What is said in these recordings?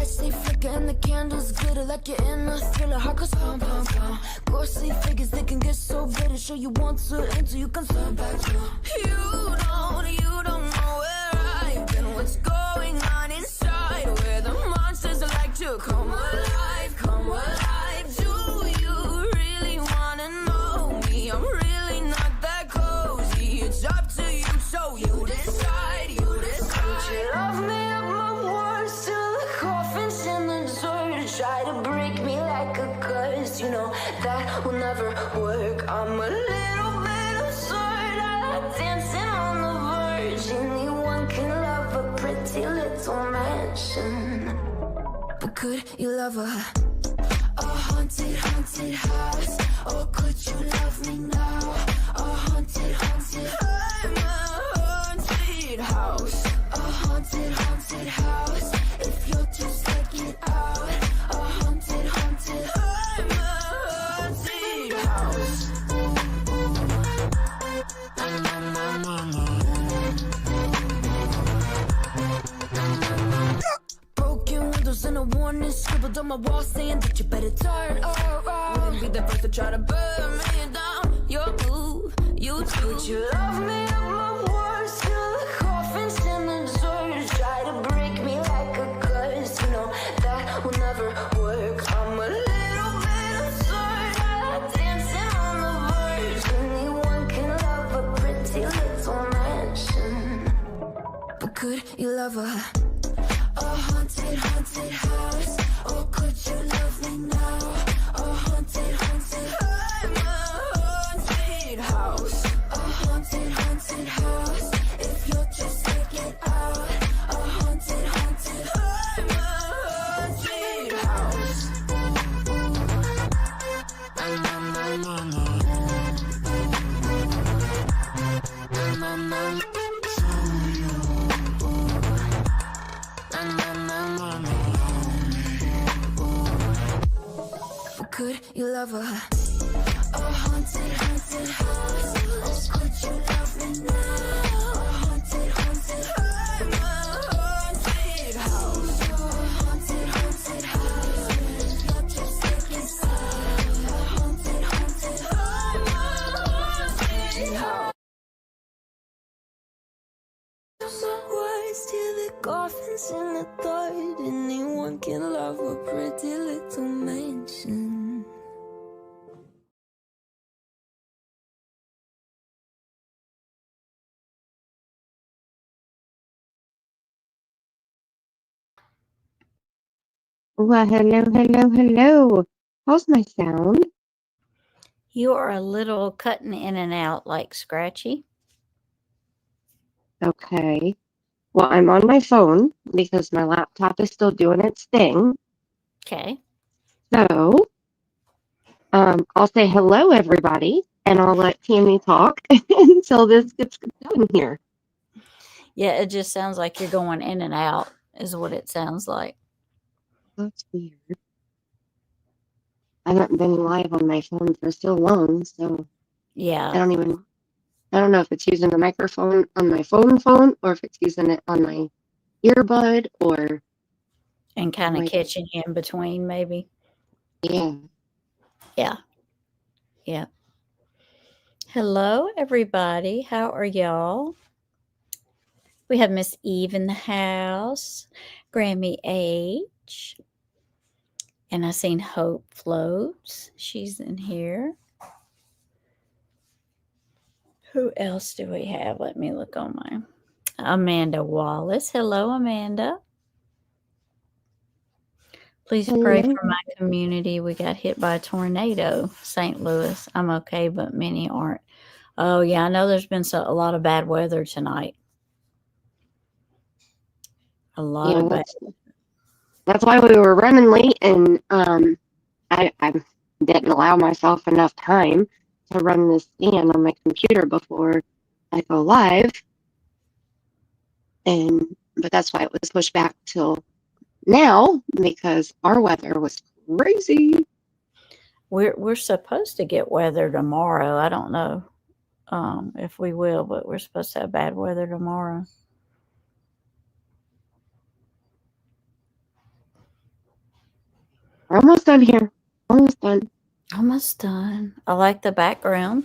lights they flicker and the candles glitter like you're in a thriller. Heart goes pum pum pum. Ghostly figures they can get so bitter. Show you once until you can turn back. You don't know where I've been. What's going on inside? Where the monsters like to come alive, come alive. Do you really wanna know me? I'm really not that cozy. It's up to you, so you decide, you decide. Would you love me up my words till the coffin's in the dirt? Try to break me like a curse, you know that will never work. I'm a little bit absurd. I like dancing on the verge. Anyone can love a pretty little mansion, but could you love a haunted, haunted house? Or could you love me now? A haunted, haunted, I'm a haunted house. A haunted, haunted house. If you'll just take it out. A haunted, haunted, I'm a haunted house. Broken windows and a warning scribbled on my wall saying that you better turn around. Wouldn't be the first to try to burn me down. Your move, you too. Would you love me up my words till the coffin's in the dirt? Try to break me like a curse, you know that will never work. I'm a little bit absurd. I like dancing on the verge. Anyone can love a pretty little mansion, but could you love a haunted, haunted house? Or could you love me now? A haunted, haunted, I'm a haunted house. A haunted, haunted house. If you'll just take it out. A haunted, haunted, I'm a haunted house. Could you love a haunted, haunted house? Or could you love me now? A haunted, haunted, I'm a haunted house. A haunted, haunted house. You'll just take it out. A haunted, haunted, I'm a haunted house. Words till the coffin's in the dirt. Anyone can love a pretty little mansion. Well, hello, hello, hello. How's my sound? You are a little cutting in and out like scratchy. Okay. Well, I'm on my phone because my laptop is still doing its thing. Okay. So, I'll say hello, everybody, and I'll let Tammie talk until this gets done here. Yeah, it just sounds like you're going in and out is what it sounds like. That's weird. I haven't been live on my phone for so long, so Yeah. I don't know if it's using the microphone on my phone or if it's using it on my earbud or. And kind of catching you in between, maybe. Yeah. Yeah. Yeah. Hello, everybody. How are y'all? We have Miss Eve in the house, Grammy H, and I seen Hope Floats. She's in here. Who else do we have? Let me look on my Amanda Wallace. Hello, Amanda. Please pray for my community. We got hit by a tornado, St. Louis. I'm okay, but many aren't. Oh, yeah, I know there's been a lot of bad weather tonight. A lot of bad. That's why we were running late, and I didn't allow myself enough time to run this scan on my computer before I go live. But that's why it was pushed back till now, because our weather was crazy. We're supposed to get weather tomorrow. I don't know if we will, but we're supposed to have bad weather tomorrow. We're almost done here. Almost done. Almost done. I like the background.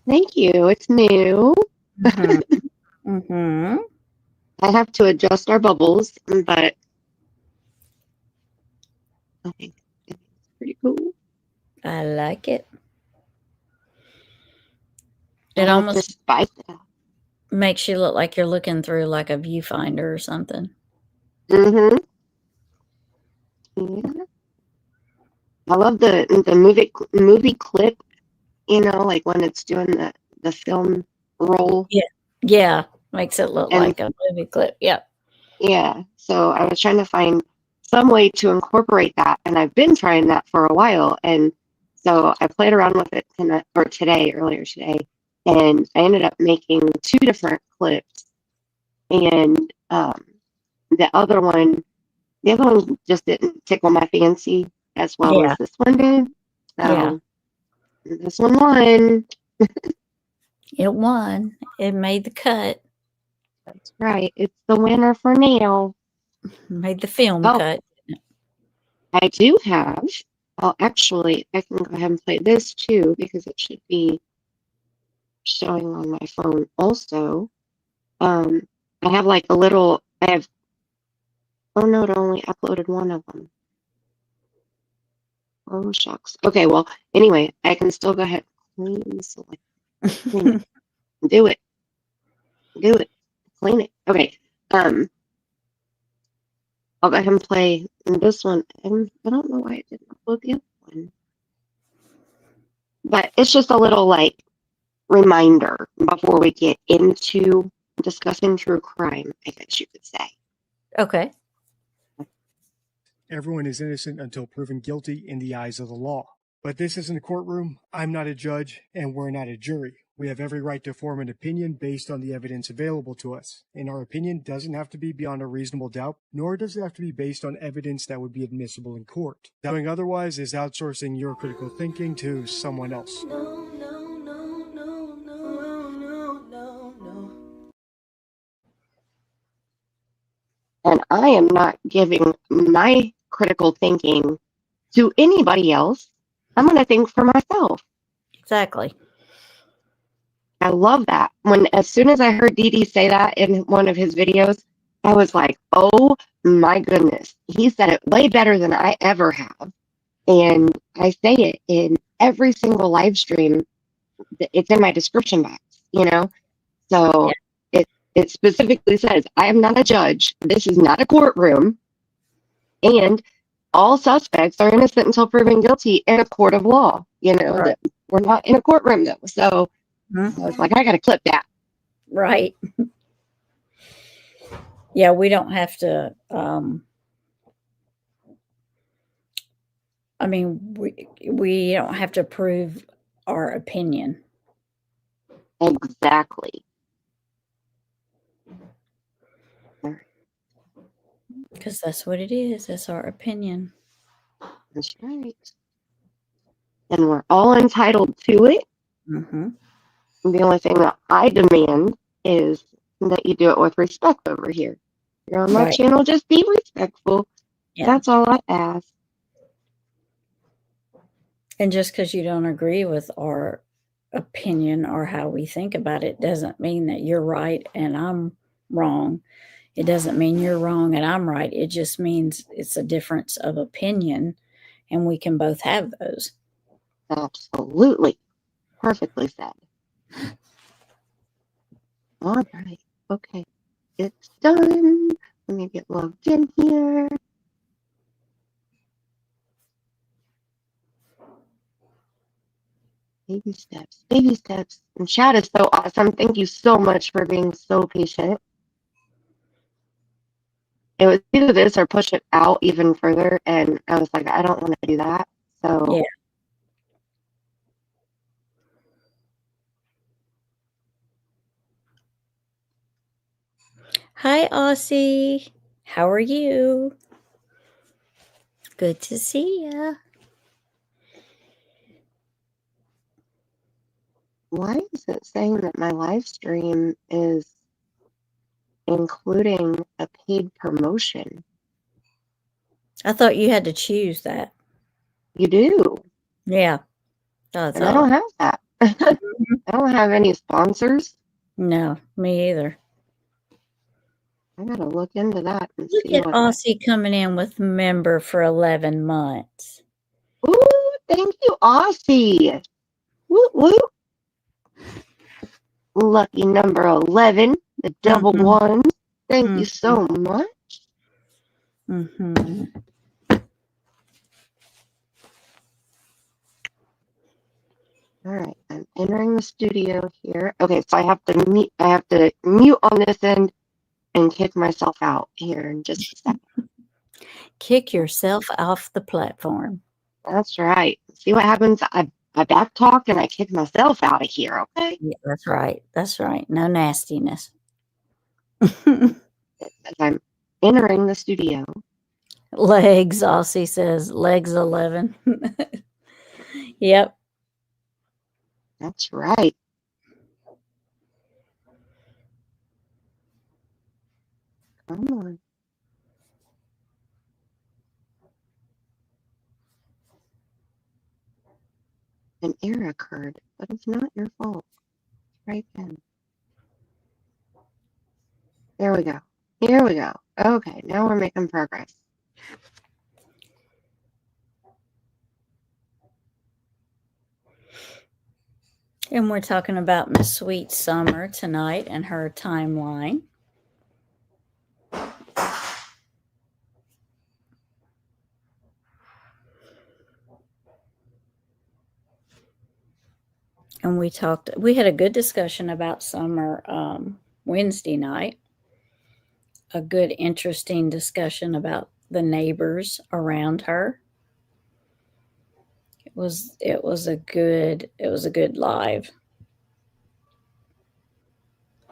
Thank you. It's new. Mm-hmm. Mm-hmm. I have to adjust our bubbles, but I think it's pretty cool. I like it. I It like to almost spice it up. makes you look like you're looking through like a viewfinder or something. Mm-hmm. Yeah. I love the movie clip, you know, like when it's doing the film roll. Yeah. Yeah. Makes it look And like a movie clip. Yep. yeah, so I was trying to find some way to incorporate that, and I've been trying that for a while. And so I played around with it tonight, or earlier today, and I ended up making two different clips. And the other one just didn't tickle my fancy as well Yeah. as this one did. Yeah. So this one won. It won. It made the cut. That's right. It's the winner for now. Made the film Oh, cut. I do have. Oh, actually, I can go ahead and play this too because it should be showing on my phone also. Um, I have like a little. I have. Oh no, it only uploaded one of them. Oh shucks. Okay, well, anyway, I can still go ahead. Clean select. Clean it. Do it. Do it. Clean it. Okay. I'll go ahead and play this one. And I don't know why it didn't upload the other one, but it's just a little like reminder before we get into discussing true crime, I guess you could say. Okay. Everyone is innocent until proven guilty in the eyes of the law. But this isn't a courtroom, I'm not a judge, and we're not a jury. We have every right to form an opinion based on the evidence available to us. And our opinion doesn't have to be beyond a reasonable doubt, nor does it have to be based on evidence that would be admissible in court. Doing otherwise is outsourcing your critical thinking to someone else. And I am not giving my critical thinking to anybody else. I'm going to think for myself. Exactly. I love that. As soon as I heard Dee say that in one of his videos, I was like, oh my goodness. He said it way better than I ever have. And I say it in every single live stream. It's in my description box, you know? So it specifically says, I am not a judge. This is not a courtroom. And all suspects are innocent until proven guilty in a court of law. You know, Right. that we're not in a courtroom though. So I was like, I got to clip that. Right. Yeah, we don't have to. I mean, we don't have to prove our opinion. Exactly. Because that's what it is. That's our opinion. That's right. And we're all entitled to it. Mm-hmm. The only thing that I demand is that you do it with respect over here. You're on my Right. channel, just be respectful. Yeah. That's all I ask. And just because you don't agree with our opinion or how we think about it doesn't mean that you're right and I'm wrong. It doesn't mean you're wrong and I'm right. It just means it's a difference of opinion and we can both have those. Absolutely. Perfectly said. All right. Okay. It's done. Let me get logged in here. Baby steps. Baby steps. And chat is so awesome. Thank you so much for being so patient. It was either this or push it out even further. And I was like, I don't want to do that. So Yeah. Hi, Aussie. How are you? Good to see ya. why is it saying that my live stream is including a paid promotion? I thought you had to choose that. You do. Yeah, I And I don't thought. have that. I don't have any sponsors. No, me either. I gotta look into that and Look see at what that. Aussie coming in with member for 11 months. Ooh, thank you, Aussie. Woo woo. Lucky number 11, the double Mhm. ones. Thank you Mhm. so much. Mhm. All right, I'm entering the studio here. Okay, so I have to mute on this end and kick myself out here in just a second. Kick yourself off the platform. That's right. See what happens? I back talk and I kick myself out of here, okay? Yeah, that's right. That's right. No nastiness. As I'm entering the studio. Legs, Aussie says. Legs 11. Yep. That's right. Come on. An error occurred, but it's not your fault. Right then. There we go. Here we go. Okay, now we're making progress. And we're talking about Miss Sweet Summer tonight and her timeline. And we had a good discussion about Summer Wednesday night. A good, interesting discussion about the neighbors around her. It was a good live.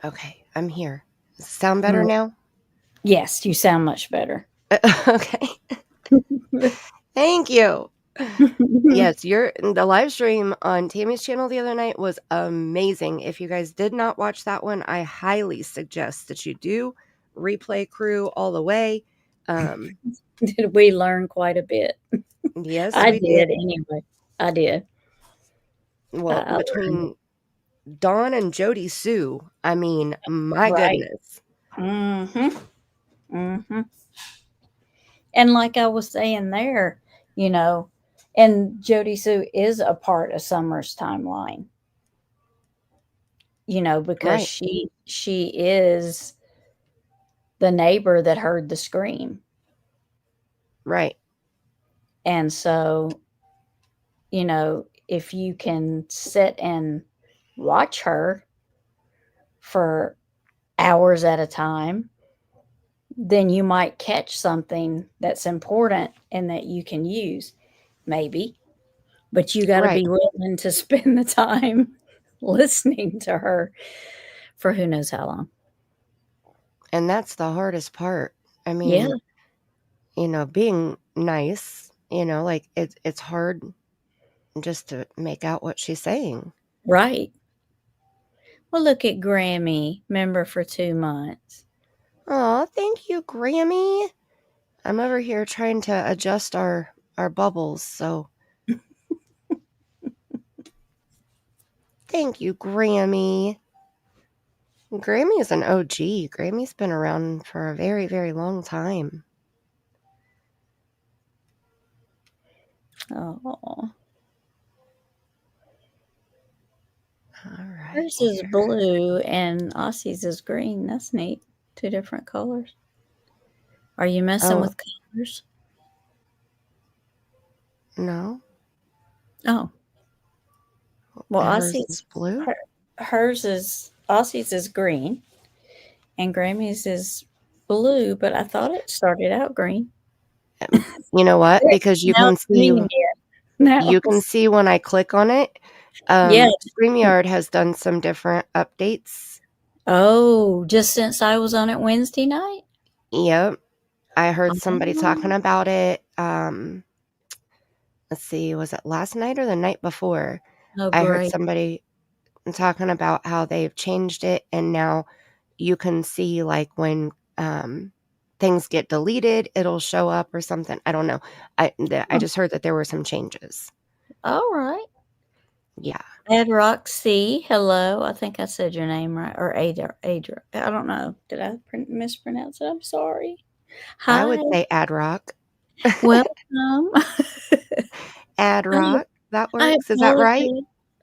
Okay, I'm here. Does it sound better now? Yes, you sound much better. Okay. Thank you. Yes, the live stream on Tammie's channel the other night was amazing. If you guys did not watch that one, I highly suggest that you do. Replay crew all the way. Did we learn quite a bit? Yes, I we did did. anyway. I did. Well, I between Dawn and Jody Sue, I mean, my right. goodness. Mm-hmm. And like I was saying there, and Jody Sue is a part of Summer's timeline. Because Right. she is the neighbor that heard the scream. Right. And so, if you can sit and watch her for hours at a time, then you might catch something that's important and that you can use, maybe. But you got to Right. be willing to spend the time listening to her for who knows how long. And that's the hardest part. I Yeah. mean, being nice, like it's hard just to make out what she's saying. Right. Well, look at Grammy, member for 2 months. Oh, thank you, Grammy. I'm over here trying to adjust our bubbles, so thank you, Grammy. Grammy is an OG. Grammy's been around for a very, very long time. Oh. All right. Hers is blue and Aussie's is green. That's neat. 2 different colors. Are you messing with colors? No. Oh. Well, Hers is blue. Aussie's is green and Grammy's is blue, but I thought it started out green. You know what? Because you Now can it's see green again. Now you can see when I click on it. Yeah. StreamYard has done some different updates. Oh, just since I was on it Wednesday night? Yep. I heard somebody Oh. talking about it. Let's see, was it last night or the night before? Oh, I heard great. somebody talking about how they've changed it and now you can see like when things get deleted, it'll show up or something. I don't know. I just heard that there were some changes. All right. Yeah. Ed Roxy, hello. I think I said your name right. Or Ada. I don't know. Did I mispronounce it? I'm sorry. Hi. I would say ad rock. Welcome. Ad rock. That I works. Is that right?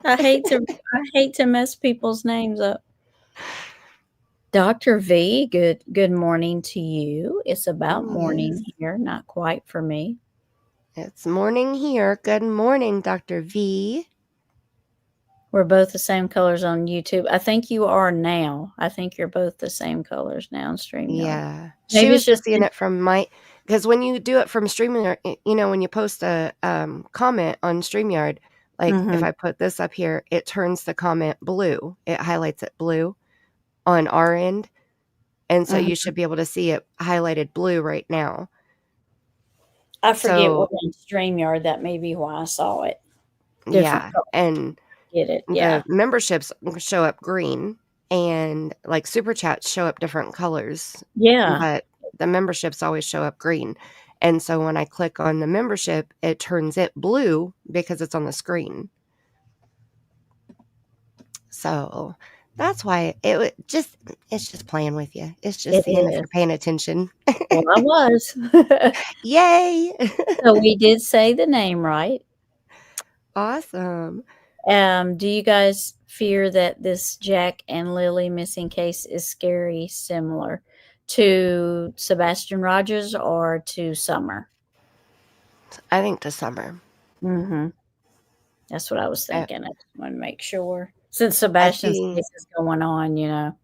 apologize. I hate to mess people's names up. Dr. V, good morning to you. It's about morning here, not quite for me. It's morning here. Good morning, Dr. V. We're both the same colors on YouTube. I think you are now. I think you're both the same colors now on StreamYard. Yeah. Maybe She was it's just seeing it from my, because when you do it from StreamYard, you know, when you post a comment on StreamYard, like if I put this up here, it turns the comment blue. It highlights it blue on our end. And so you should be able to see it highlighted blue right now. I forget what on StreamYard. That may be why I saw it. Yeah. And get it. Yeah. the memberships show up green and like super chats show up different colors. Yeah. But the memberships always show up green. And so when I click on the membership, it turns it blue because it's on the screen. So that's why it's just playing with you. It's just seeing if you're paying attention. Well, I was. Yay. So we did say the name right. Awesome. Do you guys fear that this Jack and Lily missing case is scary, similar to Sebastian Rogers or to Summer? I think to Summer. That's what I was thinking. I just want to make sure. Since Sebastian's case is going on, you know.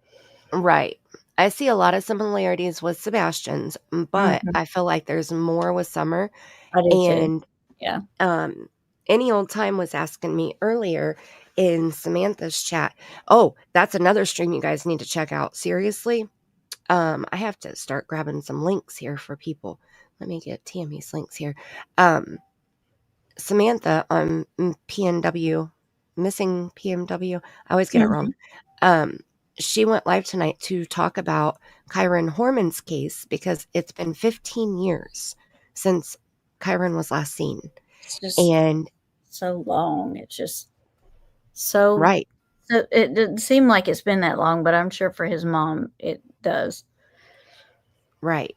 Right. I see a lot of similarities with Sebastian's, but I feel like there's more with Summer. I do too. Yeah. Any Old Time was asking me earlier in Samantha's chat. Oh, that's another stream you guys need to check out. Seriously. I have to start grabbing some links here for people. Let me get Tammie's links here. Samantha on PNW, missing PMW. I always get it wrong. She went live tonight to talk about Kyron Hormon's case because it's been 15 years since Kyron was last seen. It's just so long. It's just so right. So it didn't seem like it's been that long, but I'm sure for his mom it does. Right.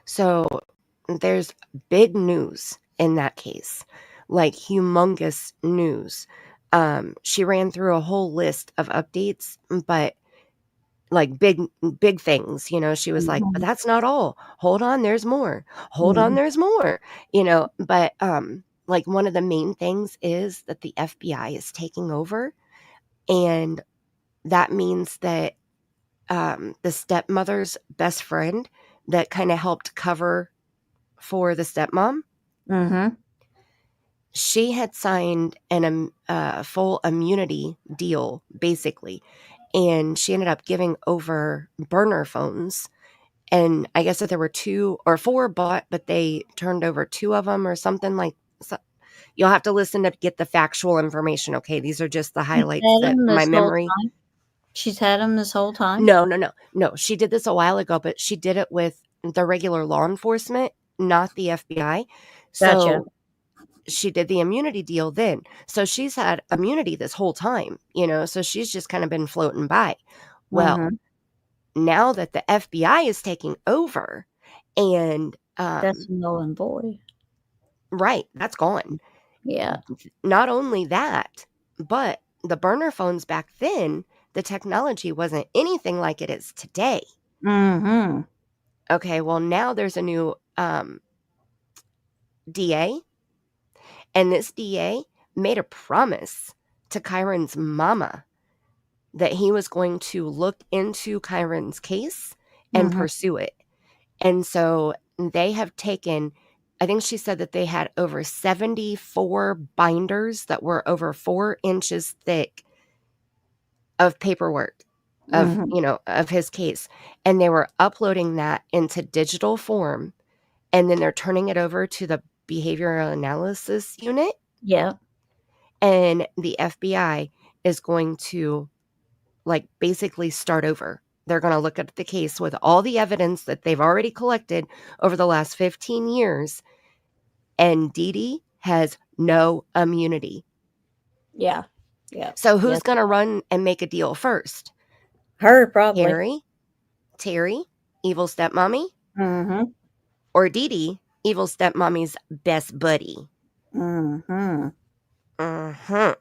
So there's big news in that case, like humongous news. She ran through a whole list of updates, but like big things, you know, she was like, but that's not all. Hold on, there's more. Hold on, there's more, you know, but like one of the main things is that the FBI is taking over. And that means that the stepmother's best friend that kind of helped cover for the stepmom, she had signed a full immunity deal, basically. And she ended up giving over burner phones. And I guess that there were 2 or 4 bought, but they turned over 2 of them or something like. So you'll have to listen to get the factual information. Okay, these are just the highlights that my memory. She's had them this whole time? No. She did this a while ago, but she did it with the regular law enforcement, not the FBI. So she did the immunity deal then. So she's had immunity this whole time, you know, so she's just kind of been floating by. Well, now that the FBI is taking over and that's null and void. Right, that's gone. Yeah. Not only that, but the burner phones back then, the technology wasn't anything like it is today. Okay, well now there's a new DA. And this DA made a promise to Kyron's mama that he was going to look into Kyron's case and pursue it. And so they have taken, I think she said that they had over 74 binders that were over 4 inches thick of paperwork of, you know, of his case. And they were uploading that into digital form. And then they're turning it over to the behavioral analysis unit. Yeah. And the FBI is going to like basically start over they're going to look at the case with all the evidence that they've already collected over the last 15 years, and Dee Dee has no immunity. Yeah. Yeah. So who's Yes. going to run and make a deal first? Her, probably. Terry, evil stepmommy, Mm-hmm. or Dee Dee, evil stepmommy's best buddy? Mm-hmm. Mm-hmm.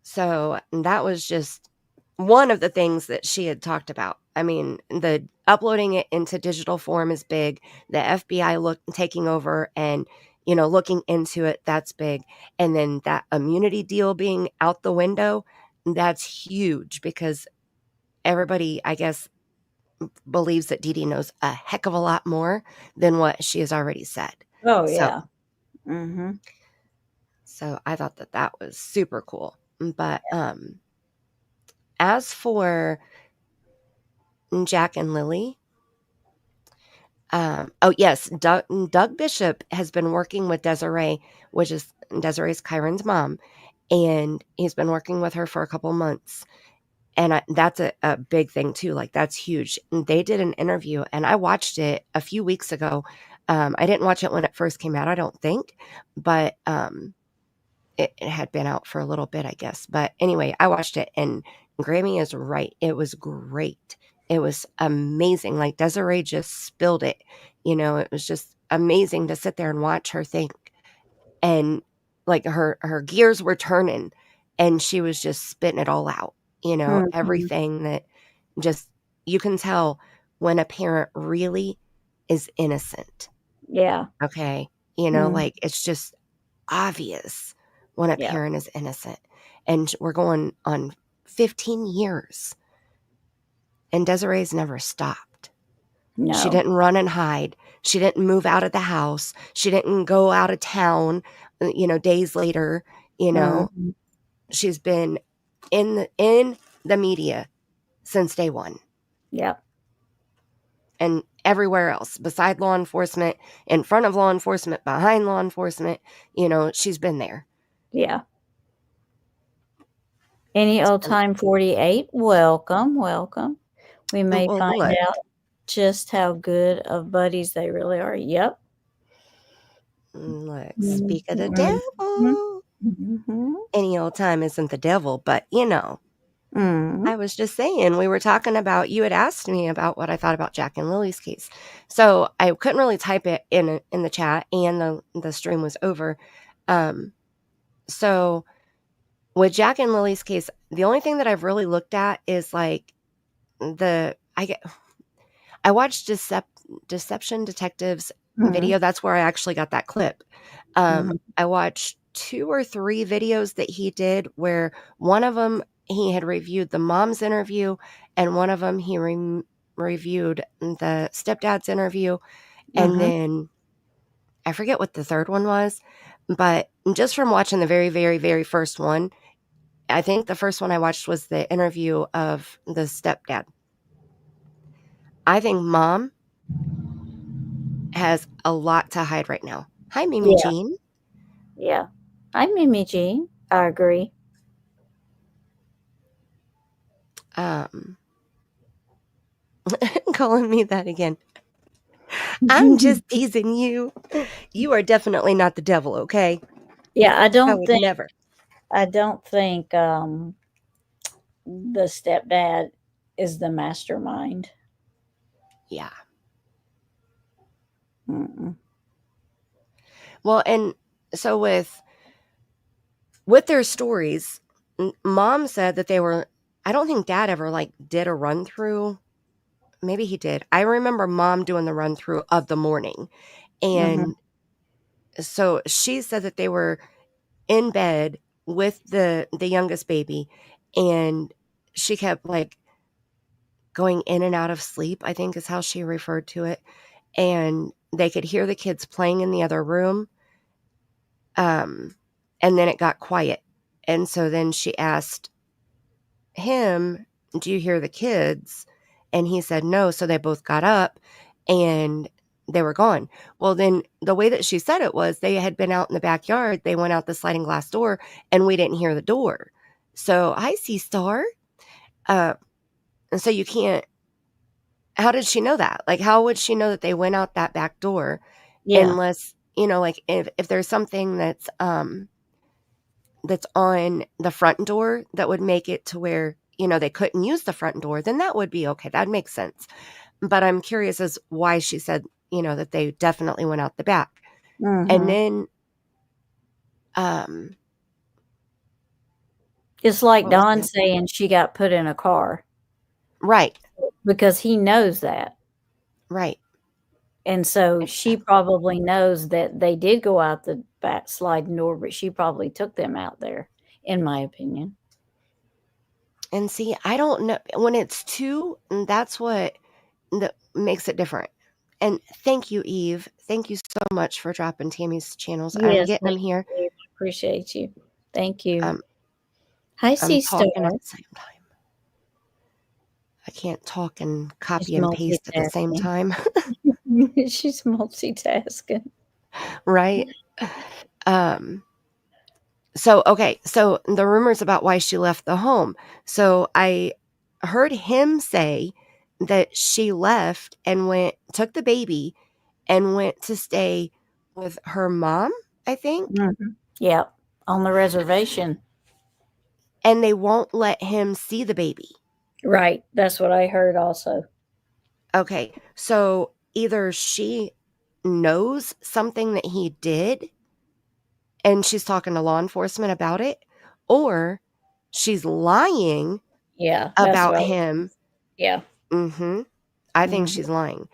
So that was just one of the things that she had talked about. I mean, the uploading it into digital form is big. The FBI taking over and, looking into it, that's big. And then that immunity deal being out the window, that's huge, because everybody, I guess, believes that Dee Dee knows a heck of a lot more than what she has already said. Oh, So, yeah. Mm-hmm. so I thought that was super cool. But as for Jack and Lily, oh yes, Doug Bishop has been working with Desiree, which is Desiree's Kyron's mom, and he's been working with her for a couple months. And that's a big thing too. Like, that's huge. And they did an interview, and I watched it a few weeks ago. I didn't watch it when it first came out, I don't think, but it had been out for a little bit, I guess. But anyway, I watched it, and Grammy is right. It was great. It was amazing. Like, Desiree just spilled it. It was just amazing to sit there and watch her think. And like, her gears were turning, and she was just spitting it all out. Mhm. Everything that just, you can tell when a parent really is innocent. Yeah. Okay. Mhm. Like, it's just obvious when a Yeah. parent is innocent. And we're going on 15 years. And Desiree's never stopped. No. She didn't run and hide. She didn't move out of the house. She didn't go out of town, days later. Mhm. She's been in the media since day one, Yeah. and everywhere else beside law enforcement, in front of law enforcement, behind law enforcement. She's been there. Yeah. Any old time 48, welcome. We may Well, find look. out just how good of buddies they really are. Yep. Look, speak of the Mhm. devil. Mhm. Any old time isn't the devil, but Mhm. I was just saying, we were talking about, you had asked me about what I thought about Jack and Lily's case. So I couldn't really type it in the chat, and the stream was over. So with Jack and Lily's case, the only thing that I've really looked at is like I watched Deception Detectives Mhm. video. That's where I actually got that clip. Mhm. I watched 2 or 3 videos that he did, where one of them he had reviewed the mom's interview, and one of them he reviewed the stepdad's interview, and Mhm. then I forget what the third one was. But just from watching the very, very, very first one, I think the first one I watched was the interview of the stepdad. I think mom has a lot to hide right now. Hi, Mimi Yeah. Jean. Yeah. I'm Mimi Jean. I agree. Calling me that again. I'm just teasing you. You are definitely not the devil, okay? Yeah, I I don't would think never. the stepdad is the mastermind. Yeah. Mm-mm. Well, and so with their stories, mom said that they were, I don't think dad ever did a run through. Maybe he did. I remember mom doing the run through of the morning. And so she said that they were in bed with the youngest baby, and she kept going in and out of sleep, I think is how she referred to it. And they could hear the kids playing in the other room. And then it got quiet. And so then she asked him, "Do you hear the kids?" And he said no. So they both got up and they were gone. Well, then the way that she said it was, they had been out in the backyard. They went out the sliding glass door, and we didn't hear the door. So, hi, Sea Star. And so you can't, how did she know that? Like, how would she know that they went out that back door Yeah. unless, like if there's something that's on the front door that would make it to where, they couldn't use the front door, then that would be okay. That makes sense. But I'm curious as why she said, that they definitely went out the back. And then, it's like what was Dawn that? saying she got put in a car Right. because he knows that. Right. And so she probably knows that they did go out the back sliding door, but she probably took them out there, in my opinion. And see, I don't know when it's two, that's what that makes it different. And thank you, Eve. Thank you so much for dropping Tammie's channels. I'm Yes, getting them here. I appreciate you. Thank you. Hi, I'm C Star. talking at the same time. I can't talk and copy and paste at the same time. She's multitasking. Right? So, okay. So the rumors about why she left the home. So I heard him say that she left and took the baby and went to stay with her mom, I think. Yep, on the reservation. And they won't let him see the baby. Right. That's what I heard also. Okay. So either she knows something that he did and she's talking to law enforcement about it, or she's lying about him. Yeah. I think she's lying.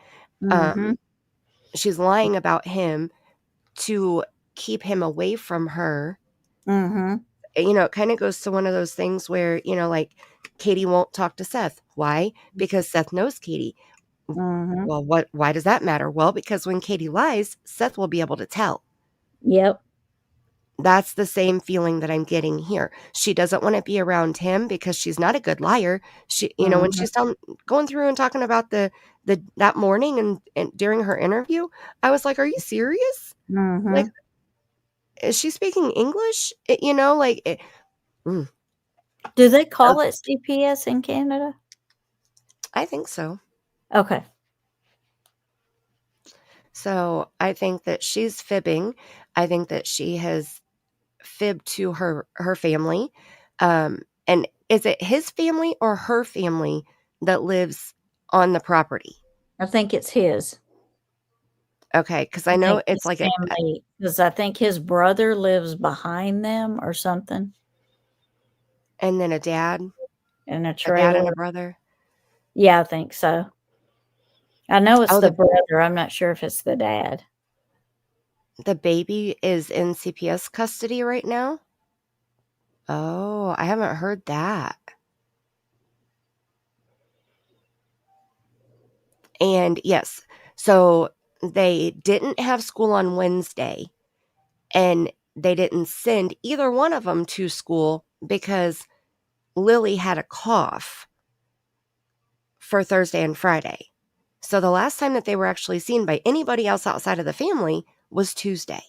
She's lying about him to keep him away from her. It kind of goes to one of those things where, like Katie won't talk to Seth. Why? Because Seth knows Katie. Well, why does that matter? Well, because when Katie lies, Seth will be able to tell. Yep. That's the same feeling that I'm getting here. She doesn't want to be around him because she's not a good liar. She, when she's going through and talking about that morning and during her interview, I was like, "Are you serious? Like, is she speaking English? Do they call it CPS in Canada? I think so. Okay. So I think that she's fibbing. I think that she has fibbed to her family. And is it his family or her family that lives on the property? I think it's his. Okay, because I know it's like family, because I think his brother lives behind them or something. And then a dad? In a A trailer. dad and a brother? Yeah, I think so. I know it's the brother. I'm not sure if it's the dad. The baby is in CPS custody right now? Oh, I haven't heard that. And yes, so they didn't have school on Wednesday, and they didn't send either one of them to school because Lily had a cough for Thursday and Friday. So the last time that they were actually seen by anybody else outside of the family was Tuesday.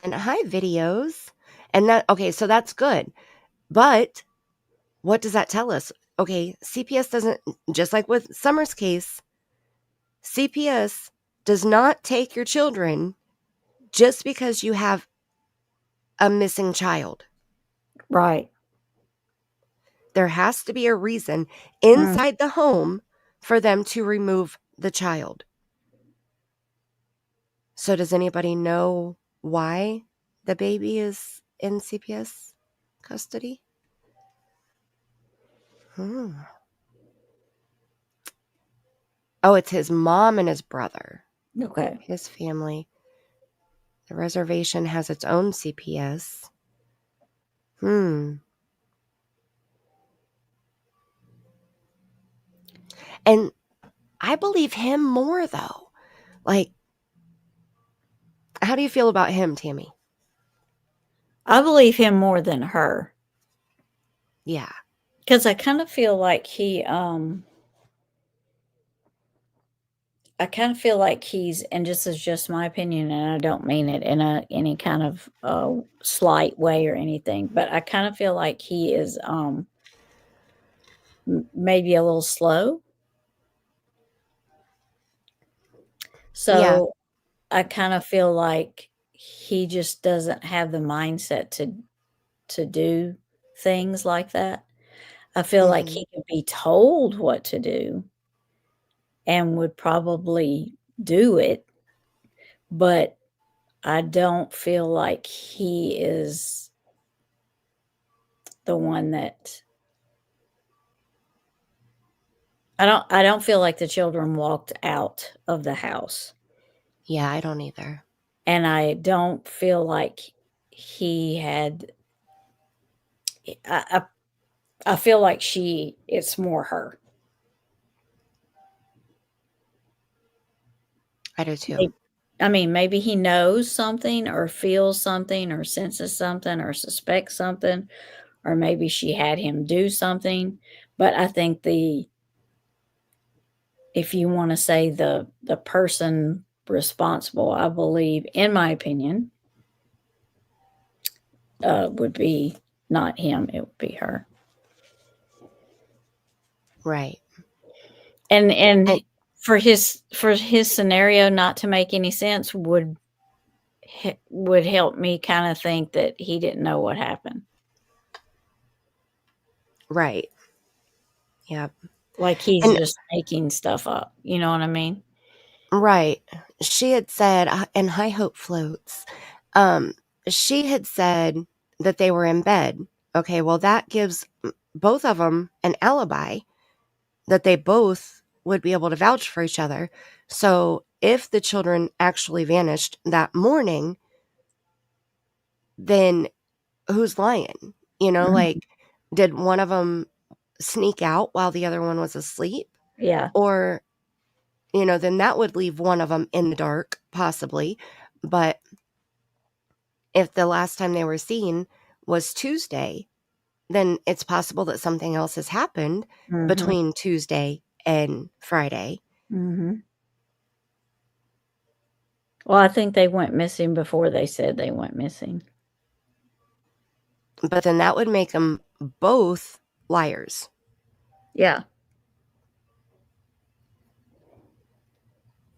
And hi, videos. And okay, so that's good. But what does that tell us? Okay, CPS doesn't, just like with Summer's case, CPS does not take your children just because you have a missing child. Right. There has to be a reason inside the home for them to remove the child. So does anybody know why the baby is in CPS custody? Oh, it's his mom and his brother. Okay. His family. The reservation has its own CPS. And I believe him more, though. Like, how do you feel about him, Tammie? I believe him more than her. Yeah. Because I kind of feel like he, I kind of feel like he's, and this is just my opinion, and I don't mean it in any kind of slight way or anything, but I kind of feel like he is maybe a little slow. So Yeah. I kind of feel like he just doesn't have the mindset to do things like that. I feel like he can be told what to do and would probably do it, but I don't feel like he is the one that I don't feel like the children walked out of the house. Yeah, I don't either. And I don't feel like he had I feel like it's more her. I do too. I mean, maybe he knows something or feels something or senses something or suspects something, or maybe she had him do something. But I think if you want to say the person responsible, I believe, in my opinion, would be not him, it would be her. Right. And for his scenario not to make any sense would help me kind of think that he didn't know what happened. Right. Yep. Like he's And just making stuff up. You know what I mean? right. She had said, and High Hope Floats, she had said that they were in bed. Okay, well, that gives both of them an alibi that they both would be able to vouch for each other. So if the children actually vanished that morning, then who's lying? You know, Mhm. like, did one of them sneak out while the other one was asleep? Yeah. Or, you know, then that would leave one of them in the dark, possibly. But if the last time they were seen was Tuesday, then it's possible that something else has happened Mhm. between Tuesday and Friday. Mhm. Well, I think they went missing before they said they went missing. But then that would make them both liars. Yeah.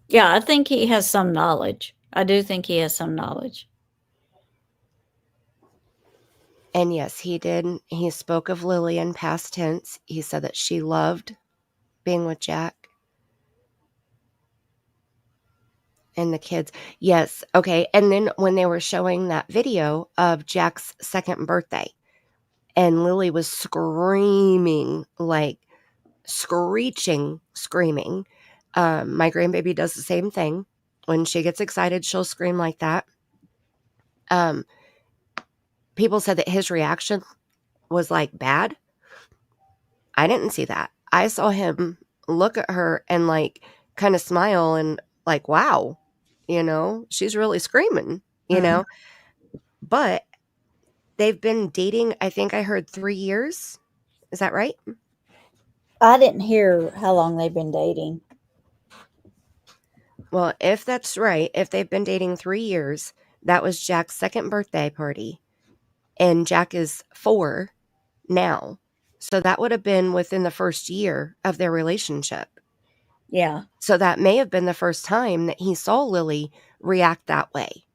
Yeah, I think he has some knowledge. I do think he has some knowledge. And yes, he did. He spoke of Lily in past tense. He said that she loved being with Jack and the kids. Yes. Okay. And then when they were showing that video of Jack's second birthday, and Lily was screaming, like screeching, screaming. My grandbaby does the same thing. When she gets excited, she'll scream like that. People said that his reaction was like bad. I didn't see that. I saw him look at her and like kind of smile and like, wow, you know, she's really screaming, you know. But they've been dating, I think I heard 3 years. Is that right? I didn't hear how long they've been dating. Well, if that's right, if they've been dating 3 years, that was Jack's second birthday party. And Jack is 4 now. So that would have been within the first year of their relationship. Yeah. So that may have been the first time that he saw Lily react that way.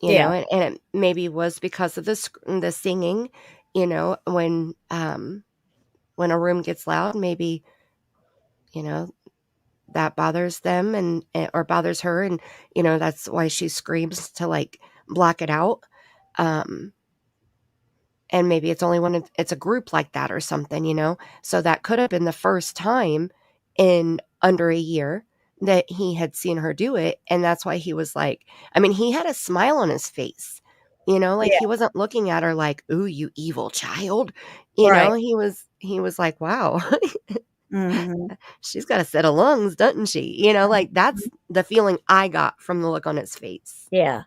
You know, and it maybe was because of the singing, you know, when a room gets loud, maybe, you know, that bothers them and or bothers her, and you know that's why she screams to like block it out. And maybe it's only when it's a group like that or something, you know. So that could have been the first time in under a year that he had seen her do it, and that's why he was like, I mean, he had a smile on his face, you know, like Yeah. he wasn't looking at her like, "Ooh, you evil child," you Right. know. He was like, "Wow." Mhm. She's got a set of lungs, doesn't she? You know, like that's the feeling I got from the look on his face. Yeah.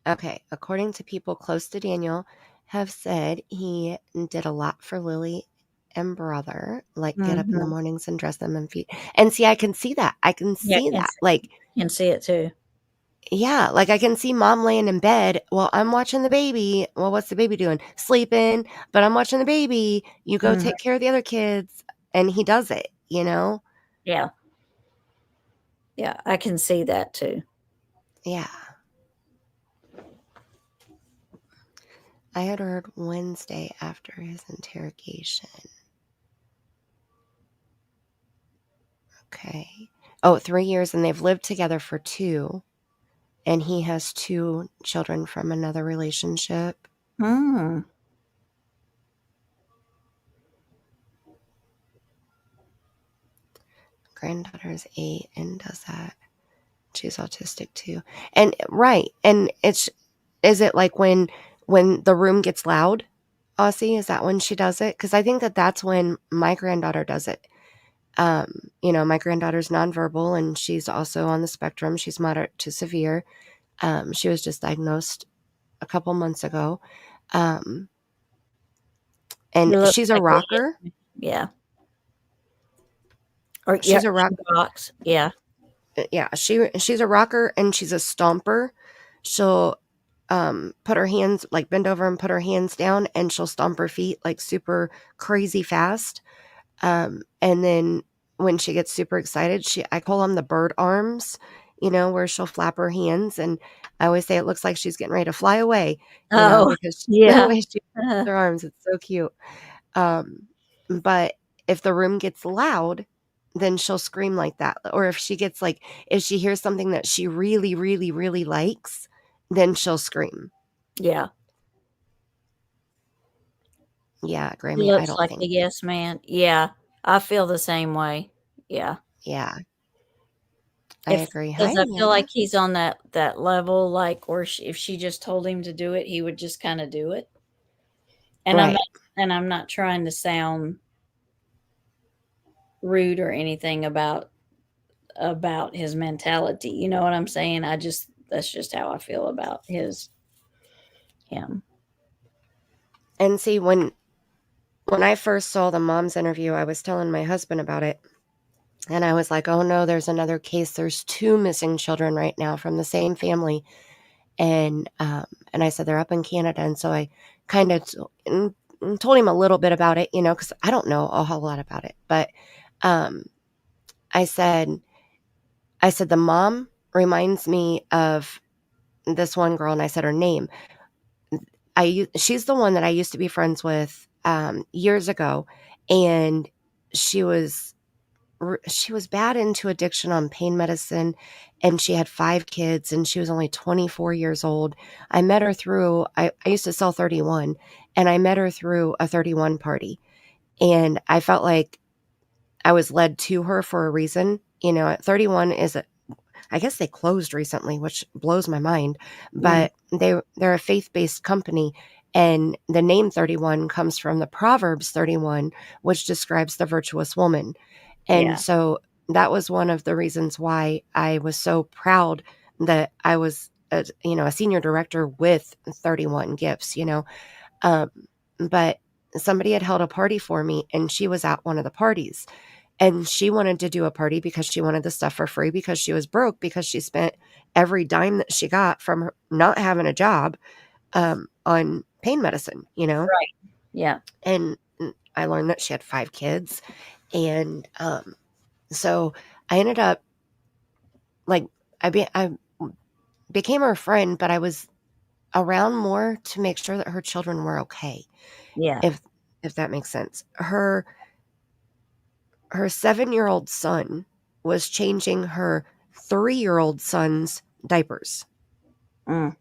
Okay, according to people close to Daniel, have said he did a lot for Lily and brother like get up in the Mhm. mornings and dress them and feed. And see, I can see that. I can Yeah, see that. Like, can see it too. yeah, like I can see mom laying in bed. Well, I'm watching the baby. Well, what's the baby doing? Sleeping, but I'm watching the baby. You go Mhm. take care of the other kids. And he does it, you know? Yeah. Yeah, I can see that too. Yeah. I had heard Wednesday after his interrogation. Okay. Oh, 3 years, and they've lived together for 2. And he has 2 children from another relationship. Mm. Granddaughter's 8 and does that. She's autistic too. And right. And is it like when the room gets loud, Aussie? Is that when she does it? Because I think that's when my granddaughter does it. My granddaughter's nonverbal and she's also on the spectrum. She's moderate to severe. She was just diagnosed a couple months ago. And You look she's a like rocker. yeah. Or yeah, She's a rock. rocks. Yeah. Yeah, she's a rocker and she's a stomper. She'll put her hands, like bend over and put her hands down, and she'll stomp her feet like super crazy fast. And then when she gets super excited, I call them the bird arms, where she'll flap her hands. And I always say it looks like she's getting ready to fly away, Oh, because the yeah. way she flaps her arms, it's so cute. But if the room gets loud, then she'll scream like that. Or if she hears something that she really, really, really likes, then she'll scream. Yeah. Yeah, He Grammy, I looks don't like a think. yes man. Yeah. I feel the same way. Yeah. Yeah, I If agree. Hi, Because I feel like Amanda. he's on that level, like, or if she just told him to do it, he would just kind of do it. And Right. I'm not trying to sound rude or anything about his mentality. You know what I'm saying? That's just how I feel about him. And see, when I first saw the mom's interview, I was telling my husband about it. And I was like, oh no, there's another case. There's 2 missing children right now from the same family. And I said they're up in Canada. And so I kind of told him a little bit about it, because I don't know a whole lot about it. But I said the mom reminds me of this one girl, and I said her name. She's the one that I used to be friends with years ago, and she was bad into addiction on pain medicine, and she had 5 kids, and she was only 24 years old. I met her through I used to sell 31, and I met her through a 31 party, and I felt like I was led to her for a reason. 31 I guess they closed recently, which blows my mind, Mm, but they're a faith-based company, and the name 31 comes from the Proverbs 31, which describes the virtuous woman. And yeah. so that was one of the reasons why I was so proud that I was a senior director with 31 gifts. Um, but somebody had held a party for me, and she was at one of the parties. And she wanted to do a party because she wanted the stuff for free, because she was broke, because she spent every dime that she got from her not having a job on pain medicine, Right. Yeah. And I learned that she had 5 kids. And so I ended up, like, I became her friend, but I was around more to make sure that her children were okay, Yeah. if that makes sense. Her 7-year-old son was changing her 3-year-old son's diapers, Mm.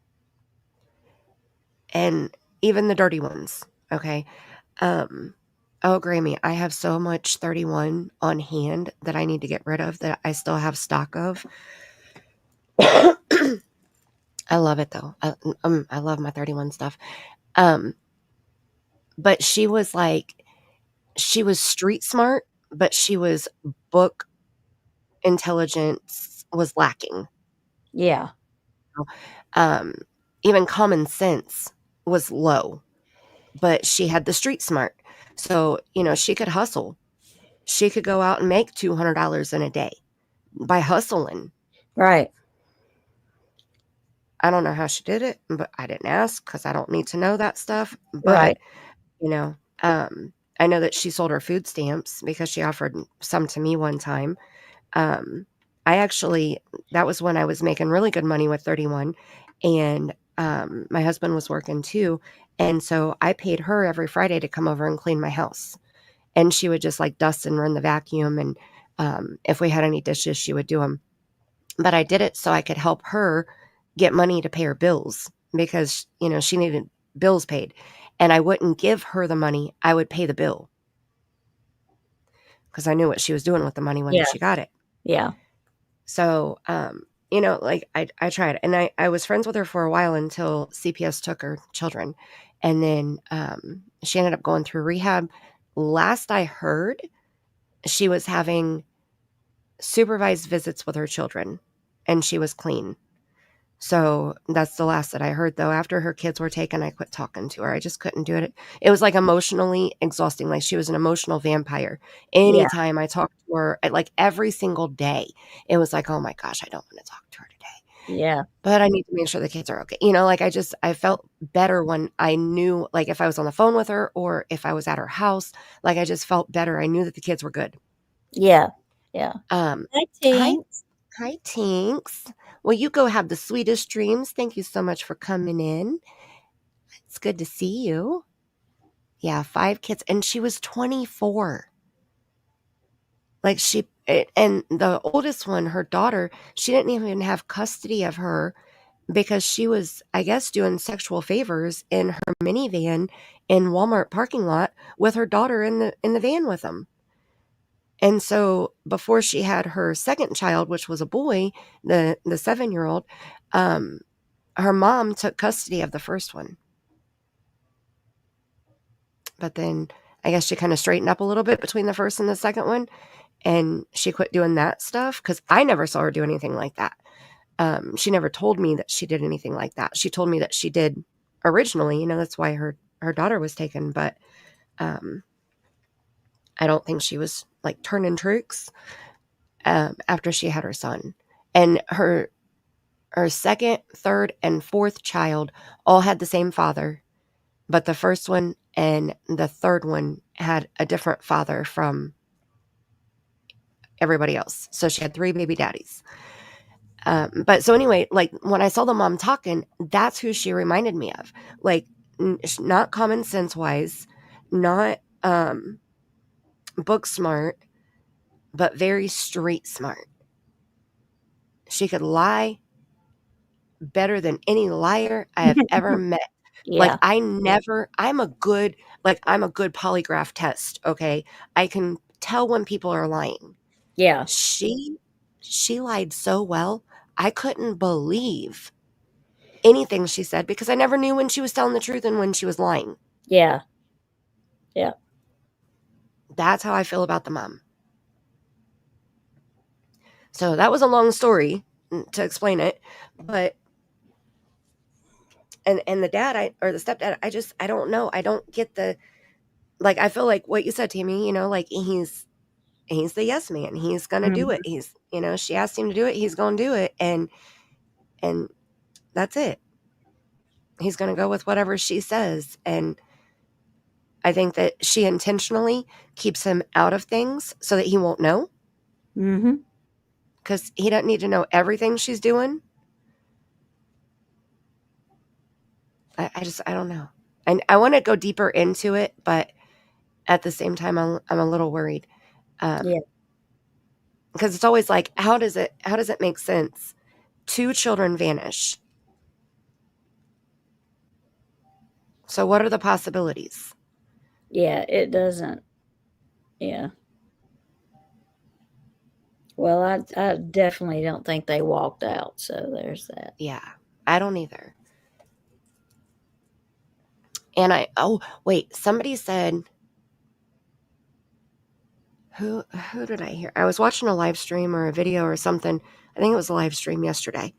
and even the dirty ones. Okay. Oh, Grammy, I have so much 31 on hand that I need to get rid of, that I still have stock of. I love it though. I love my 31 stuff. But she was street smart, but she was book intelligence was lacking. Yeah. Um, Even common sense was low, but she had the street smart. So, she could hustle. She could go out and make $200 in a day by hustling. Right. I don't know how she did it, but I didn't ask because I don't need to know that stuff. But, Right. I know that she sold her food stamps because she offered some to me one time. That was when I was making really good money with 31, and my husband was working too. And so I paid her every Friday to come over and clean my house. And she would just like dust and run the vacuum. And if we had any dishes, she would do them. But I did it so I could help her get money to pay her bills because, she needed bills paid. And I wouldn't give her the money. I would pay the bill because I knew what she was doing with the money when Yeah. she got it. Yeah. So, like I tried, and I was friends with her for a while until CPS took her children. And then she ended up going through rehab. Last I heard, she was having supervised visits with her children, and she was clean. So that's the last that I heard, though. After her kids were taken, I quit talking to her. I just couldn't do it. It was like emotionally exhausting. Like she was an emotional vampire. Yeah. Anytime I talked to her, like every single day, it was like, oh my gosh, I don't want to talk to her today. Yeah. But I need to make sure the kids are okay. Like I felt better when I knew, like if I was on the phone with her or if I was at her house, like I just felt better. I knew that the kids were good. Yeah. Yeah. Hi, Thanks. hi, Tinks. Well, you go have the sweetest dreams. Thank you so much for coming in. It's good to see you. Yeah, 5 kids. And she was 24. Like and the oldest one, her daughter, she didn't even have custody of her because she was, I guess, doing sexual favors in her minivan in Walmart parking lot with her daughter in the van with them. And so before she had her second child, which was a boy, the 7-year-old, her mom took custody of the first one. But then I guess she kind of straightened up a little bit between the first and the second one. And she quit doing that stuff because I never saw her do anything like that. She never told me that she did anything like that. She told me that she did originally, that's why her daughter was taken. But I don't think she was like turning tricks after she had her son. And her second, third, and fourth child all had the same father. But the first one and the third one had a different father from everybody else. So she had 3 baby daddies. But so anyway, like when I saw the mom talking, that's who she reminded me of. Like not common sense wise, not book smart, but very street smart. She could lie better than any liar I have ever met. Yeah. Like I'm a good polygraph test. Okay. I can tell when people are lying. Yeah. She lied so well. I couldn't believe anything she said because I never knew when she was telling the truth and when she was lying. Yeah. Yeah. That's how I feel about the mom. So that was a long story to explain it, but and the dad, or the stepdad, I don't know. I don't get like, I feel like what you said, Tammie, like he's the yes man. He's going to do it. He's, she asked him to do it. He's going to do it. And that's it. He's going to go with whatever she says. And I think that she intentionally keeps him out of things so that he won't know. Mm-hmm. Because he doesn't need to know everything she's doing. I don't know. And I want to go deeper into it, but at the same time, I'm a little worried. Yeah. Because it's always like, how does it make sense? 2 children vanish. So what are the possibilities? Yeah, it doesn't. Yeah. Well, I definitely don't think they walked out. So there's that. Yeah, I don't either. And somebody said, who did I hear? I was watching a live stream or a video or something. I think it was a live stream yesterday.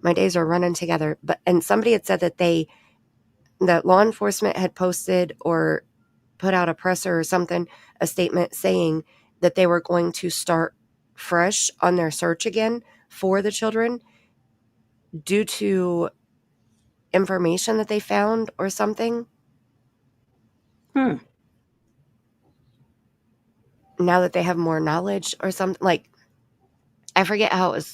My days are running together. And somebody had said that law enforcement had posted or put out a presser or something, a statement saying that they were going to start fresh on their search again for the children due to information that they found or something. Now that they have more knowledge or something, like, I forget how it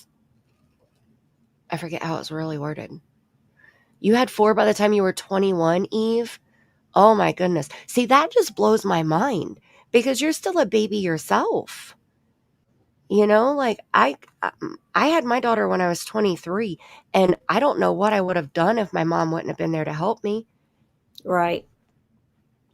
was really worded. You had 4 by the time you were 21, Eve. Oh my goodness. See, that just blows my mind because you're still a baby yourself. You know, like I had my daughter when I was 23, and I don't know what I would have done if my mom wouldn't have been there to help me. Right.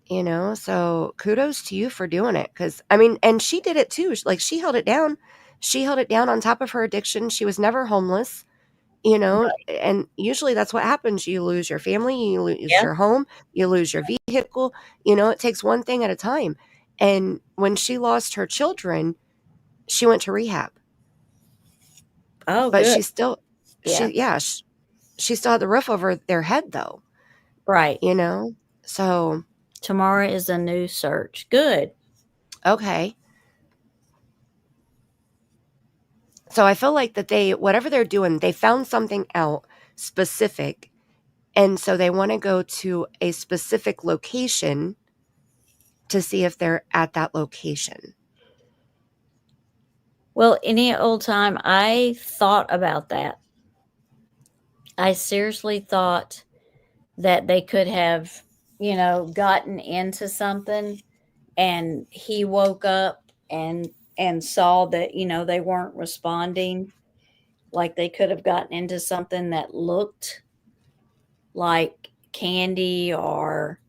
You know, so kudos to you for doing it. Because, I mean, and she did it too. Like, she held it down. She held it down on top of her addiction. She was never homeless, you know, Right. and usually that's what happens. You lose your family, you lose Yeah. your home, you lose your vehicle. You know, it takes one thing at a time. And when she lost her children, she went to rehab. Oh, But good. she still, Yeah. she still had the roof over their head, though, Right. you know? So, Tomorrow is a new search. Good. okay. So I feel like that they, whatever they're doing, they found something out specific. And so they want to go to a specific location to see if they're at that location. Well, any old time, I thought about that. I seriously thought that they could have, you know, gotten into something, and he woke up and saw that, you know, they weren't responding. Like, they could have gotten into something that looked like candy or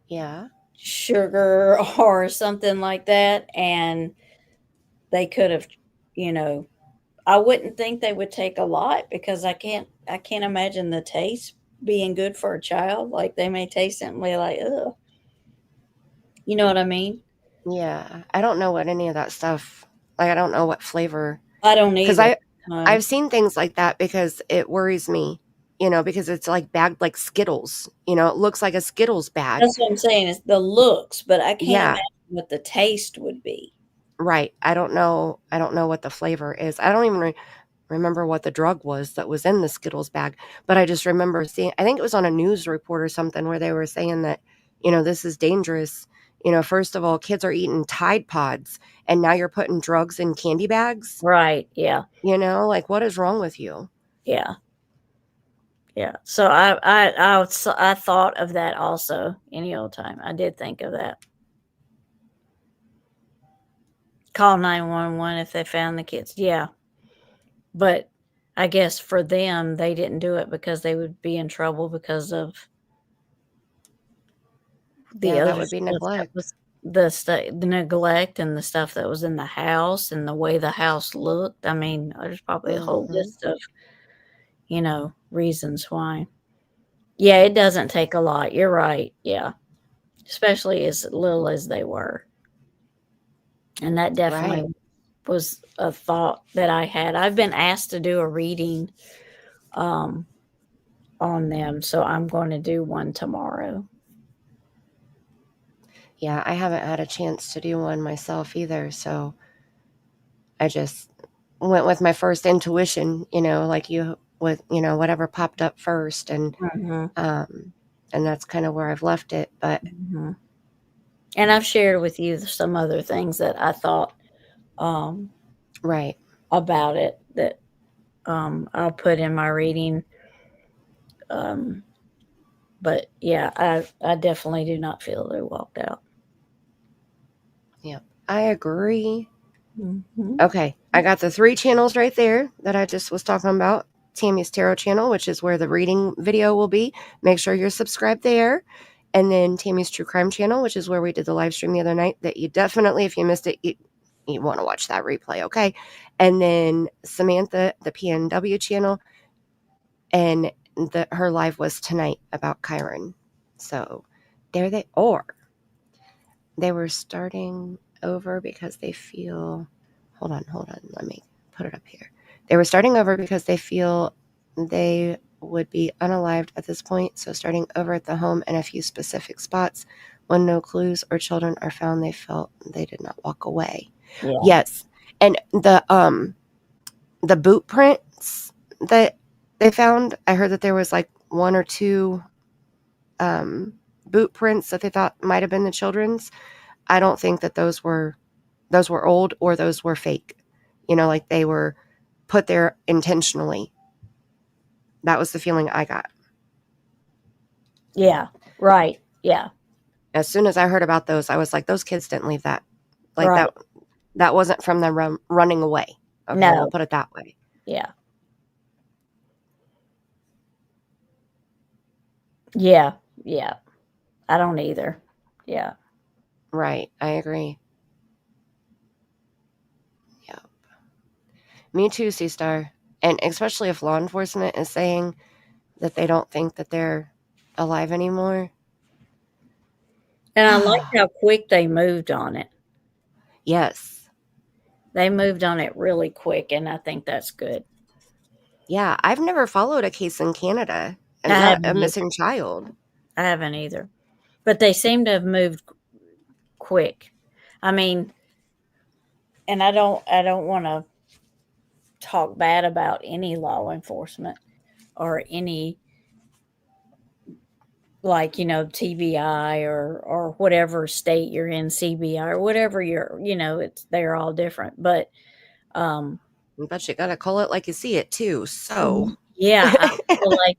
Yeah. sugar or something like that, and they could have, you know, I wouldn't think they would take a lot, because I can't imagine the taste being good for a child. Like, they may taste something like, ugh. You know what I mean? Yeah. I don't know what any of that stuff, like, I don't know what flavor. I don't Because either. I've seen things like that because it worries me, you know, because it's like bagged like Skittles. You know, it looks like a Skittles bag. That's what I'm saying, is the looks, but I can't Yeah. imagine what the taste would be. Right. I don't know what the flavor is. I don't even remember what the drug was that was in the Skittles bag, but I just remember seeing, I think it was on a news report or something, where they were saying that, you know, this is dangerous. You know, first of all, kids are eating Tide Pods, and now you're putting drugs in candy bags. Right. Yeah. You know, like, what is wrong with you? Yeah. Yeah. So I thought of that also any old time. I did think of that. Call 911 if they found the kids. Yeah. But I guess for them, they didn't do it because they would be in trouble because of the Yeah, that other would be stuff that neglect. was the neglect, and the stuff that was in the house, and the way the house looked. I mean, there's probably a whole list of, you know, reasons why. Yeah, it doesn't take a lot. You're right. Yeah. Especially as little as they were. And that definitely Right. was a thought that I had. I've been asked to do a reading on them, so I'm going to do one tomorrow. Yeah, I haven't had a chance to do one myself either, so I just went with my first intuition, you know, like you, with, you know, whatever popped up first, and that's kind of where I've left it. But And I've shared with you some other things that I thought right. about it that I'll put in my reading. But yeah, I definitely do not feel they walked out. Yeah, I agree. Mm-hmm. Okay, I got the 3 channels right there that I just was talking about. Tammie's Tarot channel, which is where the reading video will be. Make sure you're subscribed there. And then Tammie's True Crime channel, which is where we did the live stream the other night, that you definitely, if you missed it, you want to watch that replay, okay? And then Samantha, the PNW channel, and her live was tonight about Kyron. So there they are. They were starting over because they feel, hold on, let me put it up here. They were starting over because they feel they would be unalived at this point, so starting over at the home in a few specific spots When no clues or children are found, they felt they did not walk away. Yeah. Yes. And the boot prints that they found, I heard that there was like 1 or 2 boot prints that they thought might have been the children's. I don't think that those were old or those were fake. Like they were put there intentionally. That was the feeling I got. Yeah. Right. Yeah. As soon as I heard about those, I was like, those kids didn't leave that. Like Right. that wasn't from them running away. Okay, No. we'll put it that way. Yeah. Yeah. Yeah. I don't either. Yeah. Right. I agree. Yep. Me too, C-Star. And especially if law enforcement is saying that they don't think that they're alive anymore. And I like how quick they moved on it. Yes. They moved on it really quick, and I think that's good. Yeah, I've never followed a case in Canada and I not haven't a either. missing child. I haven't either. But they seem to have moved quick. I mean, and I don't want to talk bad about any law enforcement or any, like, TBI or whatever state you're in, CBI or whatever they're all different. But But you gotta call it like you see it too. So yeah, I feel like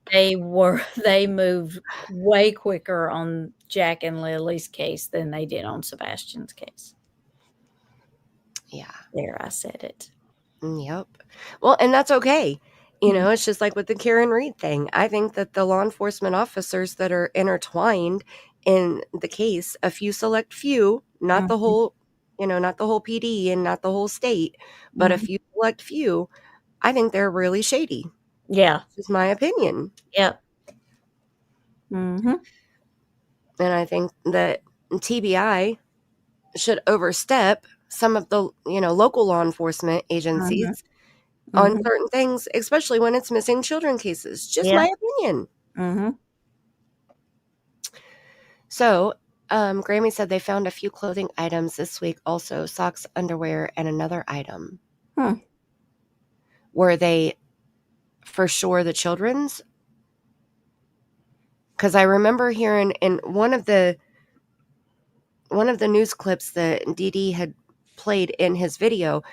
they moved way quicker on Jack and Lily's case than they did on Sebastian's case. Yeah. There, I said it. Yep. Well, and that's okay. It's just like with the Karen Reed thing. I think that the law enforcement officers that are intertwined in the case, a few select few, not the whole, not the whole PD and not the whole state, but a few select few, I think they're really shady. Yeah. This is my opinion. Yep. Mm-hmm. And I think that TBI should overstep some of the, local law enforcement agencies on certain things, especially when it's missing children cases. Just my opinion. Mm-hmm. So, Grammy said they found a few clothing items this week, also socks, underwear, and another item. Were they for sure the children's? Because I remember hearing in one of the news clips that DD had played in his video,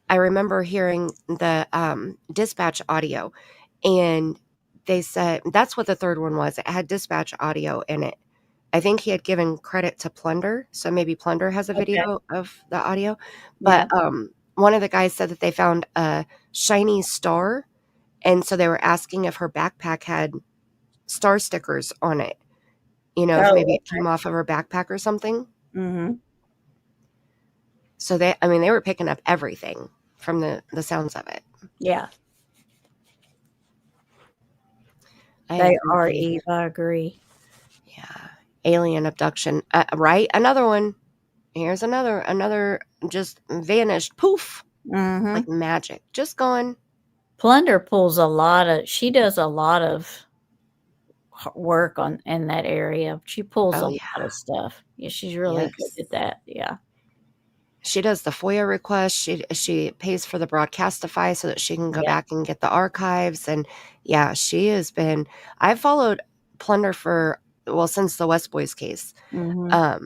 I remember hearing the dispatch audio, and they said that's what the third one was. It had dispatch audio in it. I think he had given credit to Plunder, so maybe Plunder has a video of the audio. But one of the guys said that they found a shiny star, and so they were asking if her backpack had star stickers on it. If maybe it came off of her backpack or something. Mm-hmm. So they were picking up everything from the sounds of it. Yeah. I are, Eve. I agree. Yeah. Alien abduction. Right? Another one. Here's another just vanished. Poof. Mm-hmm. Like magic. Just gone. Plunder she does a lot of work in that area. She pulls a lot of stuff. Yeah, she's really good at that. Yeah. She does the FOIA request. She pays for the Broadcastify so that she can go back and get the archives. And she has been. I've followed Plunder since the West Boys case. I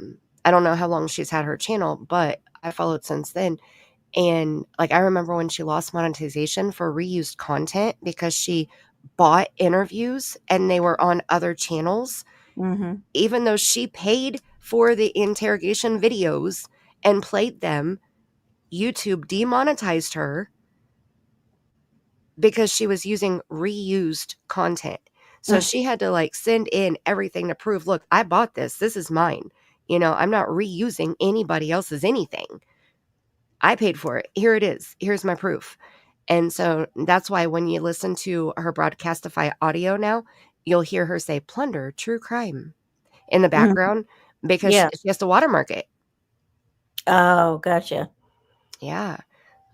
don't know how long she's had her channel, but I followed since then. And like I remember when she lost monetization for reused content because she bought interviews and they were on other channels, even though she paid for the interrogation videos and played them. YouTube demonetized her because she was using reused content. So she had to send in everything to prove, look, I bought this. This is mine. I'm not reusing anybody else's anything. I paid for it. Here it is. Here's my proof. And so that's why when you listen to her Broadcastify audio now, you'll hear her say Plunder, true crime in the background because she has to watermark it. Oh, gotcha. Yeah.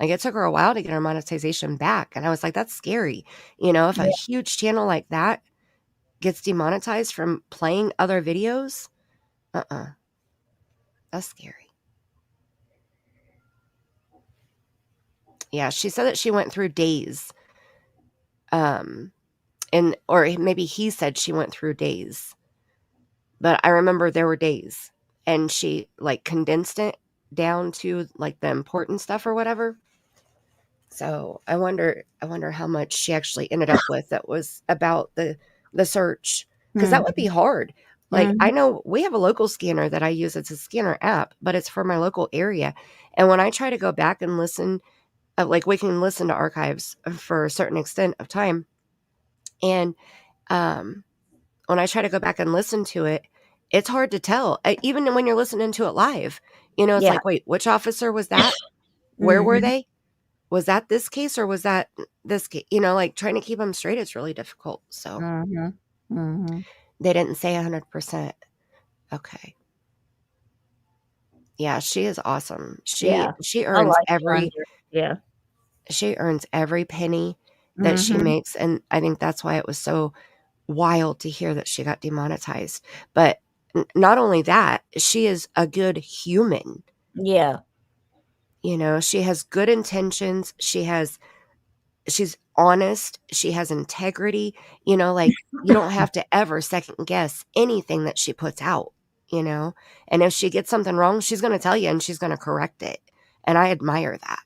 It took her a while to get her monetization back. And I was like, that's scary. If a huge channel like that gets demonetized from playing other videos, That's scary. Yeah, she said that she went through days. Or maybe he said she went through days. But I remember there were days, and she like condensed it down to like the important stuff or whatever. So I wonder how much she actually ended up with that was about the search, because that would be hard. Like, I know we have a local scanner that I use. It's a scanner app, but it's for my local area. And when I try to go back and listen, like we can listen to archives for a certain extent of time. And when I try to go back and listen to it, it's hard to tell. Even when you're listening to it live, it's Yeah. like, wait, which officer was that? Where were they? Was that this case or was that this case? Like trying to keep them straight is really difficult. So they didn't say 100%. Okay. Yeah, she is awesome. She I earns like every Thunder. Yeah. she earns every penny that she makes, and I think that's why it was so wild to hear that she got demonetized. But not only that, she is a good human. Yeah. She has good intentions. She's honest. She has integrity. Like you don't have to ever second guess anything that she puts out, and if she gets something wrong, she's going to tell you and she's going to correct it. And I admire that.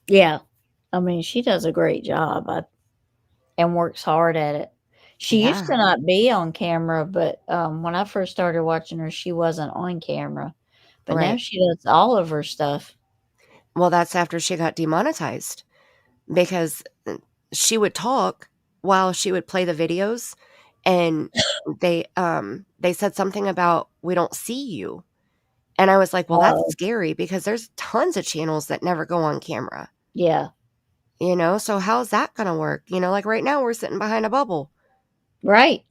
Yeah. I mean, she does a great job and works hard at it. She used to not be on camera, but when I first started watching her, she wasn't on camera. But now Right. she does all of her stuff. Well, that's after she got demonetized, because she would talk while she would play the videos, and they said something about, we don't see you. And I was like, well, that's scary, because there's tons of channels that never go on camera. Yeah. So how's that going to work? Like right now we're sitting behind a bubble. Right.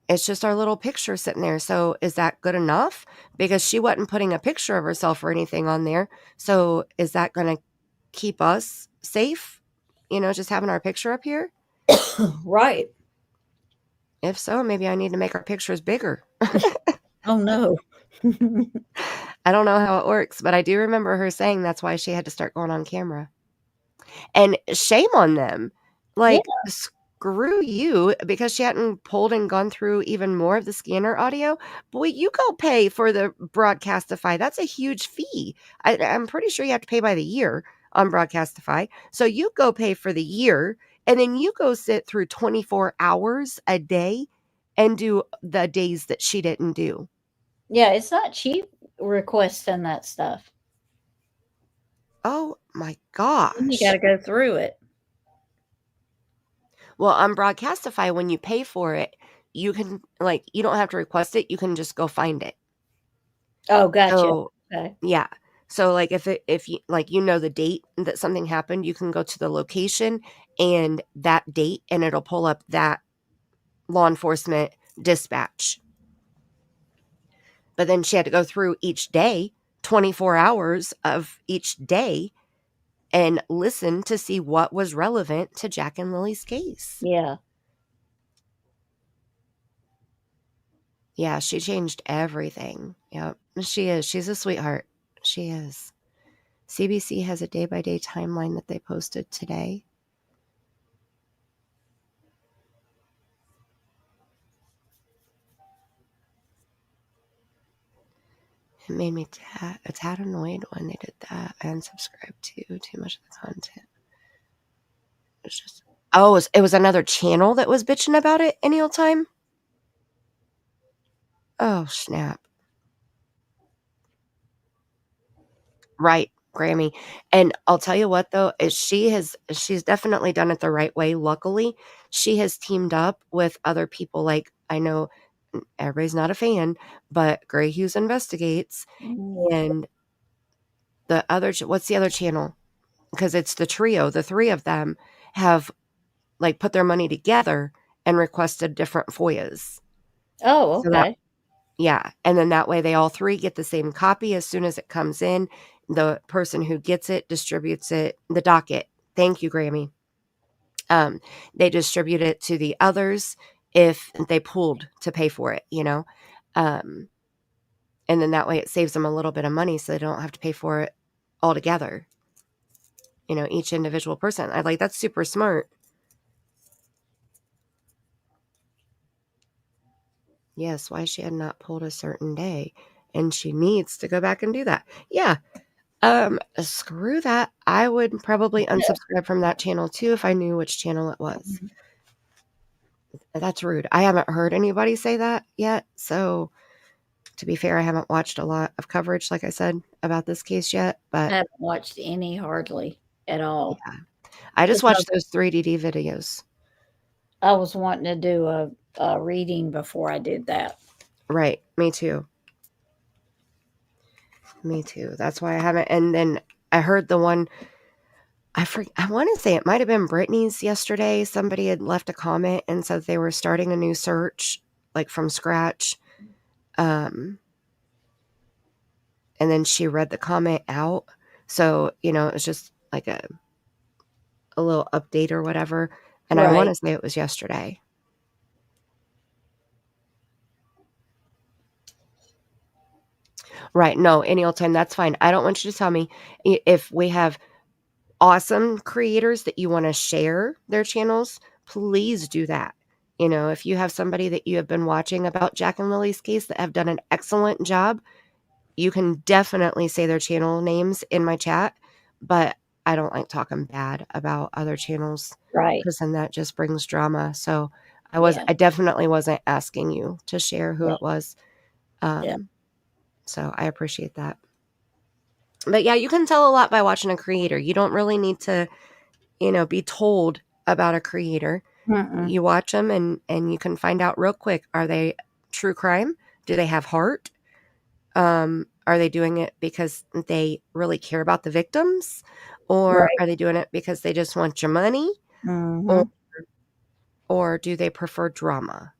It's just our little picture sitting there. So is that good enough? Because she wasn't putting a picture of herself or anything on there. So is that going to keep us safe? Just having our picture up here? Right. If so, maybe I need to make our pictures bigger. Oh, no. I don't know how it works, but I do remember her saying that's why she had to start going on camera. And shame on them. Like, screw you, because she hadn't pulled and gone through even more of the scanner audio. Boy, you go pay for the Broadcastify. That's a huge fee. I'm pretty sure you have to pay by the year on Broadcastify. So you go pay for the year, and then you go sit through 24 hours a day and do the days that she didn't do. Yeah, it's not cheap requesting that stuff. Oh my gosh. You got to go through it. Well, on Broadcastify, when you pay for it, you can, like, you don't have to request it. You can just go find it. Oh, gotcha. So, Okay. yeah. So, like, if you, like, the date that something happened, you can go to the location and that date, and it'll pull up that law enforcement dispatch. But then she had to go through each day, 24 hours of each day, and listen to see what was relevant to Jack and Lilly's case. Yeah. Yeah, she changed everything. Yep, she is. She's a sweetheart. She is. CBC has a day-by-day timeline that they posted today. It made me a tad annoyed when they did that. I unsubscribed to too much of the content. It was just, it was another channel that was bitching about it any old time. Oh, snap. Right, Grammy. And I'll tell you what, though, is she's definitely done it the right way. Luckily, she has teamed up with other people. Like, I know everybody's not a fan, but Gray Hughes Investigates, and the other, what's the other channel? Because it's the trio. The three of them have like put their money together and requested different FOIAs. Oh, okay. Yeah. And then that way they all three get the same copy as soon as it comes in. The person who gets it distributes it, the docket. Thank you, Grammy. They distribute it to the others if they pooled to pay for it, And And then that way it saves them a little bit of money so they don't have to pay for it all together. You know, each individual person. I like, that's super smart. Yes, why she had not pulled a certain day. And she needs to go back and do that. Yeah. Screw that. I would probably unsubscribe from that channel too if I knew which channel it was. That's rude. I haven't heard anybody say that yet. So to be fair, I haven't watched a lot of coverage, like I said, about this case yet. I But haven't watched any hardly at all. yeah, I just watched those 3DD videos. I was wanting to do a reading before I did that. Right. Me too. Me too. That's why I haven't. And then I heard the one, I want to say it might have been Brittany's yesterday. Somebody had left a comment and said they were starting a new search, like from scratch. And then she read the comment out. So, you know, it was just like a little update or whatever. And I want to say it was yesterday. Right. No, any old time. That's fine. I don't want you to tell me if we have awesome creators that you want to share their channels, please do that. You know, if you have somebody that you have been watching about Jack and Lilly's case that have done an excellent job, you can definitely say their channel names in my chat, but I don't like talking bad about other channels. Right. Because then that just brings drama. So I definitely wasn't asking you to share who it was. So I appreciate that. But yeah, you can tell a lot by watching a creator. You don't really need to, you know, be told about a creator. You watch them and you can find out real quick. Are they true crime? Do they have heart? Are they doing it because they really care about the victims? Or are they doing it because they just want your money? Or do they prefer drama?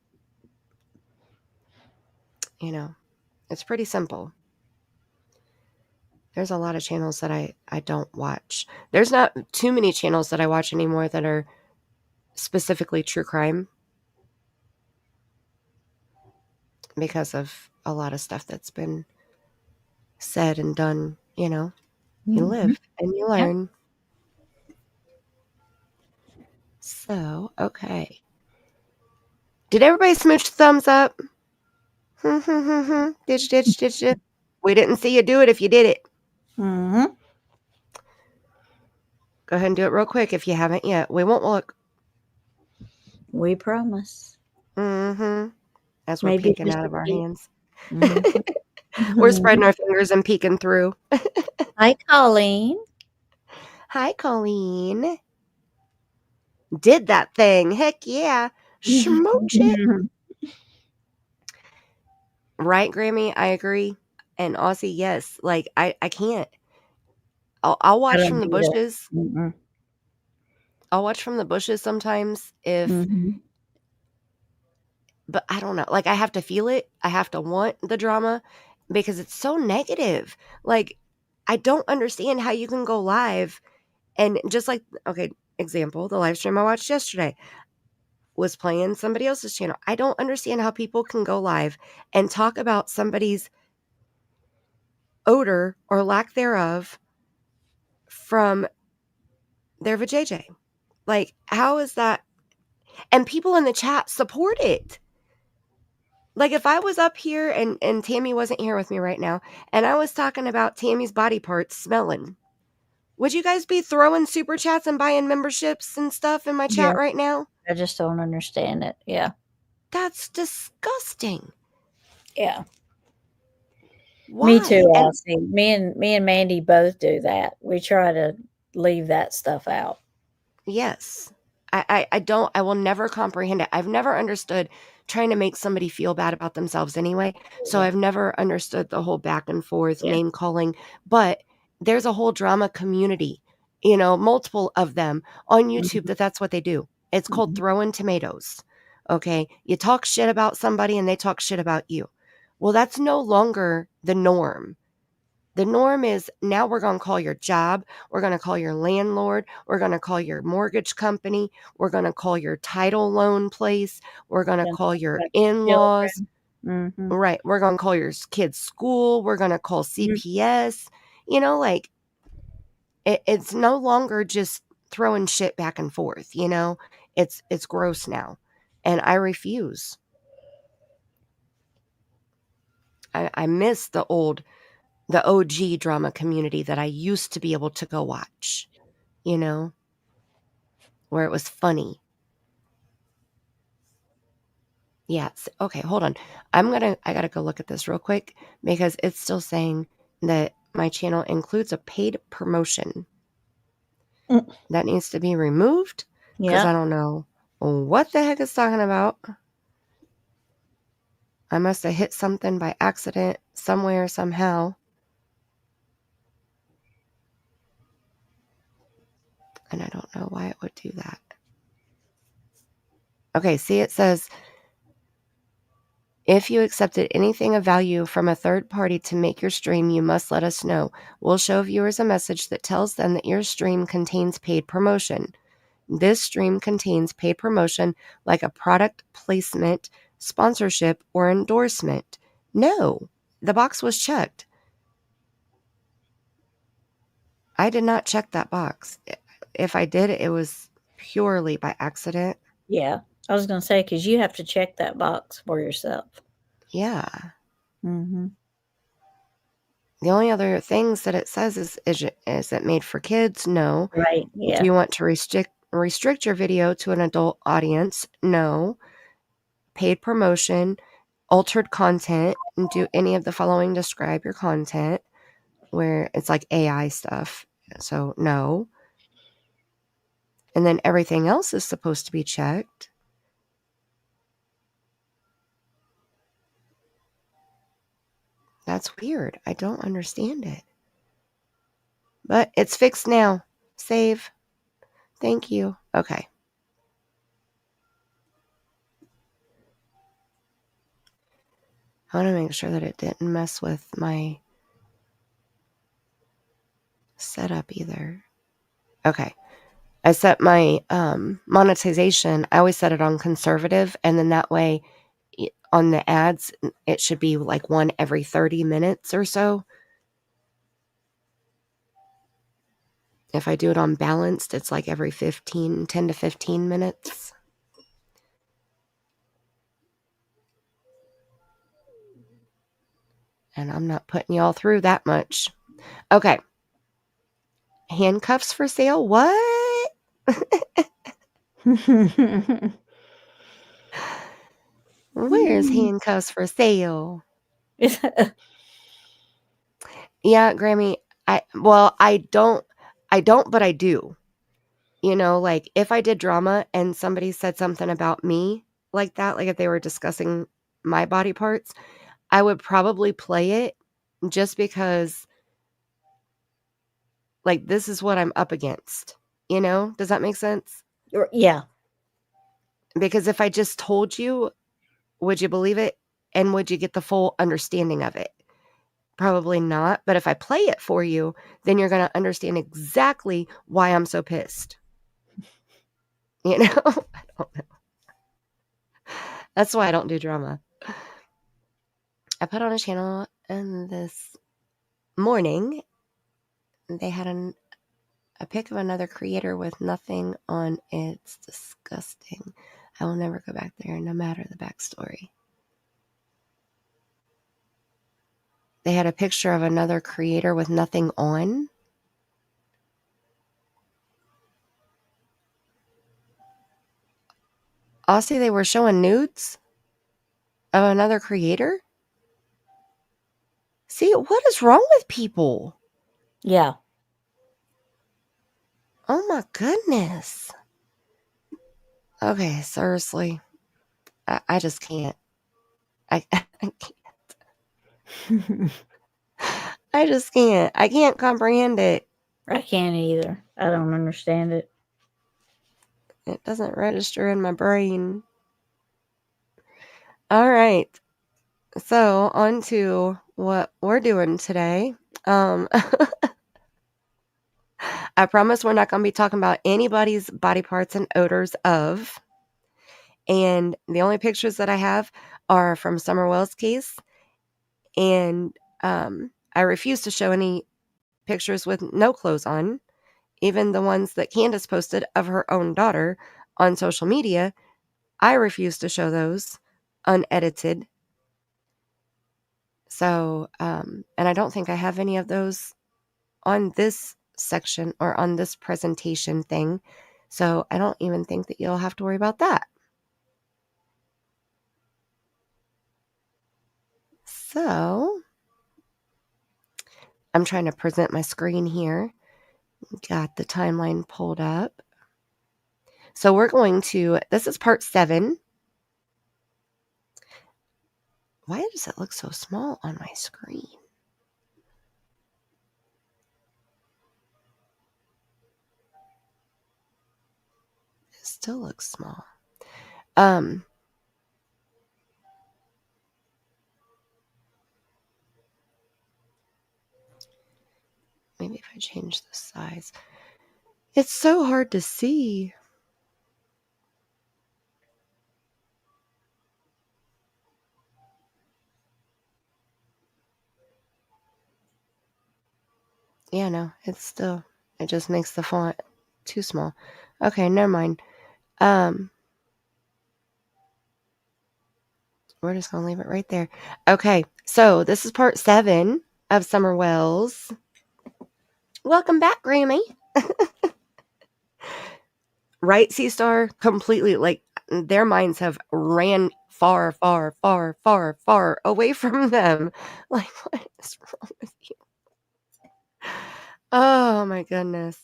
You know, it's pretty simple. There's a lot of channels that I don't watch. There's not too many channels that I watch anymore that are specifically true crime because of a lot of stuff that's been said and done. You know, you live and you learn. So, okay. Did everybody smooch the thumbs up? Did you? We didn't see you do it if you did it. Go ahead and do it real quick if you haven't yet. We won't look. We promise. As we're peeking out of our hands. Mm-hmm. We're spreading our fingers and peeking through. Hi, Colleen. Hi, Colleen. Did that thing. Heck yeah. Smooch it. Right, Grammy? I agree. And Aussie, yes. Like, I can't. I'll watch from the bushes. I'll watch from the bushes sometimes if... But I don't know. Like, I have to feel it. I have to want the drama because it's so negative. Like, I don't understand how you can go live and just like, okay, example, the live stream I watched yesterday was playing somebody else's channel. I don't understand how people can go live and talk about somebody's odor or lack thereof from their vajayjay. Like, how is that? And people in the chat support it. Like, if I was up here and Tammie wasn't here with me right now, and I was talking about Tammie's body parts smelling, would you guys be throwing super chats and buying memberships and stuff in my chat right now? I just don't understand it. Yeah. That's disgusting. Yeah. Why? Me too, Elsie. Me and Mandy both do that. We try to leave that stuff out. Yes. I will never comprehend it. I've never understood trying to make somebody feel bad about themselves anyway. So I've never understood the whole back and forth name calling, but there's a whole drama community, you know, multiple of them on YouTube that's what they do. It's called throwing tomatoes. Okay. You talk shit about somebody and they talk shit about you. Well, that's no longer the norm. The norm is now we're going to call your job. We're going to call your landlord. We're going to call your mortgage company. We're going to call your title loan place. We're going to call your in-laws. Mm-hmm. Right. We're going to call your kid's school. We're going to call CPS. You know, like, it's no longer just throwing shit back and forth, you know? It's gross now. And I refuse. I miss the OG drama community that I used to be able to go watch, you know, where it was funny. Yeah. Okay, hold on. I gotta go look at this real quick because it's still saying that my channel includes a paid promotion. That needs to be removed because Yeah. I don't know what the heck it's talking about. I must have hit something by accident somewhere, somehow. And I don't know why it would do that. Okay, see, it says, if you accepted anything of value from a third party to make your stream, you must let us know. We'll show viewers a message that tells them that your stream contains paid promotion. This stream contains paid promotion like a product placement, sponsorship, or endorsement. No, the box was checked. I did not check that box. If I did, it was purely by accident. Yeah. I was going to say, because you have to check that box for yourself. Yeah. Mm-hmm. The only other things that it says is it made for kids? No. Right. Yeah. Do you want to restrict your video to an adult audience? No. Paid promotion, altered content, and do any of the following describe your content, where it's like AI stuff. So no. And then everything else is supposed to be checked. That's weird. I don't understand it. But it's fixed now. Save. Thank you. Okay. I want to make sure that it didn't mess with my setup either. Okay. I set my monetization. I always set it on conservative. And then that way on the ads, it should be like one every 30 minutes or so. If I do it on balanced, it's like every 10 to 15 minutes. And I'm not putting y'all through that much. Okay. Handcuffs for sale? What? Where's handcuffs for sale? Yeah, Grammy, I don't, but I do. You know, like if I did drama and somebody said something about me like that, like if they were discussing my body parts, I would probably play it just because, like, this is what I'm up against. You know? Does that make sense? Yeah. Because if I just told you, would you believe it? And would you get the full understanding of it? Probably not. But if I play it for you, then you're going to understand exactly why I'm so pissed. You know? I don't know. That's why I don't do drama. I put on a channel and this morning they had a pic of another creator with nothing on it. It's disgusting. I will never go back there no matter the backstory. They had a picture of another creator with nothing on. Aussie, they were showing nudes of another creator? See, what is wrong with people? Yeah. Oh my goodness. Okay, seriously. I just can't. I can't. I just can't. I can't comprehend it. I can't either. I don't understand it. It doesn't register in my brain. All right. So, on to what we're doing today. I promise we're not going to be talking about anybody's body parts and odors of. And the only pictures that I have are from Summer Wells' case. And I refuse to show any pictures with no clothes on. Even the ones that Candus posted of her own daughter on social media, I refuse to show those unedited. So, and I don't think I have any of those on this section or on this presentation thing. So I don't even think that you'll have to worry about that. So I'm trying to present my screen here. Got the timeline pulled up. So we're going to, this is part 7. Why does it look so small on my screen? It still looks small. Maybe if I change the size. It's so hard to see. Yeah, no, it just makes the font too small. Okay, never mind. We're just gonna leave it right there. Okay, so this is part 7 of Summer Wells. Welcome back, Grammy. Right, C-Star? Completely, like, their minds have ran far, far, far, far, far away from them. Like, what is wrong with you? Oh, my goodness.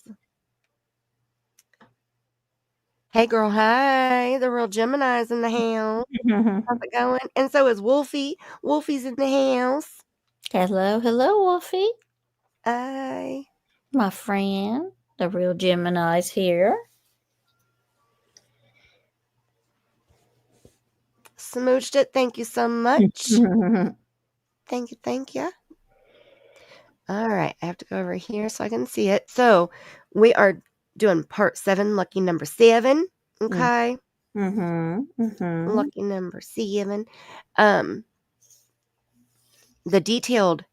Hey, girl, hi. The real Gemini's in the house. How's it going? And so is Wolfie. Wolfie's in the house. Hello, Wolfie. Hi. My friend, the real Gemini's here. Smooched it. Thank you so much. Thank you, thank you. All right, I have to go over here so I can see it. So we are doing part 7, lucky number 7. Okay. Lucky number 7. The detailed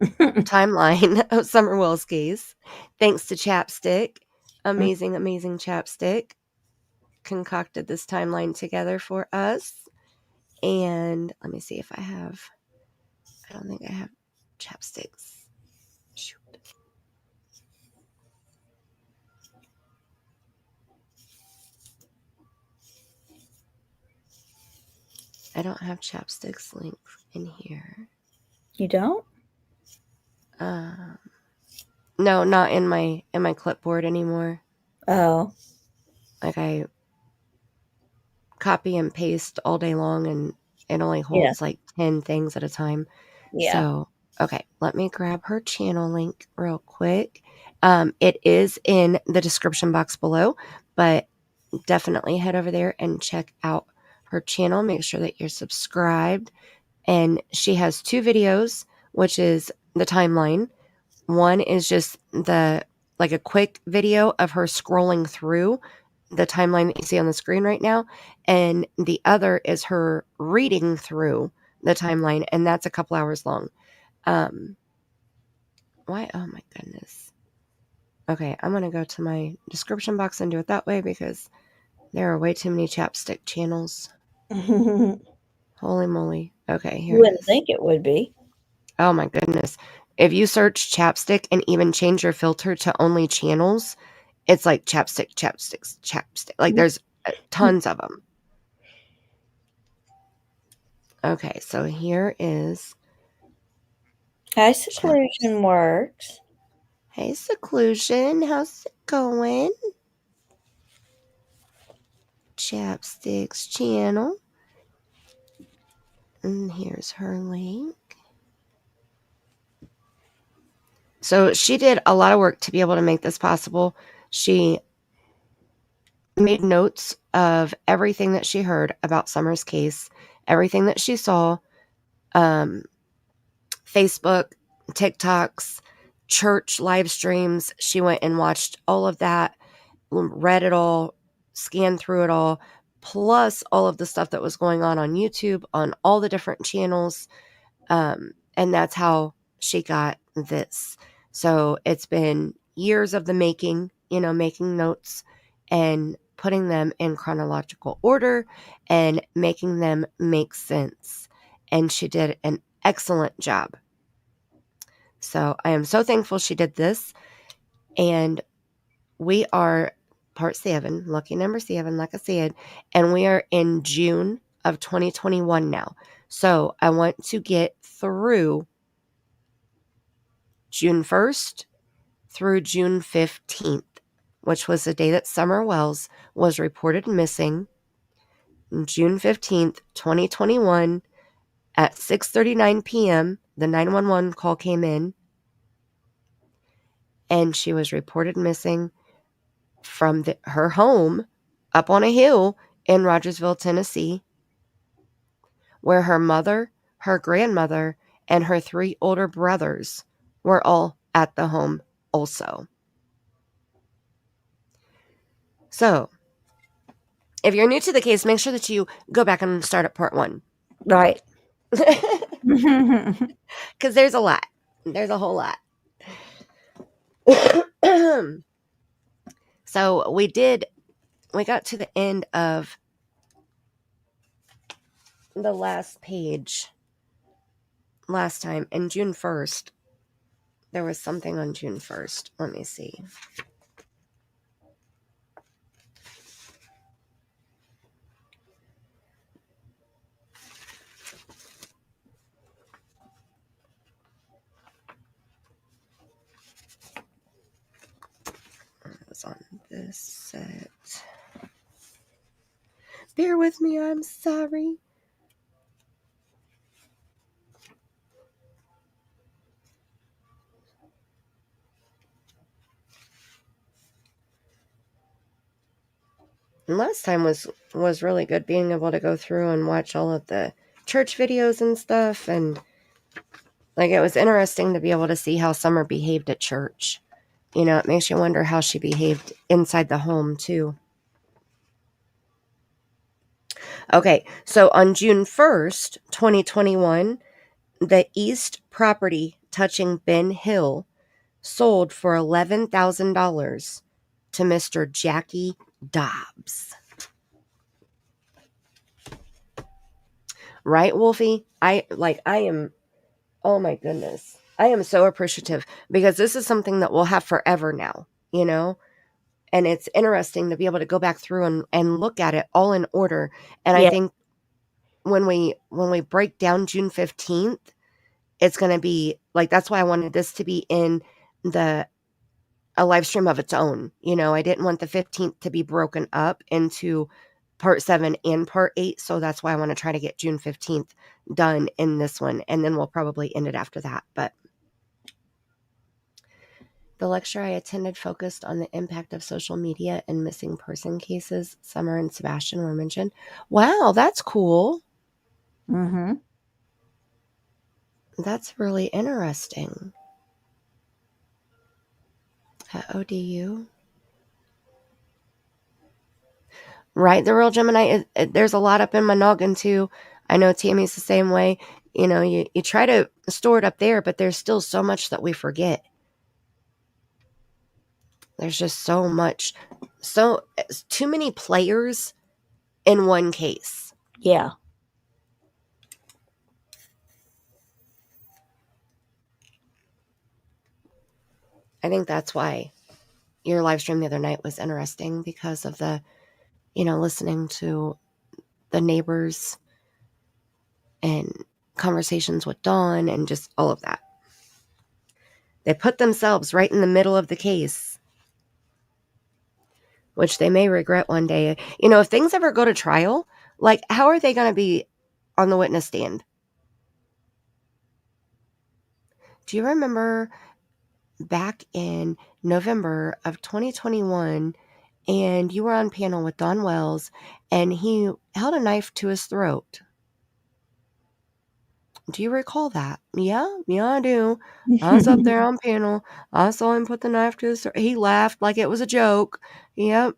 timeline of Summer Wells' case, thanks to Chapstick. Amazing Chapstick concocted this timeline together for us. And let me see if I don't think I have Chapsticks. Shoot. I don't have Chapsticks link in here. You don't? No, not in my clipboard anymore. Oh. Like, I copy and paste all day long, and it only holds like 10 things at a time. Yeah. So, okay, let me grab her channel link real quick. It is in the description box below, but definitely head over there and check out her channel. Make sure that you're subscribed. And she has 2 videos, which is the timeline. One is just like a quick video of her scrolling through the timeline that you see on the screen right now. And the other is her reading through the timeline, and that's a couple hours long. Why? Oh my goodness. Okay, I'm going to go to my description box and do it that way because there are way too many Chapstick channels. Holy moly. Okay, here You wouldn't it is. think it would be. Oh my goodness. If you search Chapstick and even change your filter to only channels, it's like Chapstick. Like, there's tons of them. Okay, so here is... Hi, Seclusion Works. Hey, Seclusion. How's it going? Chapsticks channel. And here's her link. So she did a lot of work to be able to make this possible. She made notes of everything that she heard about Summer's case, everything that she saw, Facebook, TikToks, church live streams. She went and watched all of that read it all, scanned through it all, plus all of the stuff that was going on YouTube, on all the different channels. And that's how she got this. So it's been years of the making, making notes and putting them in chronological order and making them make sense. And she did an excellent job. So I am so thankful she did this. And we are part 7, lucky number 7, like I said, and we are in June of 2021 now. So I want to get through June 1st through June 15th, which was the day that Summer Wells was reported missing. June 15th, 2021 at 6:39 p.m., the 911 call came in, and she was reported missing from her home up on a hill in Rogersville, Tennessee, where her mother, her grandmother, and her 3 older brothers were all at the home also. So, if you're new to the case, make sure that you go back and start at part 1. Right. Because there's a lot. There's a whole lot. So we got to the end of the last page last time, and June 1st. There was something on June 1st. Let me see. It was on this set. Bear with me, I'm sorry. And last time was really good, being able to go through and watch all of the church videos and stuff, and like it was interesting to be able to see how Summer behaved at church. It makes you wonder how she behaved inside the home too. Okay, so on June 1st, 2021, the east property touching Ben Hill sold for $11,000 to Mr. Jackie Dobbs. Right, Wolfie? I am, oh my goodness. I am so appreciative because this is something that we'll have forever now, And it's interesting to be able to go back through and look at it all in order. And yeah. I think when we break down June 15th, it's going to be like, that's why I wanted this to be in a live stream of its own. I didn't want the 15th to be broken up into part 7 and part 8. So that's why I want to try to get June 15th done in this one. And then we'll probably end it after that. But the lecture I attended focused on the impact of social media and missing person cases. Summer and Sebastian were mentioned. Wow, that's cool. Mm-hmm. That's really interesting. At ODU. Right, the real Gemini, there's a lot up in my noggin too. I know Tammie's the same way. You try to store it up there, but there's still so much that we forget. There's just so much, too many players in one case. Yeah. I think that's why your live stream the other night was interesting, because of the, listening to the neighbors and conversations with Dawn and just all of that. They put themselves right in the middle of the case, which they may regret one day. If things ever go to trial, like, how are they going to be on the witness stand? Do you remember back in November of 2021, and you were on panel with Don Wells, and he held a knife to his throat? Do you recall that? Yeah, I do. I was up there on panel. I saw him put the knife to his throat. He laughed like it was a joke. Yep.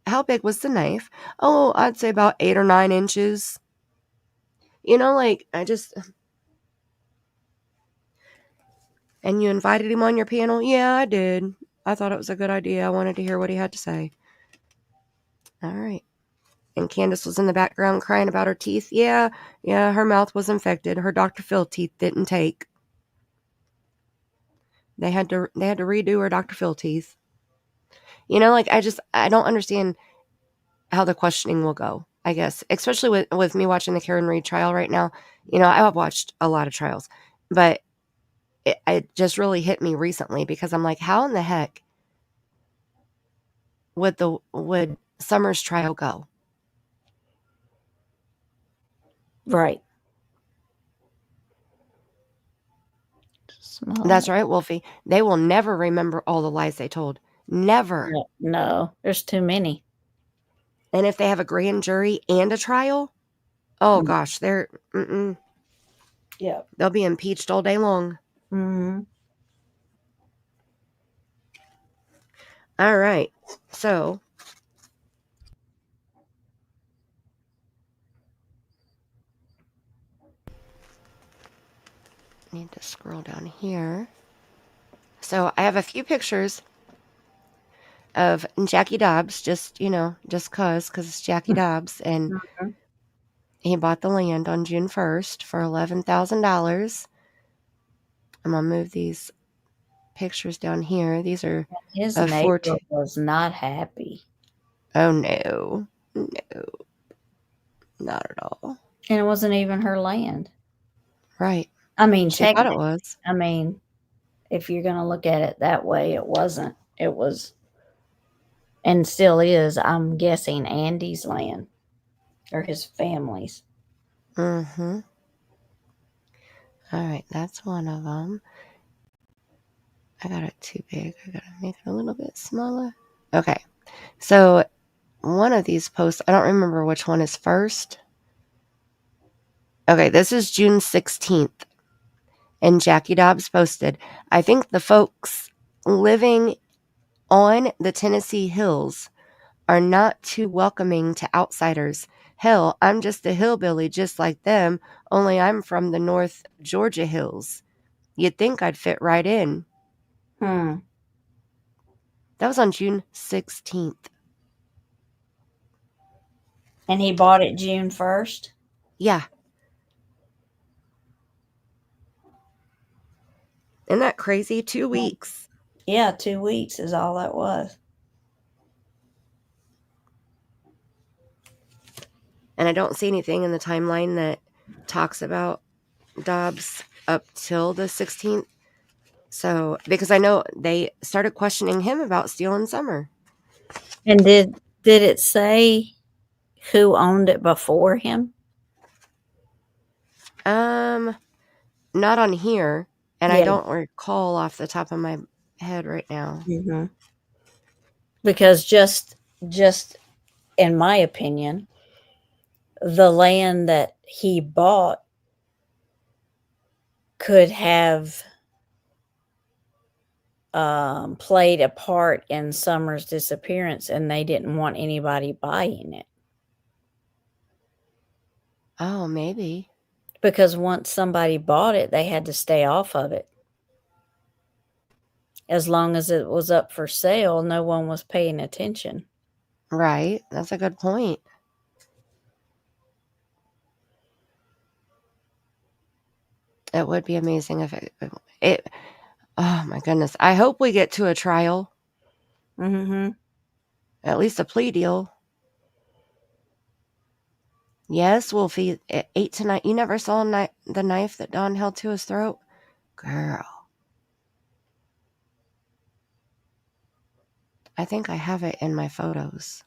How big was the knife? Oh, I'd say about 8 or 9 inches. Like, and you invited him on your panel? Yeah, I did. I thought it was a good idea. I wanted to hear what he had to say. All right. And Candus was in the background crying about her teeth. Yeah, her mouth was infected. Her Dr. Phil teeth didn't take. They had to redo her Dr. Phil teeth. Like, I don't understand how the questioning will go, I guess, especially with me watching the Karen Reed trial right now. I have watched a lot of trials, but it just really hit me recently because I'm like, how in the heck would Summer's trial go? Right. Small. That's right, Wolfie. They will never remember all the lies they told. Never. No, there's too many. And if they have a grand jury and a trial, oh gosh, they'll be impeached all day long. Mm-hmm. All right. So need to scroll down here. So I have a few pictures of Jackie Dobbs, just because it's Jackie Dobbs, and he bought the land on June 1st for $11,000. I'm gonna move these pictures down here. These are His of neighbor was not happy. Oh no, not at all. And it wasn't even her land. Right. I mean, She thought it technically, was. I mean, if you're going to look at it that way, it wasn't. It was, and still is, I'm guessing, Andy's land or his family's. Mm-hmm. All right, that's one of them. I got it too big. I gotta make it a little bit smaller. Okay, so one of these posts, I don't remember which one is first. Okay, this is June 16th. And Jackie Dobbs posted, I think the folks living on the Tennessee hills are not too welcoming to outsiders. Hell, I'm just a hillbilly just like them, only I'm from the North Georgia hills. You'd think I'd fit right in. That was on June 16th. And he bought it June 1st? Yeah. Isn't that crazy? 2 weeks. Yeah, 2 weeks is all that was. And I don't see anything in the timeline that talks about Dobbs up till the 16th. So, because I know they started questioning him about stealing Summer. And did it say who owned it before him? Not on here, and Yeah. I don't recall off the top of my head right now. Mm-hmm. Because just in my opinion, the land that he bought could have played a part in Summer's disappearance, and they didn't want anybody buying it. Oh, maybe. Because once somebody bought it, they had to stay off of it. As long as it was up for sale, no one was paying attention. Right. That's a good point. It would be amazing if it oh my goodness. I hope we get to a trial. Mm-hmm. At least a plea deal. Yes, Wolfie, 8 to 9. You never saw the knife that Don held to his throat? Girl. I think I have it in my photos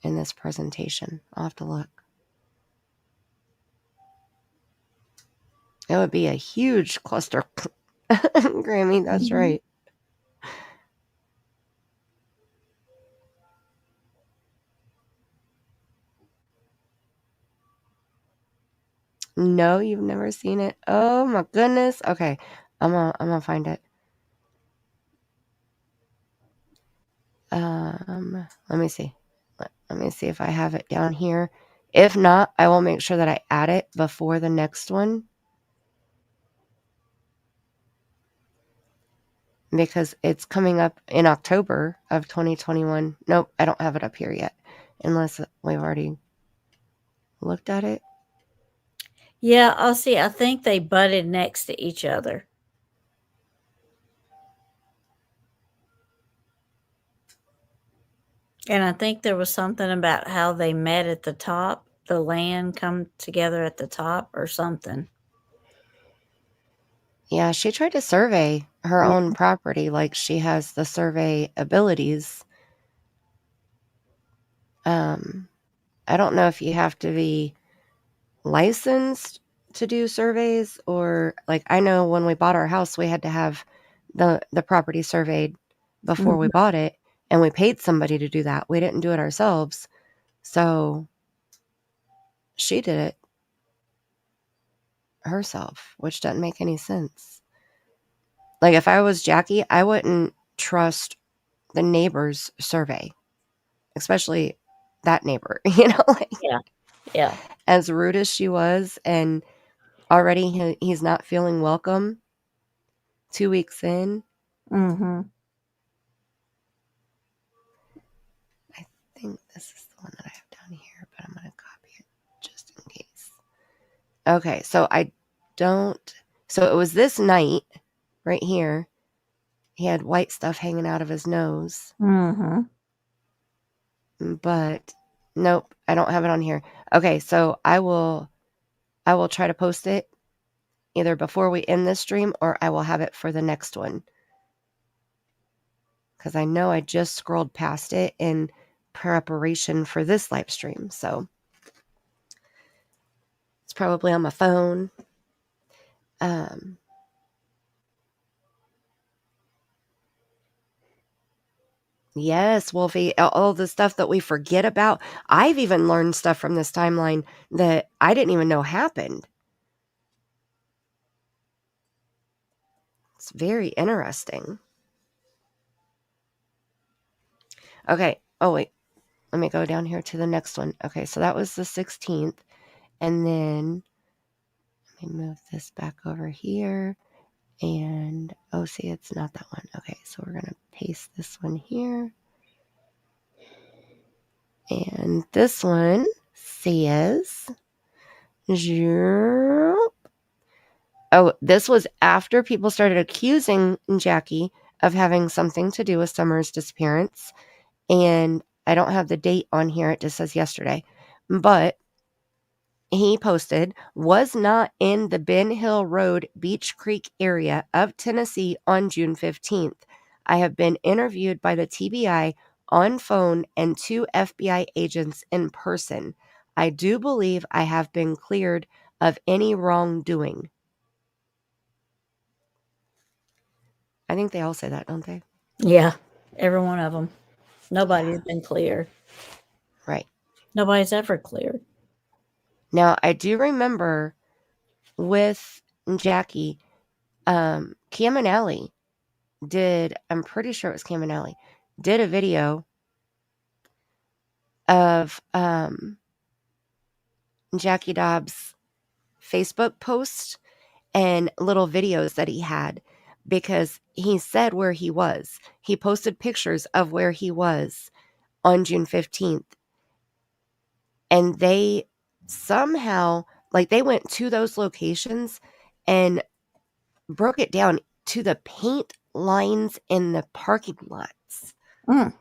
in this presentation. I'll have to look. It would be a huge cluster. Grammy, that's right. No, you've never seen it. Oh my goodness. Okay, I'm gonna find it. Let me see. Let me see if I have it down here. If not, I will make sure that I add it before the next one. Because it's coming up in October of 2021. Nope, I don't have it up here yet. Unless we've already looked at it. Yeah, I'll see. I think they butted next to each other. And I think there was something about how they met at the top, the land come together at the top or something. Yeah, she tried to survey her Yeah. own property like she has the survey abilities. I don't know if you have to be licensed to do surveys, or like I know when we bought our house we had to have the property surveyed before we bought it, and we paid somebody to do that. We didn't do it ourselves. So she did it herself, which doesn't make any sense. Like if I was Jackie, I wouldn't trust the neighbor's survey, especially that neighbor, like Yeah. as rude as she was, and already he's not feeling welcome 2 weeks in. Mm-hmm. I think this is the one that I have down here, but I'm going to copy it just in case. Okay, so so it was this night right here. He had white stuff hanging out of his nose. Mm-hmm. But nope, I don't have it on here. Okay, so I will try to post it either before we end this stream, or I will have it for the next one. Because I know I just scrolled past it in preparation for this live stream. So it's probably on my phone. Yes, Wolfie, all the stuff that we forget about. I've even learned stuff from this timeline that I didn't even know happened. It's very interesting. Okay. Oh, wait. Let me go down here to the next one. Okay, so that was the 16th. And then let me move this back over here. And, oh, see, it's not that one. Okay, so we're going to paste this one here. And this one says, oh, this was after people started accusing Jackie of having something to do with Summer's disappearance. And I don't have the date on here. It just says yesterday. But he posted, was not in the Ben Hill Road, Beach Creek area of Tennessee on June 15th. I have been interviewed by the TBI on phone and 2 FBI agents in person. I do believe I have been cleared of any wrongdoing. I think they all say that, don't they? Yeah. Every one of them. Nobody's been clear. Right. Nobody's ever cleared. Now, I do remember with Jackie, Cam and Allie I'm pretty sure it was Cam and Allie, did a video of Jackie Dobbs' Facebook post and little videos that he had, because he said where he was. He posted pictures of where he was on June 15th. And they somehow, like, they went to those locations and broke it down to the paint lines in the parking lots.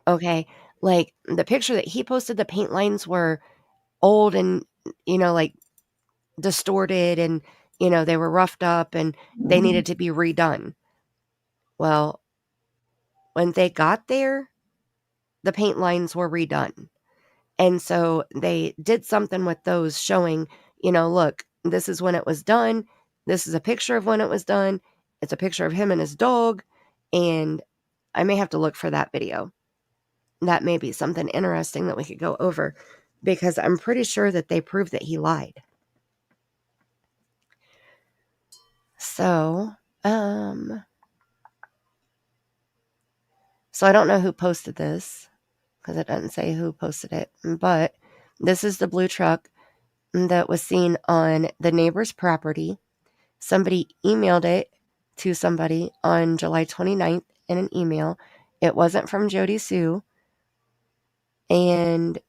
Okay. Like the picture that he posted, the paint lines were old and, like distorted, and, they were roughed up and they needed to be redone. Well, when they got there, the paint lines were redone. And so they did something with those showing, look, this is when it was done. This is a picture of when it was done. It's a picture of him and his dog. And I may have to look for that video. That may be something interesting that we could go over, because I'm pretty sure that they proved that he lied. So, so I don't know who posted this because it doesn't say who posted it, but this is the blue truck that was seen on the neighbor's property. Somebody emailed it to somebody on July 29th in an email. It wasn't from Jody Sue, and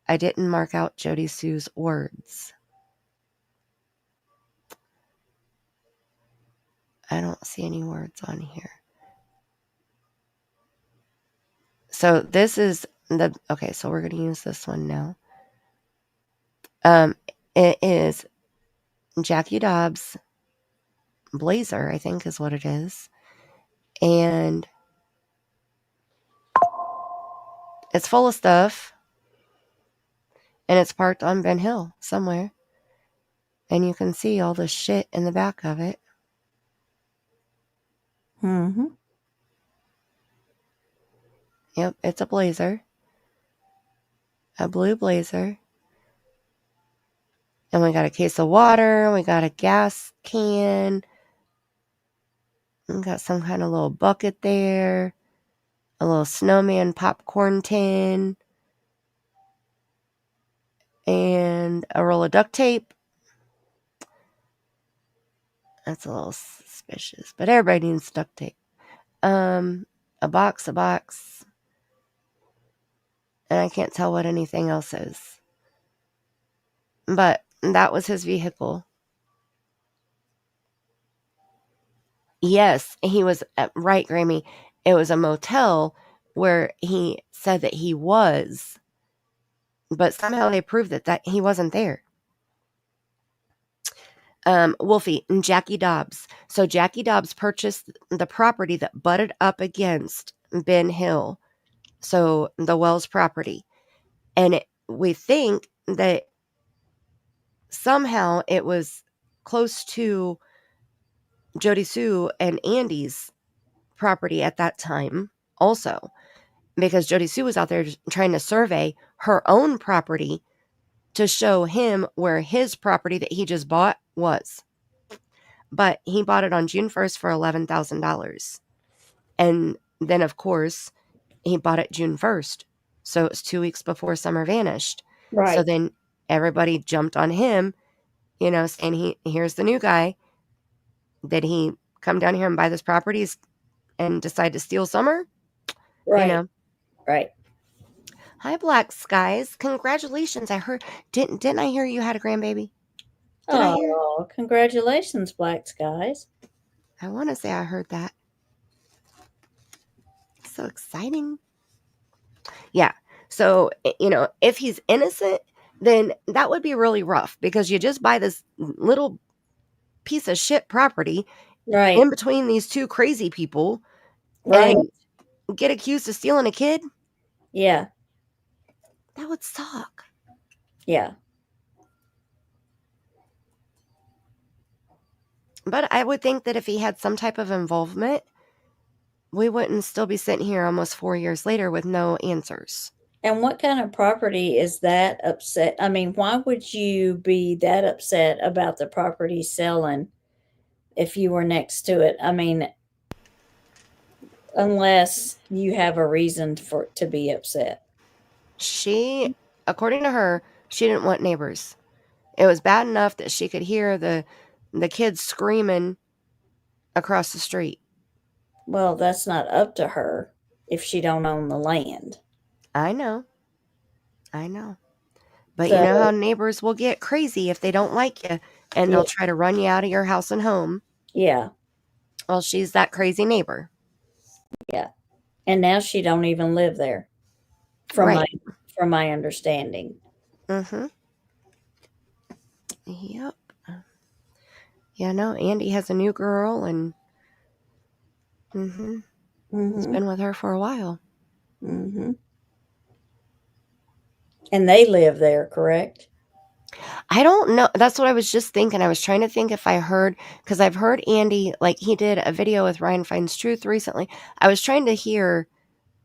I didn't mark out Jody Sue's words. I don't see any words on here. So this is the, okay, so we're going to use this one now. It is Jackie Dobbs Blazer, I think is what it is. And it's full of stuff. And it's parked on Ben Hill somewhere. And you can see all the shit in the back of it. Mm-hmm. Yep, it's a Blazer. A blue Blazer. And we got a case of water. We got a gas can. We got some kind of little bucket there. A little snowman popcorn tin. And a roll of duct tape. That's a little suspicious. But everybody needs duct tape. A box. And I can't tell what anything else is. But that was his vehicle. Yes, he was right, Grammy. It was a motel where he said that he was. But somehow they proved that he wasn't there. Wolfie and Jackie Dobbs. So Jackie Dobbs purchased the property that butted up against Ben Hill. So the Wells property. And we think that somehow it was close to Jody Sue and Andy's property at that time also, because Jody Sue was out there trying to survey her own property to show him where his property that he just bought was. But he bought it on June 1st for $11,000. And then, of course, he bought it June 1st. So it was 2 weeks before Summer vanished. Right. So then everybody jumped on him, saying here's the new guy. Did he come down here and buy this properties and decide to steal Summer? Right. Right. Hi, Black Skies. Congratulations. I heard, didn't I hear you had a grandbaby? Oh, congratulations, Black Skies. I want to say I heard that. So exciting. Yeah. So, if he's innocent, then that would be really rough because you just buy this little piece of shit property in between these two crazy people and get accused of stealing a kid. Yeah. That would suck. Yeah. But I would think that if he had some type of involvement, we wouldn't still be sitting here almost 4 years later with no answers. And what kind of property is that upset? I mean, why would you be that upset about the property selling if you were next to it? I mean, unless you have a reason to be upset. She, according to her, she didn't want neighbors. It was bad enough that she could hear the kids screaming across the street. Well, that's not up to her if she don't own the land. I know. But you know how neighbors will get crazy if they don't like you and they'll try to run you out of your house and home. Yeah. Well, she's that crazy neighbor. Yeah. And now she don't even live there. From my understanding. Mm-hmm. Yep. Yeah, no, Andy has a new girl and he's been with her for a while. Mm-hmm. And they live there, correct? I don't know. That's what I was just thinking. I was trying to think if I heard, because I've heard Andy, like he did a video with Ryan Finds Truth recently. I was trying to hear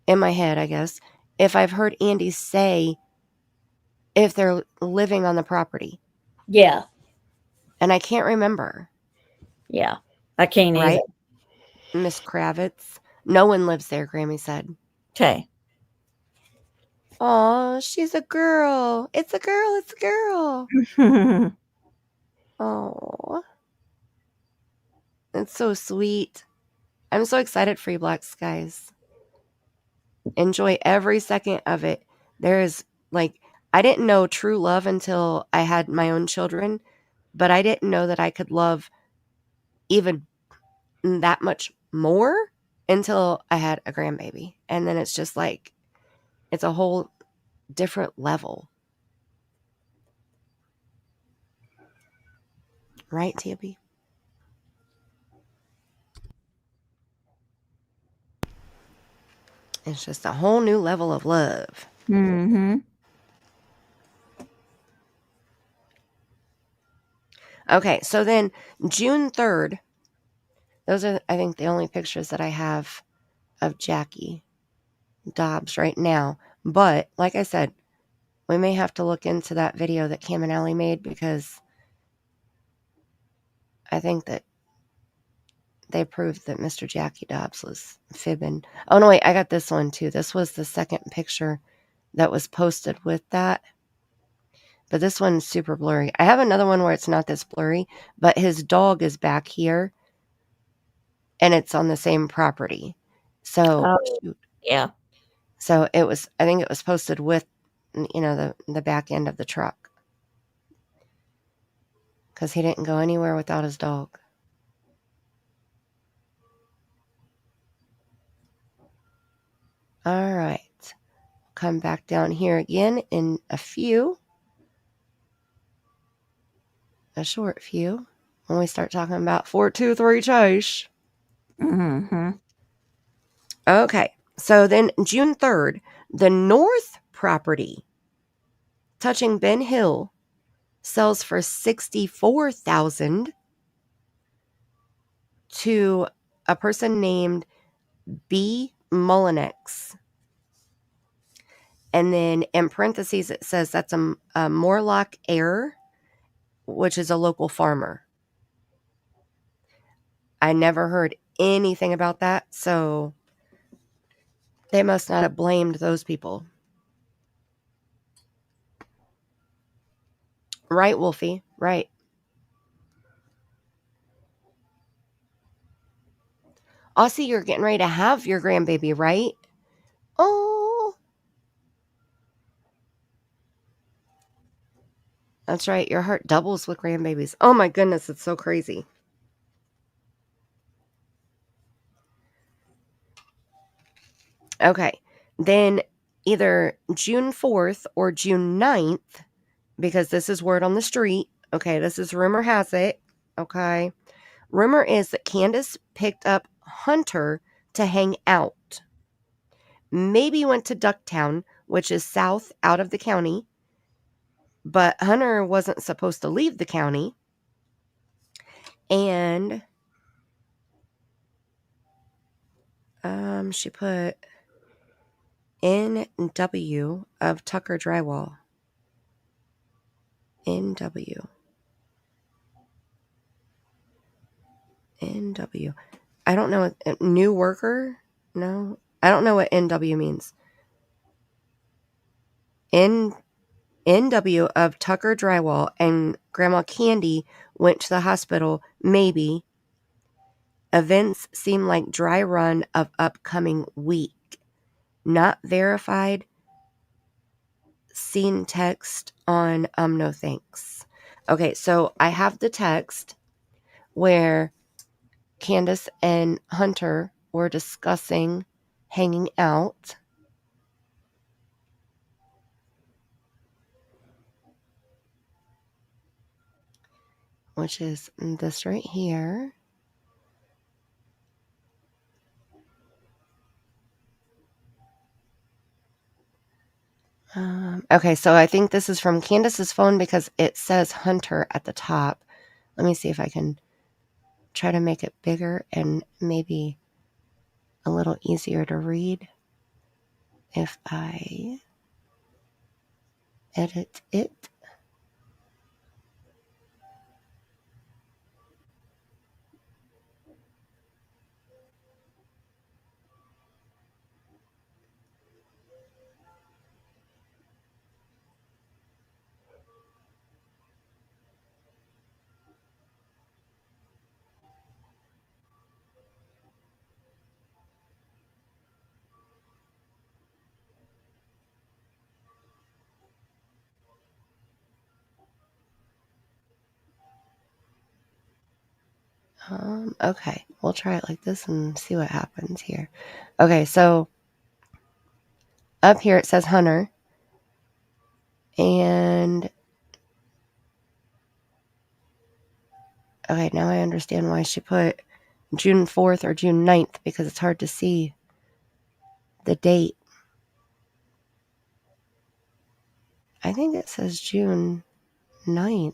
in my head, I guess, if I've heard Andy say if they're living on the property. Yeah. And I can't remember. Yeah. I can't right? either. Miss Kravitz. No one lives there, Grammy said. Okay. Oh, she's a girl. It's a girl. It's a girl. Oh, it's so sweet. I'm so excited for you, Black Skies. Enjoy every second of it. There is, like, I didn't know true love until I had my own children, but I didn't know that I could love even that much more until I had a grandbaby. And then it's just like, it's a whole different level. Right, Tammie? It's just a whole new level of love. Mm-hmm. Okay, so then June 3rd, those are, I think, the only pictures that I have of Jackie Dobbs right now. But, like I said, we may have to look into that video that Cam and Allie made, because I think that they proved that Mr. Jackie Dobbs was fibbing. Oh, no, wait, I got this one, too. This was the second picture that was posted with that. But this one's super blurry. I have another one where it's not this blurry, but his dog is back here, and it's on the same property. So, Oh, yeah. so it was, I think it was posted with, you know, the back end of the truck, because he didn't go anywhere without his dog. All right. Come back down here again in a short few, when we start talking about 423 Chase. Mm-hmm. Okay. So then June 3rd, the North property touching Ben Hill sells for $64,000 to a person named B. Mullinex. And then in parentheses, it says that's a Morlock heir, which is a local farmer. I never heard anything about that, so they must not have blamed those people. Right, Wolfie? Right. Aussie, you're getting ready to have your grandbaby, right? Oh, that's right. Your heart doubles with grandbabies. Oh my goodness, it's so crazy. Okay. Then either June 4th or June 9th, because this is word on the street. Okay, this is rumor has it. Okay. Rumor is that Candus picked up Hunter to hang out. Maybe went to Ducktown, which is south out of the county. But Hunter wasn't supposed to leave the county. And she put NW of Tucker Drywall. NW. I don't know what new worker. No, I don't know what NW means. NW of Tucker Drywall and Grandma Candy went to the hospital. Maybe events seem like dry run of upcoming week. Not verified. Seen text on no thanks. Okay, so I have the text where Candus and Hunter were discussing hanging out. Which is this right here. Okay, so I think this is from Candus's phone because it says Hunter at the top. Let me see if I can try to make it bigger and maybe a little easier to read if I edit it. Okay, we'll try it like this and see what happens here. Okay, so up here it says Hunter. And okay, now I understand why she put June 4th or June 9th, because it's hard to see the date. I think it says June 9th.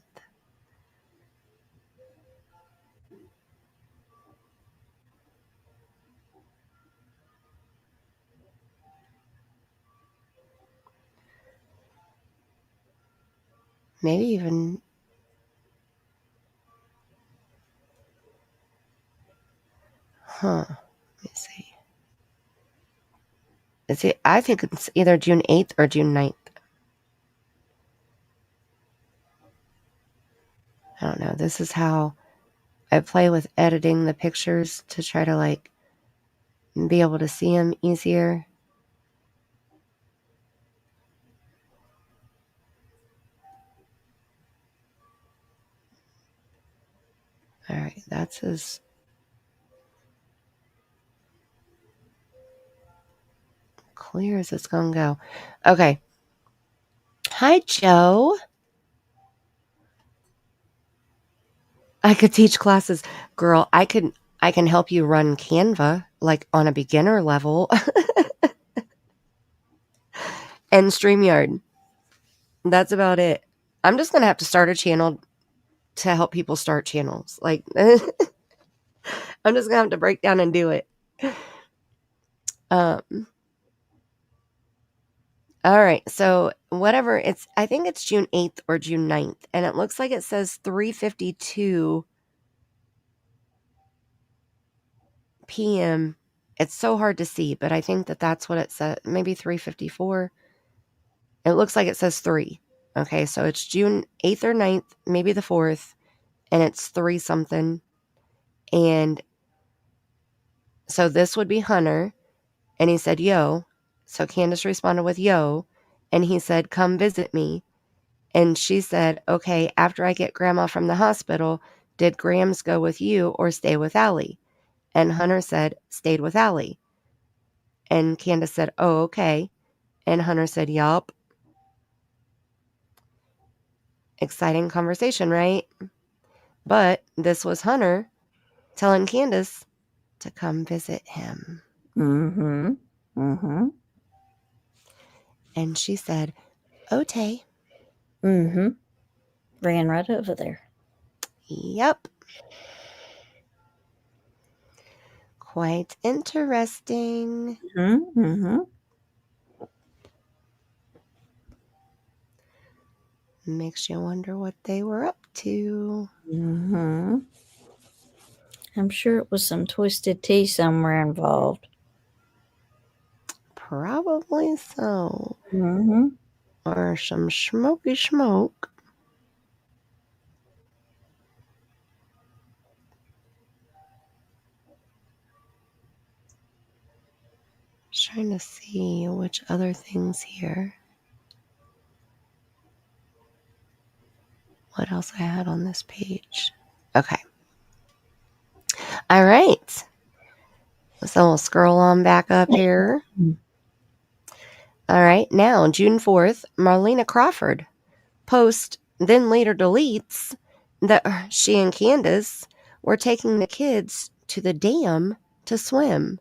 Maybe even... Huh. Let me see. I think it's either June 8th or June 9th. I don't know. This is how I play with editing the pictures to try to like be able to see them easier. All right, that's as clear as it's gonna go. Okay. Hi, Joe. I could teach classes. Girl, I can help you run Canva like on a beginner level. And StreamYard. That's about it. I'm just gonna have to start a channel to help people start channels. Like I'm just gonna have to break down and do it. All right, so whatever, I think it's June 8th or June 9th, and it looks like it says 3:52 p.m. It's so hard to see, but I think that's what it said. Maybe 3:54. It looks like it says 3. Okay, so it's June 8th or 9th, maybe the 4th, and it's 3 something. And so this would be Hunter, and he said, yo. So Candus responded with, yo, and he said, come visit me. And she said, okay, after I get Grandma from the hospital, did Grams go with you or stay with Allie? And Hunter said, stayed with Allie. And Candus said, oh, okay. And Hunter said, yup. Exciting conversation, right? But this was Hunter telling Candus to come visit him. Mm-hmm. Mm-hmm. And she said, okay. Mm-hmm. Ran right over there. Yep. Quite interesting. Mm-hmm. Makes you wonder what they were up to. Mm-hmm. I'm sure it was some twisted tea somewhere involved. Probably so. Mm-hmm. Or some smoky smoke. Trying to see which other things here. What else I had on this page? Okay. All right. So we'll scroll on back up here. All right. Now, June 4th, Marlena Crawford posts, then later deletes, that she and Candus were taking the kids to the dam to swim.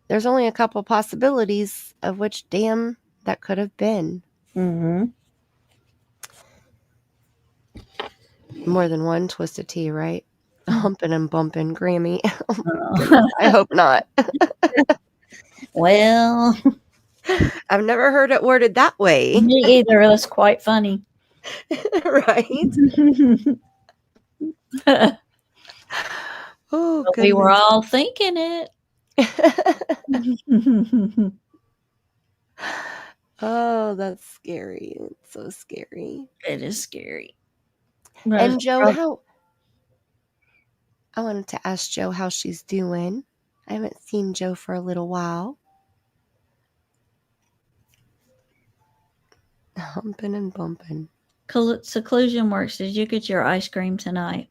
There's only a couple possibilities of which dam that could have been. Mm-hmm. More than one twisted tea, right? Humping and bumping, Grammy. Oh, I hope not. Well, I've never heard it worded that way. me either. That's quite funny. Right? Oh, But we were all thinking it. Oh, that's scary. It's so scary. It is scary. And Joe, I wanted to ask Joe how she's doing. I haven't seen Joe for a little while. Humping and bumping. Seclusion Works. Did you get your ice cream tonight?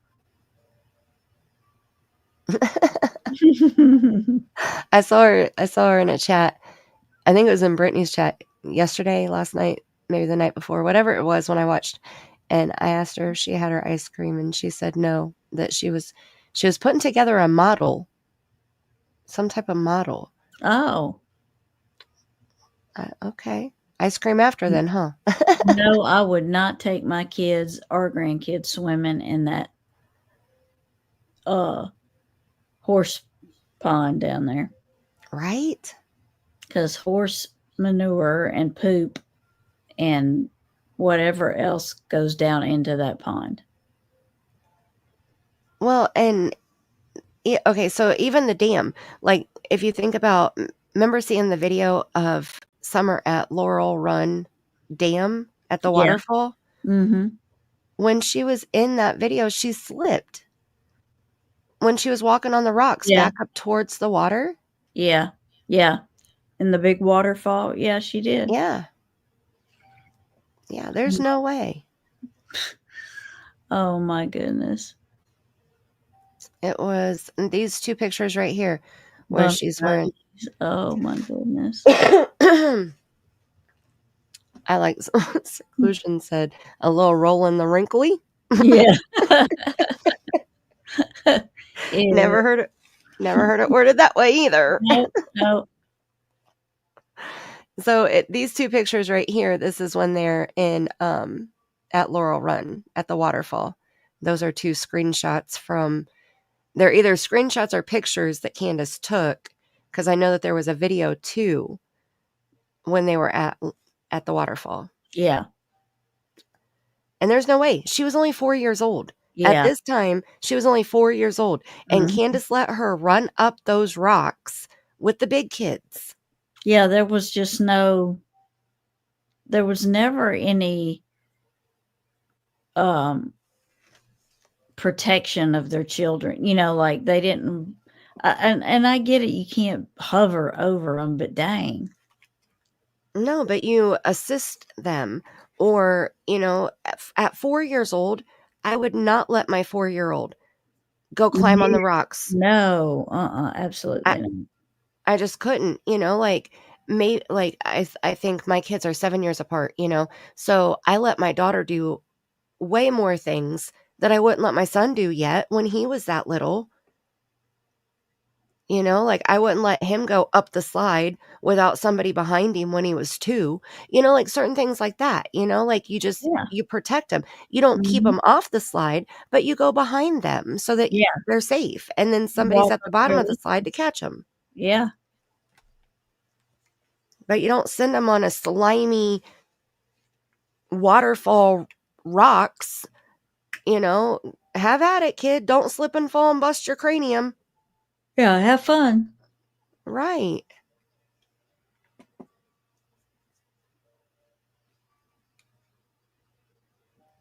I saw her in a chat. I think it was in Brittany's chat yesterday, last night, maybe the night before, whatever it was when I watched. And I asked her if she had her ice cream, and she said no, that she was putting together a model, some type of model. Oh. Okay. Ice cream after then, huh? No, I would not take my kids or grandkids swimming in that horse pond down there. Right? Because horse manure and poop and whatever else goes down into that pond. Well, and okay, so even the dam, like if you think about, remember seeing the video of Summer at Laurel Run Dam at the waterfall? Mm-hmm. When she was in that video, she slipped when she was walking on the rocks back up towards the water. Yeah. Yeah. In the big waterfall. Yeah, she did. Yeah. Yeah, there's no way. Oh my goodness. It was these two pictures right here where she's wearing. Oh my goodness. I like Seclusion said a little roll in the wrinkly. Yeah. Never heard it worded that way either. No. So these two pictures right here, this is when they're in at Laurel Run at the waterfall. Those are two screenshots from. They're either screenshots or pictures that Candus took, because I know that there was a video too when they were at the waterfall. Yeah. And there's no way. She was only 4 years old. Yeah. At this time, she was only 4 years old. And Candus let her run up those rocks with the big kids. Yeah, there was never any protection of their children. Like they didn't, and I get it. You can't hover over them, but dang. No, but you assist them. Or, at 4 years old, I would not let my 4-year-old go climb on the rocks. No, absolutely not. I just couldn't, I think my kids are 7 years apart, so I let my daughter do way more things that I wouldn't let my son do yet when he was that little. I wouldn't let him go up the slide without somebody behind him when he was 2, certain things like that, you protect them. You don't keep them off the slide, but you go behind them so that they're safe. And then somebody's at the bottom of the slide to catch them. Yeah. But you don't send them on a slimy waterfall rocks, have at it, kid. Don't slip and fall and bust your cranium. Yeah, have fun. Right.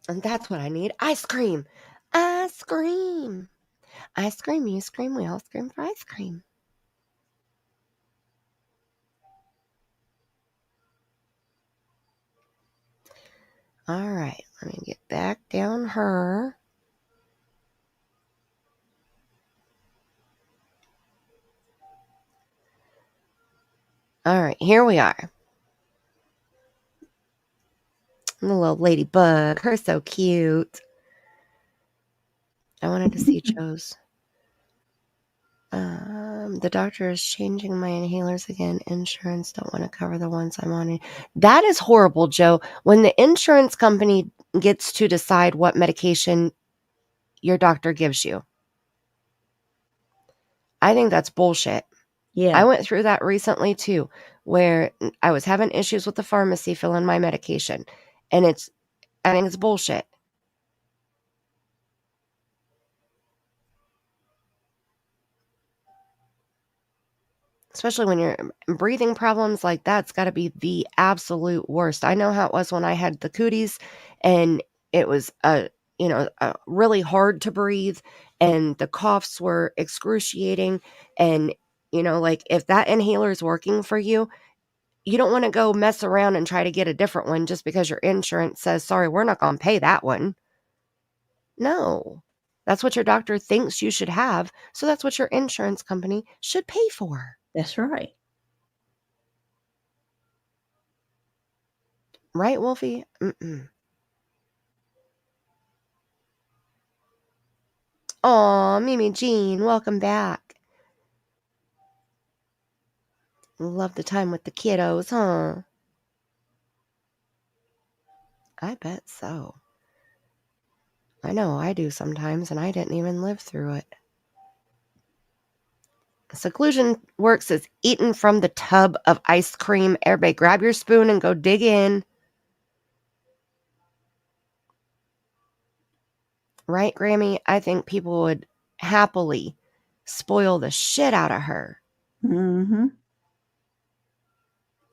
And that's what I need. Ice cream. Ice cream. Ice cream, you scream, we all scream for ice cream. All right, let me get back down her. All right, here we are. The little ladybug. Her so cute. I wanted to see Joe's. The doctor is changing my inhalers again. Insurance don't want to cover the ones I'm on. That is horrible, Joe. When the insurance company gets to decide what medication your doctor gives you, I think that's bullshit. Yeah. I went through that recently too, where I was having issues with the pharmacy filling my medication. And I think it's bullshit. Especially when you're breathing problems like that, it's got to be the absolute worst. I know how it was when I had the cooties, and it was really hard to breathe, and the coughs were excruciating. And if that inhaler is working for you, you don't want to go mess around and try to get a different one just because your insurance says, sorry, we're not going to pay that one. No. That's what your doctor thinks you should have. So that's what your insurance company should pay for. That's right. Right, Wolfie? Mm-mm. Aw, Mimi Jean, welcome back. Love the time with the kiddos, huh? I bet so. I know I do sometimes, and I didn't even live through it. Seclusion works as eaten from the tub of ice cream. Everybody grab your spoon and go dig in. Right, Grammy? I think people would happily spoil the shit out of her. Mm-hmm.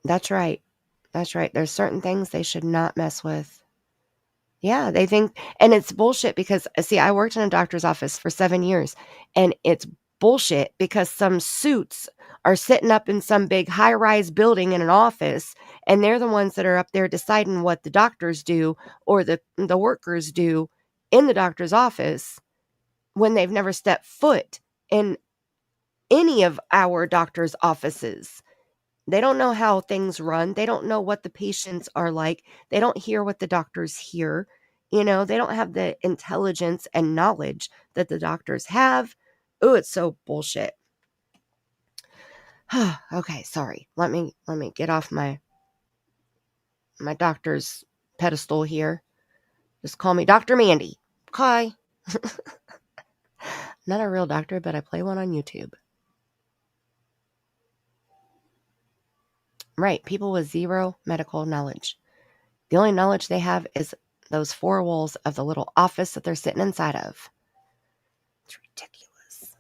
That's right. That's right. There's certain things they should not mess with. Yeah, they think, and it's bullshit because, see, I worked in a doctor's office for 7 years, and it's bullshit because some suits are sitting up in some big high-rise building in an office, and they're the ones that are up there deciding what the doctors do or the workers do in the doctor's office when they've never stepped foot in any of our doctor's offices. They don't know how things run. They don't know what the patients are like. They don't hear what the doctors hear. You know, they don't have the intelligence and knowledge that the doctors have. Oh, it's so bullshit. Okay, sorry. Let me get off my doctor's pedestal here. Just call me Dr. Mandy. Okay. Not a real doctor, but I play one on YouTube. Right, people with zero medical knowledge. The only knowledge they have is those four walls of the little office that they're sitting inside of. It's ridiculous.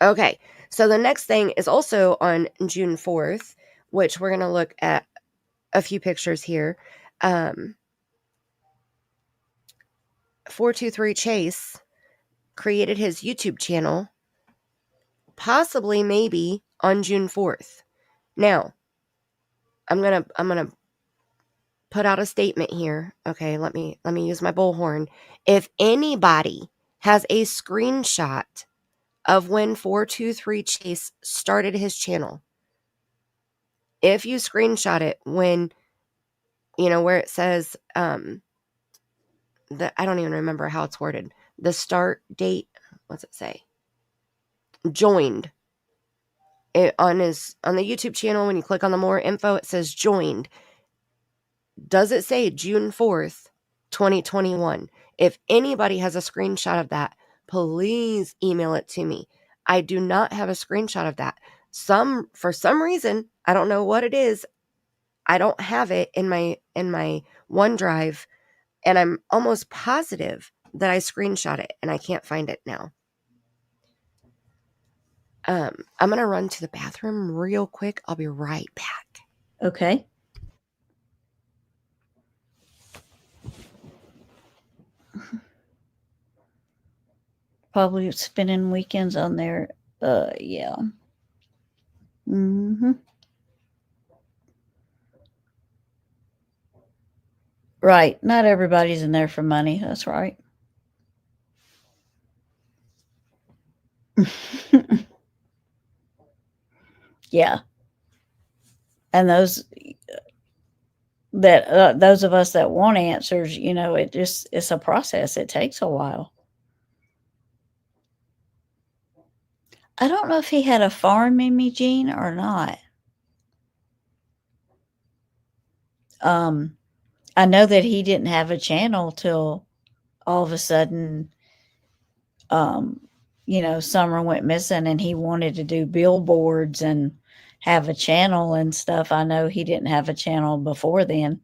Okay, so the next thing is also on June 4th, which we're going to look at a few pictures here. 423 Chase created his YouTube channel, possibly maybe on June 4th. Now, I'm gonna put out a statement here. Okay, let me use my bullhorn. If anybody has a screenshot of when 423 Chase started his channel, if you screenshot it when, you know, where it says I don't even remember how it's worded, the start date, what's it say, joined, on the YouTube channel, when you click on the more info, it says joined. Does it say June 4th, 2021? If anybody has a screenshot of that, please email it to me. I do not have a screenshot of that. For some reason, I don't know what it is, I don't have it in my OneDrive, and I'm almost positive that I screenshot it, and I can't find it now. I'm going to run to the bathroom real quick. I'll be right back. Okay. Probably spending weekends on there. Yeah. Mm-hmm. Right. Not everybody's in there for money. That's right. Yeah. And those of us that want answers, you know, it's a process. It takes a while. I don't know if he had a farm, Mimi Jean, or not. I know that he didn't have a channel till all of a sudden, you know, Summer went missing and he wanted to do billboards and have a channel and stuff. I know he didn't have a channel before then.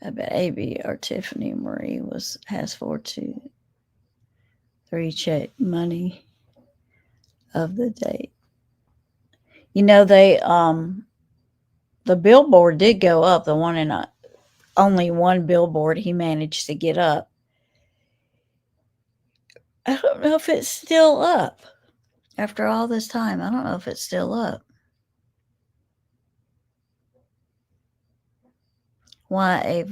I bet AB or Tiffany Marie has 423 check money of the date. You know, the billboard did go up. The one in only one billboard he managed to get up. I don't know if it's still up after all this time. I don't know if it's still up. why a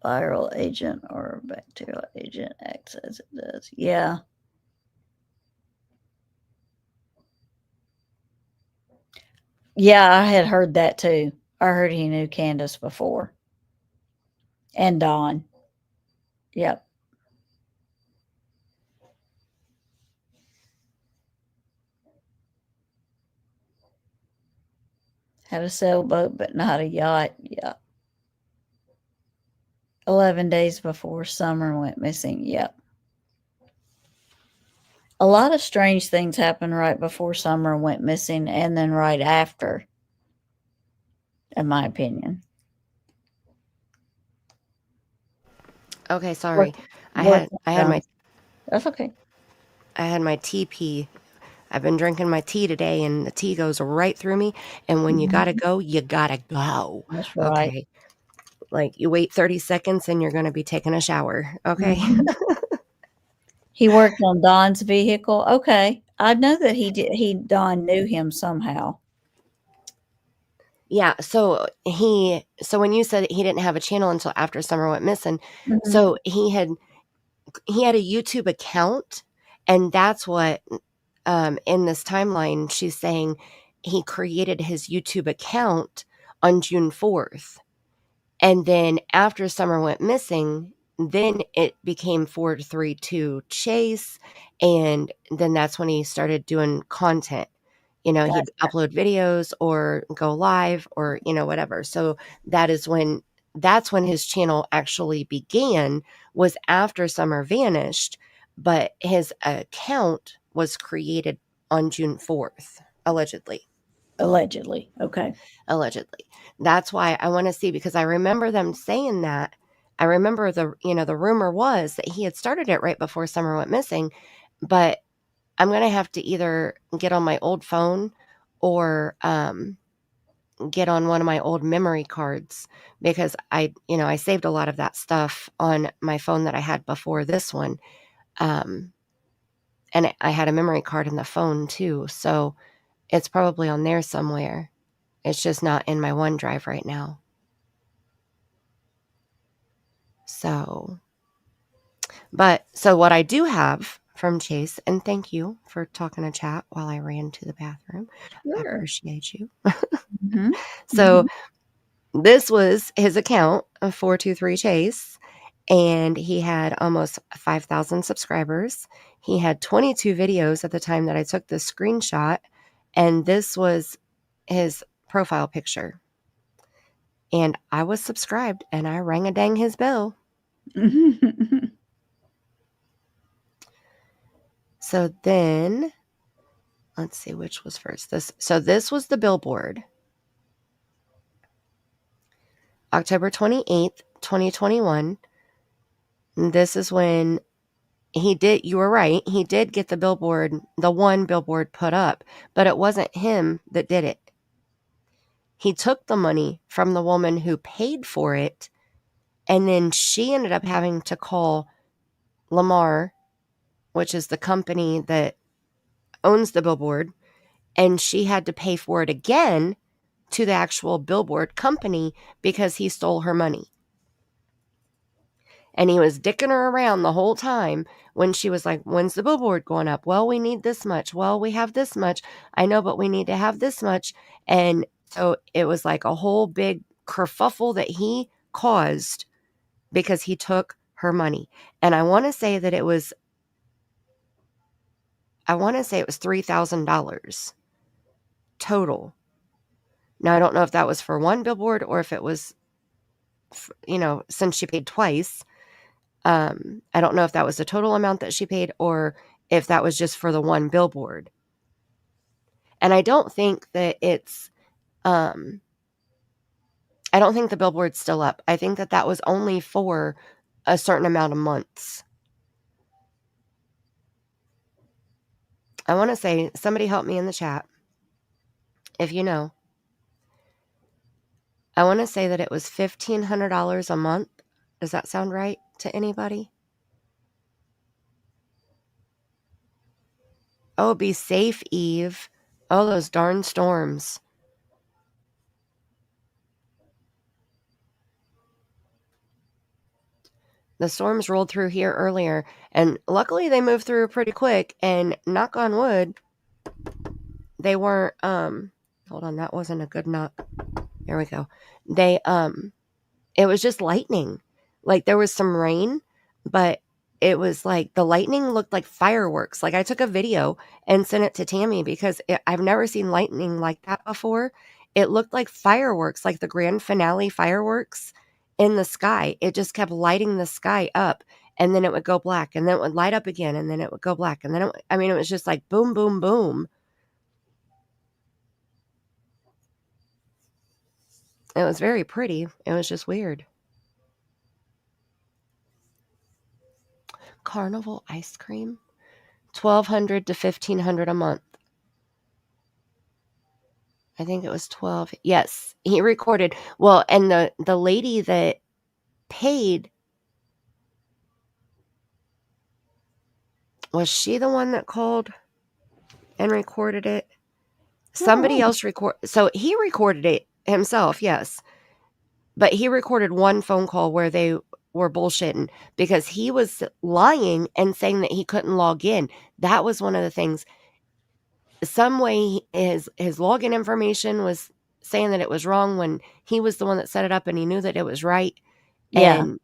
viral agent or bacterial agent acts as it does. Yeah. Yeah, I had heard that too. I heard he knew Candus before. And Dawn. Yep. Had a sailboat, but not a yacht. Yep. 11 days before Summer went missing. Yep. A lot of strange things happened right before Summer went missing and then right after, in my opinion. Okay, sorry. I had my That's okay. I had my TP. I've been drinking my tea today, and the tea goes right through me. And when you gotta go, you gotta go. That's right. Okay. Like you wait 30 seconds and you're gonna be taking a shower. Okay. Mhm. He worked on Don's vehicle. Okay. I know that Don knew him somehow. Yeah, so when you said he didn't have a channel until after Summer went missing, Mhm. so he had a YouTube account, and that's what in this timeline she's saying he created his YouTube account on June 4th. And then after Summer went missing, then it became 432 Chase, and then that's when he started doing content. You know, he'd upload videos or go live or, you know, whatever. So that's when his channel actually began, was after Summer vanished, but his account was created on June 4th, allegedly. Allegedly. Okay. Allegedly. That's why I want to see, because I remember them saying that. I remember the rumor was that he had started it right before Summer went missing, but I'm going to have to either get on my old phone or get on one of my old memory cards, because I saved a lot of that stuff on my phone that I had before this one. And I had a memory card in the phone too. So it's probably on there somewhere. It's just not in my OneDrive right now. So what I do have from Chase, and thank you for talking to chat while I ran to the bathroom. I Sure. appreciate you. Mhm. So this was his account of 423 Chase, and he had almost 5,000 subscribers. He had 22 videos at the time that I took this screenshot, and this was his profile picture. And I was subscribed, and I rang a dang his bell. So then, let's see which was first. This was the billboard. October 28th, 2021. This is when you were right, he did get the one billboard put up, but it wasn't him that did it. He took the money from the woman who paid for it, and then she ended up having to call Lamar, which is the company that owns the billboard, and she had to pay for it again to the actual billboard company because he stole her money. And he was dicking her around the whole time when she was like, when's the billboard going up? Well, we need this much. Well, we have this much. I know, but we need to have this much. And so it was like a whole big kerfuffle that he caused because he took her money. And I want to say that it was $3,000 total. Now, I don't know if that was for one billboard or if it was, since she paid twice. I don't know if that was the total amount that she paid or if that was just for the one billboard. And I don't think that I don't think the billboard's still up. I think that was only for a certain amount of months. I want to say, somebody help me in the chat if you know. I want to say that it was $1,500 a month. Does that sound right to anybody? Oh, be safe, Eve. Oh, those darn storms. The storms rolled through here earlier, and luckily they moved through pretty quick, and knock on wood, they weren't, hold on, that wasn't a good knock. There we go. They, it was just lightning. Like, there was some rain, but it was like the lightning looked like fireworks. Like, I took a video and sent it to Tammie because I've never seen lightning like that before. It looked like fireworks, like the grand finale fireworks in the sky. It just kept lighting the sky up, and then it would go black, and then it would light up again, and then it would go black, and then it was just like boom, boom, boom. It was very pretty. It was just weird. Carnival ice cream, $1,200 to $1,500 a month. I think it was 12. Yes, he recorded. Well, and the lady that paid, was she the one that called and recorded it? Somebody else so he recorded it himself, yes. But he recorded one phone call where they were bullshitting because he was lying and saying that he couldn't log in. That was one of the things. Some way his login information was saying that it was wrong when he was the one that set it up and he knew that it was right. Yeah. And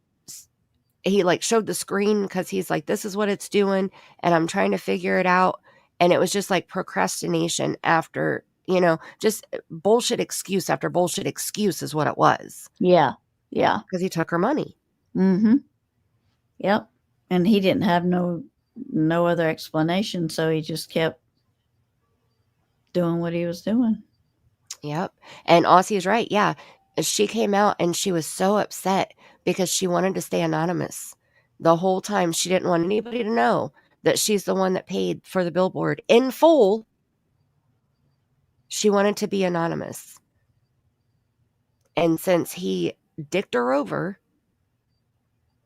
he like showed the screen because he's like, this is what it's doing and I'm trying to figure it out. And it was just like procrastination after, just bullshit excuse after bullshit excuse is what it was. Yeah. Yeah. Because he took her money. Mm-hmm. Yep. And he didn't have no other explanation, so he just kept doing what he was doing. Yep. And Aussie's right. Yeah. She came out and she was so upset because she wanted to stay anonymous. The whole time she didn't want anybody to know that she's the one that paid for the billboard in full. She wanted to be anonymous. And since he dicked her over,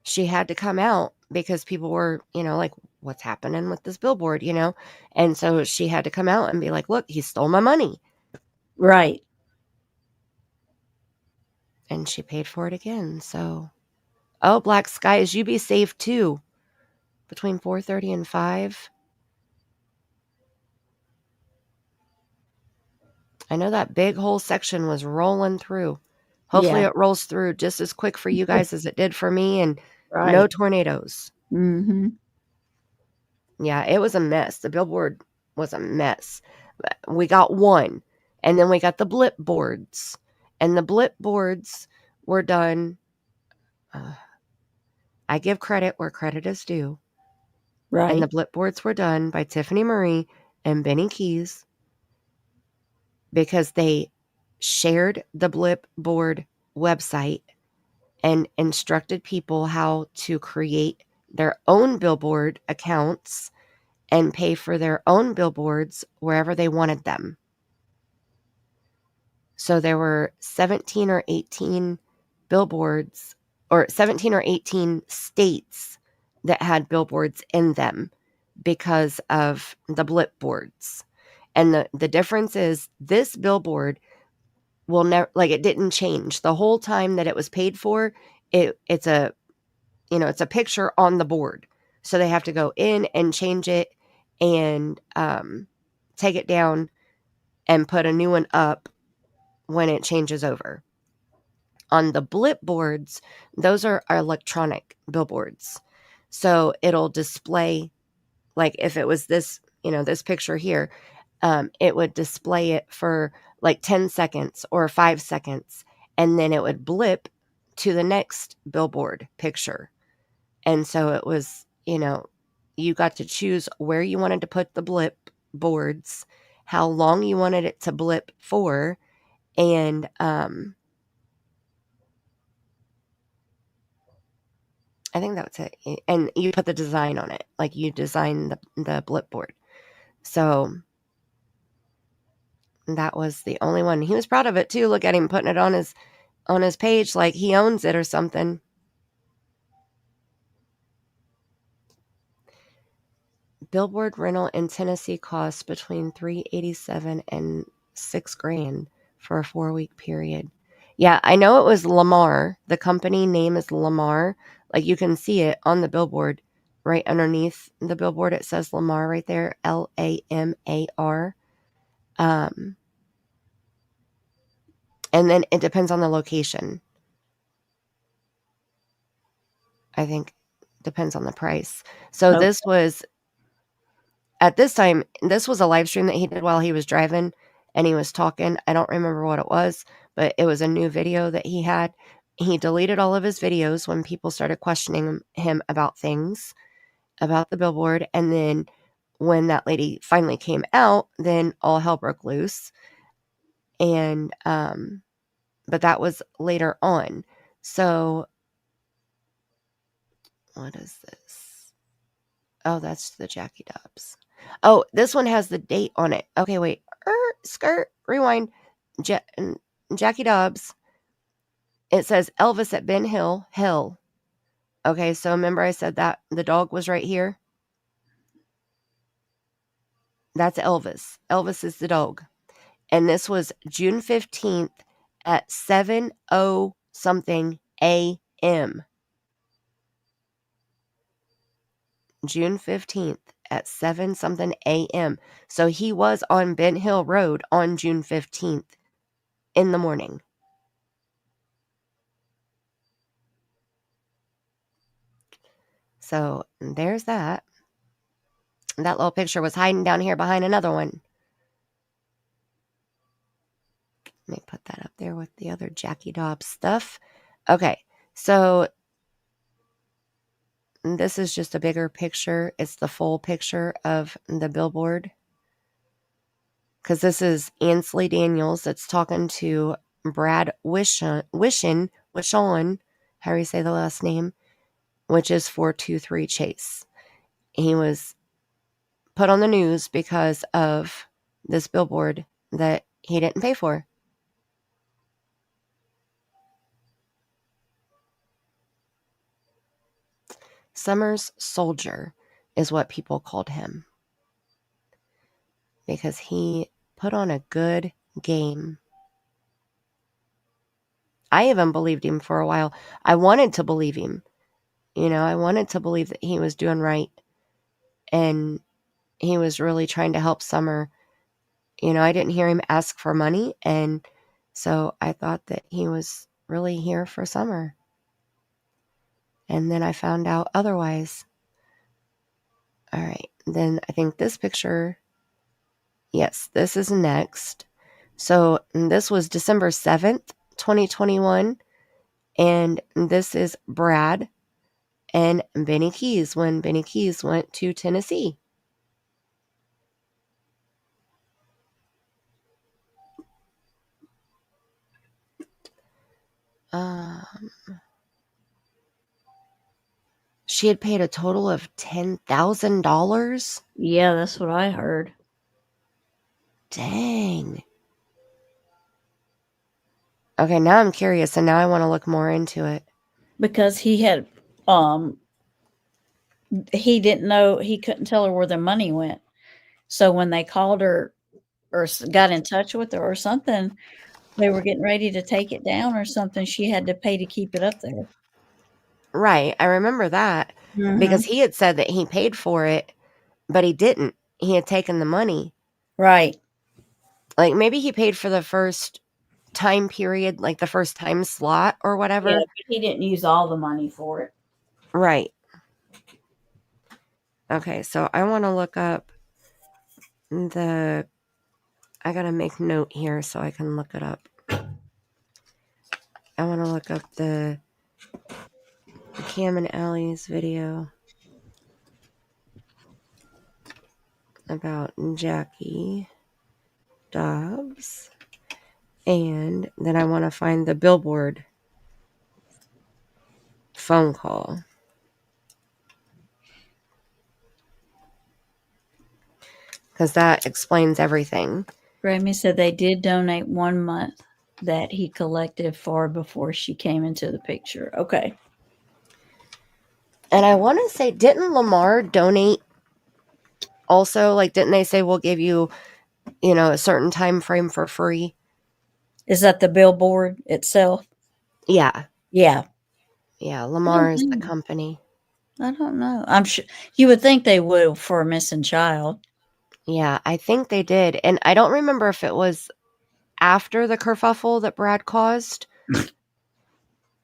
she had to come out because people were, like, what's happening with this billboard, And so she had to come out and be like, look, he stole my money. Right. And she paid for it again. So, oh, black skies, you be safe too. Between 4:30 and 5. I know that big whole section was rolling through. Hopefully it rolls through just as quick for you guys as it did for me, and no tornadoes. Mm-hmm. Yeah, it was a mess. The billboard was a mess. We got one, and then we got the blip boards. And the blip boards were done. I give credit where credit is due. Right. And the blip boards were done by Tiffany Marie and Benny Keys because they shared the blip board website and instructed people how to create their own billboard accounts and pay for their own billboards wherever they wanted them. So there were 17 or 18 billboards, or 17 or 18 states that had billboards in them because of the blip boards. And the difference is this billboard will never, like, it didn't change the whole time that it was paid for. It's a picture on the board. So they have to go in and change it and take it down and put a new one up when it changes over. On the blip boards, those are electronic billboards. So it'll display, like if it was this, this picture here, it would display it for like 10 seconds or 5 seconds. And then it would blip to the next billboard picture. And so it was, you got to choose where you wanted to put the blip boards, how long you wanted it to blip for, and I think that's it. And you put the design on it, like you design the blip board. So that was the only one. He was proud of it too. Look at him putting it on his page like he owns it or something. Billboard rental in Tennessee costs between $387 and $6,000 for a 4-week period. Yeah, I know it was Lamar. The company name is Lamar. Like you can see it on the billboard right underneath the billboard. It says Lamar right there, Lamar. And then it depends on the location. I think depends on the price. So Oh, this was at this time, this was a live stream that he did while he was driving and he was talking. I don't remember what it was, but it was a new video that he had. He deleted all of his videos when people started questioning him about things, about the billboard. And then when that lady finally came out, then all hell broke loose. And, but that was later on. So, what is this? Oh, that's the Jackie Dobbs. Oh, this one has the date on it. Okay, wait. Skirt, rewind. Jackie Dobbs. It says Elvis at Ben Hill. Hill. Okay, so remember I said that the dog was right here? That's Elvis. Elvis is the dog. And this was June 15th at 7:00 something a.m. June 15th at 7 something a.m. So he was on Ben Hill Road on June 15th in the morning. So there's that. That little picture was hiding down here behind another one. Let me put that up there with the other Jackie Dobbs stuff. Okay, so this is just a bigger picture. It's the full picture of the billboard. Because this is Ansley Daniels that's talking to Brad Wishon, how do you say the last name? Which is 423 Chase. He was put on the news because of this billboard that he didn't pay for. Summer's Soldier is what people called him. Because he put on a good game. I even believed him for a while. I wanted to believe him. You know, I wanted to believe that he was doing right. And he was really trying to help Summer. You know, I didn't hear him ask for money. And so I thought that he was really here for Summer. And then I found out otherwise. All right. Then I think this picture. Yes, this is next. So this was December 7th, 2021. And this is Brad and Benny Keys when Benny Keys went to Tennessee. She had paid a total of $10,000. yeah, that's what I heard. Dang. Okay, now I'm curious, and now I want to look more into it. Because he had, he didn't know, he couldn't tell her where the money went. So when they called her or got in touch with her or something, they were getting ready to take it down or something. She had to pay to keep it up there. Right, I remember that. Because he had said that he paid for it, but he didn't. He had taken the money. Right. Like, maybe he paid for the first time period, like the first time slot or whatever. Yeah, but he didn't use all the money for it. Right. Okay, so I want to look up I got to make note here so I can look it up. I want to look up the Cam and Allie's video about Jackie Dobbs. And then I want to find the billboard phone call. Because that explains everything. Grammy said they did donate 1 month that he collected for before she came into the picture. Okay. And I want to say, didn't Lamar donate also? Like, didn't they say we'll give you, you know, a certain time frame for free? Is that the billboard itself? Yeah. Yeah. Yeah. Lamar is the company. I don't know. I'm sure you would think they would for a missing child. Yeah, I think they did. And I don't remember if it was after the kerfuffle that Brad caused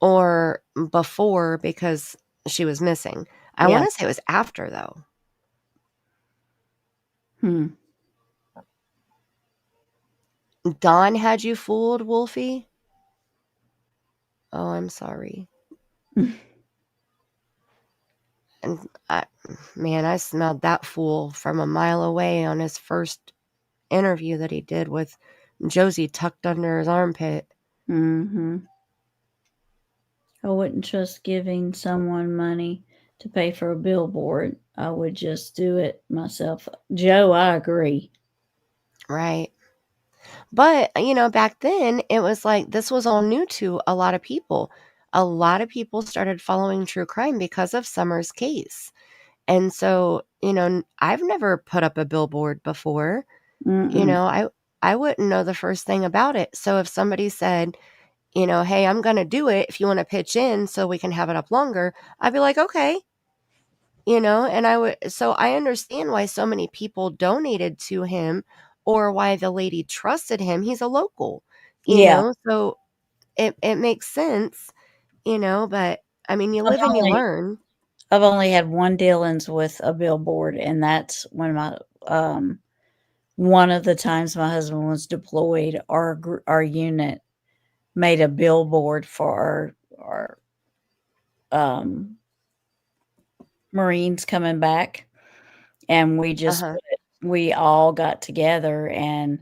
or before because she was missing. I Yeah. want to say it was after, though. Don had you fooled, Wolfie? Oh, I'm sorry. And I smelled that fool from a mile away on his first interview that he did with Josie tucked under his armpit. Mm-hmm. I wouldn't trust giving someone money to pay for a billboard. I would just do it myself. Joe, I agree. Right. But, back then it was like this was all new to a lot of people. A lot of people started following true crime because of Summer's case. And so, I've never put up a billboard before. I wouldn't know the first thing about it. So if somebody said, hey, I'm going to do it if you want to pitch in so we can have it up longer, I'd be like, okay. And I understand why so many people donated to him or why the lady trusted him. He's a local, so it makes sense, but I mean, you live and you learn. I've only had one dealings with a billboard, and that's when my one of the times my husband was deployed, our unit made a billboard for our Marines coming back, and we all got together and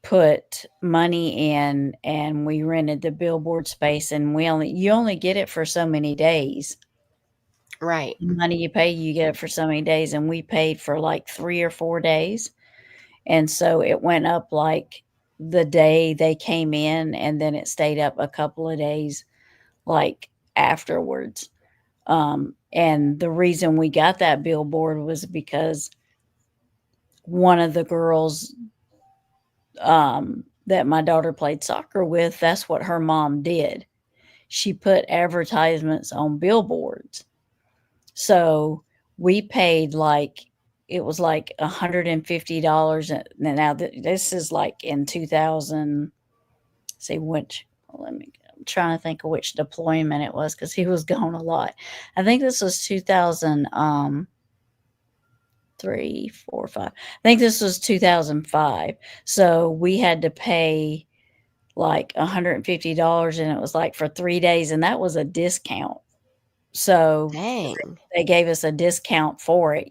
put money in, and we rented the billboard space, and you only get it for so many days. Right. The money you pay, you get it for so many days, and we paid for like 3 or 4 days. And so it went up like the day they came in, and then it stayed up a couple of days like afterwards. And the reason we got that billboard was because one of the girls that my daughter played soccer with, that's what her mom did. She put advertisements on billboards. So we paid it was like $150. Now this is like in 2000. I'm trying to think of which deployment it was because he was gone a lot. I think this was 2003, 4, 5. I think this was 2005. So we had to pay like $150, and it was like for 3 days, and that was a discount. So Dang. they gave us a discount for it,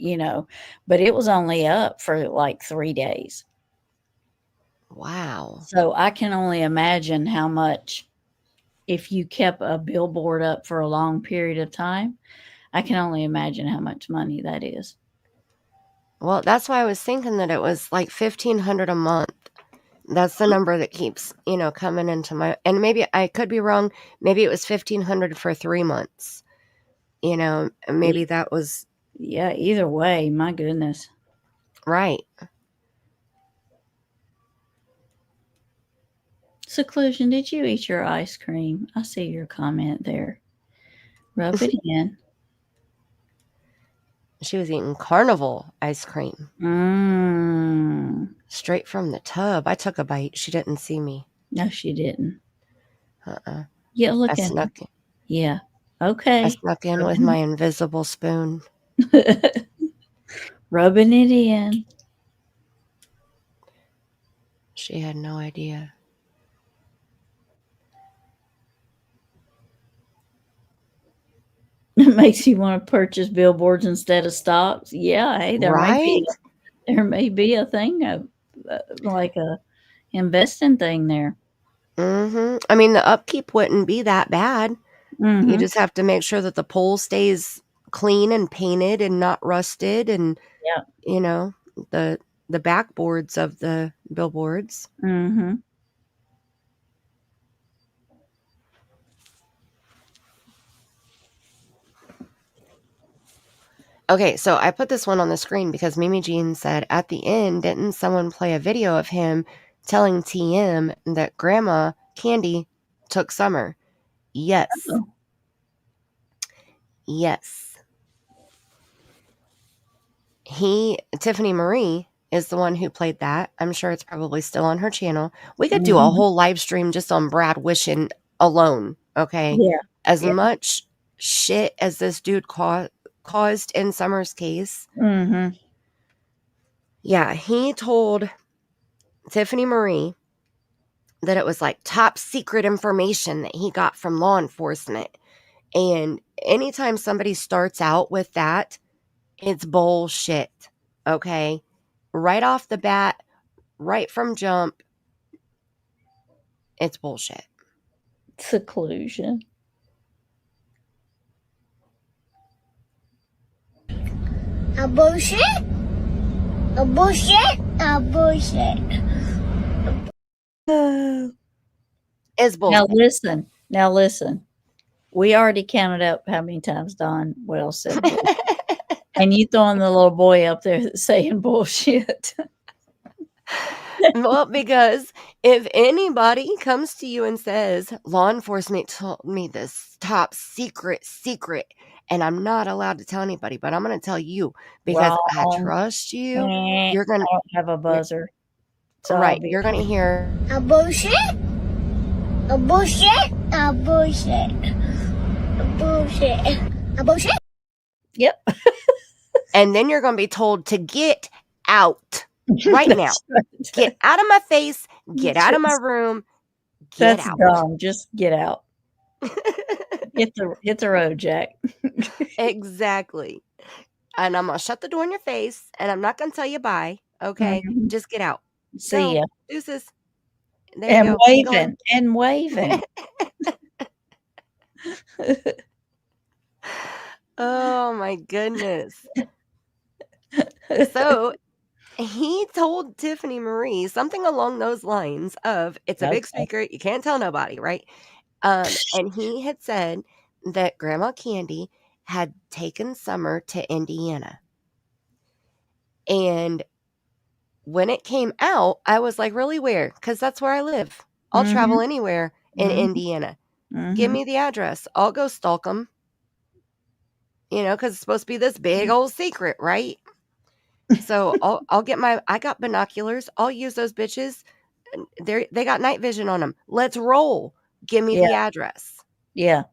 but it was only up for like 3 days. Wow. So I can only imagine how much, if you kept a billboard up for a long period of time, I can only imagine how much money that is. Well, that's why I was thinking that it was like $1,500 a month. That's the number that keeps, coming into my, and maybe I could be wrong. Maybe it was $1,500 for 3 months. Maybe that was. Yeah, either way, my goodness. Right. Seclusion, did you eat your ice cream? I see your comment there. Rub it in. She was eating Carnival ice cream. Straight from the tub. I took a bite. She didn't see me. No, she didn't. Yeah, look at snuck her. Yeah. Okay. I snuck in with my invisible spoon. Rubbing it in. She had no idea. It makes you want to purchase billboards instead of stocks. Yeah, hey, there may be a thing of like a investing thing there. I mean, the upkeep wouldn't be that bad. You just have to make sure that the pole stays clean and painted and not rusted, and the backboards of the billboards. Okay, so I put this one on the screen because Mimi Jean said, at the end, didn't someone play a video of him telling TM that Grandma Candy took Summer. Yes. Oh. Yes. Tiffany Marie is the one who played that. I'm sure it's probably still on her channel. We could do a whole live stream just on Brad wishing alone, okay? Yeah. As much shit as this dude caused in Summer's case. Mm-hmm. Yeah, he told Tiffany Marie that it was like top secret information that he got from law enforcement. And anytime somebody starts out with that, it's bullshit. Okay? Right off the bat, right from jump, it's bullshit. Seclusion. A bullshit? A bullshit? A bullshit. It's bullshit. Now listen. We already counted up how many times Don Wells said bullshit. And you throwing the little boy up there that's saying bullshit. Well, because if anybody comes to you and says, law enforcement told me this top secret, and I'm not allowed to tell anybody, but I'm going to tell you because I trust you, you're going to have a buzzer. So right. You're going to hear a bullshit? A bullshit? A bullshit. A bullshit. A bullshit? Yep. And then you're going to be told to get out right now. Right. Get out of my face. Get out of my room. Get That's out. dumb. Just get out. hit the road, Jack. Exactly. And I'm going to shut the door in your face and I'm not going to tell you bye. Okay. Mm-hmm. Just get out. See ya. Deuces. There you go. And waving. Oh my goodness. So he told Tiffany Marie something along those lines of, it's a big secret. You can't tell nobody, right? And he had said that Grandma Candy had taken Summer to Indiana. And when it came out, I was like, really weird, because that's where I live. I'll travel anywhere in Indiana. Give me the address. I'll go stalk them. You know, because it's supposed to be this big old secret, right? So I'll get I got binoculars. I'll use those bitches. They got night vision on them. Let's roll. Give me the address. Yeah.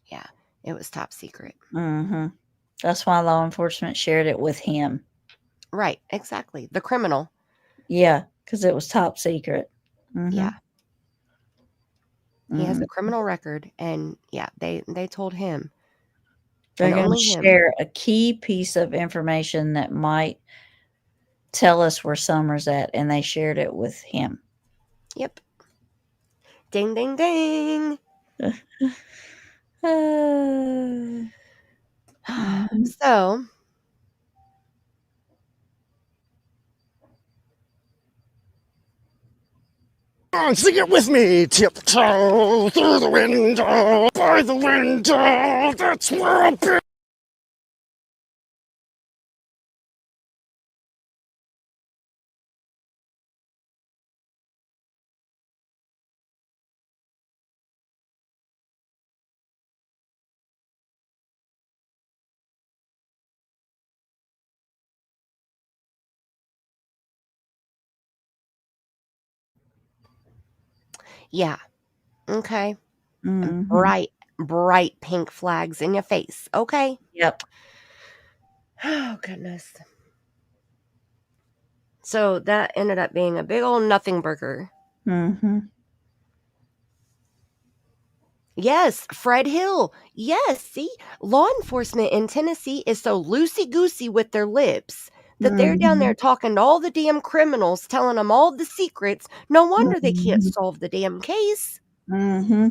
Yeah. It was top secret. Mm-hmm. That's why law enforcement shared it with him. Right. Exactly. The criminal. Yeah. Because it was top secret. Mm-hmm. Yeah. He has a criminal record. And yeah, they told him. They're going to share a key piece of information that might tell us where Summer's at, and they shared it with him. Yep. Ding, ding, ding. So, sing it with me. Tiptoe through the window, by the window, that's where I'll be. yeah. Okay. Bright pink flags in your face. Okay. Yep. Oh, goodness. So that ended up being a big old nothing burger. Mm-hmm. Yes, Fred Hill. Yes, see? Law enforcement in Tennessee is so loosey-goosey with their lips that they're down there talking to all the damn criminals, telling them all the secrets. No wonder they can't solve the damn case. Mm-hmm.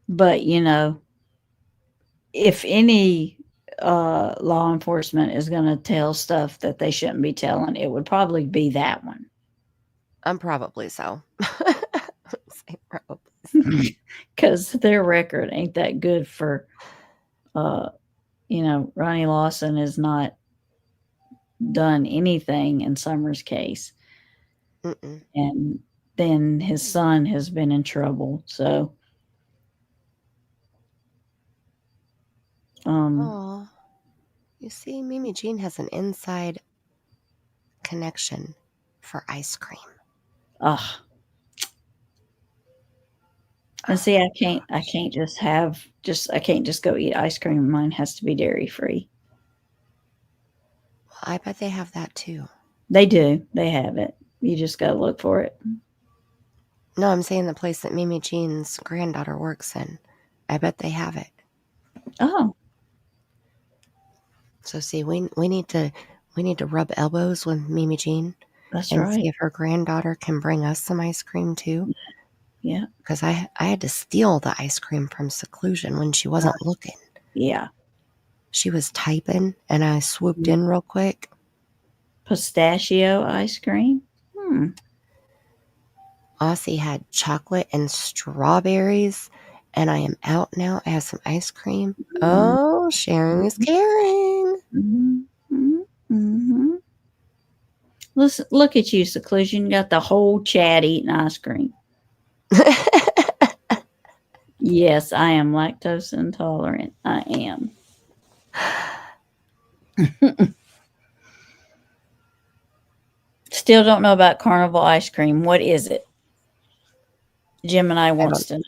But, you know, if any law enforcement is going to tell stuff that they shouldn't be telling, it would probably be that one. Probably so. Because their record ain't that good for, you know, Ronnie Lawson is not done anything in Summer's case. Mm-mm. And then his son has been in trouble. So, Oh, you see, Mimi Jean has an inside connection for ice cream. ugh. And see, I can't just go eat ice cream. Mine has to be dairy free. Well, I bet they have that too. They do. They have it. You just got to look for it. No, I'm saying the place that Mimi Jean's granddaughter works in. I bet they have it. Oh, So see, we need to rub elbows with Mimi Jean that's and right. see if her granddaughter can bring us some ice cream too. Yeah. Because I had to steal the ice cream from Seclusion when she wasn't looking. Yeah. She was typing, and I swooped in real quick. Pistachio ice cream. Aussie had chocolate and strawberries, and I am out now. I have some ice cream. Oh, sharing is caring. Mm-hmm. Listen, look at you, Seclusion. You got the whole Chad eating ice cream. Yes, I am lactose intolerant. I am. Still don't know about Carnival ice cream. What is it? Gemini wants to know.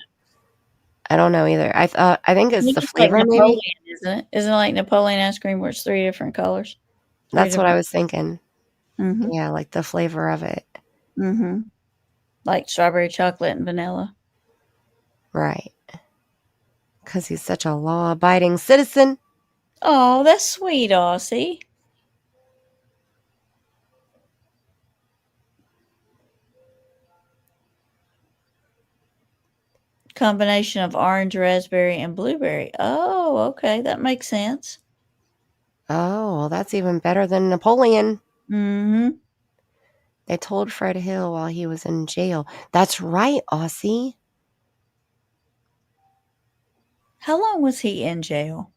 I don't know either. I think it's the flavor, like maybe. Napoleon, isn't it? Isn't it like Napoleon ice cream where it's 3 different colors? That's what I was thinking. Mm-hmm. Yeah, like the flavor of it. Mm-hmm. Like strawberry chocolate and vanilla. Right. Because he's such a law-abiding citizen. Oh, that's sweet, Aussie. Combination of orange, raspberry, and blueberry. Oh, okay. That makes sense. Oh, well, that's even better than Napoleon. Mm-hmm. They told Fred Hill while he was in jail. That's right, Aussie. How long was he in jail?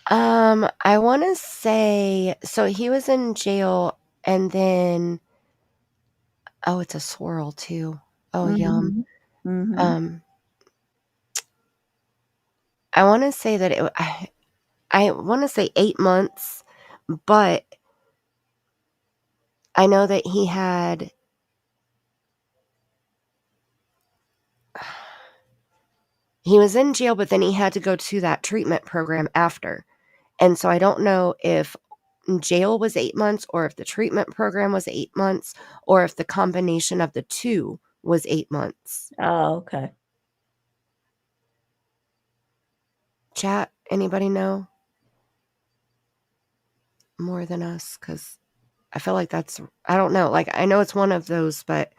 I want to say, so he was in jail, and then, oh, it's a swirl too. Oh, yum. Mm-hmm. I want to say that I want to say 8 months, but I know that he was in jail, but then he had to go to that treatment program after. And so I don't know if jail was 8 months or if the treatment program was 8 months or if the combination of the two was 8 months. Oh, okay. Chat, anybody know more than us? Because I feel like I don't know. Like, I know it's one of those, but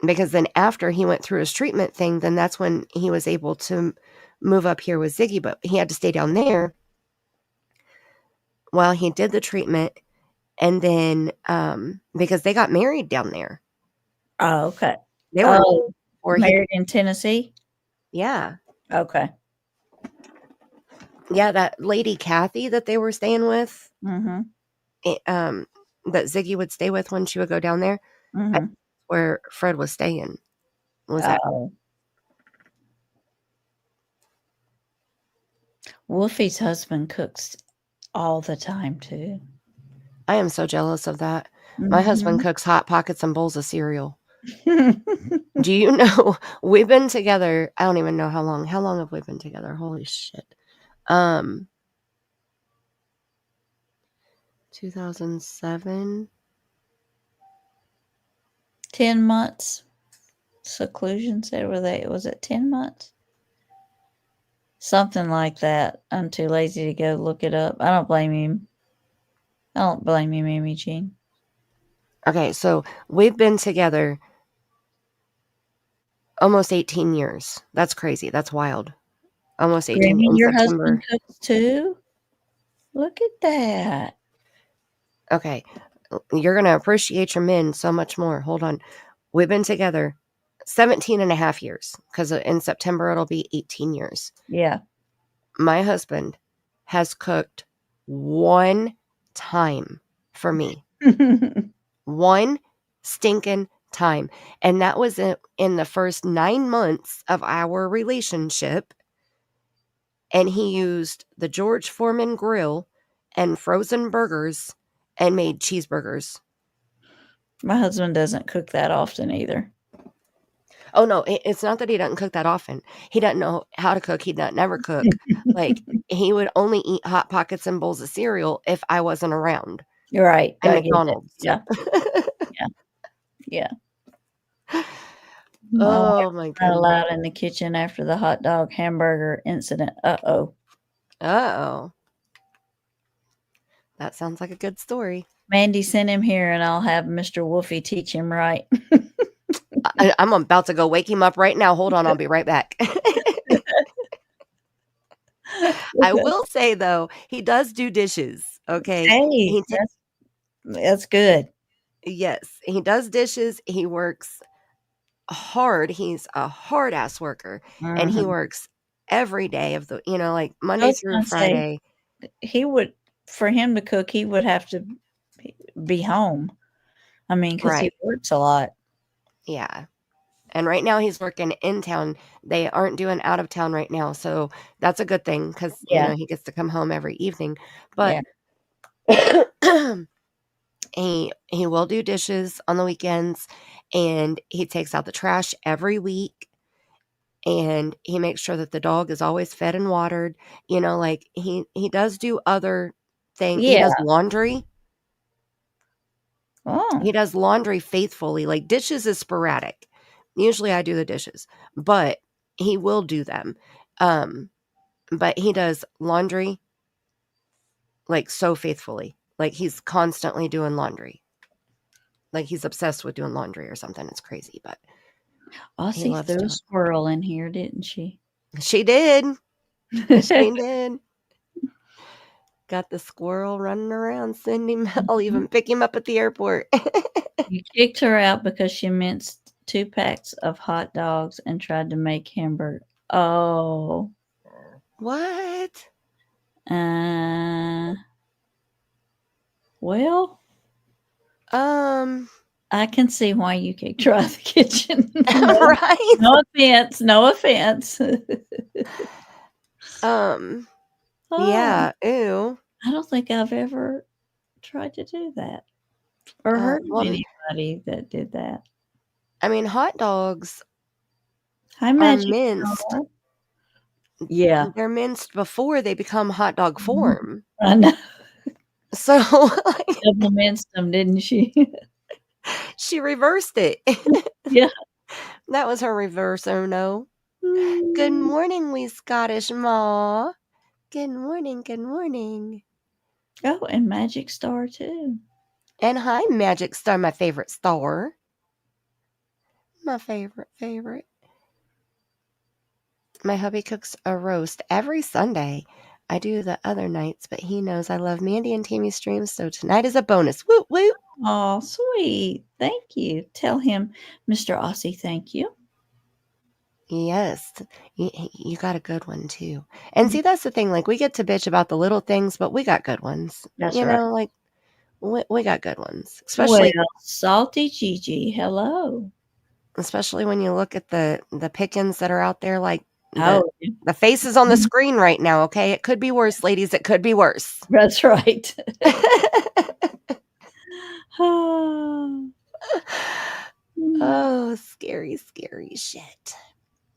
because then after he went through his treatment thing, then that's when he was able to move up here with Ziggy, but he had to stay down there while he did the treatment. And then, because they got married down there. Oh, okay. They were married in Tennessee? Yeah. Okay. Yeah, that lady Kathy that they were staying with, Mm-hmm. that Ziggy would stay with when she would go down there, Mm-hmm. where Fred was staying. Wolfie's husband cooks all the time, too. I am so jealous of that. My husband cooks Hot Pockets and bowls of cereal. Do you know, we've been together, I don't even know how long. How long have we been together? Holy shit. 2007. 10 months. Seclusion said, was it 10 months? Something like that. I'm too lazy to go look it up. I don't blame him. I don't blame you, Mimi Jean. Okay, so we've been together almost 18 years. That's crazy. That's wild. Almost 18 Grammy, in your September. husband cooks too? Look at that. Okay, you're going to appreciate your men so much more. Hold on. We've been together 17 and a half years because in September it'll be 18 years. Yeah. my husband has cooked one time for me. One stinking time. And that was in the first 9 months of our relationship. And he used the George Foreman grill and frozen burgers and made cheeseburgers. My husband doesn't cook that often either. Oh, no, it's not that he doesn't cook that often. He doesn't know how to cook. He doesn't never cook. Like, he would only eat Hot Pockets and bowls of cereal if I wasn't around. You're right. And I get it. McDonald's. Yeah. Yeah. Oh, my Not goodness. allowed in the kitchen after the hot dog hamburger incident. Uh-oh. Uh-oh. That sounds like a good story. Mandy, send him here and I'll have Mr. Wolfie teach him right. I'm about to go wake him up right now. Hold on, I'll be right back. I will say, though, he does do dishes, okay? Hey, that's good. Yes, he does dishes. He works hard. He's a hard-ass worker, and he works every day of the, like Monday through Friday. For him to cook, he would have to be home. I mean, because he works a lot. Yeah. And right now he's working in town. They aren't doing out of town right now. So that's a good thing because, he gets to come home every evening. But he will do dishes on the weekends, and he takes out the trash every week, and he makes sure that the dog is always fed and watered. Like he does do other things. He does laundry. Oh. He does laundry faithfully. Like, dishes is sporadic. Usually I do the dishes, but he will do them. But he does laundry like so faithfully. Like, he's constantly doing laundry. Like, he's obsessed with doing laundry or something. It's crazy, but Aussie threw a squirrel in here, didn't she? She did. She did. Got the squirrel running around. Send him. I'll even pick him up at the airport. You kicked her out because she minced 2 packs of hot dogs and tried to make hamburger. Oh. What? Well, I can see why you kicked her out of the kitchen. Right? No offense. No offense. Yeah. Ew. I don't think I've ever tried to do that or heard of anybody that did that. I mean, hot dogs are minced. Yeah. They're minced before they become hot dog form. I know. So, double minced them, didn't she? She reversed it. Yeah. That was her reverse, oh no. Good morning, wee Scottish Ma. Good morning, good morning. Oh, and Magic Star too. And hi, Magic Star, my favorite star. My favorite. My hubby cooks a roast every Sunday. I do the other nights, but he knows I love Mandy and Tammie streams, so tonight is a bonus. Woot woot. Oh, sweet. Thank you. Tell him, Mr. Aussie, thank you. Yes, you got a good one too. And see, that's the thing. Like, we get to bitch about the little things, but we got good ones. That's right. Like, we got good ones. Especially Salty Gigi. Hello. Especially when you look at the pickings that are out there, like the faces on the screen right now. Okay, it could be worse, ladies. It could be worse. That's right. Oh, scary, scary shit.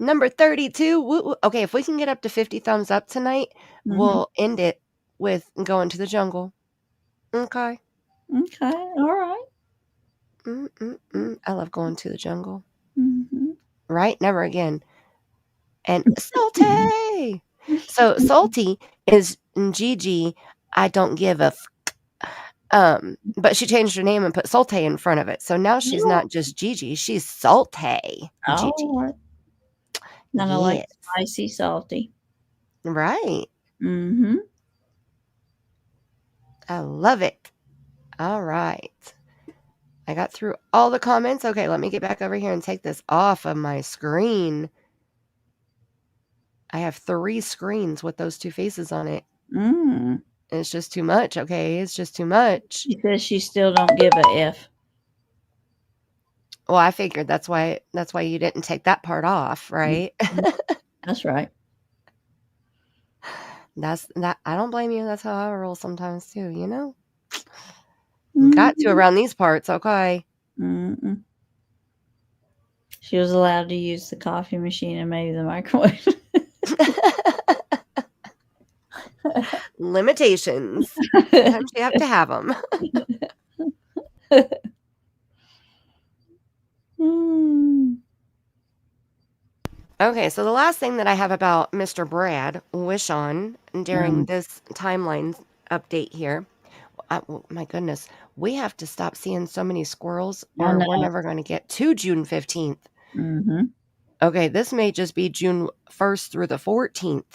Number 32. Okay, if we can get up to 50 thumbs up tonight, we'll end it with going to the jungle. Okay. Okay. All right. I love going to the jungle. Mm-hmm. Right? Never again. And Salty. So Salty is Gigi. I don't give a but she changed her name and put Salty in front of it. So now she's not just Gigi, she's Salty. Oh, kind of like spicy salty. Right. Mm-hmm. I love it. All right. I got through all the comments. Okay, let me get back over here and take this off of my screen. I have 3 screens with those 2 faces on it. Mm. It's just too much, okay? It's just too much. She says she still don't give a F. Well, I figured that's why you didn't take that part off, right? That's right. I don't blame you. That's how I roll sometimes too, you know? Mm-hmm. Got to around these parts, okay. Mm-mm. She was allowed to use the coffee machine and maybe the microwave. Limitations. Sometimes you have to have them. Okay, so the last thing that I have about Mr. Brad Wishon during this timeline update here, my goodness, we have to stop seeing so many squirrels or we're never going to get to June 15th. Mm-hmm. Okay, this may just be June 1st through the 14th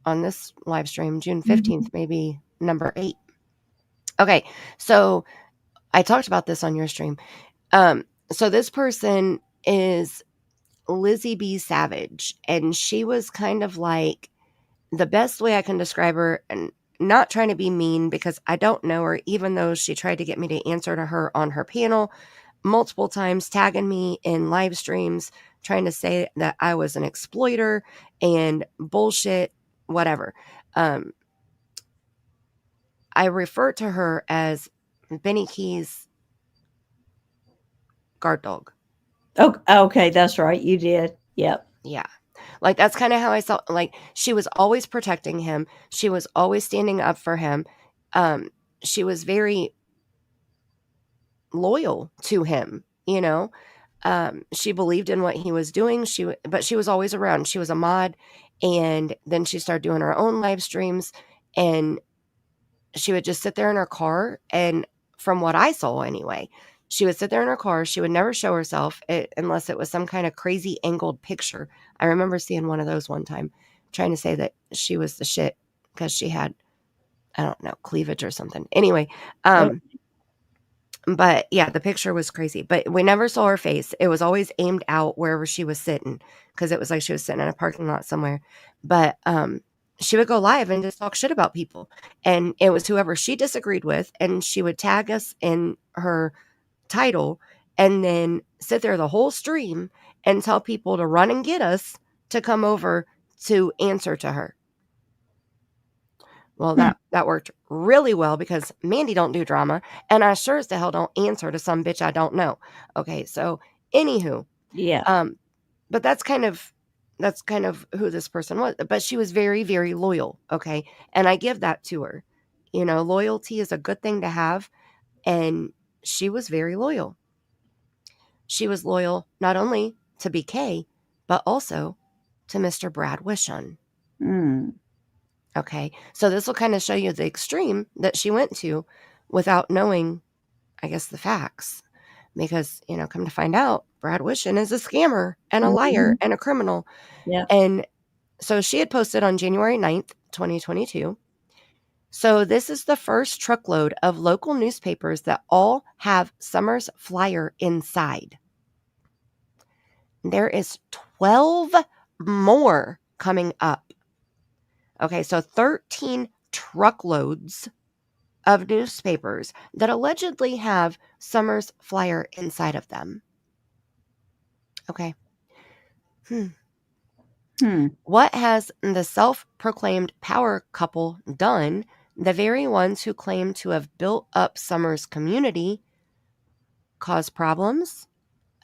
on this live stream. June 15th, maybe number 8. Okay, so I talked about this on your stream. So this person is Lizzie B. Savage, and she was kind of like, the best way I can describe her, and not trying to be mean because I don't know her, even though she tried to get me to answer to her on her panel multiple times, tagging me in live streams, trying to say that I was an exploiter and bullshit, whatever. I refer to her as Benny Key's guard dog. Oh, okay, that's right. You did. Yep. Yeah. Like, that's kind of how I saw, like, she was always protecting him. She was always standing up for him. She was very loyal to him, you know. She believed in what he was doing. But she was always around. She was a mod, and then she started doing her own live streams, and she would just sit there in her car, and from what I saw anyway, she would sit there in her car. She would never show herself unless it was some kind of crazy angled picture. I remember seeing one of those one time, trying to say that she was the shit because she had, I don't know, cleavage or something. Anyway, but yeah, the picture was crazy. But we never saw her face. It was always aimed out wherever she was sitting, because it was like she was sitting in a parking lot somewhere. But she would go live and just talk shit about people. And it was whoever she disagreed with, and she would tag us in her title and then sit there the whole stream and tell people to run and get us to come over to answer to her. Well, that worked really well because Mandy don't do drama, and I sure as the hell don't answer to some bitch I don't know. Okay, so anywho, yeah. But that's kind of who this person was. But she was very, very loyal. Okay, and I give that to her. You know, loyalty is a good thing to have, and she was very loyal. She was loyal not only to BK, but also to Mr. Brad Wishon. Okay, so this will kind of show you the extreme that she went to without knowing, I guess, the facts. Because, you know, come to find out, Brad Wishon is a scammer and a liar and a criminal. Yeah. And so she had posted on January 9th, 2022. So this is the first truckload of local newspapers that all have Summer's flyer inside. There is 12 more coming up. Okay, so 13 truckloads of newspapers that allegedly have Summer's flyer inside of them. Okay. What has the self-proclaimed power couple done, the very ones who claim to have built up Summer's community, cause problems,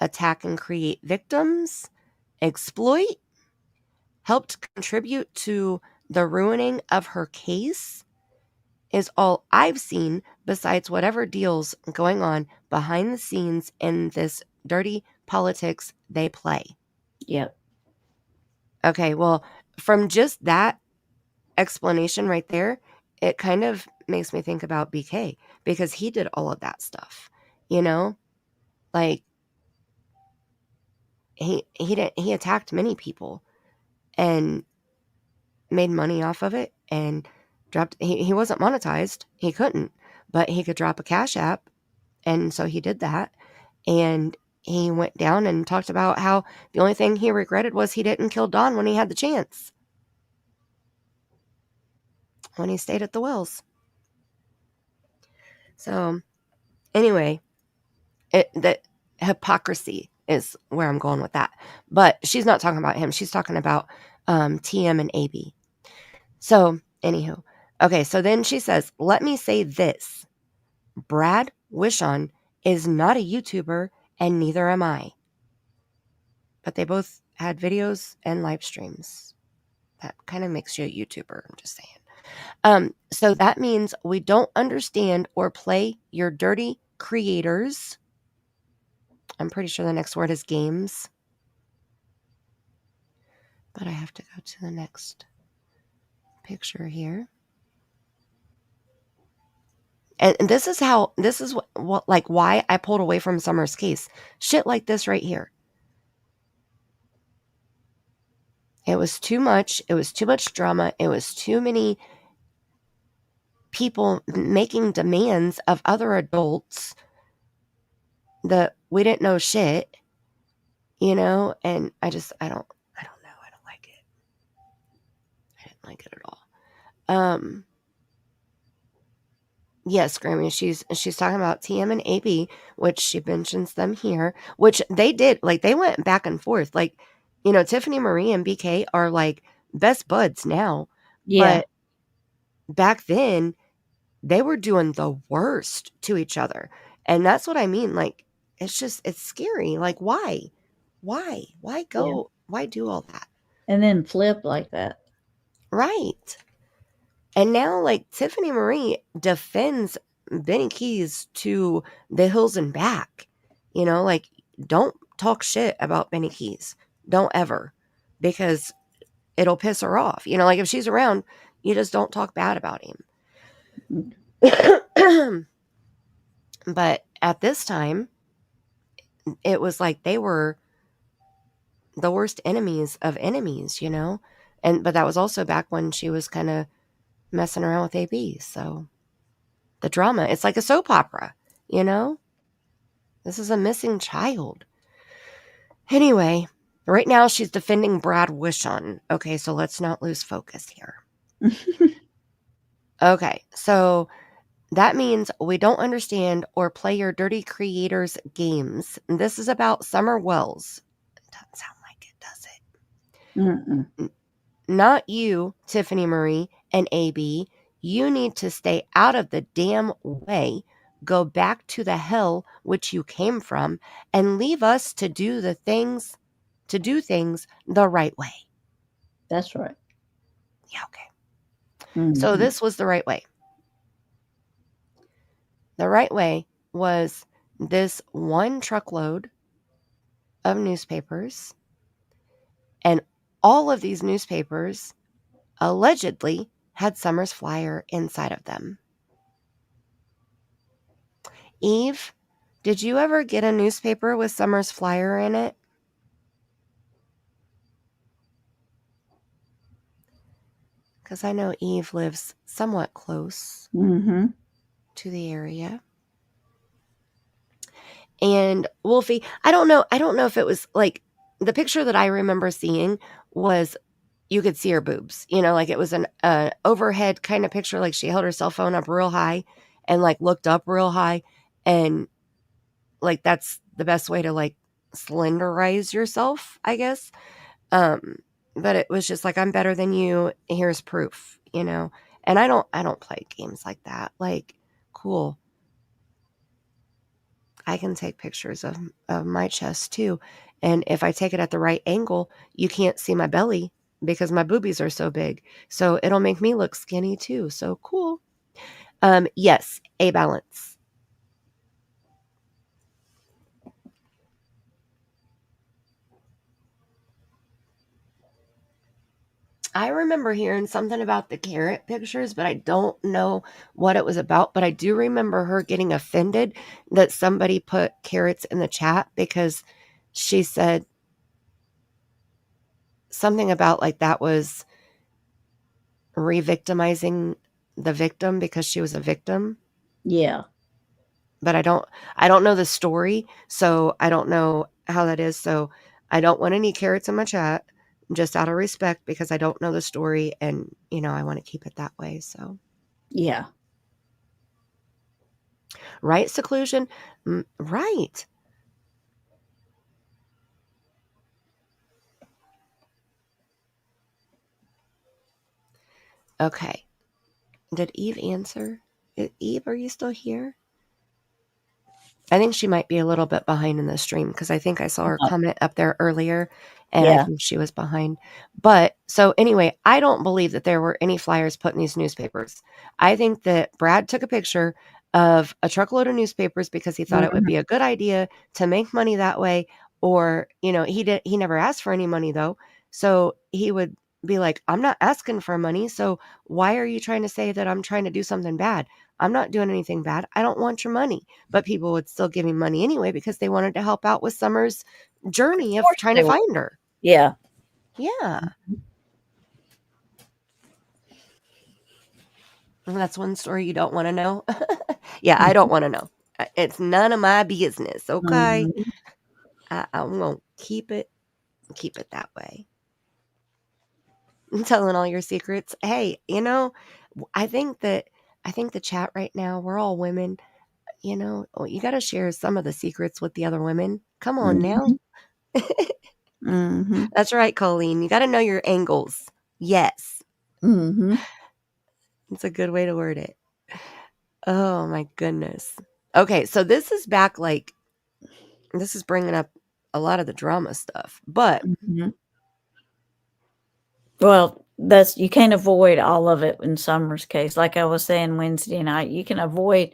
attack and create victims, exploit, helped contribute to the ruining of her case, is all I've seen besides whatever deals going on behind the scenes in this dirty politics they play. Yep. Okay, well, from just that explanation right there, it kind of makes me think about BK, because he did all of that stuff, you know? Like, he attacked many people and made money off of it, and he wasn't monetized. He couldn't, but he could drop a Cash App, and so he did that. And he went down and talked about how the only thing he regretted was he didn't kill Dawn when he had the chance. when he stayed at the Wells. So anyway, the hypocrisy is where I'm going with that. But she's not talking about him. She's talking about TM and AB. So anywho, okay, so then she says, let me say this. Brad Wishon is not a YouTuber and neither am I. But they both had videos and live streams. That kind of makes you a YouTuber, I'm just saying. So that means we don't understand or play your dirty creators. I'm pretty sure the next word is games. But I have to go to the next picture here. And this is what like why I pulled away from Summer's case. Shit like this right here. It was too much. It was too much drama. It was too many people making demands of other adults that we didn't know shit, and I don't know. I don't like it. I didn't like it at all. Yes, Grammy, she's talking about TM and AB, which she mentions them here, which they did, like, they went back and forth. Like, Tiffany Marie and BK are, like, best buds now. Yeah. But back then, they were doing the worst to each other. And that's what I mean. Like, it's scary. Like, why? Why go? Yeah. Why do all that? And then flip like that. Right. And now, like, Tiffany Marie defends Benny Keys to the hills and back. Like, don't talk shit about Benny Keys. Don't ever. Because it'll piss her off. Like, if she's around, you just don't talk bad about him. But at this time, it was like they were the worst enemies of enemies, but that was also back when she was kind of messing around with AB. So the drama, it's like a soap opera, this is a missing child. Anyway, right now she's defending Brad Wishon. Okay, so let's not lose focus here. Okay, so that means we don't understand or play your dirty creators' games. This is about Summer Wells. It doesn't sound like it, does it? Mm-mm. Not you, Tiffany Marie and AB. You need to stay out of the damn way. Go back to the hell which you came from and leave us to do things the right way. That's right. Yeah, okay. Mm-hmm. So this was the right way. The right way was this one truckload of newspapers, and all of these newspapers allegedly had Summer's flyer inside of them. Eve, did you ever get a newspaper with Summer's flyer in it? Because I know Eve lives somewhat close to the area. And Wolfie, I don't know if it was like the picture that I remember seeing was you could see her boobs, like it was an overhead kind of picture, like she held her cell phone up real high and like looked up real high, and like that's the best way to like slenderize yourself, I guess. But it was just like, I'm better than you, here's proof, and I don't play games like that. Like, cool, I can take pictures of my chest too. And if I take it at the right angle, you can't see my belly because my boobies are so big. So it'll make me look skinny too. So cool. Yes, a balance. I remember hearing something about the carrot pictures, but I don't know what it was about. But I do remember her getting offended that somebody put carrots in the chat because she said something about like that was re-victimizing the victim because she was a victim. Yeah. But I don't know the story, so I don't know how that is. So I don't want any carrots in my chat. just out of respect because I don't know the story and, I want to keep it that way. So, Yeah. right, seclusion? Right. Okay. Did Eve answer? Eve, are you still here? I think she might be a little bit behind in the stream because I think I saw her comment up there earlier and I think she was behind. But so anyway, I don't believe that there were any flyers put in these newspapers. I think that Brad took a picture of a truckload of newspapers because he thought it would be a good idea to make money that way. Or, he never asked for any money though. So he would be like, I'm not asking for money. So why are you trying to say that I'm trying to do something bad? I'm not doing anything bad. I don't want your money. But people would still give him money anyway because they wanted to help out with Summer's journey of trying to find her. Yeah. Yeah. And that's one story you don't want to know. Yeah, I don't want to know. It's none of my business. Okay. I'm going to keep it that way. I'm telling all your secrets. Hey, I think the chat right now, we're all women. You got to share some of the secrets with the other women. Come on now. That's right, Colleen. You got to know your angles. Yes. It's a good way to word it. Oh, my goodness. Okay, so this is back this is bringing up a lot of the drama stuff. But well, you can't avoid all of it in Summer's case. Like I was saying Wednesday night, you can avoid,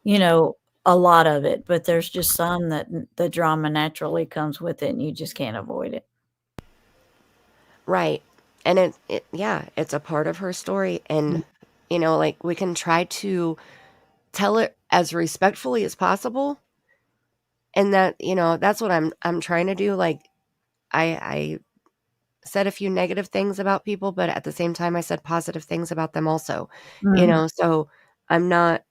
a lot of it, but there's just some that the drama naturally comes with it and you just can't avoid it. Right. And it's a part of her story. And, we can try to tell it as respectfully as possible. And that, that's what I'm trying to do. Like, I said a few negative things about people, but at the same time, I said positive things about them also, so I'm not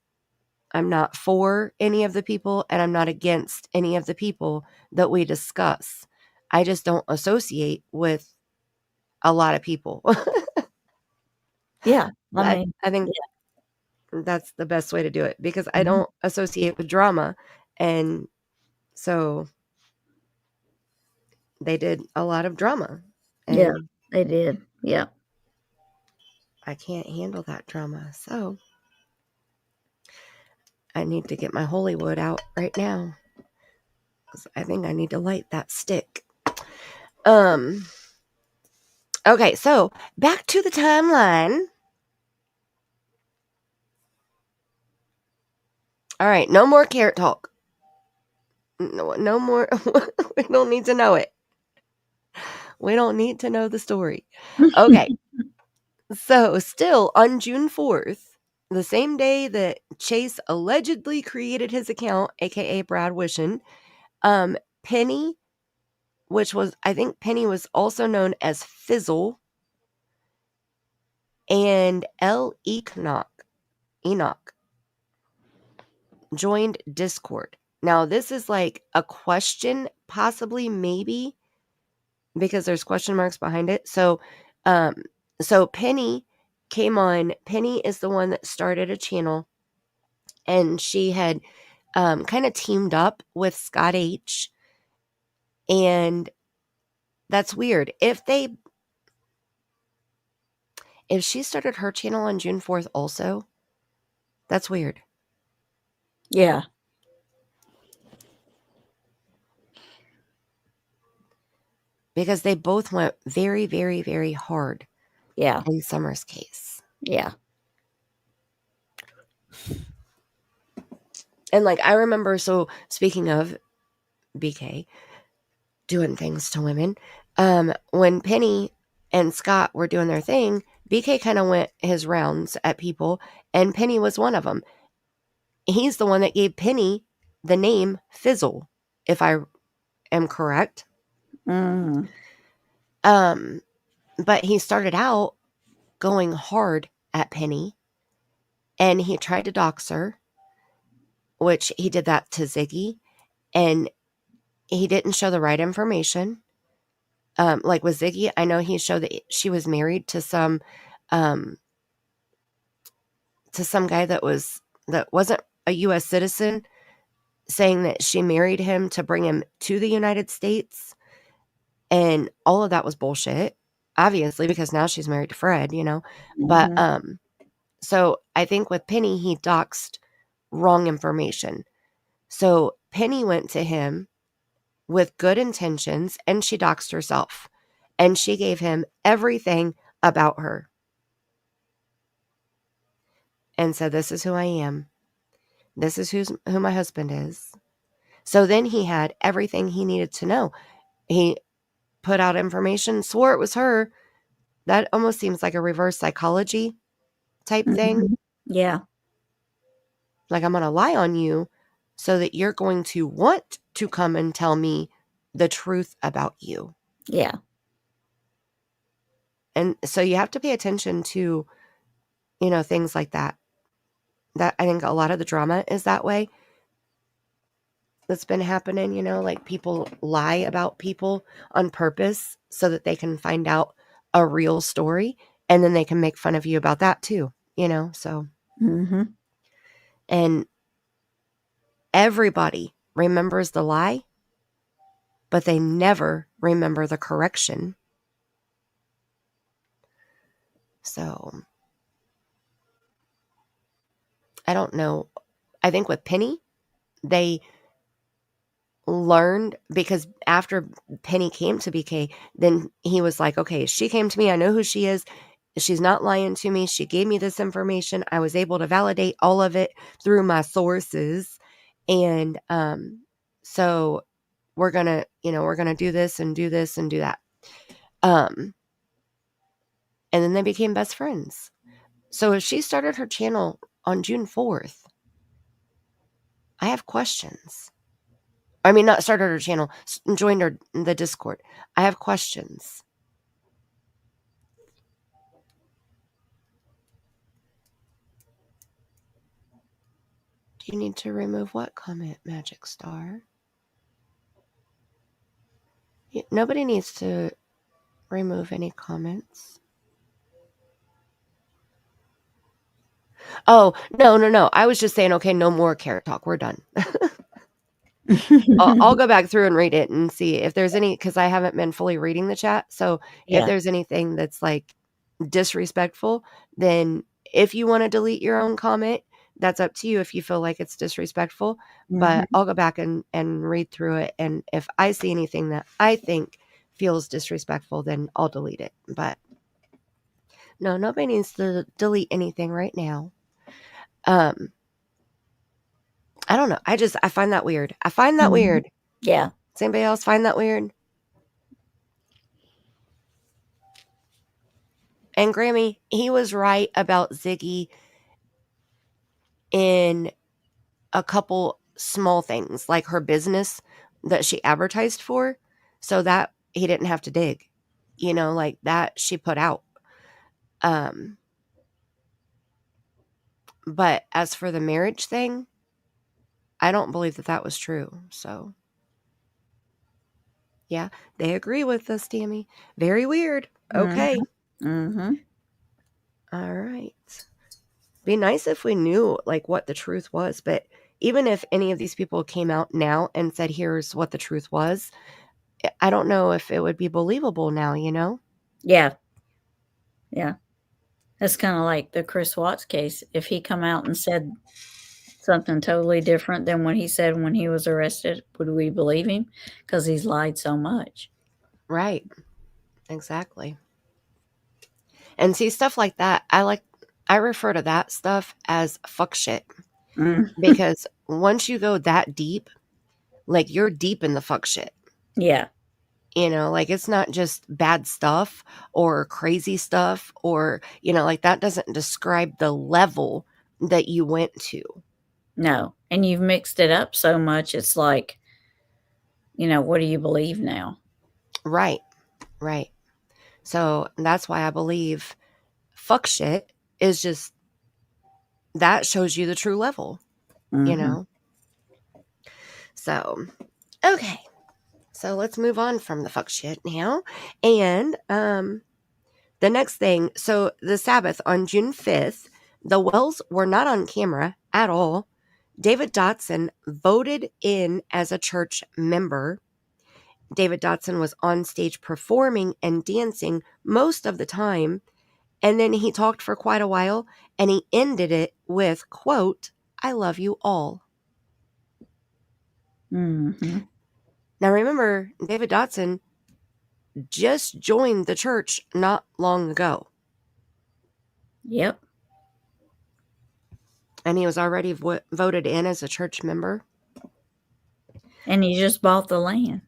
for any of the people and I'm not against any of the people that we discuss. I just don't associate with a lot of people. Yeah. I think that's the best way to do it because I don't associate with drama. And so they did a lot of drama. And yeah, they did. Yeah. I can't handle that drama. So I need to get my holy wood out right now. I think I need to light that stick. Okay, so back to the timeline. All right, no more carrot talk. No more. We don't need to know it. We don't need to know the story. Okay. So still on June 4th, the same day that Chase allegedly created his account, aka Brad Wishin, Penny, I think Penny was also known as Fizzle, and Enoch joined Discord. Now this is like a question, possibly, maybe, because there's question marks behind it. So Penny came on. Penny is the one that started a channel, and she had kind of teamed up with Scott H. And that's weird. If she started her channel on June 4th also, that's weird. Yeah. Because they both went very, very, very hard. Yeah. In Summer's case. Yeah. And I remember, so speaking of BK doing things to women, when Penny and Scott were doing their thing, BK kind of went his rounds at people, and Penny was one of them. He's the one that gave Penny the name Fizzle, if I am correct. But he started out going hard at Penny, and he tried to dox her, which he did that to Ziggy, and he didn't show the right information. Like with Ziggy, I know he showed that she was married to some guy that wasn't a U.S. citizen, saying that she married him to bring him to the United States. And all of that was bullshit, obviously, because now she's married to Fred, you know. But so I think with Penny, he doxed wrong information. So Penny went to him with good intentions, and she doxed herself. And she gave him everything about her and said, this is who I am. This is who my husband is. So then he had everything he needed to know. He put out information, swore it was her. That almost seems like a reverse psychology type thing. Yeah. Like, I'm going to lie on you so that you're going to want to come and tell me the truth about you. Yeah. And so you have to pay attention to, you know, things like that. That I think a lot of the drama is that way. That's been happening, you know, like people lie about people on purpose so that they can find out a real story, and then they can make fun of you about that too, you know. So and everybody remembers the lie, but they never remember the correction. So I don't know. I think with Penny, they learned, because after Penny came to BK, then he was like, okay, she came to me. I know who she is. She's not lying to me. She gave me this information. I was able to validate all of it through my sources. And so we're going to do this and do this and do that. And then they became best friends. So if she started her channel on June 4th, I have questions. I mean, not started her channel, joined the Discord. I have questions. Do you need to remove what comment, Magic Star? Nobody needs to remove any comments. Oh, no. I was just saying, okay, no more carrot talk. We're done. I'll go back through and read it and see if there's any, because I haven't been fully reading the chat. So if there's anything that's like disrespectful, then if you want to delete your own comment, that's up to you if you feel like it's disrespectful. But I'll go back and read through it. And if I see anything that I think feels disrespectful, then I'll delete it. But no, nobody needs to delete anything right now. I don't know. I find that weird. I find that weird. Yeah. Does anybody else find that weird? And Grammy, he was right about Ziggy in a couple small things, like her business that she advertised for, so that he didn't have to dig, you know, like that she put out. But as for the marriage thing, I don't believe that was true. So yeah, they agree with us, Tammie. Very weird. Okay. All right. Be nice if we knew like what the truth was, but even if any of these people came out now and said, here's what the truth was, I don't know if it would be believable now, you know? Yeah. Yeah. That's kind of like the Chris Watts case. If he come out and said something totally different than what he said when he was arrested, would we believe him? Because he's lied so much. Right. Exactly. And see, stuff like that, I refer to that stuff as fuck shit. Because once you go that deep, like you're deep in the fuck shit. Yeah. You know, like it's not just bad stuff or crazy stuff or, you know, like that doesn't describe the level that you went to. No. And you've mixed it up so much. It's like, you know, what do you believe now? Right. Right. So that's why I believe fuck shit is just, that shows you the true level, you know? So, okay. So let's move on from the fuck shit now. And the next thing, so the Sabbath on June 5th, the Wells were not on camera at all. David Dotson voted in as a church member. David Dotson was on stage performing and dancing most of the time. And then he talked for quite a while and he ended it with, quote, "I love you all." Mm-hmm. Now remember, David Dotson just joined the church not long ago. Yep. And he was already voted in as a church member. And he just bought the land.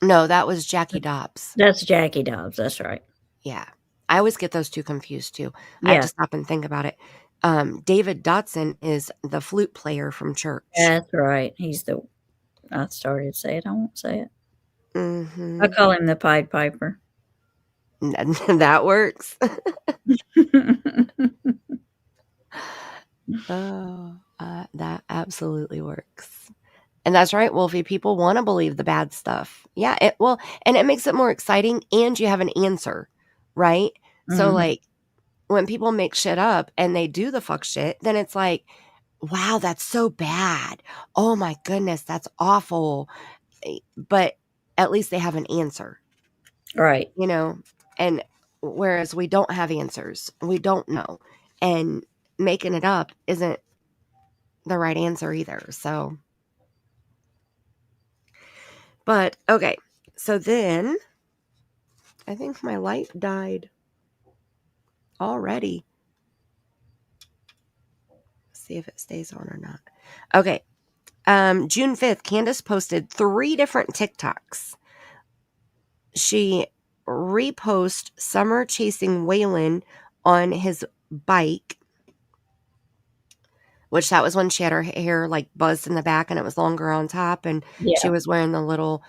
No, that was Jackie Dobbs. That's Jackie Dobbs. That's right. Yeah. I always get those two confused too. I Yeah. have to stop and think about it. David Dotson is the flute player from church. That's right. He's the... I started to say it. I won't say it. Mm-hmm. I call him the Pied Piper. That works. Oh, that absolutely works. And that's right, Wolfie. People want to believe the bad stuff. Yeah, and it makes it more exciting, and you have an answer, right? So, like, when people make shit up and they do the fuck shit, then it's like, wow, that's so bad. Oh my goodness, that's awful. But at least they have an answer. Right. You know? And whereas we don't have answers, we don't know. And making it up isn't the right answer either. So, but okay. So then I think my light died already. Let's see if it stays on or not. Okay. June 5th, Candus posted 3 different TikToks. She reposted Summer chasing Waylon on his bike, which that was when she had her hair like buzzed in the back and it was longer on top, and she was wearing the little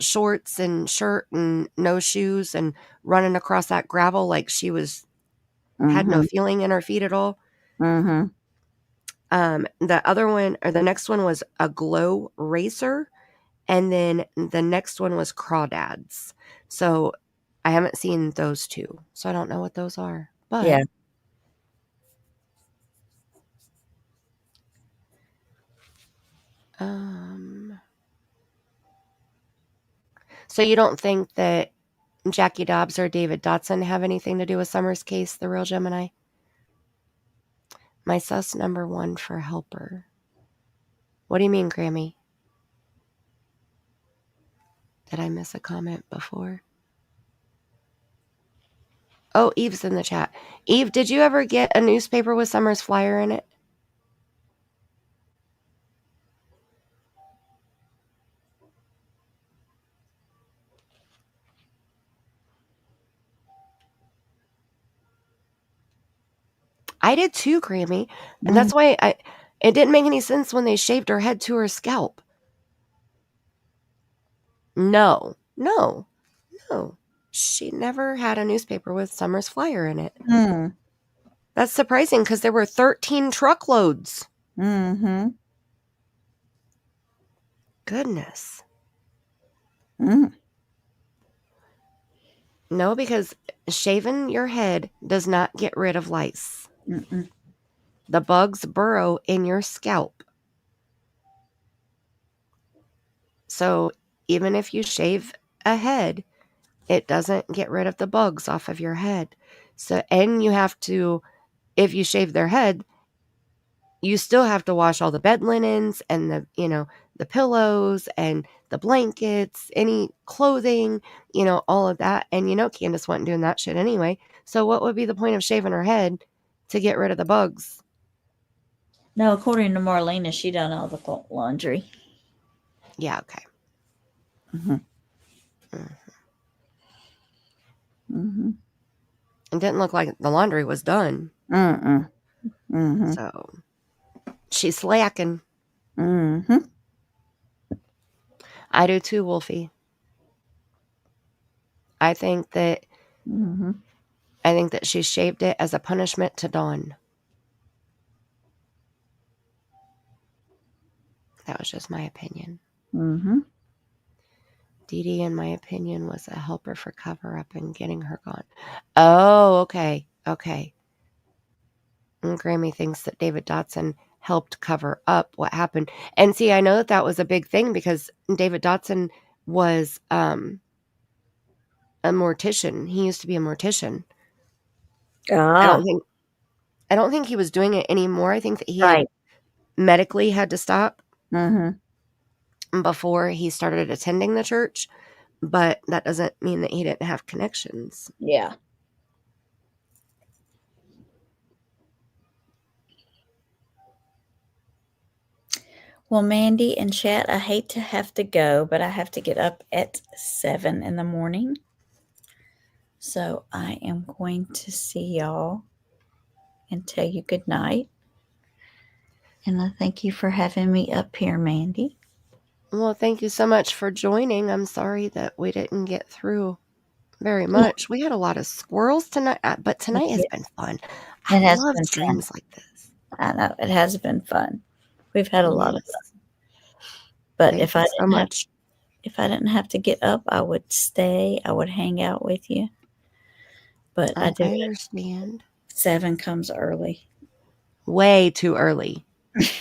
shorts and shirt and no shoes and running across that gravel like she was had no feeling in her feet at all. Mm-hmm. The other one, or the next one, was a glow racer, and then the next one was crawdads. So I haven't seen those two, so I don't know what those are. But yeah. So you don't think that Jackie Dobbs or David Dotson have anything to do with Summer's case, the real Gemini? My sus number 1 for helper. What do you mean, Grammy? Did I miss a comment before? Oh, Eve's in the chat. Eve, did you ever get a newspaper with Summer's flyer in it? I did too, Grammy. And that's why it didn't make any sense when they shaved her head to her scalp. No. She never had a newspaper with Summer's flyer in it. That's surprising because there were 13 truckloads. Goodness. No, because shaving your head does not get rid of lice. The bugs burrow in your scalp. So even if you shave a head, it doesn't get rid of the bugs off of your head. So, and you have to, if you shave their head, you still have to wash all the bed linens and the pillows and the blankets, any clothing, all of that. And Candus wasn't doing that shit anyway. So what would be the point of shaving her head to get rid of the bugs? No, according to Marlena, she done all the laundry. Yeah, okay. It didn't look like the laundry was done. So she's slacking. I do too, Wolfie. I think that she shaved it as a punishment to Dawn. That was just my opinion. Mm-hmm. Dee Dee, in my opinion, was a helper for cover-up and getting her gone. Oh, okay. Okay. And Grammy thinks that David Dotson helped cover up what happened. And see, I know that that was a big thing because David Dotson was a mortician. He used to be a mortician. Ah, I don't think he was doing it anymore. I think that he had right. medically had to stop Mm-hmm. before he started attending the church, but that doesn't mean that he didn't have connections. Yeah. Well, Mandy and chat, I hate to have to go, but I have to get up at 7 in the morning. So I am going to see y'all and tell you good night. And I thank you for having me up here, Mandy. Well, thank you so much for joining. I'm sorry that we didn't get through very much. We had a lot of squirrels tonight, but tonight has been fun. I It has love been fun. streams like this. I know it has been fun. We've had a lot of Yes. fun. But Thank if you I so didn't have much. if I didn't have to get up, I would stay. I would hang out with you. But I I do it. understand. 7 comes early. Way too early.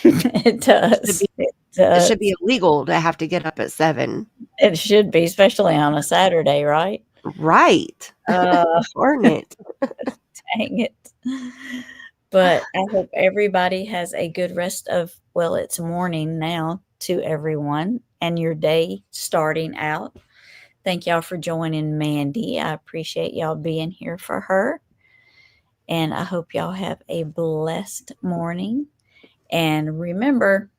It does. It It should does. be illegal to have to get up at 7. It should be, especially on a Saturday, right? Right. Darn it. Dang it. But I hope everybody has a good rest of, well, it's morning now to everyone and your day starting out. Thank y'all for joining Mandy. I appreciate y'all being here for her. And I hope y'all have a blessed morning. And remember,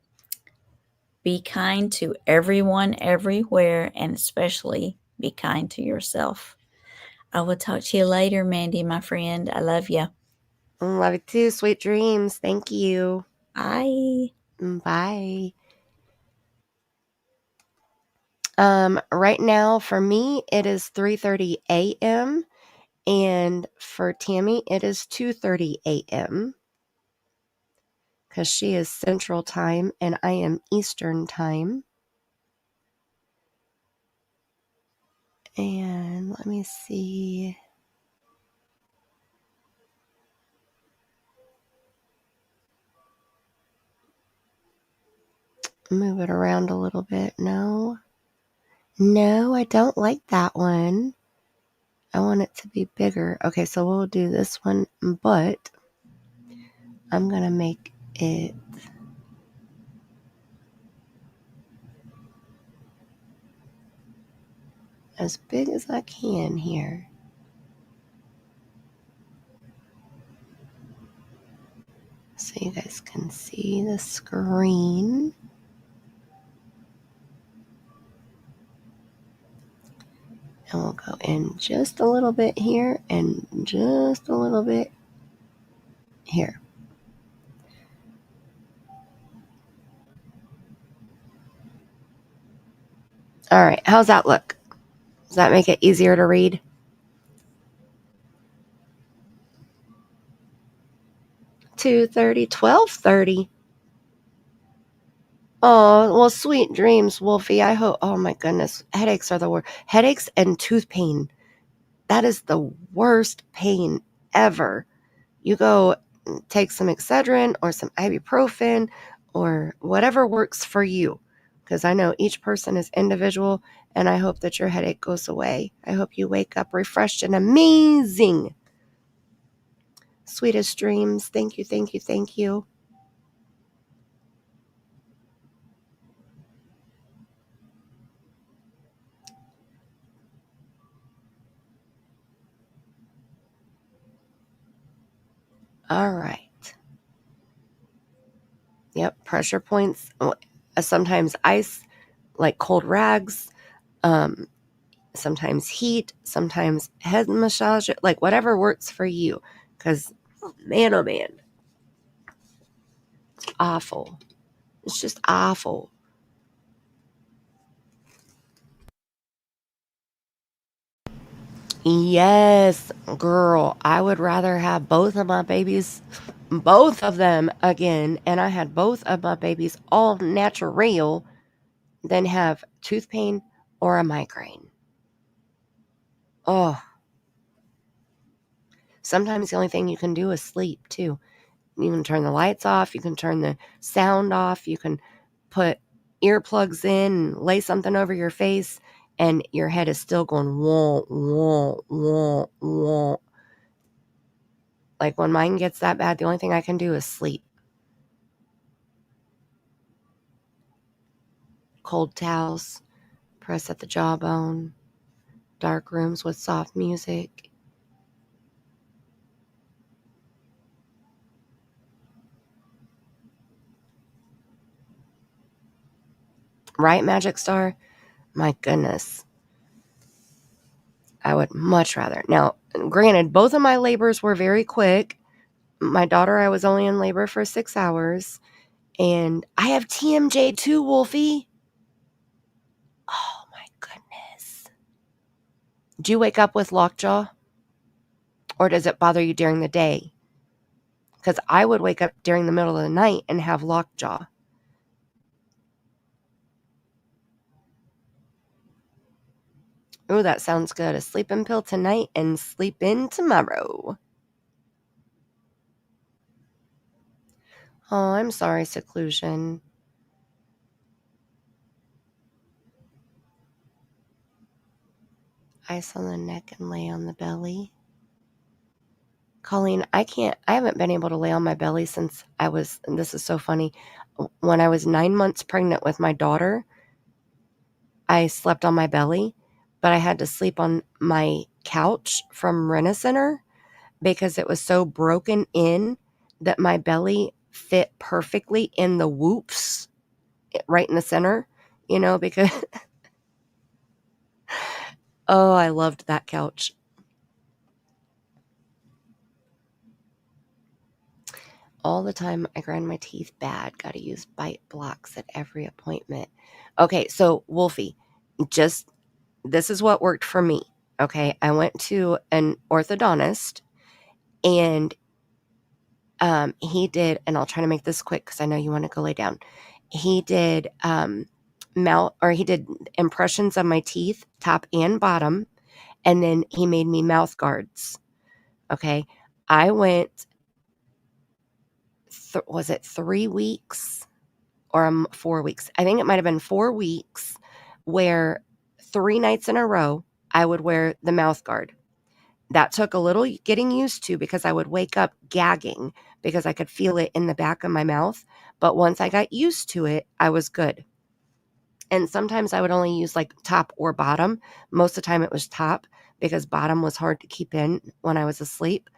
be kind to everyone, everywhere, and especially be kind to yourself. I will talk to you later, Mandy, my friend. I love you. Love you too. Sweet dreams. Thank you. Bye. Bye. Right now for me it is 3:30 a.m. and for Tammie it is 2:30 a.m. because she is Central Time and I am Eastern Time. And let me see. Move it around a little bit. No, I don't like that one. I want it to be bigger. Okay, so we'll do this one, but I'm going to make it as big as I can here. So you guys can see the screen. And we'll go in just a little bit here and just a little bit here. All right, how's that look? Does that make it easier to read? $2.30, $12.30. Oh, well, sweet dreams, Wolfie. I hope. Oh my goodness, headaches are the worst. Headaches and tooth pain. That is the worst pain ever. You go take some Excedrin or some ibuprofen or whatever works for you, because I know each person is individual, and I hope that your headache goes away. I hope you wake up refreshed and amazing. Sweetest dreams. Thank you, thank you, thank you. All right. Yep, pressure points. Sometimes ice, like cold rags. Sometimes heat. Sometimes head massage. Like whatever works for you. Because, man, oh man, it's awful. It's just awful. Yes, girl. I would rather have both of my babies both of them again, and I had both of my babies all natural, than have tooth pain or a migraine. Oh, sometimes the only thing you can do is sleep too. You can turn the lights off, you can turn the sound off, you can put earplugs in and lay something over your face, and your head is still going wah, wah, wah, wah. Like when mine gets that bad, the only thing I can do is sleep. Cold towels, press at the jawbone, dark rooms with soft music. Right, Magic Star? My goodness. I would much rather. Now, granted, both of my labors were very quick. My daughter, I was only in labor for 6 hours. And I have TMJ too, Wolfie. Oh, my goodness. Do you wake up with lockjaw? Or does it bother you during the day? Because I would wake up during the middle of the night and have lockjaw. Ooh, that sounds good. A sleeping pill tonight and sleep in tomorrow. Oh, I'm sorry, seclusion. Ice on the neck and lay on the belly. Colleen, I haven't been able to lay on my belly since and this is so funny. When I was 9 months pregnant with my daughter, I slept on my belly, but I had to sleep on my couch from Rent-A-Center because it was so broken in that my belly fit perfectly in the whoops right in the center, because, oh, I loved that couch. All the time I grind my teeth bad. Got to use bite blocks at every appointment. Okay, so Wolfie, this is what worked for me. Okay, I went to an orthodontist, and he did, and I'll try to make this quick because I know you want to go lay down. He did he did impressions of my teeth, top and bottom, and then he made me mouth guards. Okay, I went. Was it 3 weeks or 4 weeks? I think it might have been 4 weeks where 3 nights in a row I would wear the mouth guard. That took a little getting used to because I would wake up gagging because I could feel it in the back of my mouth. But once I got used to it, I was good. And sometimes I would only use like top or bottom. Most of the time it was top because bottom was hard to keep in when I was asleep.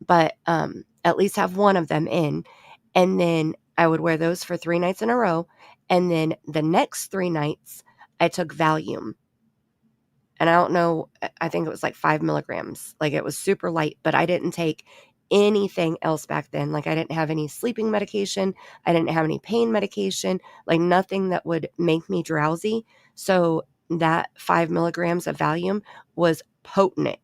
But at least have one of them in. And then I would wear those for 3 nights in a row. And then the next 3 nights, I took Valium. And I don't know, I think it was like 5 milligrams. Like it was super light, but I didn't take anything else back then. Like I didn't have any sleeping medication. I didn't have any pain medication, like nothing that would make me drowsy. So that 5 milligrams of Valium was potent.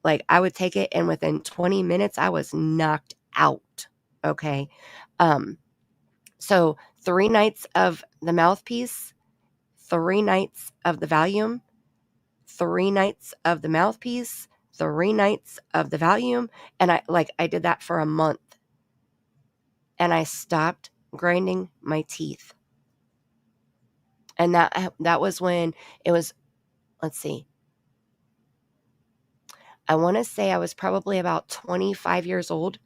Like I would take it and within 20 minutes, I was knocked out. Okay. So 3 nights of the mouthpiece, 3 nights of the Valium, 3 nights of the mouthpiece, 3 nights of the Valium. And I did that for a month. And I stopped grinding my teeth. And that was when it was, let's see. I want to say I was probably about 25 years old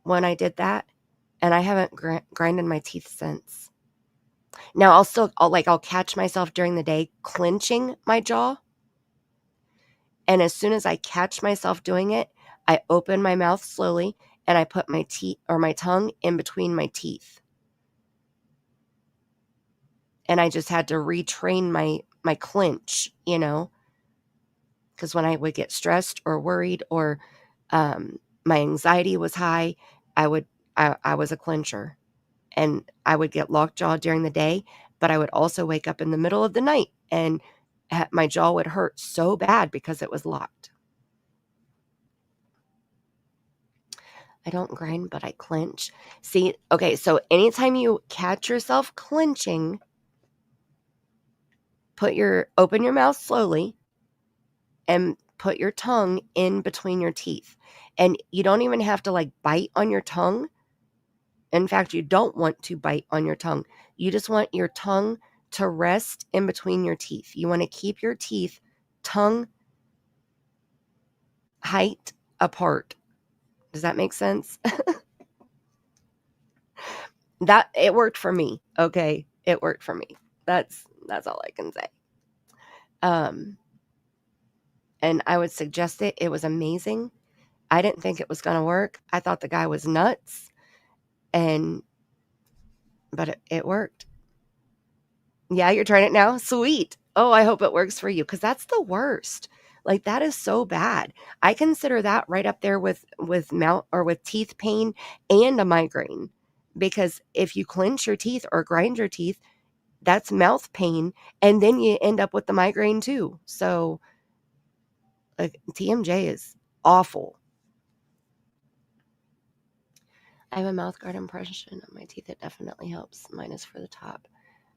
when I did that. And I haven't grinded my teeth since. Now I'll catch myself during the day clenching my jaw. And as soon as I catch myself doing it, I open my mouth slowly and I put my tongue in between my teeth. And I just had to retrain my clench, because when I would get stressed or worried or my anxiety was high, I was a clencher. And I would get lockjaw during the day, but I would also wake up in the middle of the night and my jaw would hurt so bad because it was locked. I don't grind, but I clench. See, okay, so anytime you catch yourself clenching, open your mouth slowly and put your tongue in between your teeth. And you don't even have to like bite on your tongue. In fact, you don't want to bite on your tongue. You just want your tongue to rest in between your teeth. You want to keep your teeth tongue height apart. Does that make sense? That it worked for me. Okay, it worked for me. That's all I can say. And I would suggest it. It was amazing. I didn't think it was going to work. I thought the guy was nuts, but it worked. Yeah, you're trying it now? Sweet. Oh, I hope it works for you, because that's the worst. Like, that is so bad. I consider that right up there with mouth or with teeth pain and a migraine, because if you clench your teeth or grind your teeth, that's mouth pain, and then you end up with the migraine too. So, like, TMJ is awful. I have a mouth guard impression on my teeth. It definitely helps. Mine is for the top.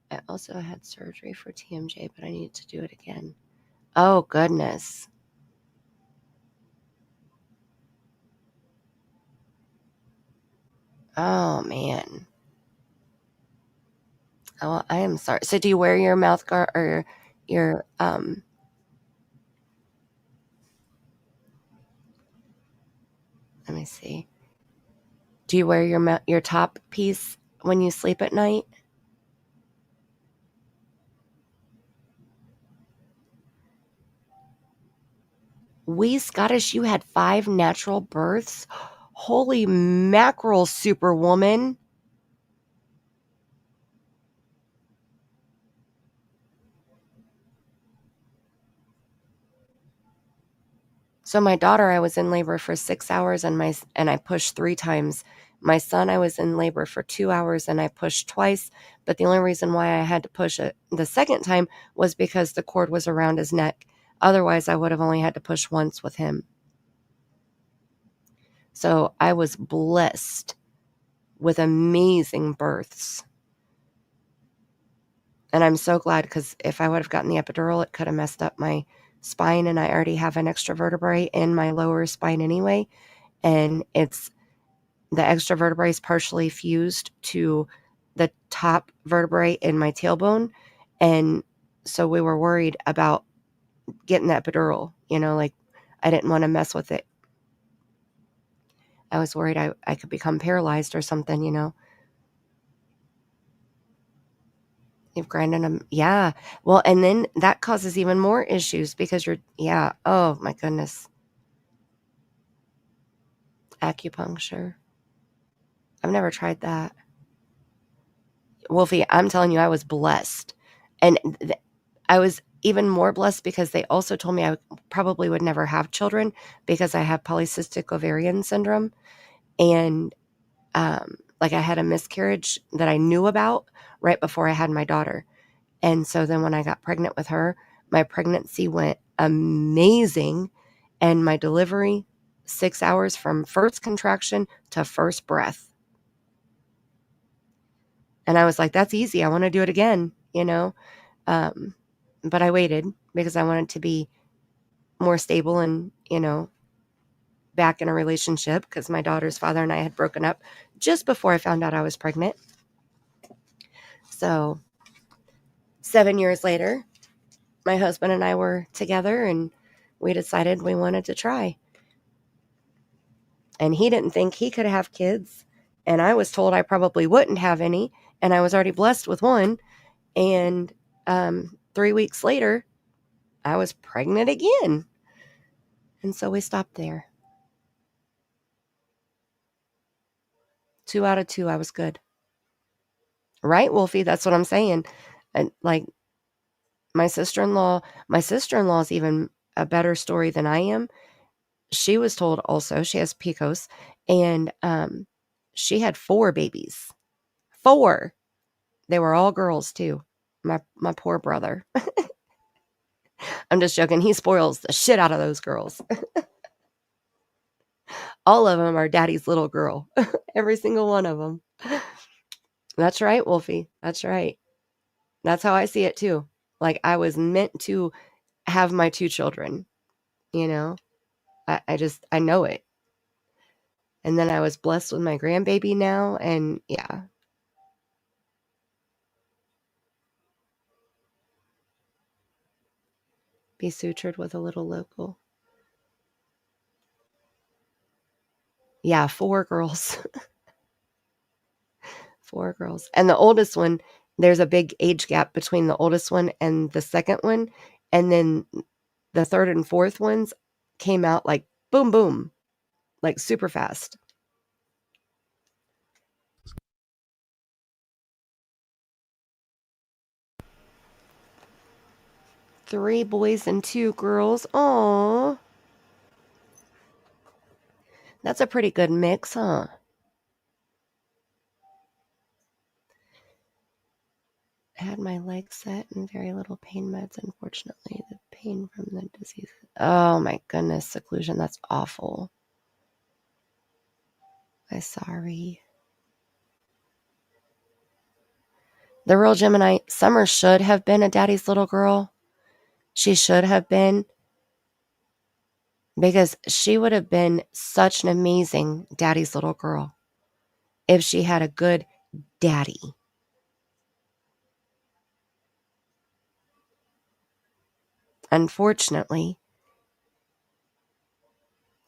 I also had surgery for TMJ, but I need to do it again. Oh, goodness. Oh, man. Oh, I am sorry. So do you wear your mouth guard or your let me see. Do you wear your top piece when you sleep at night? We Scottish, you had 5 natural births? Holy mackerel, superwoman. So my daughter, I was in labor for 6 hours and I pushed 3 times. My son, I was in labor for 2 hours and I pushed twice. But the only reason why I had to push it the second time was because the cord was around his neck. Otherwise, I would have only had to push once with him. So I was blessed with amazing births. And I'm so glad, because if I would have gotten the epidural, it could have messed up my spine, and I already have an extra vertebrae in my lower spine anyway. And the extra vertebrae is partially fused to the top vertebrae in my tailbone. And so we were worried about getting the epidural, like I didn't want to mess with it. I was worried I could become paralyzed or something, You've grinded them. Yeah. Well, and then that causes even more issues because oh my goodness. Acupuncture. I've never tried that. Wolfie, I'm telling you, I was blessed. And I was even more blessed because they also told me I probably would never have children because I have polycystic ovarian syndrome. And like I had a miscarriage that I knew about right before I had my daughter. And so then when I got pregnant with her, my pregnancy went amazing. And my delivery, 6 hours from first contraction to first breath. And I was like, that's easy. I want to do it again, But I waited because I wanted to be more stable and, back in a relationship, because my daughter's father and I had broken up just before I found out I was pregnant. So 7 years later, my husband and I were together and we decided we wanted to try. And he didn't think he could have kids. And I was told I probably wouldn't have any. And I was already blessed with one. And 3 weeks later, I was pregnant again. And so we stopped there. 2 out of 2, I was good. Right, Wolfie? That's what I'm saying. And like my sister-in-law is even a better story than I am. She was told also, she has PCOS, and she had 4 babies. 4. They were all girls too. My poor brother. I'm just joking. He spoils the shit out of those girls. All of them are daddy's little girl. Every single one of them. That's right, Wolfie. That's right. That's how I see it too. Like I was meant to have my 2 children, you know? I know it. And then I was blessed with my grandbaby now, and yeah. Be sutured with a little local. Yeah, 4 girls. 4 girls. And the oldest one, there's a big age gap between the oldest one and the second one. And then the third and fourth ones came out like boom, boom, like super fast. Three boys and 2 girls. Aww. That's a pretty good mix, huh? I had my legs set and very little pain meds, unfortunately. The pain from the disease. Oh my goodness, seclusion. That's awful. I'm sorry. The real Gemini, Summer should have been a daddy's little girl. She should have been. Because she would have been such an amazing daddy's little girl if she had a good daddy. Unfortunately,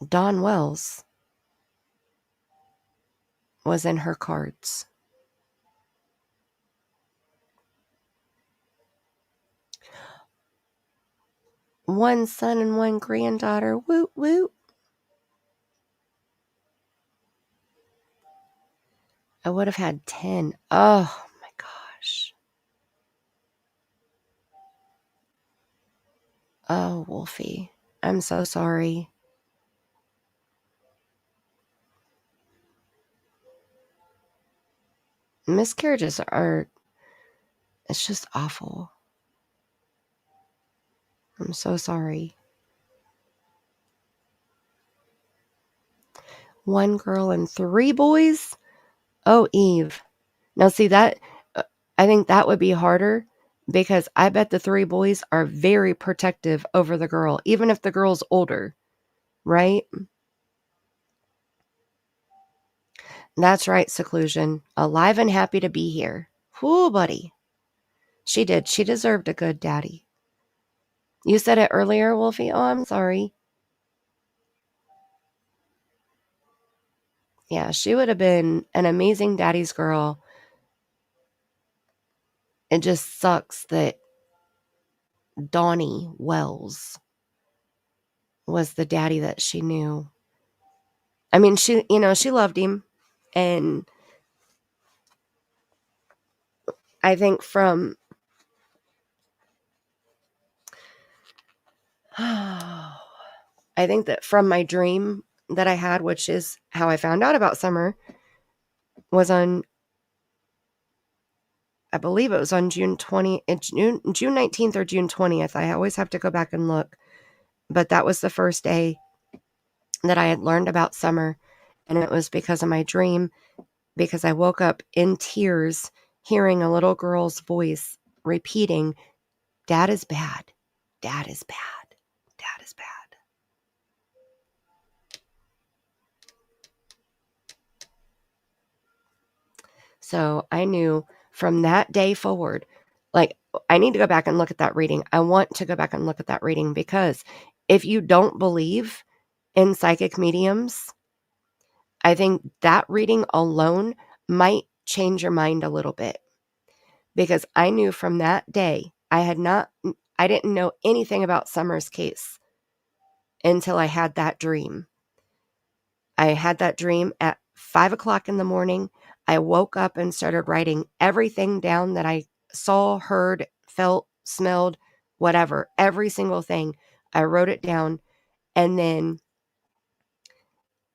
Don Wells was in her cards. One son and 1 granddaughter. Woot woot. I would have had 10. Oh my gosh. Oh, Wolfie. I'm so sorry. Miscarriages are, it's just awful. I'm so sorry. 1 girl and 3 boys? Oh, Eve. Now, see that, I think that would be harder because I bet the 3 boys are very protective over the girl, even if the girl's older, right? That's right, seclusion. Alive and happy to be here. Whoo, buddy. She did. She deserved a good daddy. You said it earlier, Wolfie. Oh, I'm sorry. Yeah, she would have been an amazing daddy's girl. It just sucks that Donnie Wells was the daddy that she knew. I mean, she loved him. And I think from my dream that I had, which is how I found out about Summer, was on, I believe it was on June 19th or June 20th. I always have to go back and look. But that was the first day that I had learned about Summer. And it was because of my dream, because I woke up in tears hearing a little girl's voice repeating, "Dad is bad. Dad is bad. Dad is bad." So I knew from that day forward, like, I need to go back and look at that reading. I want to go back and look at that reading because if you don't believe in psychic mediums, I think that reading alone might change your mind a little bit. Because I knew from that day, I didn't know anything about Summer's case until I had that dream. I had that dream at 5 o'clock in the morning. I woke up and started writing everything down that I saw, heard, felt, smelled, whatever, every single thing. I wrote it down. And then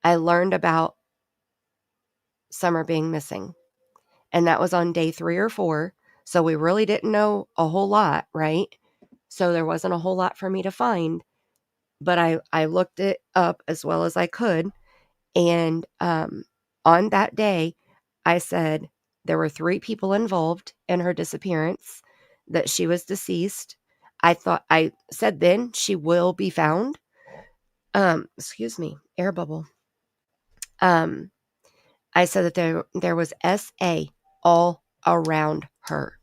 I learned about Summer being missing. And that was on day 3 or 4. So we really didn't know a whole lot, right? So there wasn't a whole lot for me to find. But I looked it up as well as I could. And on that day, I said there were 3 people involved in her disappearance, that she was deceased. I said then she will be found. Excuse me, air bubble. I said that there was SA all around her.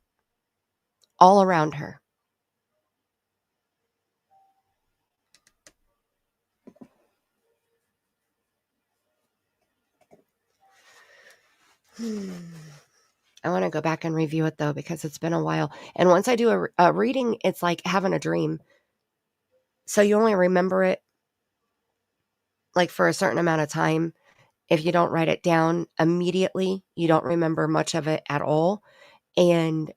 All around her. I want to go back and review it though, because it's been a while. And once I do a reading, it's like having a dream. So you only remember it like for a certain amount of time. If you don't write it down immediately, you don't remember much of it at all. And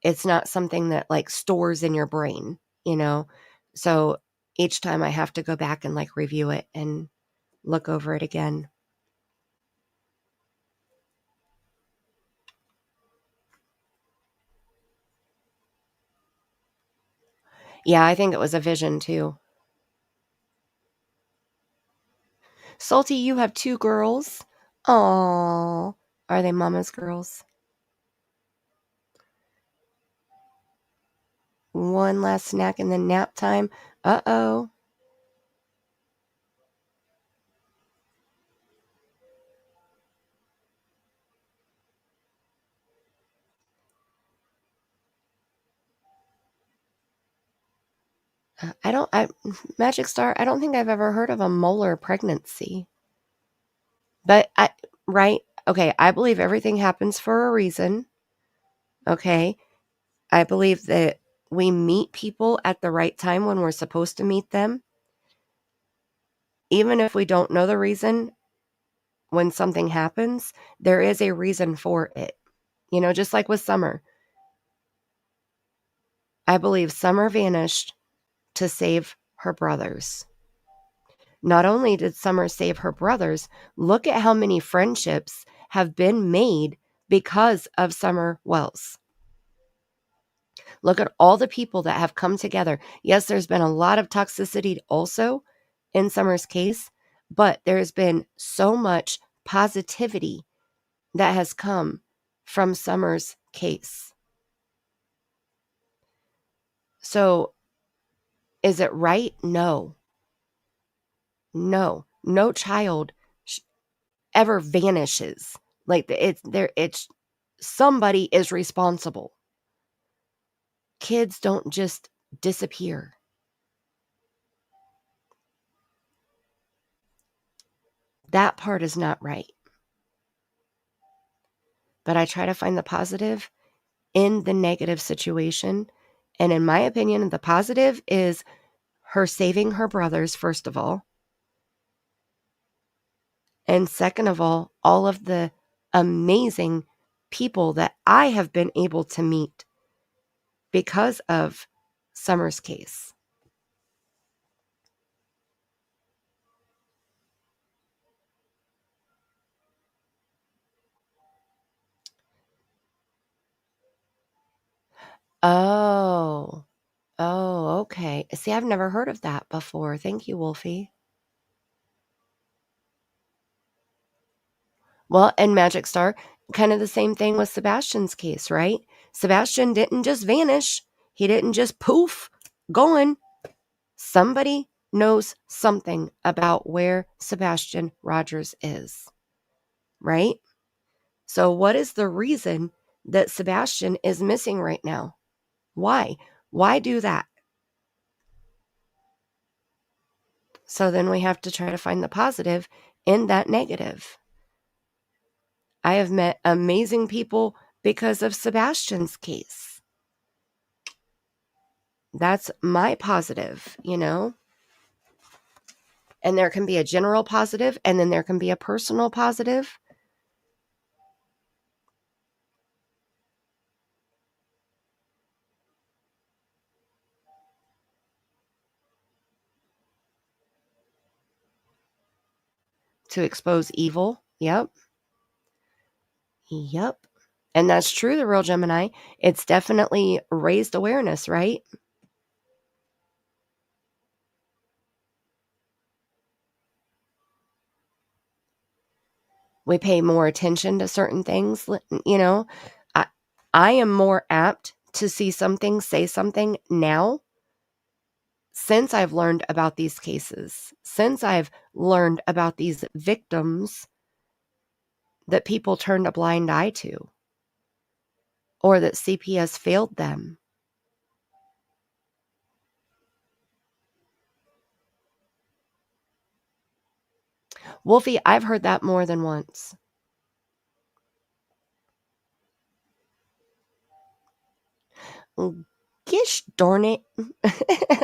it's not something that like stores in your brain, you know? So each time I have to go back and like review it and look over it again. Yeah, I think it was a vision too. Salty, you have 2 girls. Aww. Are they mama's girls? One last snack and then nap time. Uh-oh. Magic Star, I don't think I've ever heard of a molar pregnancy. But right? Okay, I believe everything happens for a reason. Okay? I believe that we meet people at the right time when we're supposed to meet them. Even if we don't know the reason, when something happens, there is a reason for it. You know, just like with Summer. I believe Summer vanished to save her brothers. Not only did Summer save her brothers, look at how many friendships have been made because of Summer Wells. Look at all the people that have come together. Yes, there's been a lot of toxicity also in Summer's case, but there has been so much positivity that has come from Summer's case. So, is it right? No. No. No child ever vanishes. Like it's somebody is responsible. Kids don't just disappear. That part is not right. But I try to find the positive in the negative situation. And in my opinion, the positive is her saving her brothers, first of all. And second of all of the amazing people that I have been able to meet because of Summer's case. Oh, okay. See, I've never heard of that before. Thank you, Wolfie. Well, and Magic Star, kind of the same thing with Sebastian's case, right? Sebastian didn't just vanish. He didn't just poof, gone. Somebody knows something about where Sebastian Rogers is, right? So what is the reason that Sebastian is missing right now? Why? Why do that? So then we have to try to find the positive in that negative. I have met amazing people because of Sebastian's case. That's my positive, you know? And there can be a general positive, and then there can be a personal positive. To expose evil. Yep. And that's true, the real Gemini. It's definitely raised awareness, right? We pay more attention to certain things. You know, I am more apt to see something, say something now since I've learned about these cases, since I've learned about these victims that people turned a blind eye to, or that CPS failed them. Wolfie, I've heard that more than once. Gish darn it.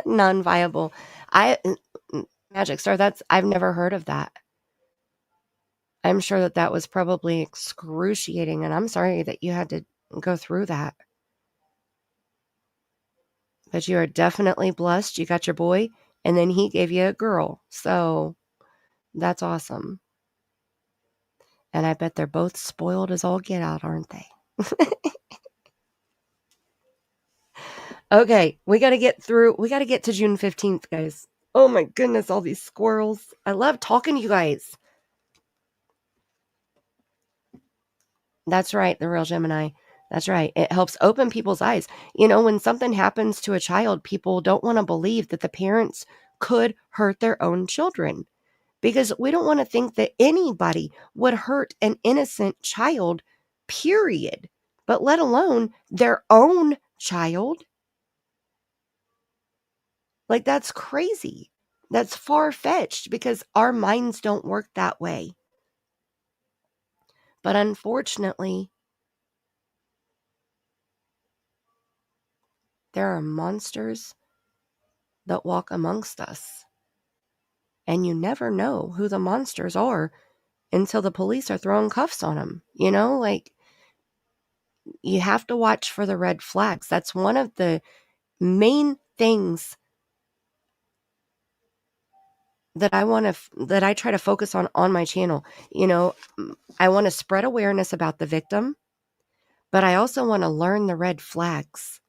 Non-viable. Magic Star, I've never heard of that. I'm sure that was probably excruciating, and I'm sorry that you had to go through that. But you are definitely blessed. You got your boy, and then he gave you a girl. So that's awesome. And I bet they're both spoiled as all get out, aren't they? Okay, we got to get to June 15th, guys. Oh my goodness, all these squirrels. I love talking to you guys. That's right, the real Gemini. That's right. It helps open people's eyes. You know, when something happens to a child, people don't want to believe that the parents could hurt their own children, because we don't want to think that anybody would hurt an innocent child, period, but let alone their own child. Like, that's crazy. That's far-fetched, because our minds don't work that way. But unfortunately, there are monsters that walk amongst us. And you never know who the monsters are until the police are throwing cuffs on them. You know, like, you have to watch for the red flags. That's one of the main things that I try to focus on my channel. You know, I want to spread awareness about the victim, but I also want to learn the red flags.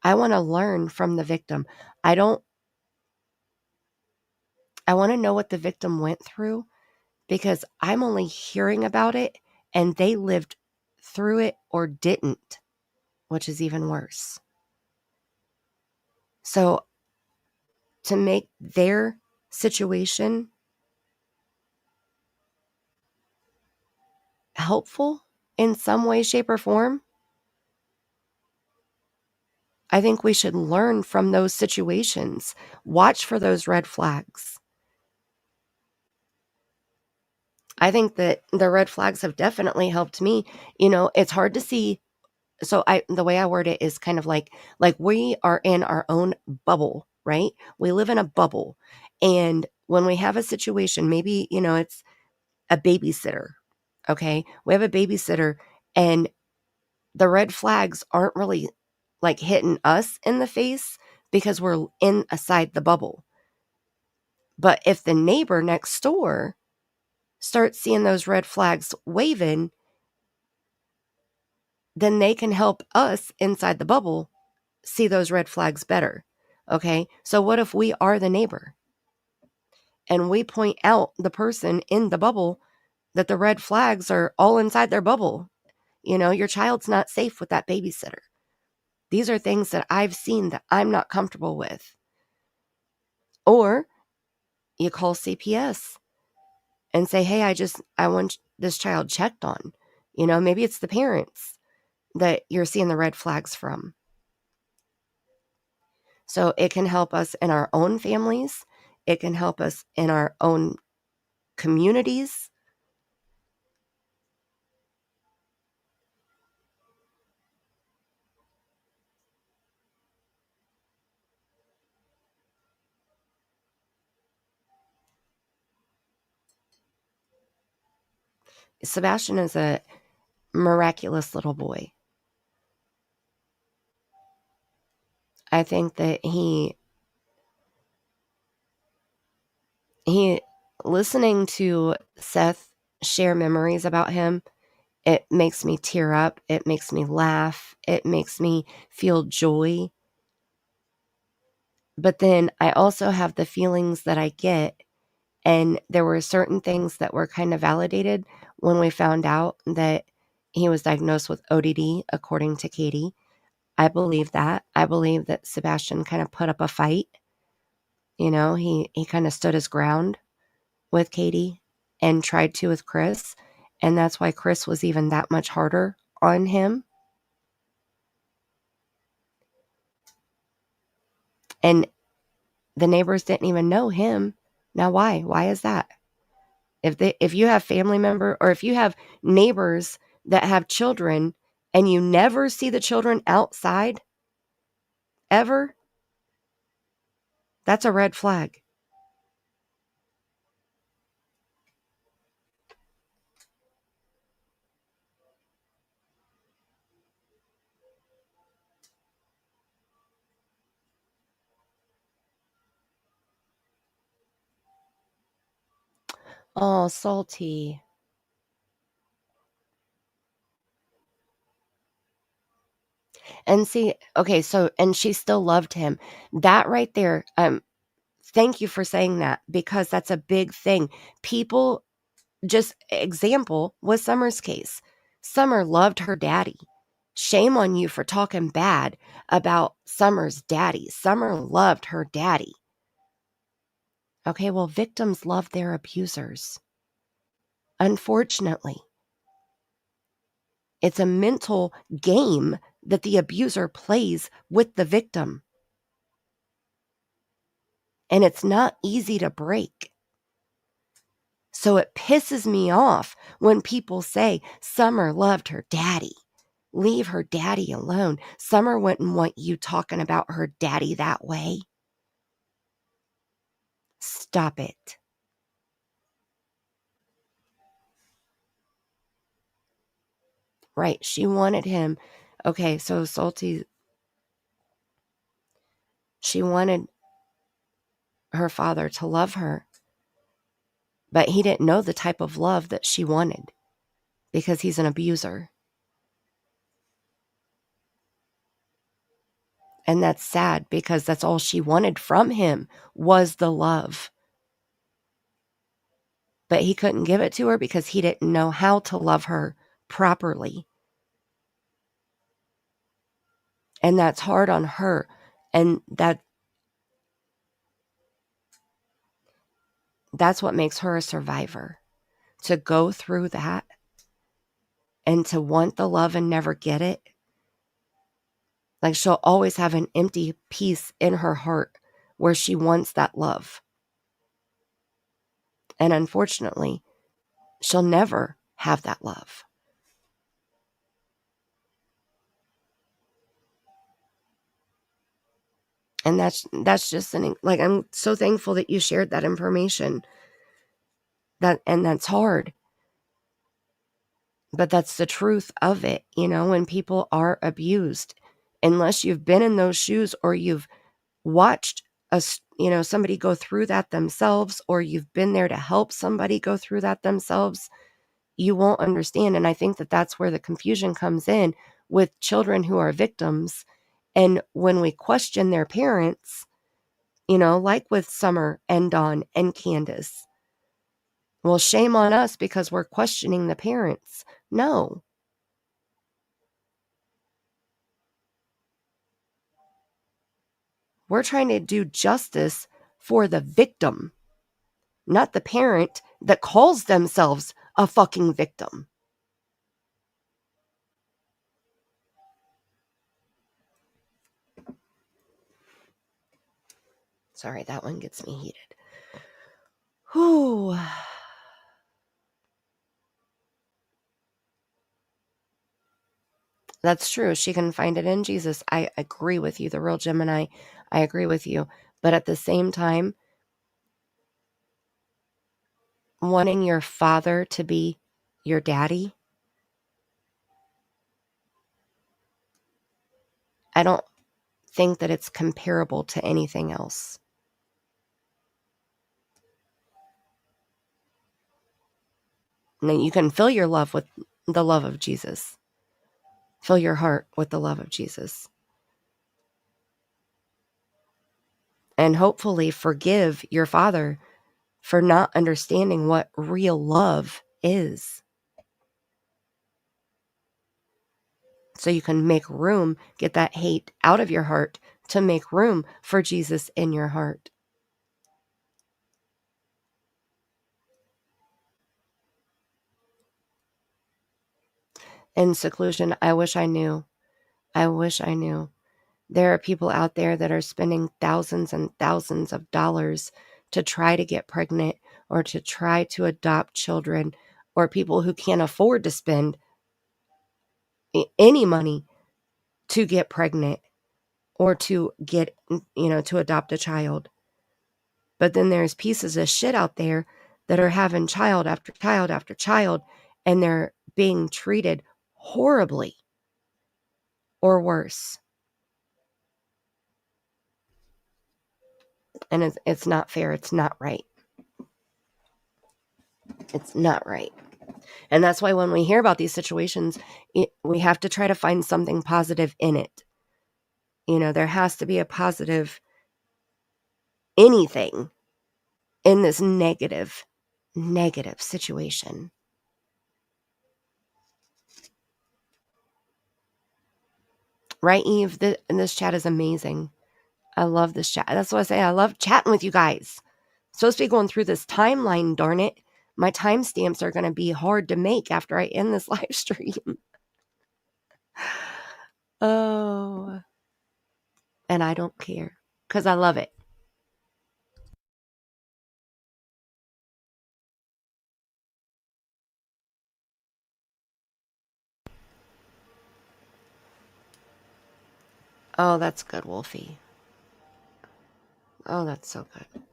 I want to learn from the victim. I want to know what the victim went through, because I'm only hearing about it and they lived through it or didn't, which is even worse. So to make their situation helpful in some way, shape, or form, I think we should learn from those situations. Watch for those red flags. I think that the red flags have definitely helped me. You know, it's hard to see. So the way I word it is kind of like we are in our own bubble, right? We live in a bubble. And when we have a situation, maybe, you know, it's a babysitter. Okay. We have a babysitter and the red flags aren't really like hitting us in the face because we're inside the bubble. But if the neighbor next door starts seeing those red flags waving, then they can help us inside the bubble see those red flags better. Okay. So what if we are the neighbor and we point out the person in the bubble that the red flags are all inside their bubble? You know, your child's not safe with that babysitter. These are things that I've seen that I'm not comfortable with. Or you call CPS and say, hey, I want this child checked on. You know, maybe it's the parents that you're seeing the red flags from. So it can help us in our own families. It can help us in our own communities. Sebastian is a miraculous little boy. I think that he listening to Seth share memories about him, it makes me tear up. It makes me laugh. It makes me feel joy. But then I also have the feelings that I get And there were certain things that were kind of validated when we found out that he was diagnosed with ODD, according to Katie. I believe that. I believe that Sebastian kind of put up a fight. You know, he kind of stood his ground with Katie and tried to with Chris. And that's why Chris was even that much harder on him. And the neighbors didn't even know him. Now, why? Why is that? If you have family member or if you have neighbors that have children and you never see the children outside ever, that's a red flag. Oh, salty. And see, okay, so, and she still loved him. That right there, thank you for saying that, because that's a big thing. People, just example was Summer's case. Summer loved her daddy. Shame on you for talking bad about Summer's daddy. Summer loved her daddy. Okay, well, victims love their abusers. Unfortunately, it's a mental game that the abuser plays with the victim. And it's not easy to break. So it pisses me off when people say Summer loved her daddy. Leave her daddy alone. Summer wouldn't want you talking about her daddy that way. Stop it. Right, she wanted him. Okay, so Salty, she wanted her father to love her, but he didn't know the type of love that she wanted because he's an abuser. And that's sad because that's all she wanted from him was the love. But he couldn't give it to her because he didn't know how to love her properly. And that's hard on her. And that's what makes her a survivor. To go through that and to want the love and never get it. Like, she'll always have an empty piece in her heart where she wants that love. And unfortunately, she'll never have that love. And that's just like, I'm so thankful that you shared that information. And that's hard. But that's the truth of it, you know, when people are abused. Unless you've been in those shoes or you've watched somebody go through that themselves, or you've been there to help somebody go through that themselves, you won't understand. And I think that that's where the confusion comes in with children who are victims. And when we question their parents, like with Summer and Dawn and Candus, well, shame on us because we're questioning the parents. No. We're trying to do justice for the victim, not the parent that calls themselves a fucking victim. Sorry, that one gets me heated. Whew. That's true. She can find it in Jesus. I agree with you, the real Gemini. I agree with you. But at the same time, wanting your father to be your daddy, I don't think that it's comparable to anything else. Now, you can fill your love with the love of Jesus. Fill your heart with the love of Jesus. And hopefully forgive your father for not understanding what real love is. So you can make room, get that hate out of your heart to make room for Jesus in your heart. In seclusion, I wish I knew. I wish I knew. There are people out there that are spending thousands and thousands of dollars to try to get pregnant or to try to adopt children, or people who can't afford to spend any money to get pregnant or to get, to adopt a child. But then there's pieces of shit out there that are having child after child after child, and they're being treated horribly or worse. And it's not fair. It's not right. It's not right. And that's why when we hear about these situations, we have to try to find something positive in it. There has to be a positive anything in this negative situation. Right, Eve? This chat is amazing. I love this chat. That's what I say. I love chatting with you guys. Supposed to be going through this timeline, darn it. My timestamps are going to be hard to make after I end this live stream. Oh. And I don't care because I love it. Oh, that's good, Wolfie. Oh, that's so good.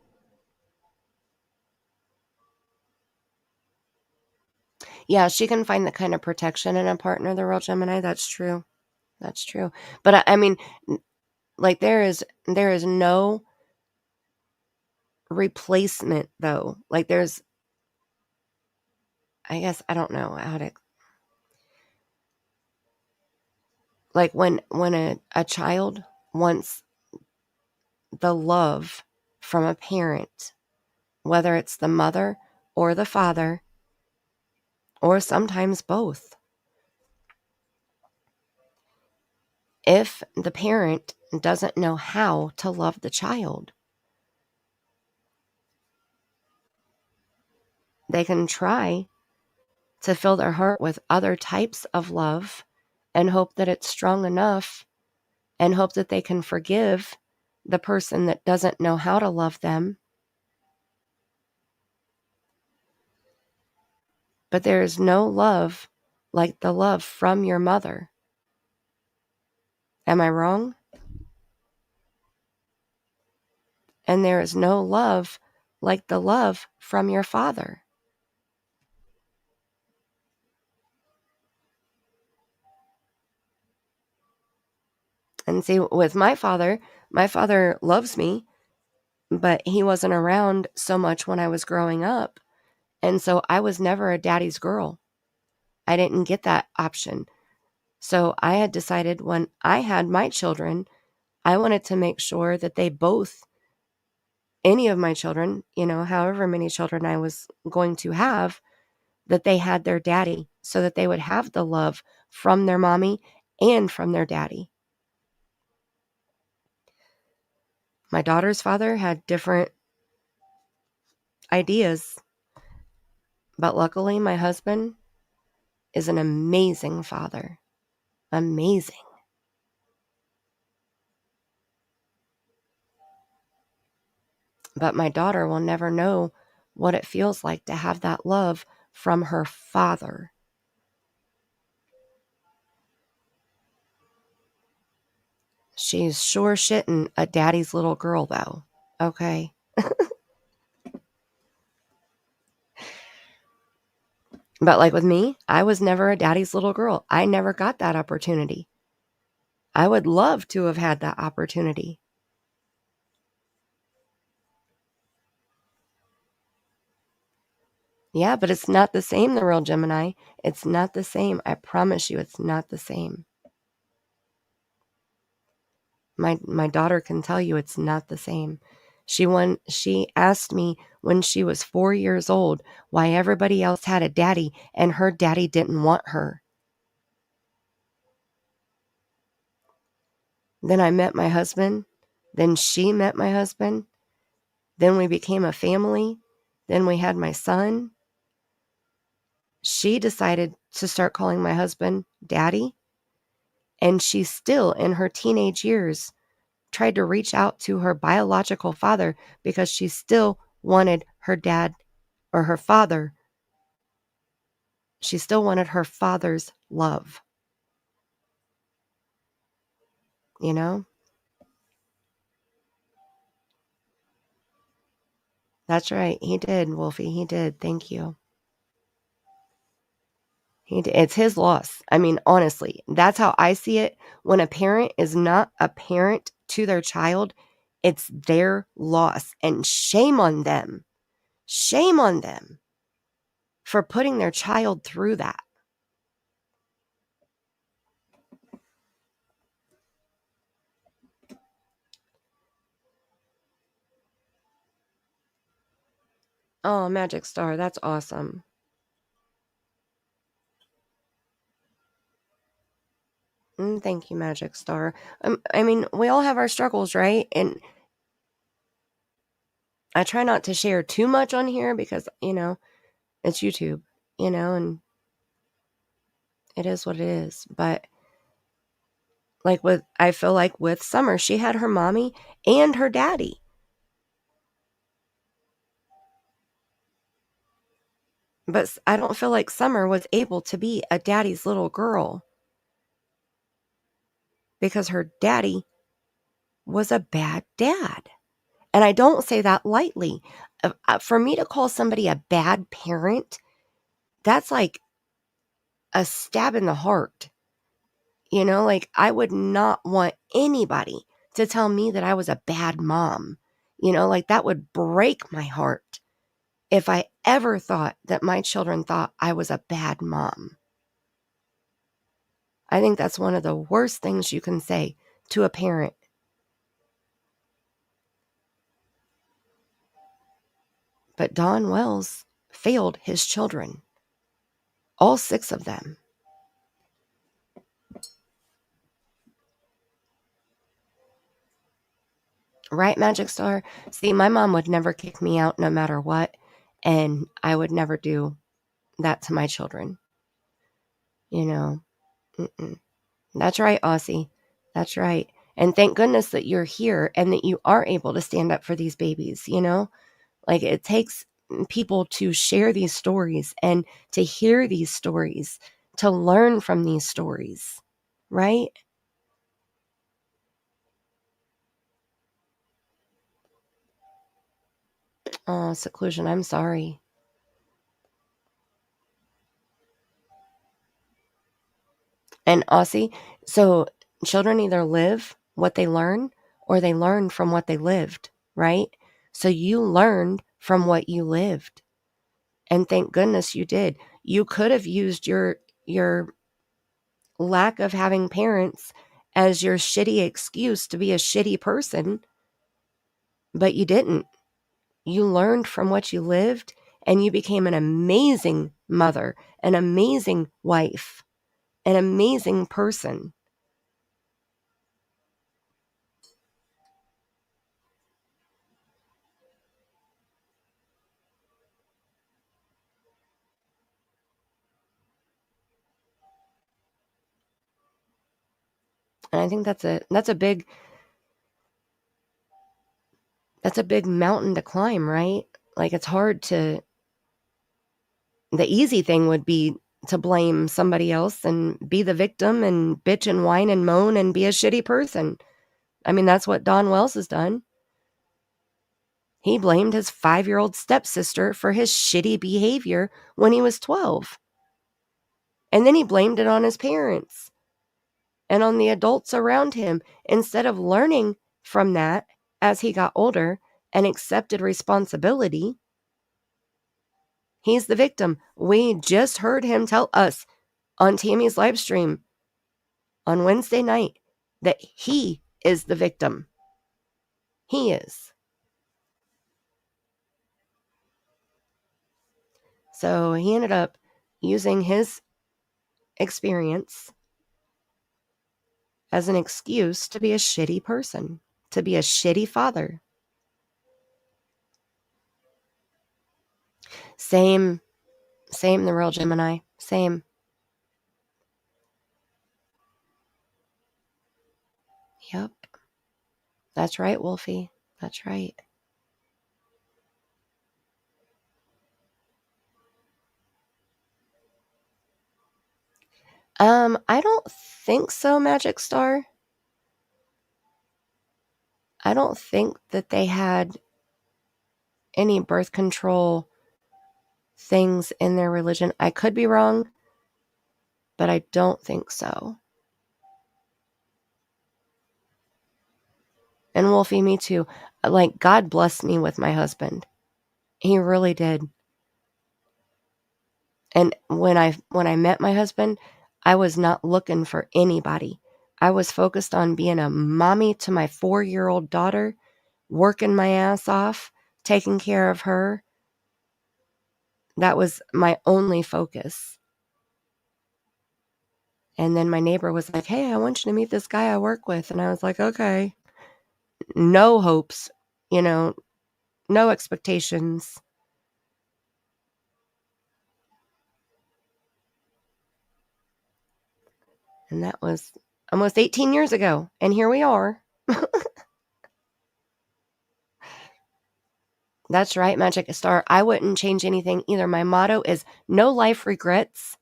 Yeah, she can find the kind of protection in a partner, the real Gemini. That's true. That's true. But I mean, like there is no replacement though. Like there's, I guess, I don't know how to, like when a child wants the love from a parent, whether it's the mother or the father, or sometimes both. If the parent doesn't know how to love the child, they can try to fill their heart with other types of love and hope that it's strong enough and hope that they can forgive the person that doesn't know how to love them. But there is no love like the love from your mother. Am I wrong? And there is no love like the love from your father. And see, with my father loves me, but he wasn't around so much when I was growing up. And so I was never a daddy's girl. I didn't get that option. So I had decided when I had my children, I wanted to make sure that they both, any of my children, however many children I was going to have, that they had their daddy so that they would have the love from their mommy and from their daddy. My daughter's father had different ideas, but luckily my husband is an amazing father. Amazing. But my daughter will never know what it feels like to have that love from her father. She's sure shitting a daddy's little girl, though. Okay? But like with me, I was never a daddy's little girl. I never got that opportunity. I would love to have had that opportunity. Yeah, but it's not the same, the real Gemini. It's not the same. I promise you, it's not the same. My daughter can tell you it's not the same. She asked me when she was 4 years old why everybody else had a daddy and her daddy didn't want her. Then I met my husband. Then she met my husband. Then we became a family. Then we had my son. She decided to start calling my husband daddy. And she still, in her teenage years, tried to reach out to her biological father because she still wanted her dad or her father. She still wanted her father's love. You know? That's right. He did, Wolfie. He did. Thank you. It's his loss. I mean, honestly, that's how I see it. When a parent is not a parent to their child, it's their loss. And shame on them. Shame on them for putting their child through that. Oh, Magic Star, that's awesome. Thank you, Magic Star. I mean, we all have our struggles, right? And I try not to share too much on here because, you know, it's YouTube, you know, and it is what it is. But I feel like with Summer, she had her mommy and her daddy. But I don't feel like Summer was able to be a daddy's little girl because her daddy was a bad dad. And I don't say that lightly. For me to call somebody a bad parent, that's like a stab in the heart. You know, like I would not want anybody to tell me that I was a bad mom. You know, like that would break my heart if I ever thought that my children thought I was a bad mom. I think that's one of the worst things you can say to a parent. But Don Wells failed his children. All 6 of them. Right, Magic Star? See, my mom would never kick me out no matter what, and I would never do that to my children. You know? That's right, Aussie. That's right. And thank goodness that you're here and that you are able to stand up for these babies, you know? Like, it takes people to share these stories and to hear these stories, to learn from these stories, right? Oh, Seclusion, I'm sorry. And Aussie, so children either live what they learn or they learn from what they lived, right? So you learned from what you lived. And thank goodness you did. You could have used your lack of having parents as your shitty excuse to be a shitty person, but you didn't. You learned from what you lived and you became an amazing mother, an amazing wife, an amazing person. And I think that's a big mountain to climb, right? Like, it's hard to, the easy thing would be to blame somebody else and be the victim and bitch and whine and moan and be a shitty person. I mean, that's what Don Wells has done. He blamed his 5-year-old stepsister for his shitty behavior when he was 12. And then he blamed it on his parents and on the adults around him instead of learning from that as he got older and accepted responsibility. He's the victim. We just heard him tell us on Tammie's live stream on Wednesday night that he is the victim. He is. So he ended up using his experience as an excuse to be a shitty person, to be a shitty father. Same the real Gemini. Same. Yep. That's right, Wolfie. That's right. I don't think so, Magic Star. I don't think that they had any birth control things in their religion. I could be wrong, but I don't think so. And Wolfie, me too. Like, God blessed me with my husband. He really did. And when I met my husband, I was not looking for anybody. I was focused on being a mommy to my 4-year-old daughter, working my ass off, taking care of her. That was my only focus. And then my neighbor was like, hey, I want you to meet this guy I work with. And I was like, okay. No hopes, no expectations. And that was almost 18 years ago. And here we are. That's right, Magic Star. I wouldn't change anything either. My motto is no life regrets,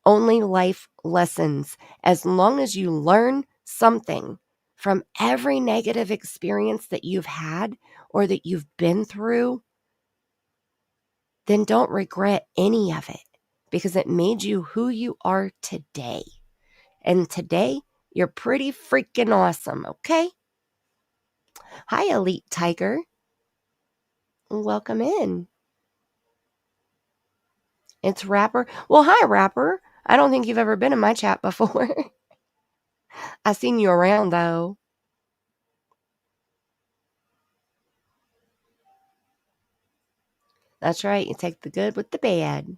only life lessons. As long as you learn something from every negative experience that you've had or that you've been through, then don't regret any of it because it made you who you are today. And today, you're pretty freaking awesome, okay? Hi, Elite Tiger. Welcome in. It's Rapper. Well, hi, Rapper. I don't think you've ever been in my chat before. I've seen you around, though. That's right. You take the good with the bad.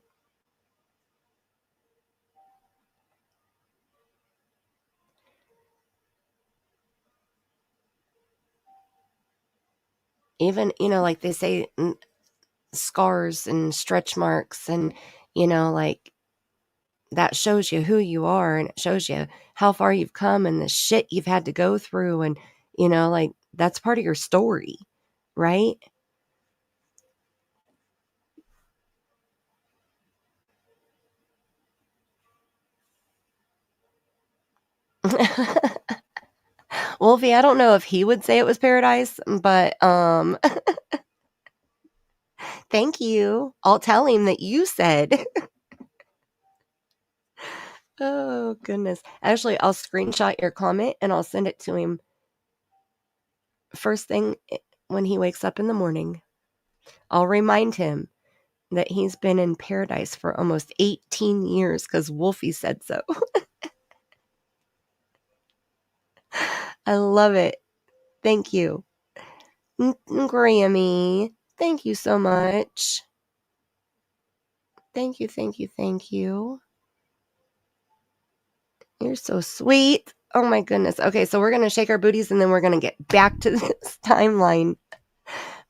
Even, like they say, scars and stretch marks and, like that shows you who you are and it shows you how far you've come and the shit you've had to go through. And, like that's part of your story, right? Wolfie, I don't know if he would say it was paradise, but thank you. I'll tell him that you said. Oh, goodness. Actually, I'll screenshot your comment and I'll send it to him first thing when he wakes up in the morning. I'll remind him that he's been in paradise for almost 18 years because Wolfie said so. I love it. Thank you. Grammy, thank you so much. Thank you, thank you, thank you. You're so sweet. Oh my goodness. Okay, so we're going to shake our booties and then we're going to get back to this timeline.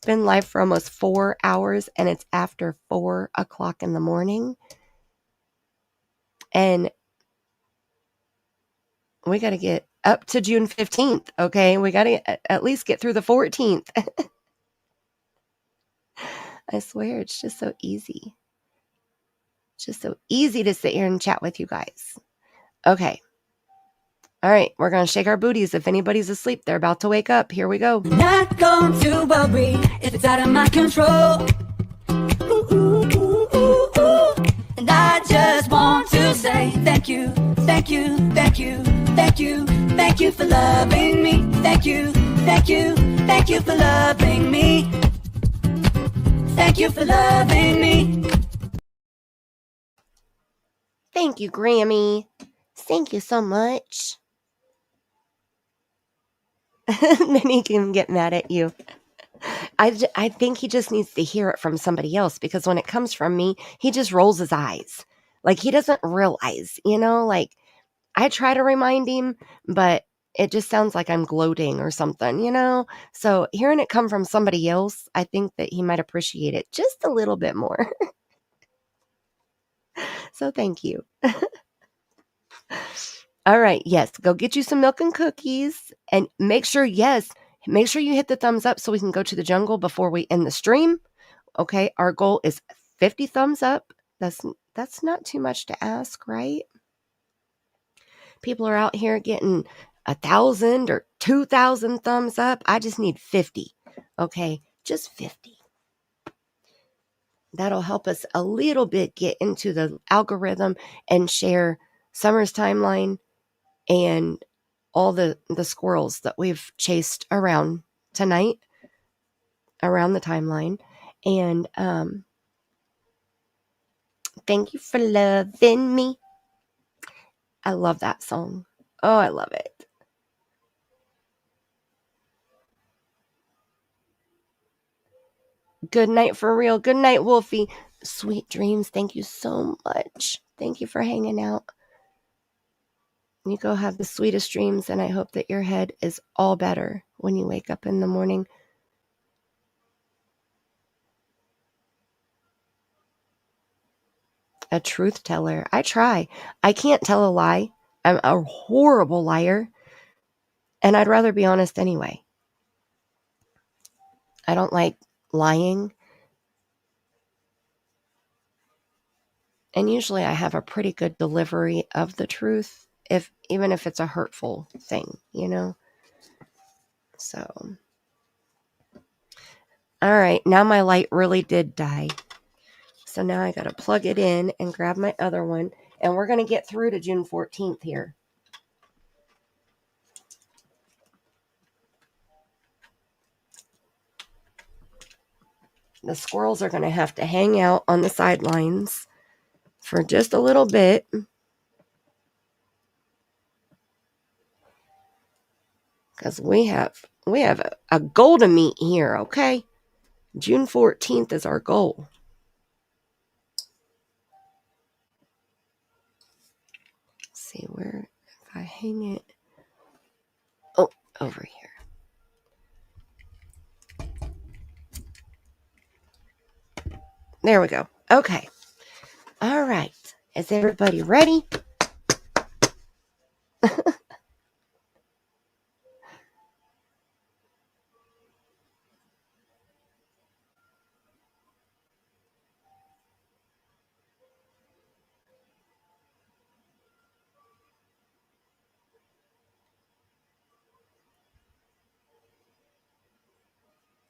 Been live for almost 4 hours and it's after 4 o'clock in the morning. And we got to get up to June 15th, okay? We got to at least get through the 14th. I swear, it's just so easy. It's just so easy to sit here and chat with you guys. Okay. All right, we're going to shake our booties. If anybody's asleep, they're about to wake up. Here we go. Not going to worry if it's out of my control. Ooh, ooh, ooh, ooh, ooh. And I just want to say thank you, thank you, thank you, thank you, thank you for loving me. Thank you, thank you, thank you for loving me. Thank you for loving me. Thank you, Grammy. Thank you so much. Then he can get mad at you. I think he just needs to hear it from somebody else, because when it comes from me, he just rolls his eyes. Like, he doesn't realize, like, I try to remind him, but it just sounds like I'm gloating or something, So hearing it come from somebody else, I think that he might appreciate it just a little bit more. So thank you. All right. Yes. Go get you some milk and cookies, and make sure you hit the thumbs up so we can go to the jungle before we end the stream. Okay. Our goal is 50 thumbs up. That's not too much to ask, right? People are out here getting 1,000 or 2,000 thumbs up. I just need 50. Okay. Just 50. That'll help us a little bit get into the algorithm and share Summer's timeline and all the squirrels that we've chased around tonight, around the timeline. And thank you for loving me. I love that song. Oh, I love it. Good night for real. Good night, Wolfie. Sweet dreams. Thank you so much. Thank you for hanging out. You go have the sweetest dreams, and I hope that your head is all better when you wake up in the morning. A truth teller. I try. I can't tell a lie. I'm a horrible liar. And I'd rather be honest anyway. I don't like lying. And usually I have a pretty good delivery of the truth, even if it's a hurtful thing, So, all right, now my light really did die. So now I got to plug it in and grab my other one, and we're going to get through to June 14th here. The squirrels are going to have to hang out on the sidelines for just a little bit. Because we have a goal to meet here, okay? June 14th is our goal. Let's see where, if I hang it. Oh, over here. There we go. Okay. All right. Is everybody ready?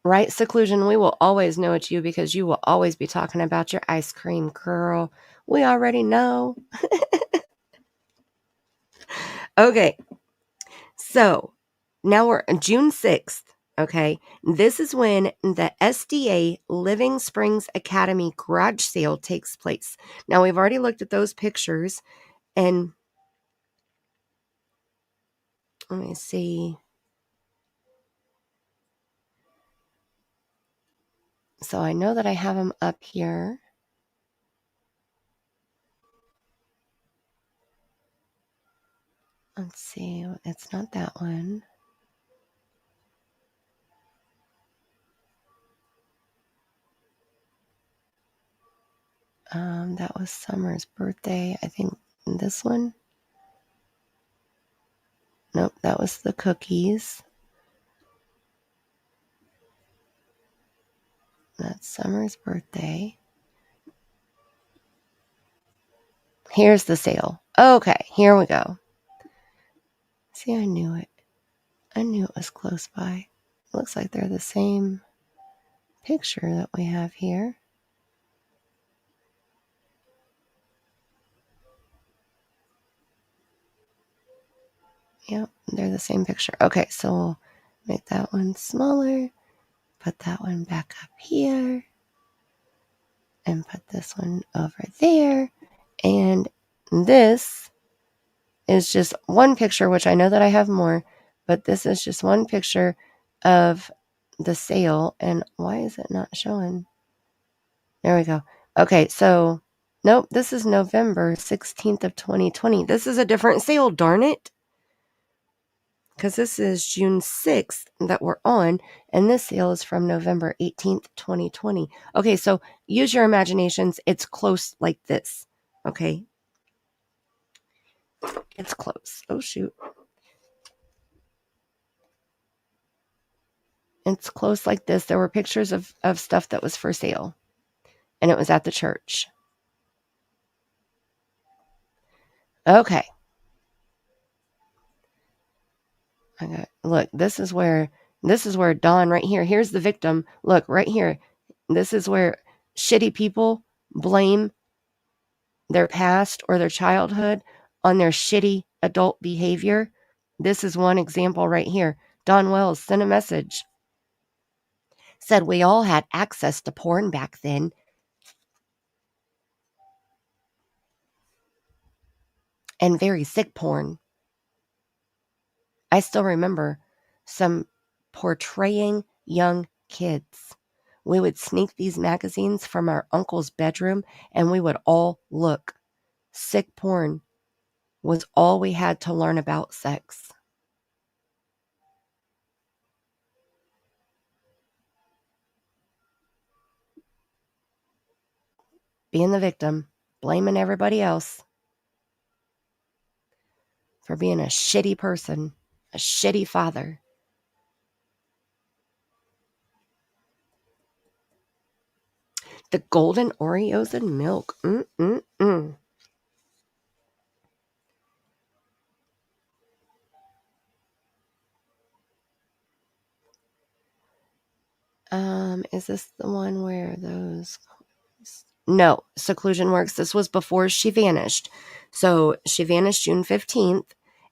Right, Seclusion, we will always know it's you because you will always be talking about your ice cream, girl. We already know. Okay. So, now we're on June 6th. Okay. This is when the SDA Living Springs Academy garage sale takes place. Now, we've already looked at those pictures, and let me see. So I know that I have them up here. Let's see. It's not that one. That was Summer's birthday. I think this one. Nope, that was the cookies. That's Summer's birthday. Here's the sale. Okay, here we go. See, I knew it. I knew it was close by. Looks like they're the same picture that we have here. Yep, they're the same picture. Okay, so we'll make that one smaller. Put that one back up here. And put this one over there. And this is just one picture, which I know that I have more, but this is just one picture of the sale. And why is it not showing? There we go. Okay, so nope, this is November 16th of 2020. This is a different sale, darn it. Because this is June 6th that we're on, and this sale is from November 18th, 2020. Okay, so use your imaginations. It's close like this. Okay. It's close. Oh, shoot. It's close like this. There were pictures of stuff that was for sale, and it was at the church. Okay. Look, this is where Dawn right here. Here's the victim. Look, right here. This is where shitty people blame their past or their childhood on their shitty adult behavior. This is one example right here. Dawn Wells sent a message. Said we all had access to porn back then. And very sick porn. I still remember some portraying young kids. We would sneak these magazines from our uncle's bedroom and we would all look. Sick porn was all we had to learn about sex. Being the victim, blaming everybody else for being a shitty person, a shitty father. The golden Oreos and milk. Is this the one where those... No, seclusion works. This was before she vanished. So she vanished June 15th,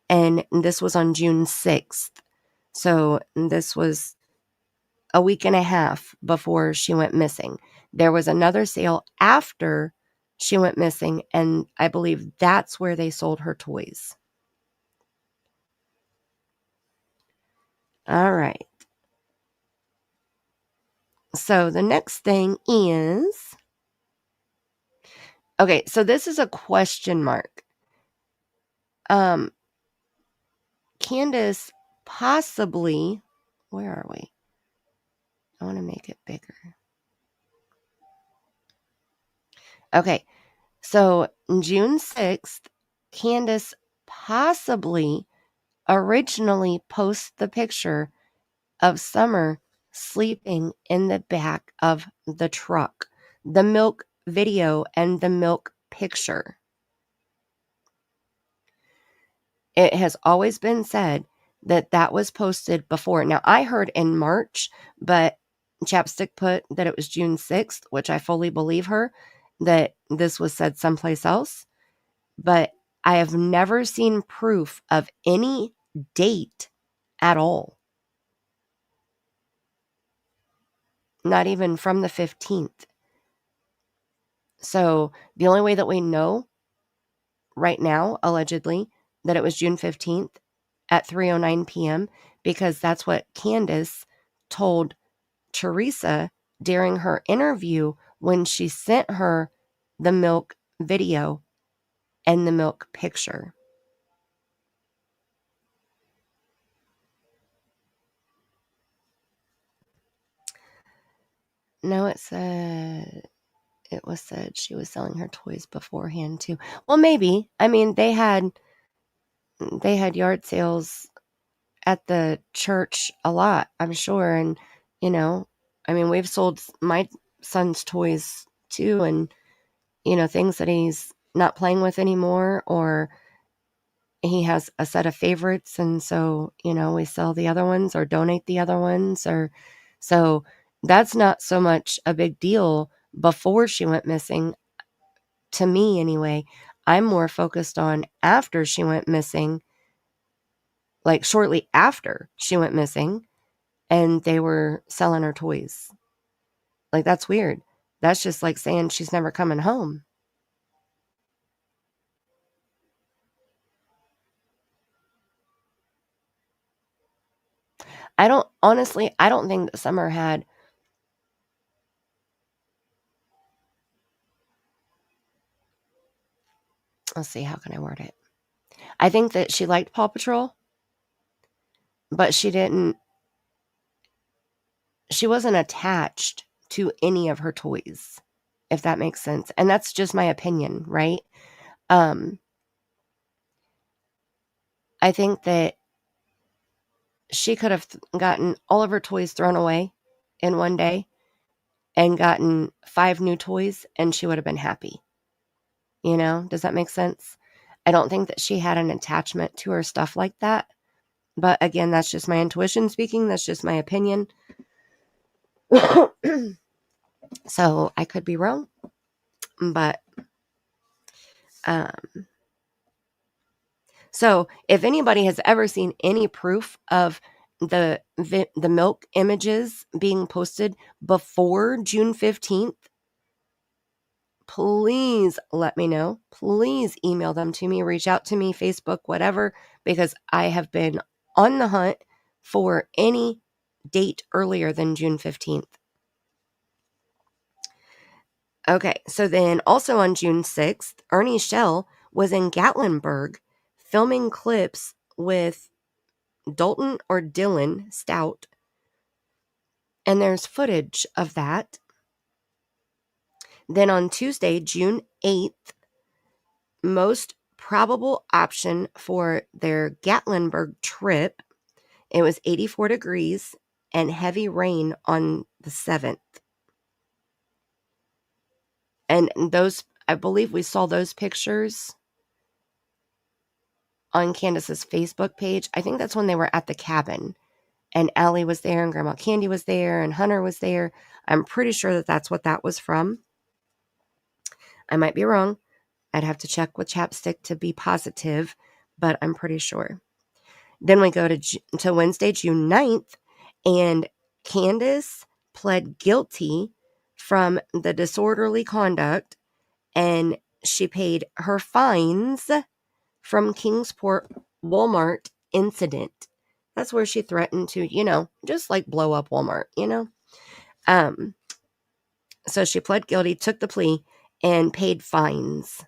and this was on June 6th. So this was a week and a half before she went missing. There was another sale after she went missing, and I believe that's where they sold her toys. All right. So the next thing is... Okay, so this is a question mark. Candus possibly... Where are we? I want to make it bigger. Okay, so June 6th, Candus possibly originally posted the picture of Summer sleeping in the back of the truck, the milk video and the milk picture. It has always been said that that was posted before. Now, I heard in March, but Chapstick put that it was June 6th, which I fully believe her, that this was said someplace else. But I have never seen proof of any date at all. Not even from the 15th. So the only way that we know right now, allegedly, that it was June 15th at 3:09 p.m., because that's what Candus told Teresa during her interview when she sent her the milk video and the milk picture. No, it was said she was selling her toys beforehand too. Well, maybe. I mean, they had yard sales at the church a lot, I'm sure. And, you know, I mean, we've sold my son's toys too, and, you know, things that he's not playing with anymore, or he has a set of favorites, and so, you know, we sell the other ones or donate the other ones, or so that's not so much a big deal before she went missing, to me anyway. I'm more focused on after she went missing, like shortly after she went missing, and they were selling her toys. Like, that's weird. That's just like saying she's never coming home. I don't think that Summer had, let's see, how can I word it? I think that she liked Paw Patrol, but she wasn't attached to any of her toys, if that makes sense. And that's just my opinion, right? I think that she could have gotten all of her toys thrown away in one day and gotten 5 new toys, and she would have been happy. You know, does that make sense? I don't think that she had an attachment to her stuff like that. But again, that's just my intuition speaking. That's just my opinion. So I could be wrong. But so if anybody has ever seen any proof of the milk images being posted before June 15th, please let me know. Please email them to me, reach out to me, Facebook, whatever, because I have been on the hunt for any date earlier than June 15th. Okay, so then also on June 6th, Ernie Shell was in Gatlinburg filming clips with Dalton or Dylan Stout. And there's footage of that. Then on Tuesday, June 8th, most probable option for their Gatlinburg trip, it was 84 degrees and heavy rain on the 7th. And those, I believe we saw those pictures on Candus's Facebook page. I think that's when they were at the cabin. And Allie was there, and Grandma Candy was there, and Hunter was there. I'm pretty sure that that's what that was from. I might be wrong. I'd have to check with Chapstick to be positive, but I'm pretty sure. Then we go to Wednesday, June 9th, and Candus pled guilty from the disorderly conduct, and she paid her fines from Kingsport Walmart incident. That's where she threatened to, just like blow up Walmart, So she pled guilty, took the plea, and paid fines.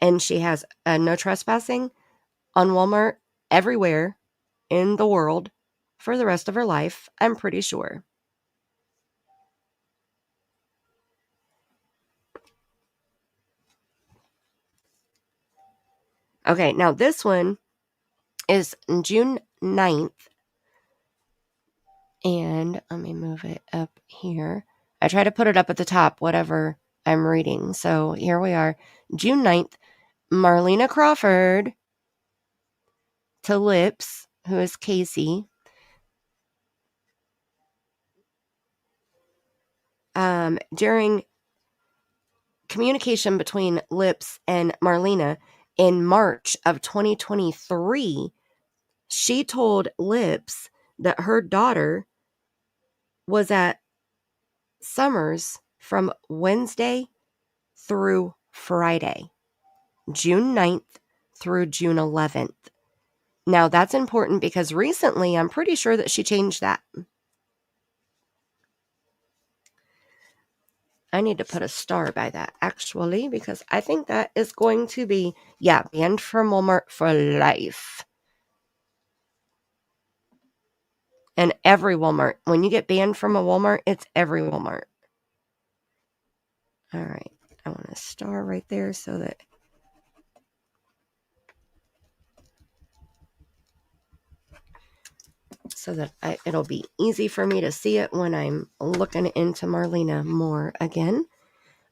And she has no trespassing on Walmart everywhere in the world for the rest of her life, I'm pretty sure. Okay, now this one is June 9th. And let me move it up here. I try to put it up at the top, whatever I'm reading. So here we are. June 9th, Marlena Crawford to Lips, who is Casey. During communication between Lips and Marlena in March of 2023, she told Lips that her daughter was at Summers from Wednesday through Friday, June 9th through June 11th. Now, that's important because recently I'm pretty sure that she changed that. I need to put a star by that, actually, because I think that is going to be, banned from Walmart for life. And every Walmart. When you get banned from a Walmart, it's every Walmart. All right. I want a star right there so that it'll be easy for me to see it when I'm looking into Marlena more again.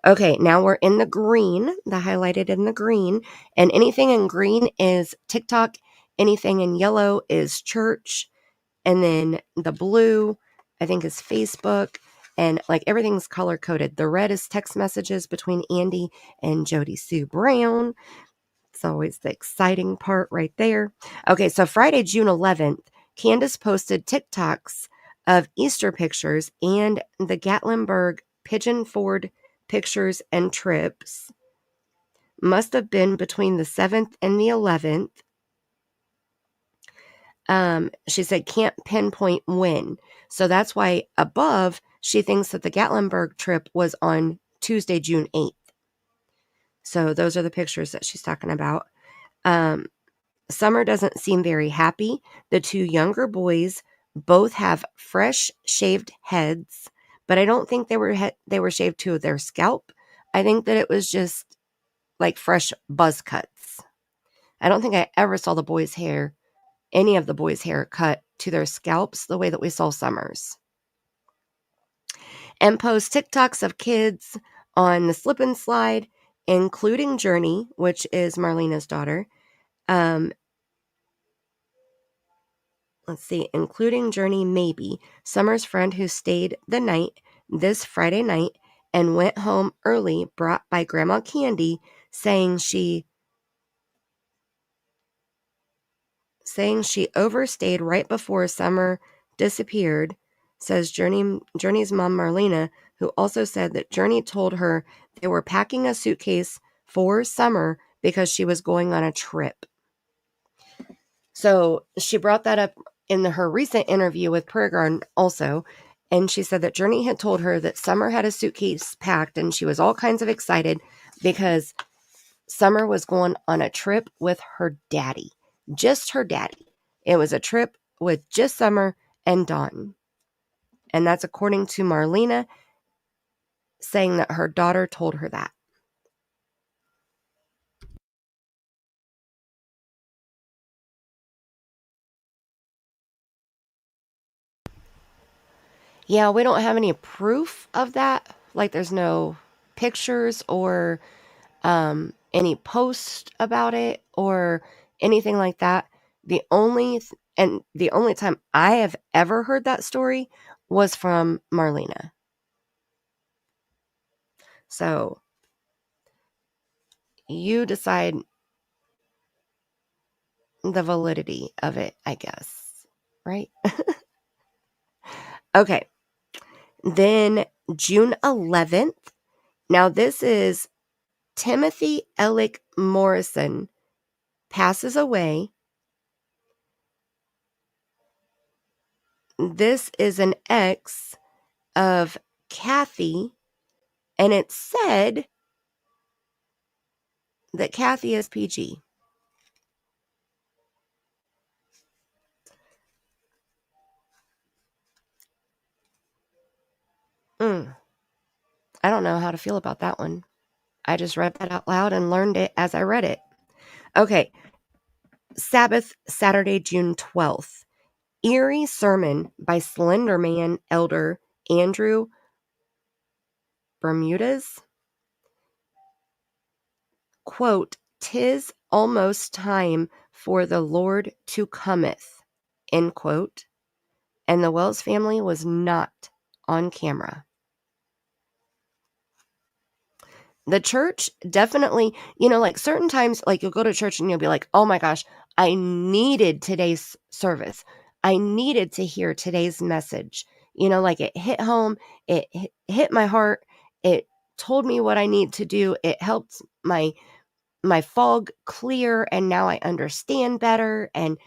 Okay, now we're in the green, the highlighted in the green, and anything in green is TikTok, anything in yellow is church, and then the blue, I think, is Facebook, and like everything's color coded. The red is text messages between Andy and Jody Sue Brown. It's always the exciting part right there. Okay, so Friday, June 11th, Candus posted TikToks of Easter pictures and the Gatlinburg Pigeon Ford pictures and trips. Must have been between the 7th and the 11th. She said can't pinpoint when. So that's why above she thinks that the Gatlinburg trip was on Tuesday, June 8th. So those are the pictures that she's talking about. Summer doesn't seem very happy. The two younger boys both have fresh shaved heads, but I don't think they were shaved to their scalp. I think that it was just like fresh buzz cuts. I don't think I ever saw any of the boys' hair cut to their scalps the way that we saw Summer's. And post TikToks of kids on the slip and slide, including Journey, which is Marlena's daughter. Let's see, including Journey, maybe Summer's friend who stayed the night this Friday night and went home early, brought by Grandma Candy, saying she overstayed right before Summer disappeared, says Journey's mom Marlena, who also said that Journey told her they were packing a suitcase for Summer because she was going on a trip. So she brought that up in her recent interview with Prayer Garden also, and she said that Journey had told her that Summer had a suitcase packed and she was all kinds of excited because Summer was going on a trip with her daddy. Just her daddy. It was a trip with just Summer and Dawn. And that's according to Marlena, saying that her daughter told her that. Yeah, we don't have any proof of that. Like there's no pictures or any post about it or anything like that. The only time I have ever heard that story was from Marlena. So you decide the validity of it, I guess. Right? Okay. Then June 11th. Now this is Timothy Ellick Morrison passes away. This is an ex of Kathy, and it said that Kathy is PG. I don't know how to feel about that one. I just read that out loud and learned it as I read it. Okay. Sabbath, Saturday, June 12th. Eerie sermon by Slenderman Elder Andrew Bermudez. Quote, "'Tis almost time for the Lord to cometh," end quote. And the Wells family was not on camera. The church definitely, like certain times, like you'll go to church and you'll be like, oh my gosh, I needed today's service. I needed to hear today's message. Like it hit home. It hit my heart. It told me what I need to do. It helped my fog clear. And now I understand better. And,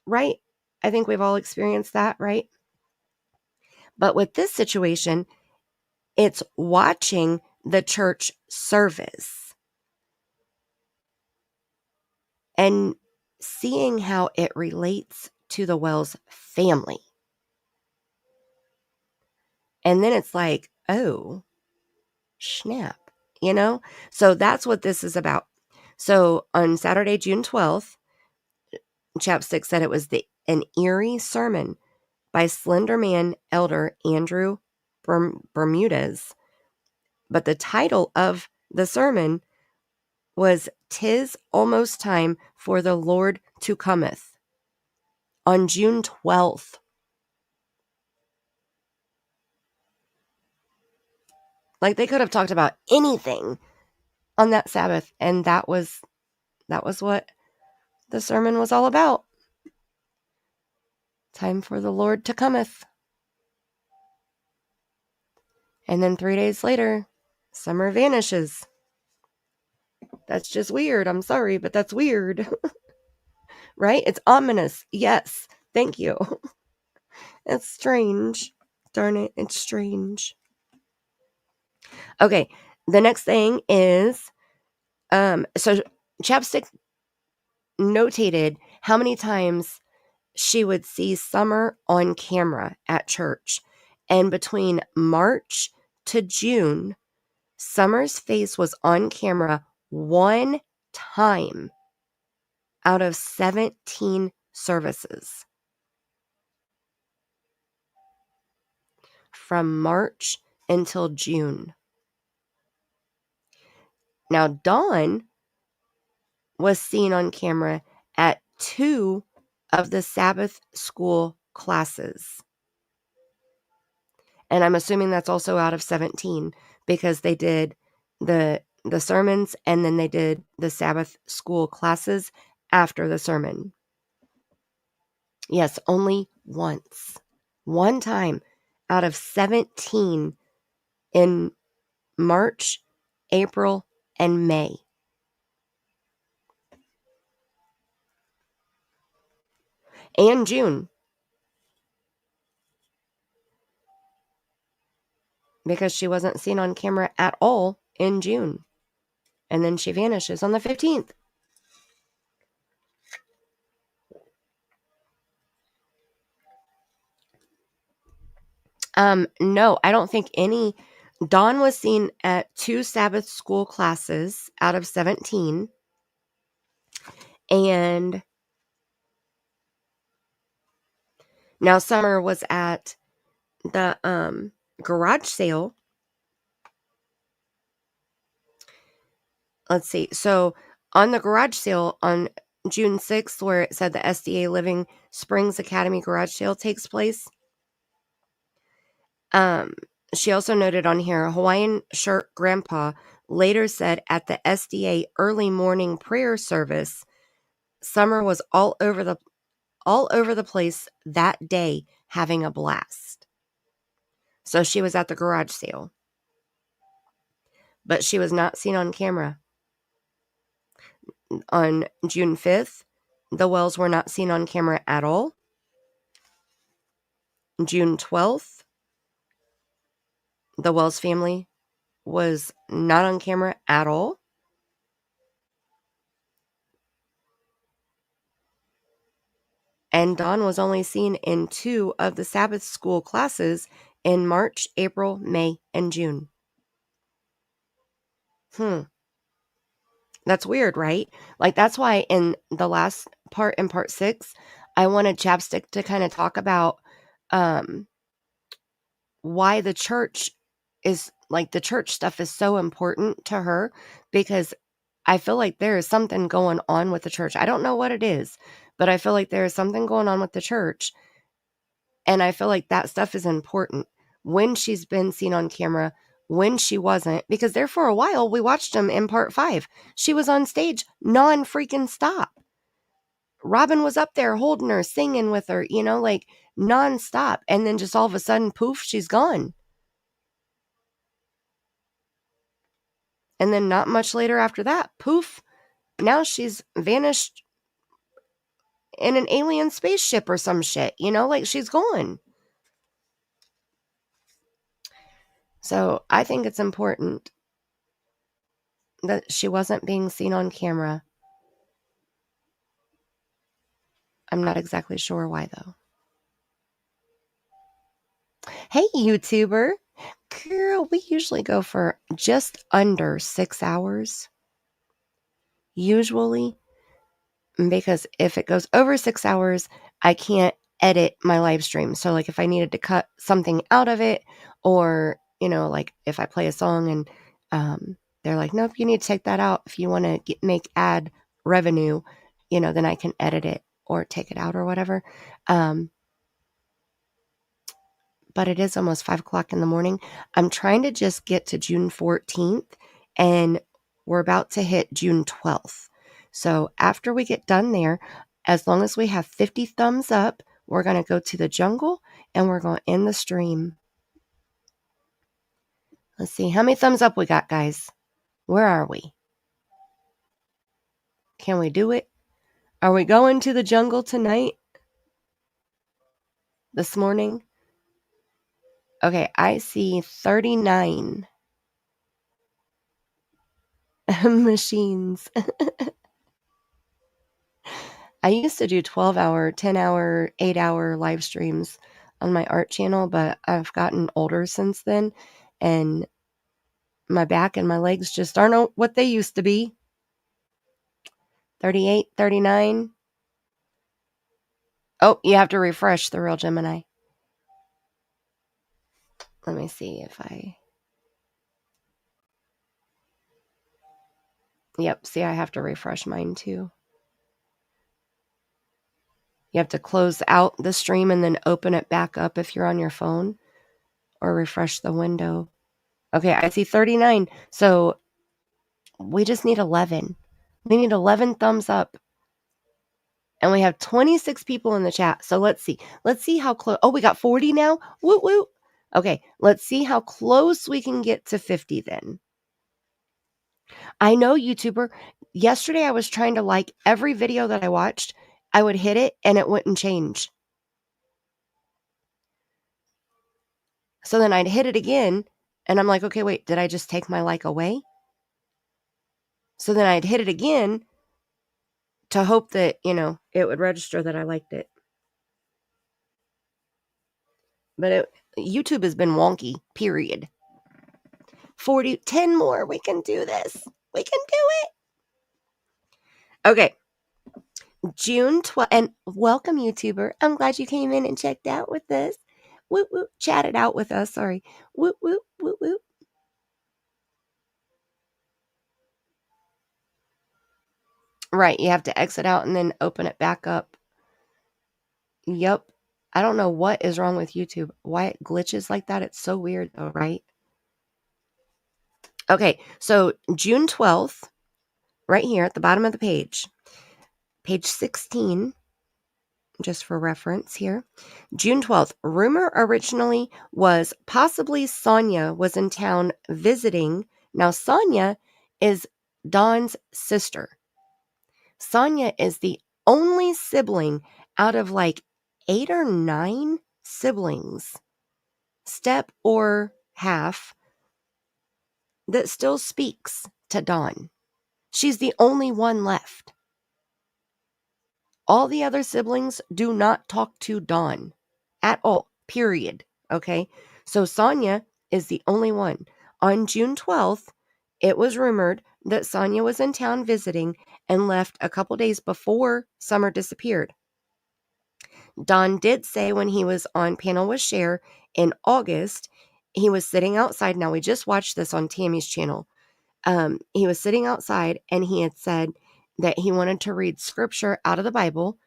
right? I think we've all experienced that, right? But with this situation, it's watching the church service and seeing how it relates to the Wells family. And then it's like, oh, snap, So that's what this is about. So on Saturday, June 12th, Chapsticks said it was an eerie sermon by Slenderman Elder Andrew Bermudez. But the title of the sermon was "'Tis Almost Time for the Lord to Cometh" on June 12th. Like they could have talked about anything on that Sabbath, and that was what the sermon was all about. Time for the Lord to cometh. And then 3 days later, Summer vanishes. That's just weird. I'm sorry, but that's weird. right? It's ominous. Yes. Thank you. It's strange. Darn it. It's strange. Okay. The next thing is, so Chapstick notated how many times she would see Summer on camera at church. And between March to June, Summer's face was on camera one time out of 17 services. From March until June. Now, Dawn was seen on camera at 2 of the Sabbath school classes. And I'm assuming that's also out of 17 because they did the sermons and then they did the Sabbath school classes after the sermon. Yes, only once. One time out of 17 in March, April, and May. And June. Because she wasn't seen on camera at all in June. And then she vanishes on the 15th. No, I don't think any. Dawn was seen at 2 Sabbath school classes out of 17. And now Summer was at the garage sale. Let's see. So on the garage sale on June 6th, where it said the SDA Living Springs Academy garage sale takes place, she also noted on here, Hawaiian shirt grandpa later said at the SDA early morning prayer service, Summer was all over the place that day having a blast. So she was at the garage sale. But she was not seen on camera. On June 5th, the Wells were not seen on camera at all. June 12th, the Wells family was not on camera at all. And Dawn was only seen in 2 of the Sabbath school classes in March, April, May, and June. That's weird, right? Like, that's why in the last part, in part 6, I wanted Chapstick to kind of talk about why the church is, like, the church stuff is so important to her, because I feel like there is something going on with the church. I don't know what it is, but I feel like there is something going on with the church. And I feel like that stuff is important when she's been seen on camera, when she wasn't, because there for a while, we watched them in part 5. She was on stage non-freaking stop. Robin was up there holding her, singing with her, like non-stop. And then just all of a sudden, poof, she's gone. And then not much later after that, poof, now she's vanished in an alien spaceship or some shit, like she's gone. So I think it's important that she wasn't being seen on camera. I'm not exactly sure why, though. Hey, YouTuber. Girl, we usually go for just under 6 hours. Usually. Because if it goes over 6 hours, I can't edit my live stream. So, like, if I needed to cut something out of it, or, like, if I play a song and they're like, nope, you need to take that out if you want to make ad revenue, then I can edit it or take it out or whatever. But it is almost 5 o'clock in the morning. I'm trying to just get to June 14th, and we're about to hit June 12th. So after we get done there, as long as we have 50 thumbs up, we're going to go to the jungle and we're going to end the stream. Let's see how many thumbs up we got, guys. Where are we? Can we do it? Are we going to the jungle tonight? This morning? Okay, I see 39 machines. I used to do 12-hour, 10-hour, 8-hour live streams on my art channel, but I've gotten older since then, and my back and my legs just aren't what they used to be. 38, 39. Oh, you have to refresh the real Gemini. Let me see if I... Yep, see, I have to refresh mine too. You have to close out the stream and then open it back up if you're on your phone, or refresh the window. Okay, I see 39. So we just need 11. We need 11 thumbs up. And we have 26 people in the chat. So let's see. Let's see how close. Oh, we got 40 now? Woo woo. Okay, let's see how close we can get to 50 then. I know, YouTuber. Yesterday I was trying to like every video that I watched. I would hit it and it wouldn't change. So then I'd hit it again and I'm like, okay, wait, did I just take my like away? So then I'd hit it again to hope that, you know, it would register that I liked it. But YouTube has been wonky, period. 40, 10 more. We can do this. We can do it. Okay. June 12th. And welcome, YouTuber. I'm glad you came in and checked out with us. Whoop, whoop. Chatted out with us. Sorry. Whoop, whoop, whoop, whoop. Right. You have to exit out and then open it back up. Yep. I don't know what is wrong with YouTube. Why it glitches like that. It's so weird though, right? Okay. So June 12th, right here at the bottom of the page 16, just for reference here. June 12th, rumor originally was possibly Sonia was in town visiting. Now, Sonia is Dawn's sister. Sonia is the only sibling out of like 8 or 9 siblings, step or half, that still speaks to Dawn. She's the only one left. All the other siblings do not talk to Dawn at all, period. Okay? So Sonia is the only one. On June 12th, it was rumored that Sonia was in town visiting and left a couple days before Summer disappeared. Dawn did say when he was on panel with Cher in August, he was sitting outside. Now, we just watched this on Tammie's channel. He was sitting outside and he had said that he wanted to read scripture out of the Bible.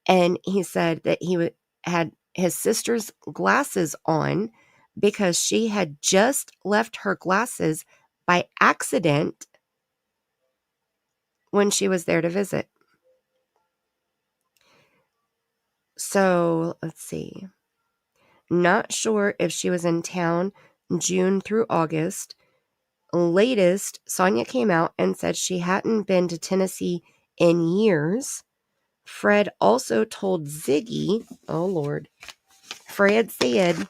And he said that he had his sister's glasses on because she had just left her glasses by accident when she was there to visit. So let's see. Not sure if she was in town June through August. Latest, Sonia came out and said she hadn't been to Tennessee in years. Fred also told Ziggy, oh Lord, Fred said,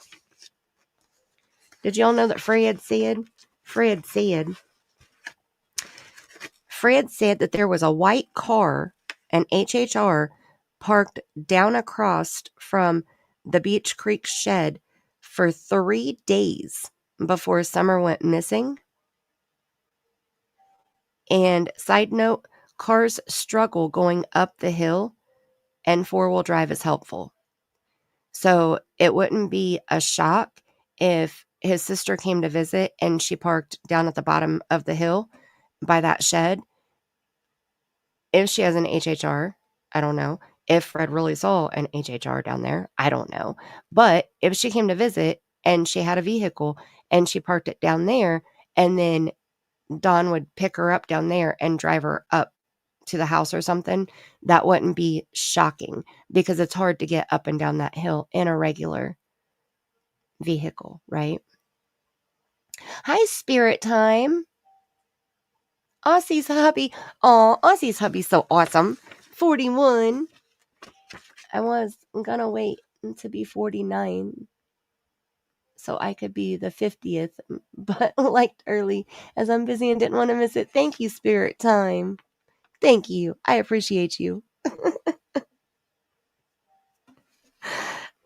did y'all know that Fred said that there was a white car, an HHR, parked down across from the Beach Creek shed for 3 days before Summer went missing. And side note, cars struggle going up the hill and 4-wheel drive is helpful. So it wouldn't be a shock if his sister came to visit and she parked down at the bottom of the hill by that shed. If she has an HHR, I don't know. If Fred really saw an HHR down there, I don't know. But if she came to visit and she had a vehicle and she parked it down there, and then Dawn would pick her up down there and drive her up to the house or something, that wouldn't be shocking because it's hard to get up and down that hill in a regular vehicle, right? Hi, Spirit Time. Aussie's hubby. Oh, Aussie's hubby's so awesome. 41. I was gonna wait to be 49 so I could be the 50th, but liked early as I'm busy and didn't want to miss it. Thank you, Spirit Time. Thank you. I appreciate you.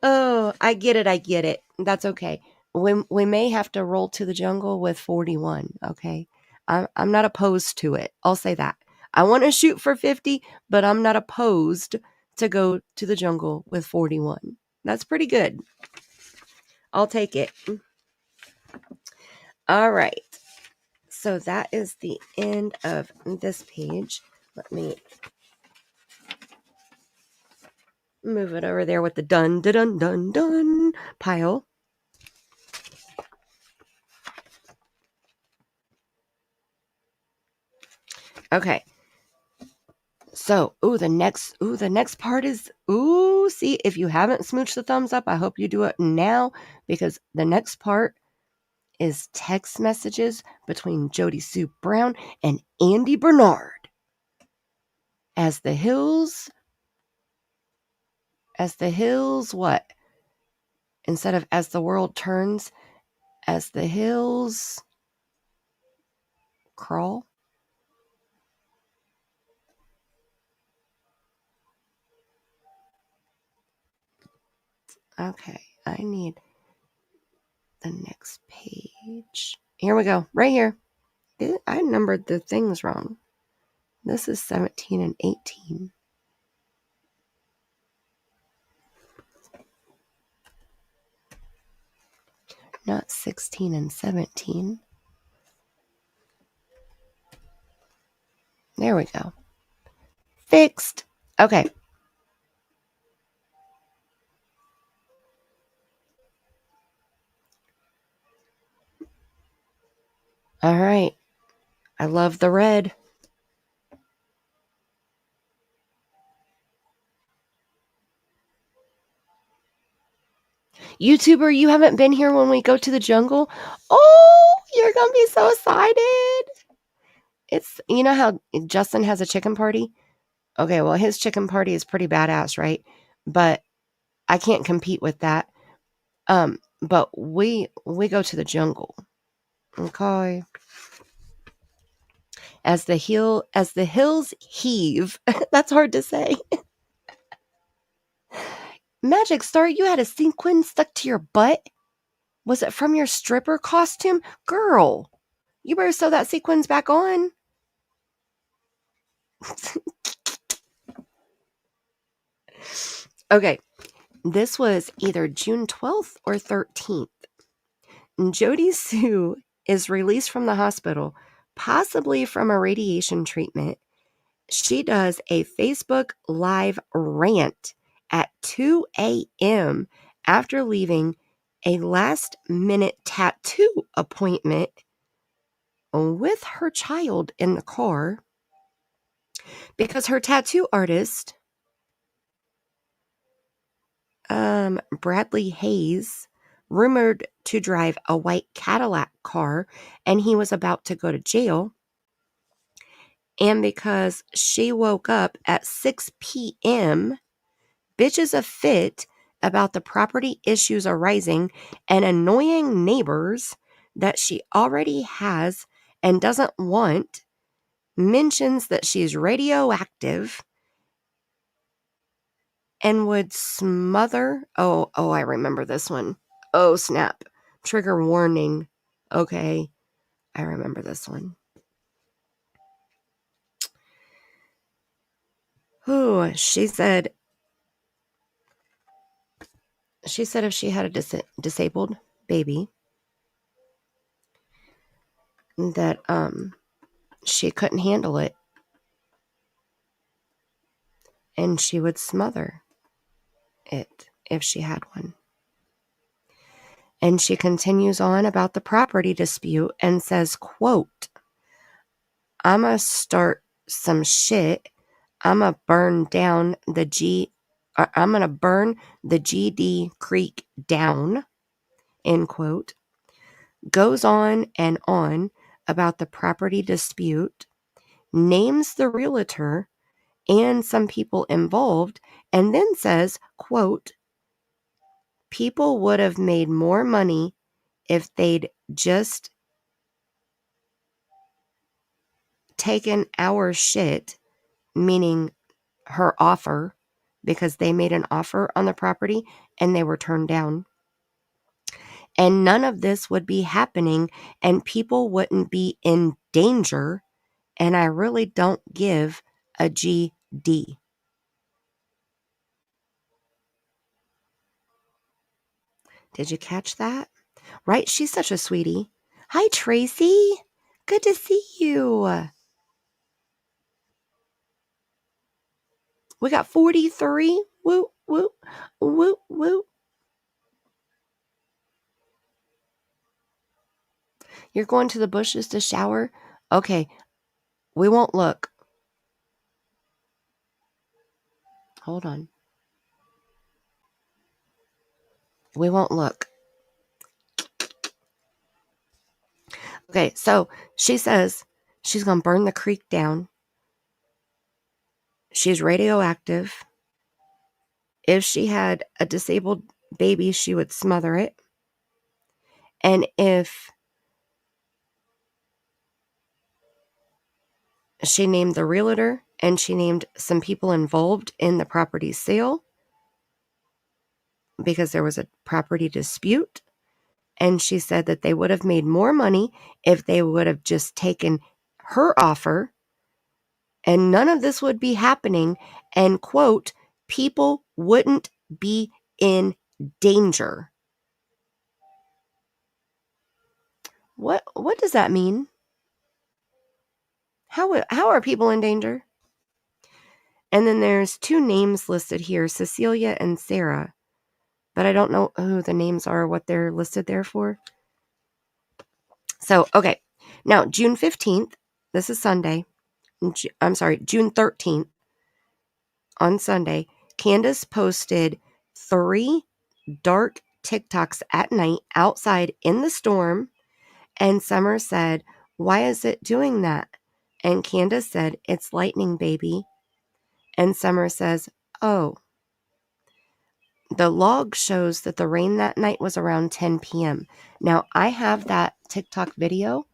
Oh, I get it. I get it. That's okay. We may have to roll to the jungle with 41. Okay. I'm not opposed to it. I'll say that. I want to shoot for 50, but I'm not opposed to go to the jungle with 41. That's pretty good. I'll take it. All right. So that is the end of this page. Let me move it over there with the dun dun dun dun pile. Okay. So, the next part is, see, if you haven't smooched the thumbs up, I hope you do it now, because the next part is text messages between Jody Sue Brown and Andy Bernard. As the hills, what? Instead of as the world turns, as the hills crawl. Okay, I need the next page. Here we go, right here. I numbered the things wrong. This is 17 and 18. Not 16 and 17. There we go. Fixed. Okay. All right. I love the red. YouTuber, you haven't been here when we go to the jungle? Oh, you're going to be so excited. It's, you know how Justin has a chicken party? Okay, well, his chicken party is pretty badass, right? But I can't compete with that. But we go to the jungle. Okay. As the hills heave. That's hard to say. Magic Star, you had a sequin stuck to your butt? Was it from your stripper costume? Girl, you better sew that sequins back on. Okay, this was either June 12th or 13th. Jody Sue is released from the hospital, possibly from a radiation treatment. She does a Facebook Live rant at 2 a.m. after leaving a last-minute tattoo appointment with her child in the car because her tattoo artist, Bradley Hayes, rumored to drive a white Cadillac car, and he was about to go to jail. And because she woke up at 6 p.m., bitches a fit about the property issues arising and annoying neighbors that she already has and doesn't want, mentions that she's radioactive and would smother. Oh, I remember this one. Oh, snap. Trigger warning. Okay, I remember this one. Ooh, she said if she had a disabled baby that she couldn't handle it and she would smother it if she had one. And she continues on about the property dispute and says, quote, "I'ma start some shit. I'ma burn down I'm gonna burn the GD Creek down," end quote. Goes on and on about the property dispute, names the realtor, and some people involved, and then says, quote, people would have made more money if they'd just taken our shit, meaning her offer, because they made an offer on the property and they were turned down. And none of this would be happening and people wouldn't be in danger. And I really don't give a GD. Did you catch that? Right? She's such a sweetie. Hi, Tracy. Good to see you. We got 43. Woo, woo, woo, woo. You're going to the bushes to shower? Okay, we won't look. Hold on. We won't look. Okay, so she says she's going to burn the creek down. She's radioactive. If she had a disabled baby, she would smother it. And if she named the realtor and she named some people involved in the property sale because there was a property dispute, and she said that they would have made more money if they would have just taken her offer and none of this would be happening, and quote, people wouldn't be in danger. What does that mean? How are people in danger? And then there's two names listed here, Cecilia and Sarah, but I don't know who the names are, what they're listed there for. So, okay. Now, June 15th, this is Sunday. I'm sorry, June 13th, on Sunday, Candus posted 3 dark TikToks at night outside in the storm, and Summer said, why is it doing that? And Candus said, it's lightning, baby. And Summer says, oh. The log shows that the rain that night was around 10 p.m. Now, I have that TikTok video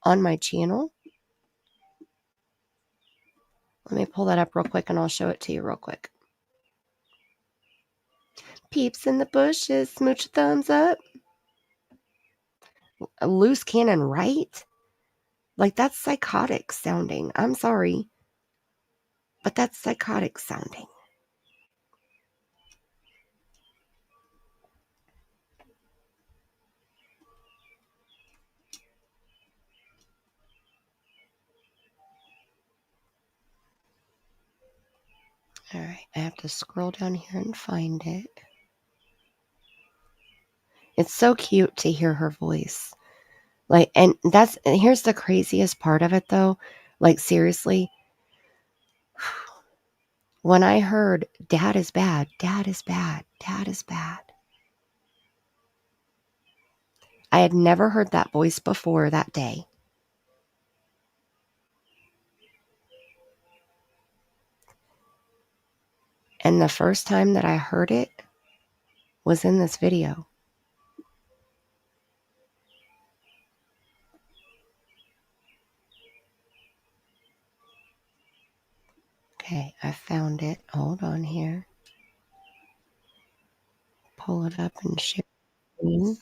on my channel. Let me pull that up real quick and I'll show it to you real quick. Peeps in the bushes, smooch a thumbs up. A loose cannon, right? Like, that's psychotic sounding. I'm sorry, but that's psychotic sounding. All right, I have to scroll down here and find it. It's so cute to hear her voice. Like, and here's the craziest part of it though. Like, seriously, when I heard dad is bad, dad is bad, dad is bad, I had never heard that voice before that day. And the first time that I heard it was in this video. Okay, I found it. Hold on here. Pull it up and share screen.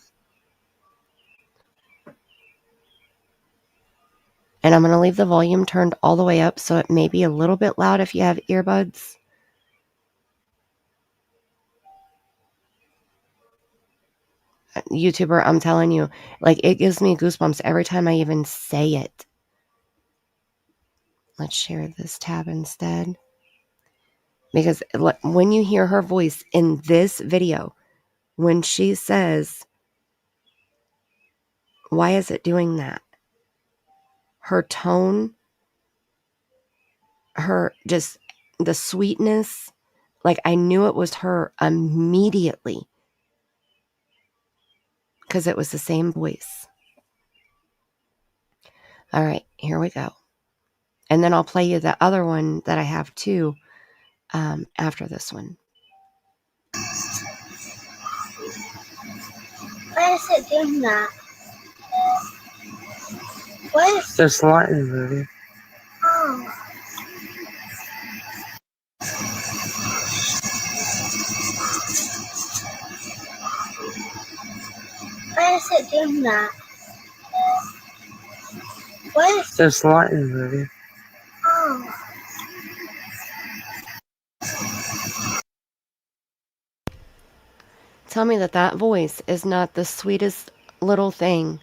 And I'm going to leave the volume turned all the way up so it may be a little bit loud if you have earbuds. YouTuber, I'm telling you, like, it gives me goosebumps every time I even say it. Let's share this tab instead. Because when you hear her voice in this video, when she says, why is it doing that? Her tone, her just the sweetness, like I knew it was her immediately because it was the same voice. All right, here we go. And then I'll play you the other one that I have too after this one. Why is it doing that? What is There's a lot in the movie. oh? Why is it doing that? What is There's a lot in the movie. oh? Tell me that that voice is not the sweetest little thing.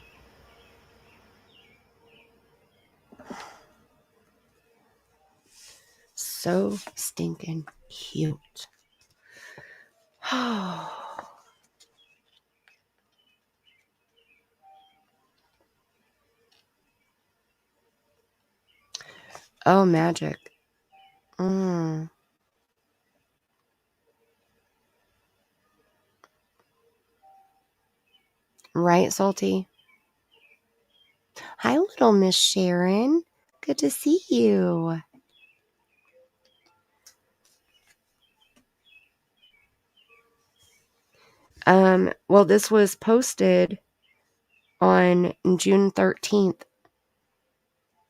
So stinking cute. Oh, magic. Right, Salty? Hi, little Miss Sharon. Good to see you. Well, this was posted on June 13th.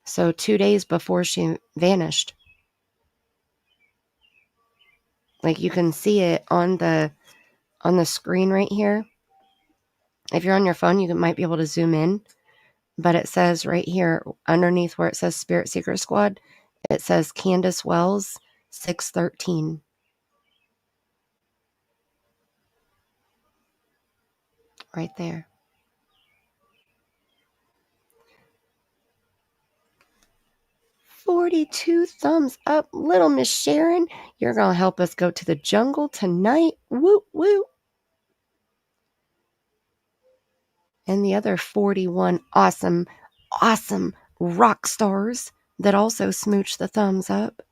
So 2 days before she vanished. Like you can see it on the screen right here. If you're on your phone, you might be able to zoom in. But it says right here, underneath where it says Spirit Secret Squad, it says Candus Wells, 613. Right there. $42 thumbs up. Little Miss Sharon, you're going to help us go to the jungle tonight. Woo, woo. And the other 41 awesome rock stars that also smooch the thumbs up.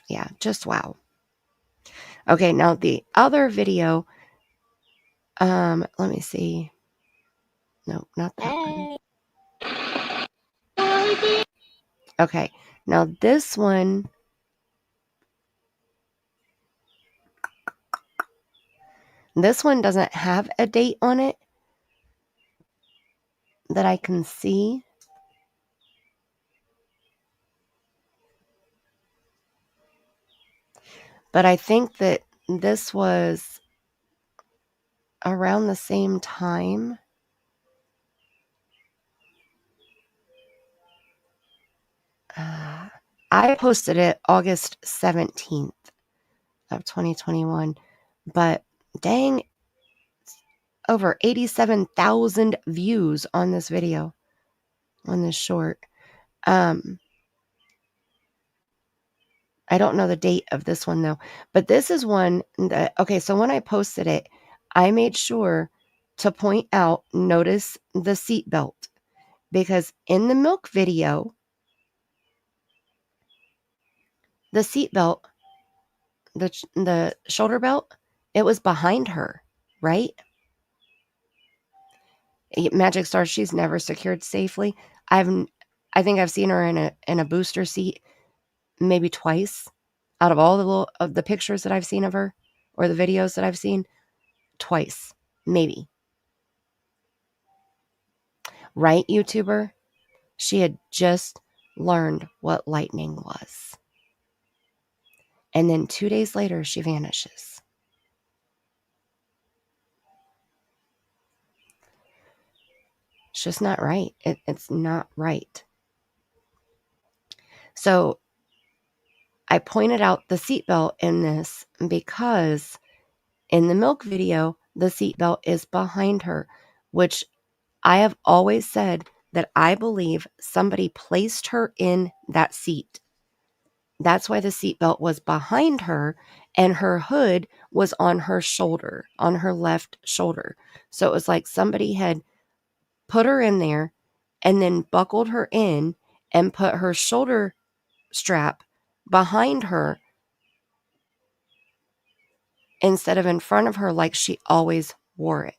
Yeah, just wow. Okay, now the other video, let me see. No, not that one. Okay, now this one, doesn't have a date on it that I can see. But I think that this was around the same time. I posted it August 17th of 2021. But dang, over 87,000 views on this video, on this short. I don't know the date of this one though, but this is one that, okay, so when I posted it, I made sure to point out, notice the seatbelt, because in the milk video, the seatbelt, the shoulder belt, it was behind her, right? Magic Star, she's never secured safely. I think I've seen her in a booster seat maybe twice out of all the pictures that I've seen of her or the videos that I've seen. Twice, maybe. Right, YouTuber? She had just learned what lightning was. And then 2 days later, she vanishes. It's just not right. It's not right. So I pointed out the seatbelt in this because in the milk video, the seatbelt is behind her, which I have always said that I believe somebody placed her in that seat. That's why the seatbelt was behind her and her hood was on her shoulder, on her left shoulder. So it was like somebody had put her in there and then buckled her in and put her shoulder strap behind her instead of in front of her like she always wore it.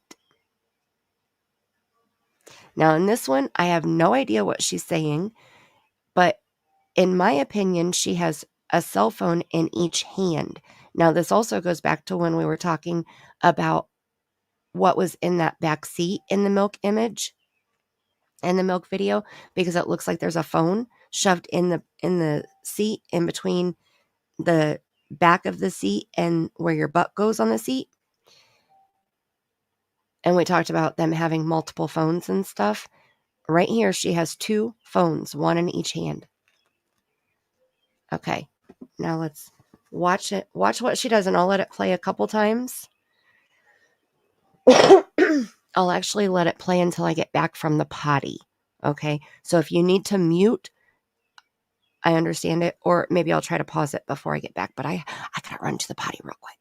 Now, in this one, I have no idea what she's saying, but in my opinion, she has a cell phone in each hand. Now, this also goes back to when we were talking about what was in that back seat in the milk image and the milk video, because it looks like there's a phone shoved in the seat in between the back of the seat and where your butt goes on the seat. And we talked about them having multiple phones and stuff. Right here, she has 2 phones, one in each hand. Okay, now let's watch it. Watch what she does, and I'll let it play a couple times. I'll actually let it play until I get back from the potty. Okay, so if you need to mute, I understand it, or maybe I'll try to pause it before I get back, but I gotta run to the potty real quick.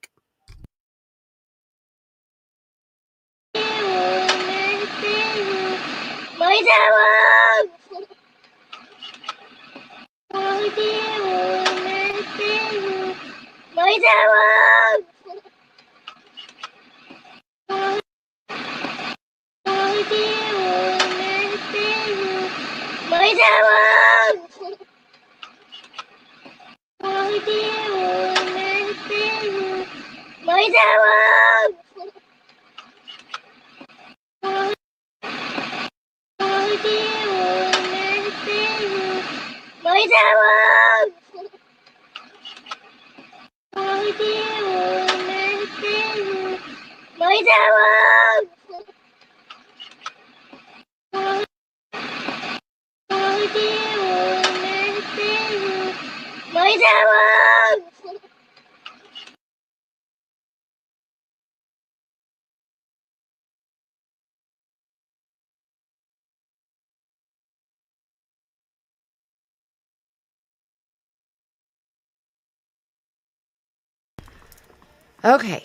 Okay,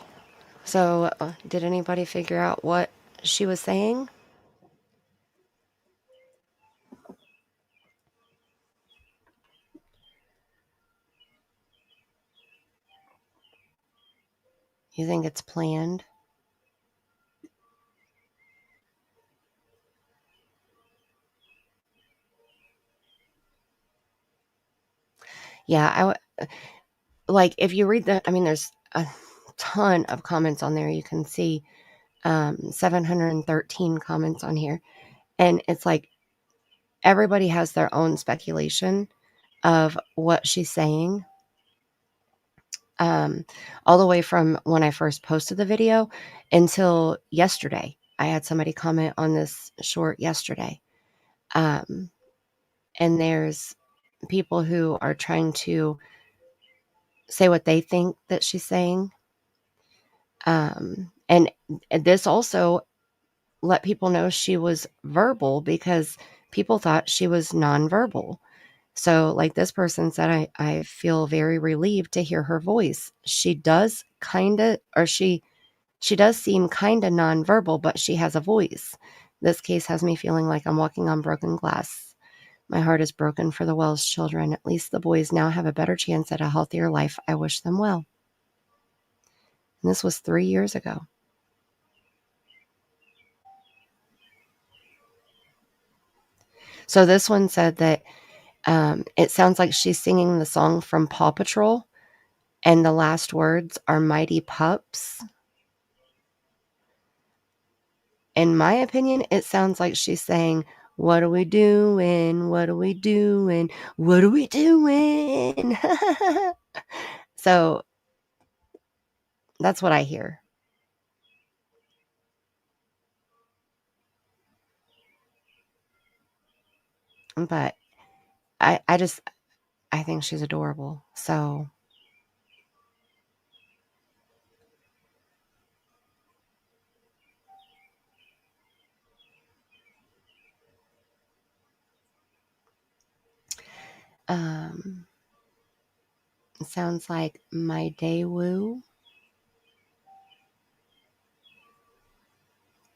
so did anybody figure out what she was saying? You think it's planned? Yeah, like if you read there's a ton of comments on there. You can see 713 comments on here, and it's like everybody has their own speculation of what she's saying. All the way from when I first posted the video until yesterday. I had somebody comment on this short yesterday. And there's people who are trying to say what they think that she's saying. And this also let people know she was verbal, because people thought she was nonverbal. So like this person said, I feel very relieved to hear her voice. She does kind of, or she does seem kind of nonverbal, but she has a voice. This case has me feeling like I'm walking on broken glass. My heart is broken for the Wells children. At least the boys now have a better chance at a healthier life. I wish them well. And this was 3 years ago. So this one said that it sounds like she's singing the song from Paw Patrol, and the last words are mighty pups. In my opinion, it sounds like she's saying, what are we doing? What are we doing? What are we doing? So that's what I hear. But I think she's adorable. So it sounds like my day woo.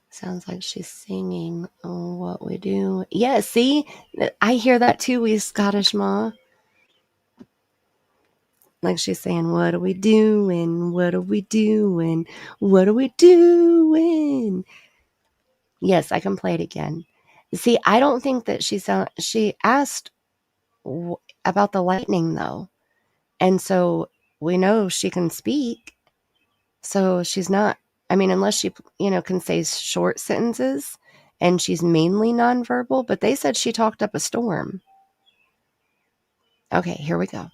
Sounds like she's singing what we do. Yeah, see? I hear that too, we Scottish ma. Like she's saying, what are we doing? What are we doing? What are we doing? Yes, I can play it again. See, I don't think that she asked about the lightning though. And so we know she can speak. So she's not, I mean, unless she, can say short sentences and she's mainly nonverbal, but they said she talked up a storm. Okay, here we go.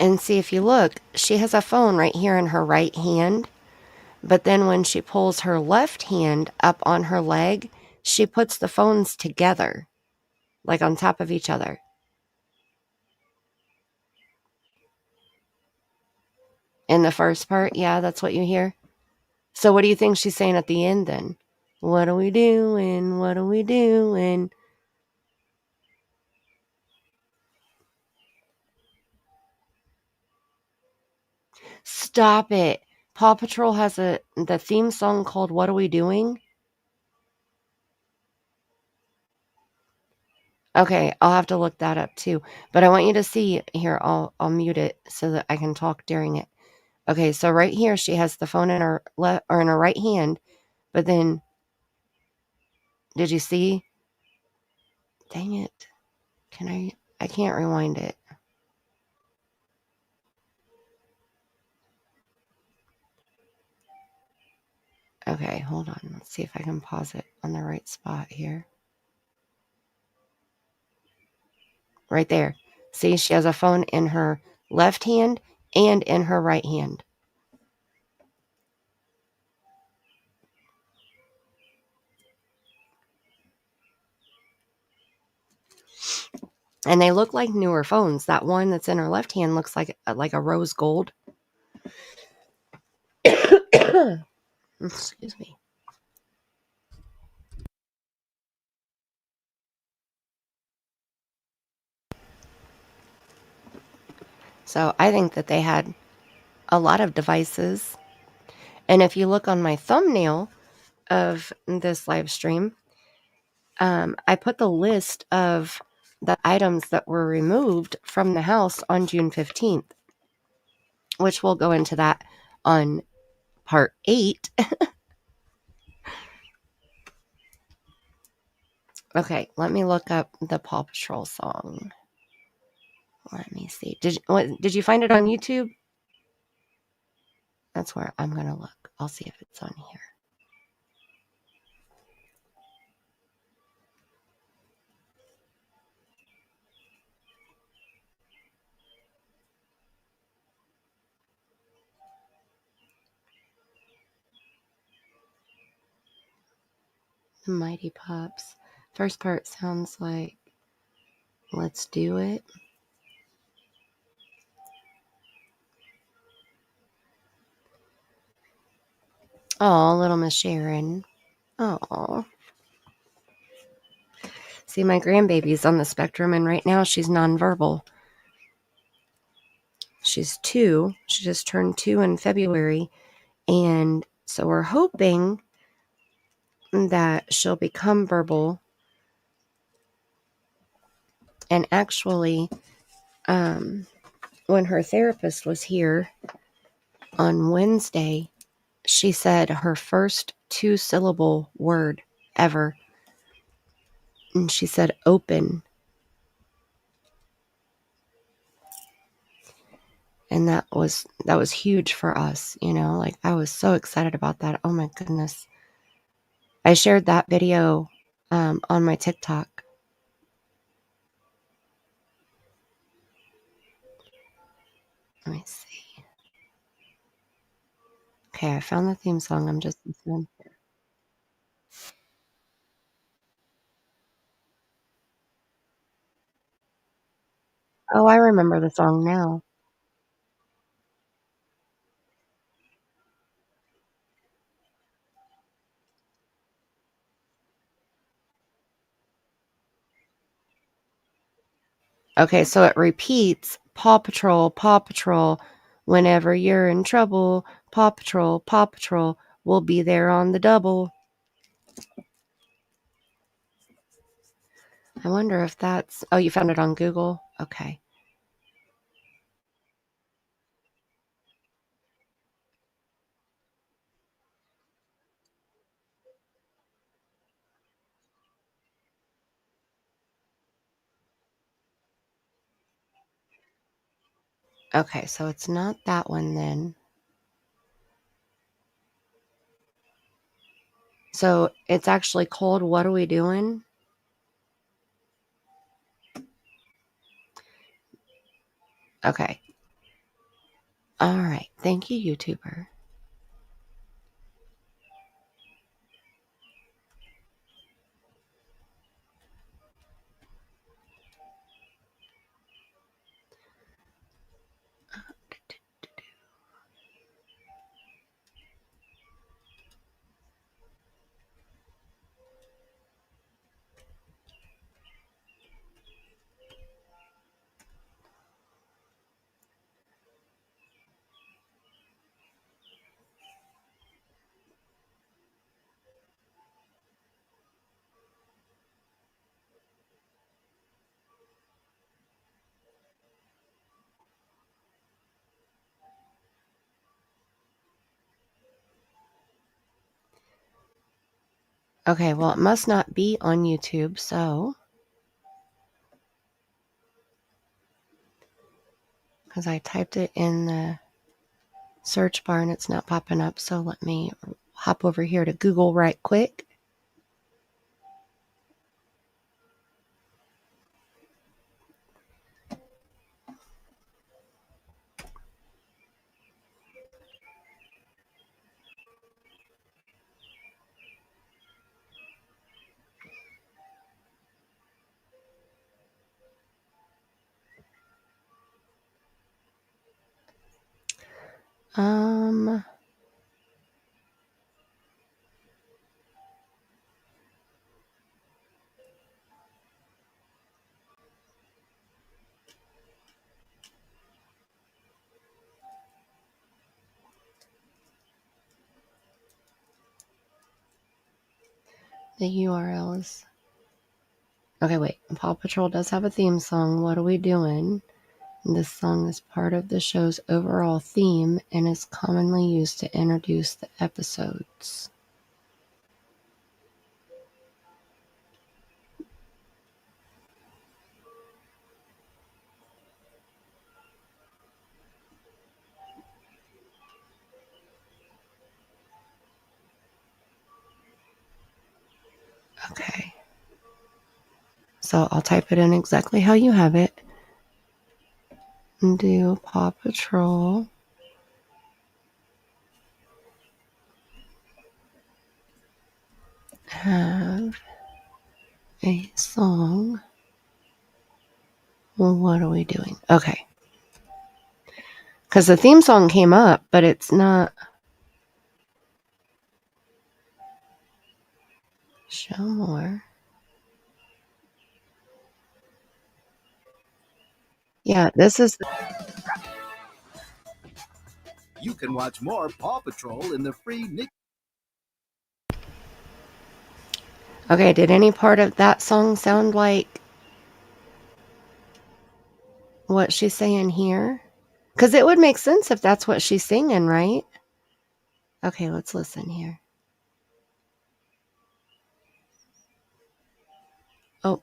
And see, if you look, she has a phone right here in her right hand. But then when she pulls her left hand up on her leg, she puts the phones together, like on top of each other. In the first part, yeah, that's what you hear. So what do you think she's saying at the end then? What are we doing? What are we doing? Stop it. Paw Patrol has the theme song called What Are We Doing? Okay, I'll have to look that up too. But I want you to see here. I'll mute it so that I can talk during it. Okay, so right here she has the phone in her left or in her right hand, but then did you see? Dang it. I can't rewind it. Okay, hold on. Let's see if I can pause it on the right spot here. Right there. See, she has a phone in her left hand and in her right hand. And they look like newer phones. That one that's in her left hand looks like a rose gold. Excuse me. So I think that they had a lot of devices. And if you look on my thumbnail of this live stream, I put the list of the items that were removed from the house on June 15th, which we'll go into that on part 8. Okay, let me look up the Paw Patrol song. Let me see. Did you find it on YouTube? That's where I'm going to look. I'll see if it's on here. The Mighty Pups. First part sounds like Let's Do It. Oh, little Miss Sharon. Oh. See, my grandbaby's on the spectrum, and right now she's nonverbal. She's 2. She just turned 2 in February. And so we're hoping that she'll become verbal. And actually, when her therapist was here on Wednesday, she said her first 2-syllable word ever. And she said open. And that was huge for us, like I was so excited about that. Oh my goodness. I shared that video on my TikTok. Let me see. Okay, I found the theme song. I'm just listening. Oh, I remember the song now. Okay, so it repeats Paw Patrol, whenever you're in trouble, Paw Patrol, we'll be there on the double. I wonder if that's... Oh, you found it on Google? Okay. Okay, so it's not that one then. So it's actually called What Are We Doing? Okay. All right. Thank you, YouTuber. Okay, well, it must not be on YouTube, so... Because I typed it in the search bar and it's not popping up, so let me hop over here to Google right quick. The URL is... Okay, wait. Paw Patrol does have a theme song, What Are We Doing? And this song is part of the show's overall theme and is commonly used to introduce the episodes. Okay. So I'll type it in exactly how you have it. Do Paw Patrol have a song? Well, what are we doing? Okay. Because the theme song came up, but it's not... Show more. Yeah, this is... You can watch more Paw Patrol in the free Nick. Okay, did any part of that song sound like what she's saying here? Because it would make sense if that's what she's singing, right? Okay, let's listen here. Oh.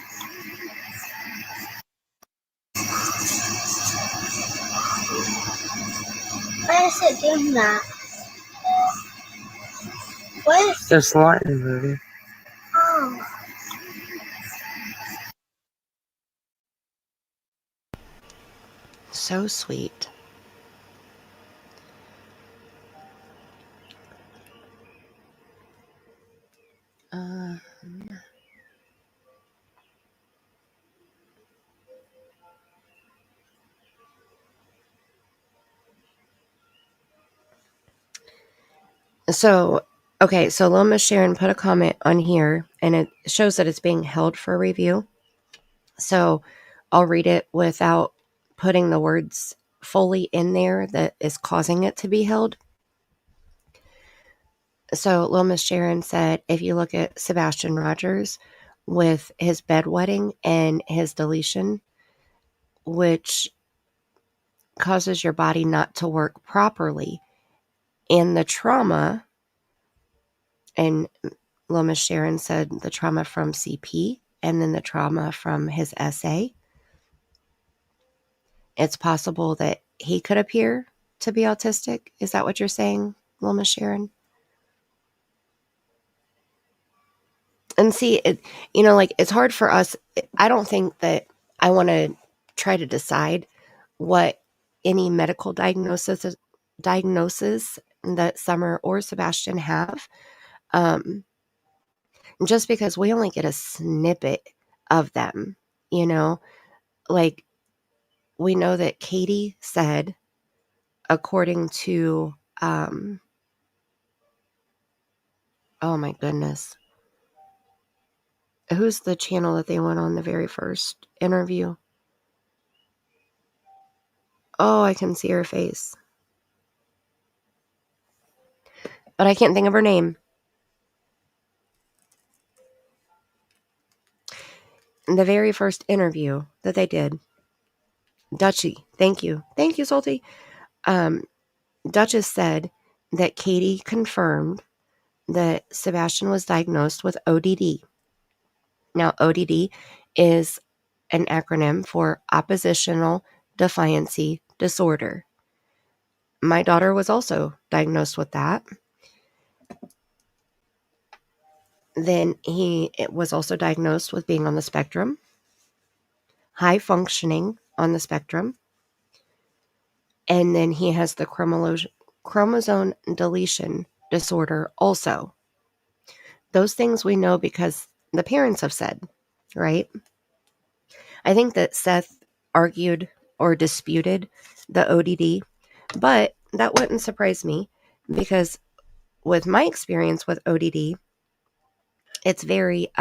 Why is it doing that? What is It's lighting movie. oh So sweet. So, okay, so Loma Sharon put a comment on here, and it shows that it's being held for review. So I'll read it without putting the words fully in there that is causing it to be held. So Loma Sharon said, if you look at Sebastian Rogers with his bedwetting and his deletion, which causes your body not to work properly, and the trauma, and Loma Sharon said the trauma from CP and then the trauma from his SA, it's possible that he could appear to be autistic. Is that what you're saying, Loma Sharon? And see, it's hard for us. I don't think that I want to try to decide what any medical diagnosis that Summer or Sebastian have. Just because we only get a snippet of them, like we know that Katie said, according to, oh my goodness, who's the channel that they went on the very first interview? Oh, I can see her face, but I can't think of her name. The very first interview that they did, Dutchie, thank you, Salty. Duchess said that Katie confirmed that Sebastian was diagnosed with ODD. Now, ODD is an acronym for Oppositional Defiancy Disorder. My daughter was also diagnosed with that. Then he was also diagnosed with being on the spectrum, high functioning on the spectrum, and then he has the chromosome deletion disorder also. Those things we know because the parents have said, right? I think that Seth argued or disputed the ODD, but that wouldn't surprise me because with my experience with ODD, it's very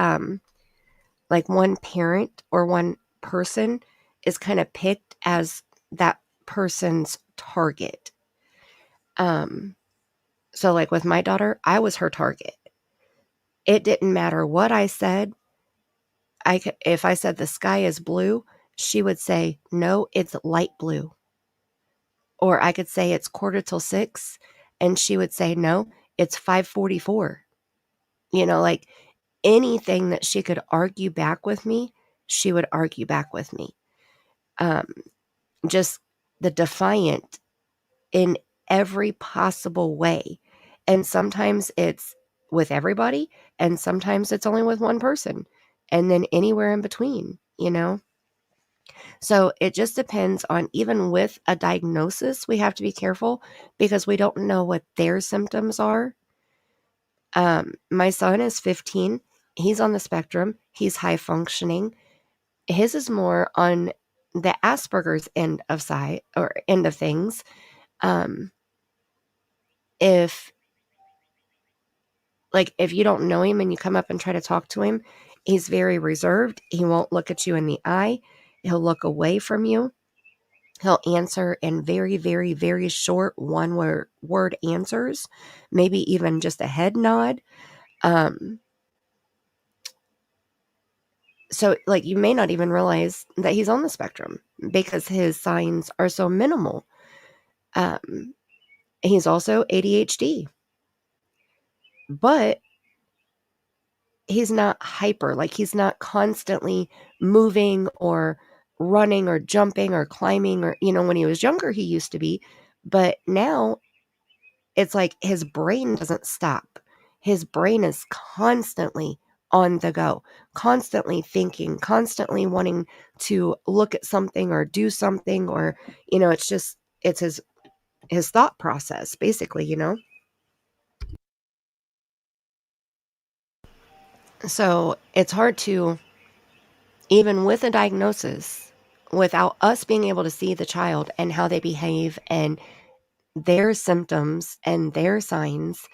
like one parent or one person is kind of picked as that person's target. So like with my daughter, I was her target. It didn't matter what I said. If I said the sky is blue, she would say, no, it's light blue. Or I could say it's 5:45, and she would say, no, it's 5:44. Like anything that she could argue back with me, she would argue back with me. Just the defiant in every possible way. And sometimes it's with everybody, and sometimes it's only with one person, and then anywhere in between, So it just depends on, even with a diagnosis, we have to be careful because we don't know what their symptoms are. My son is 15. He's on the spectrum. He's high functioning. His is more on the Asperger's end of things. If you don't know him and you come up and try to talk to him, he's very reserved. He won't look at you in the eye. He'll look away from you. He'll answer in very, very, very short one-word answers, maybe even just a head nod. So, you may not even realize that he's on the spectrum because his signs are so minimal. He's also ADHD. But he's not hyper. He's not constantly moving or running or jumping or climbing or, when he was younger, he used to be. But now it's like his brain doesn't stop. His brain is constantly on the go, constantly thinking, constantly wanting to look at something or do something, or, it's his thought process, basically, So it's hard to, even with a diagnosis, without us being able to see the child and how they behave and their symptoms and their signs,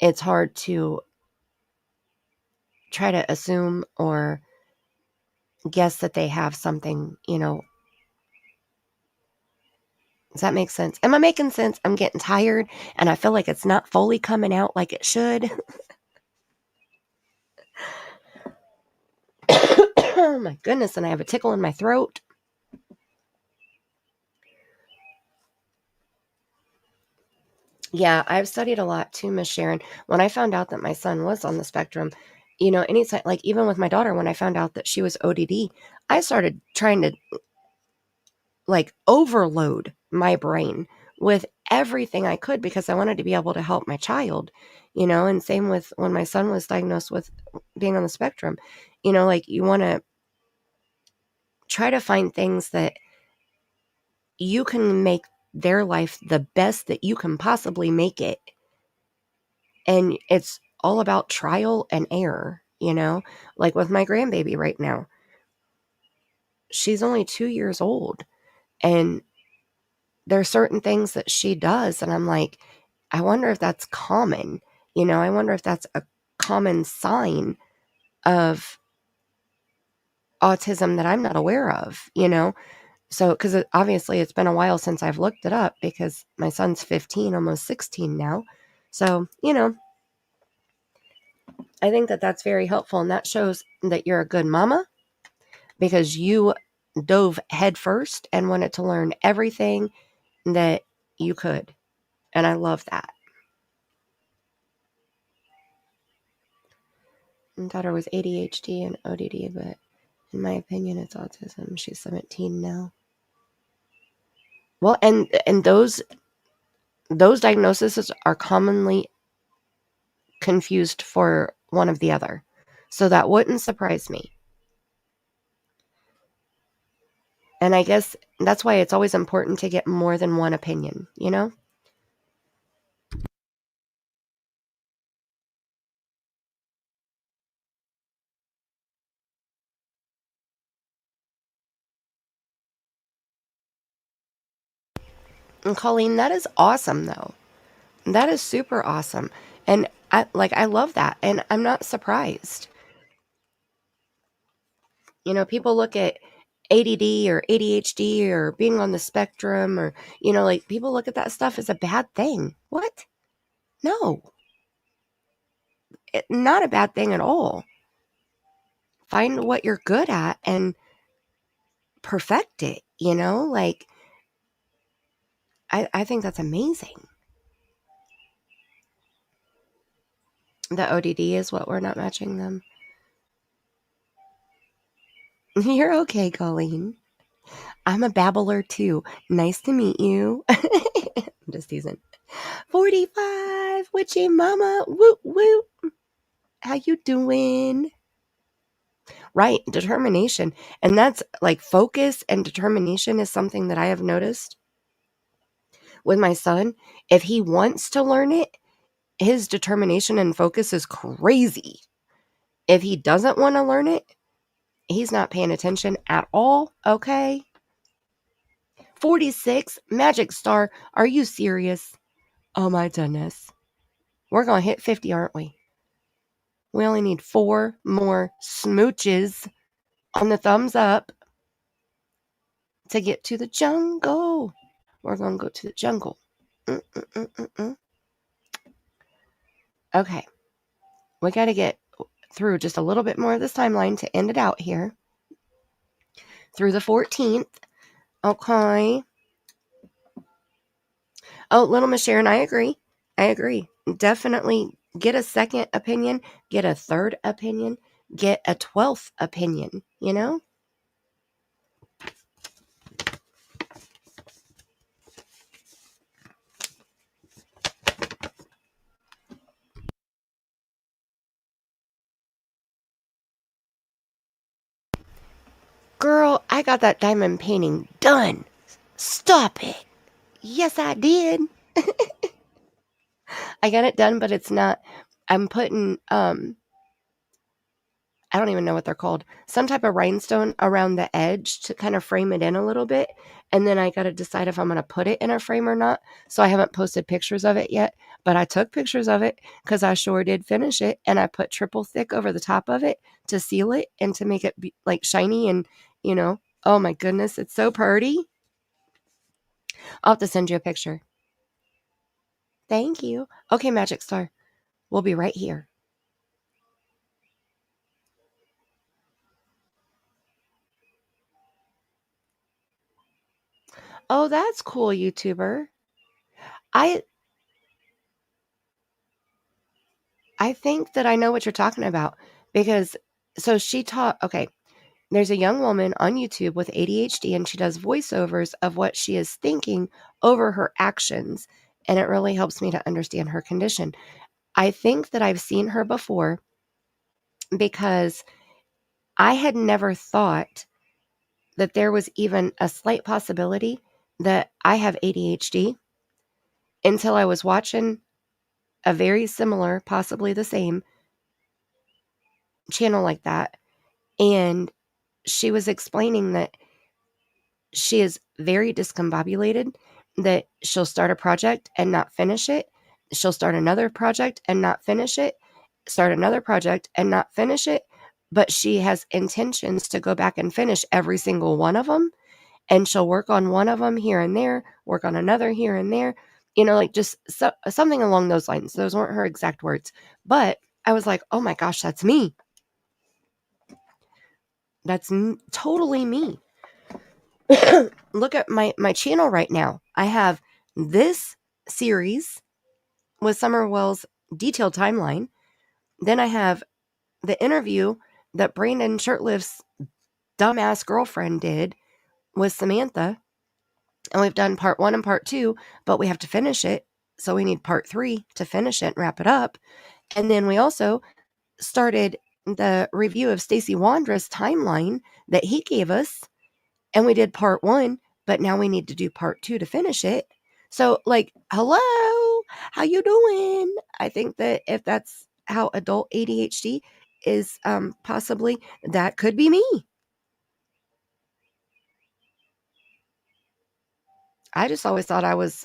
it's hard to try to assume or guess that they have something, Does that make sense? Am I making sense? I'm getting tired and I feel like it's not fully coming out like it should. Oh my goodness, and I have a tickle in my throat. Yeah, I've studied a lot too, Miss Sharon. When I found out that my son was on the spectrum, anytime, like even with my daughter, when I found out that she was ODD, I started trying to like overload my brain with everything I could because I wanted to be able to help my child, and same with when my son was diagnosed with being on the spectrum, like you want to try to find things that you can make their life the best that you can possibly make it. And it's all about trial and error, like with my grandbaby right now. She's only 2 years old, and there are certain things that she does, and I'm like, I wonder if that's common. I wonder if that's a common sign of autism that I'm not aware of, So, because obviously it's been a while since I've looked it up because my son's 15, almost 16 now. So, I think that that's very helpful. And that shows that you're a good mama because you dove headfirst and wanted to learn everything that you could. And I love that. My daughter was ADHD and ODD, but in my opinion, it's autism. She's 17 now. Well, and those diagnoses are commonly confused for one of the other. So that wouldn't surprise me. And I guess that's why it's always important to get more than one opinion, And Colleen, that is awesome, though. That is super awesome. And I love that. And I'm not surprised. People look at ADD or ADHD or being on the spectrum or, like people look at that stuff as a bad thing. What? No. Not a bad thing at all. Find what you're good at and perfect it, like I think that's amazing. The ODD is what we're not matching them. You're okay, Colleen. I'm a babbler too. Nice to meet you. I'm just teasing. 45, witchy mama. Woo woo. How you doing? Right, determination. And that's like focus and determination is something that I have noticed with my son. If he wants to learn it, his determination and focus is crazy. If he doesn't want to learn it, he's not paying attention at all, okay? 46, Magic Star, are you serious? Oh my goodness. We're going to hit 50, aren't we? We only need 4 more smooches on the thumbs up to get to the jungle. We're going to go to the jungle. Okay. We got to get through just a little bit more of this timeline to end it out here. Through the 14th. Okay. Oh, little Miss Sharon, I agree. Definitely get a second opinion, get a third opinion, get a 12th opinion, Girl, I got that diamond painting done. Stop it. Yes, I did. I got it done, but it's not. I'm putting, I don't even know what they're called. Some type of rhinestone around the edge to kind of frame it in a little bit. And then I got to decide if I'm going to put it in a frame or not. So I haven't posted pictures of it yet, but I took pictures of it because I sure did finish it. And I put triple thick over the top of it to seal it and to make it be like shiny and, you know, oh my goodness, it's so pretty. I'll have to send you a picture. Thank you. Okay, Magic Star. We'll be right here. Oh, that's cool, YouTuber. I think that I know what you're talking about because so she taught, okay, there's a young woman on YouTube with ADHD and she does voiceovers of what she is thinking over her actions. And it really helps me to understand her condition. I think that I've seen her before because I had never thought that there was even a slight possibility that I have ADHD until I was watching a very similar, possibly the same channel like that. And she was explaining that she is very discombobulated, that she'll start a project and not finish it. She'll start another project and not finish it, start another project and not finish it. But she has intentions to go back and finish every single one of them. And she'll work on one of them here and there, work on another here and there, you know, like just something along those lines. Those weren't her exact words. But I was like, oh my gosh, that's me. That's totally me. Look at my channel right now. I have this series with Summer Wells' detailed timeline. Then I have the interview that Brandon Shirtlift's dumbass girlfriend did with Samantha. And we've done part 1 and part 2, but we have to finish it. So we need part 3 to finish it and wrap it up. And then we also started the review of Stacey Wandra's timeline that he gave us. And we did part 1, but now we need to do part 2 to finish it. So like, hello, how you doing? I think that if that's how adult ADHD is, possibly that could be me. I just always thought I was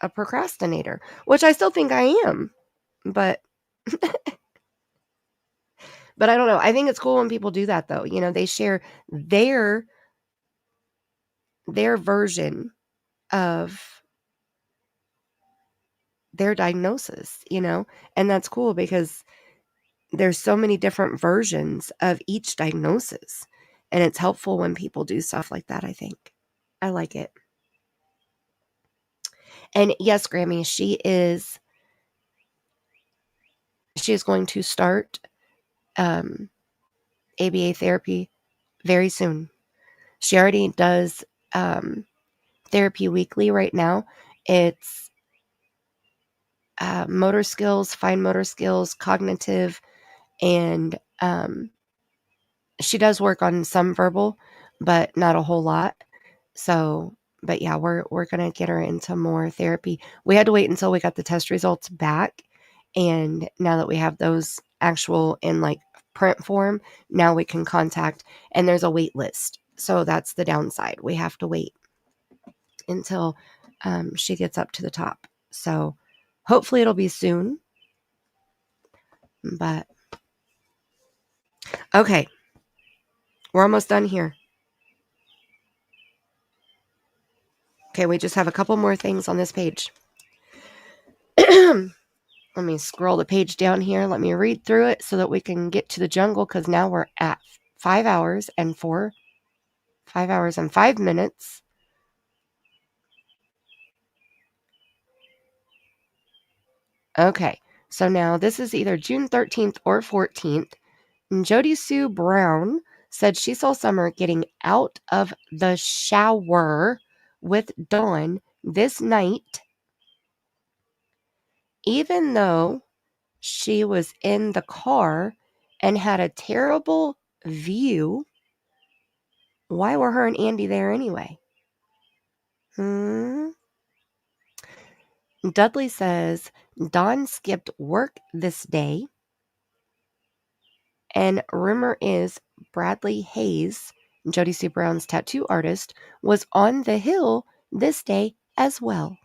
a procrastinator, which I still think I am, but but I don't know. I think it's cool when people do that though. You know, they share their version of their diagnosis, you know, and that's cool because there's so many different versions of each diagnosis, and it's helpful when people do stuff like that. I think I like it. And yes, Grammy, she is going to start ABA therapy very soon. She already does therapy weekly right now. It's motor skills, fine motor skills, cognitive, and she does work on some verbal, but not a whole lot. So, but yeah, we're going to get her into more therapy. We had to wait until we got the test results back. And now that we have those actual in like print form, now we can contact, and there's a wait list. So that's the downside. We have to wait until she gets up to the top. So hopefully it'll be soon. But okay, we're almost done here. Okay, we just have a couple more things on this page. Let me scroll the page down here. Let me read through it so that we can get to the jungle, because now we're at 5 hours and 5 minutes. Okay, so now this is either June 13th or 14th. And Jody Sue Brown said she saw Summer getting out of the shower with Dawn this night, even though she was in the car and had a terrible view Why were her and Andy there anyway? Dudley says Dawn skipped work this day, and rumor is Bradley Hayes, Jody Sue Brown's tattoo artist, was on the hill this day as well.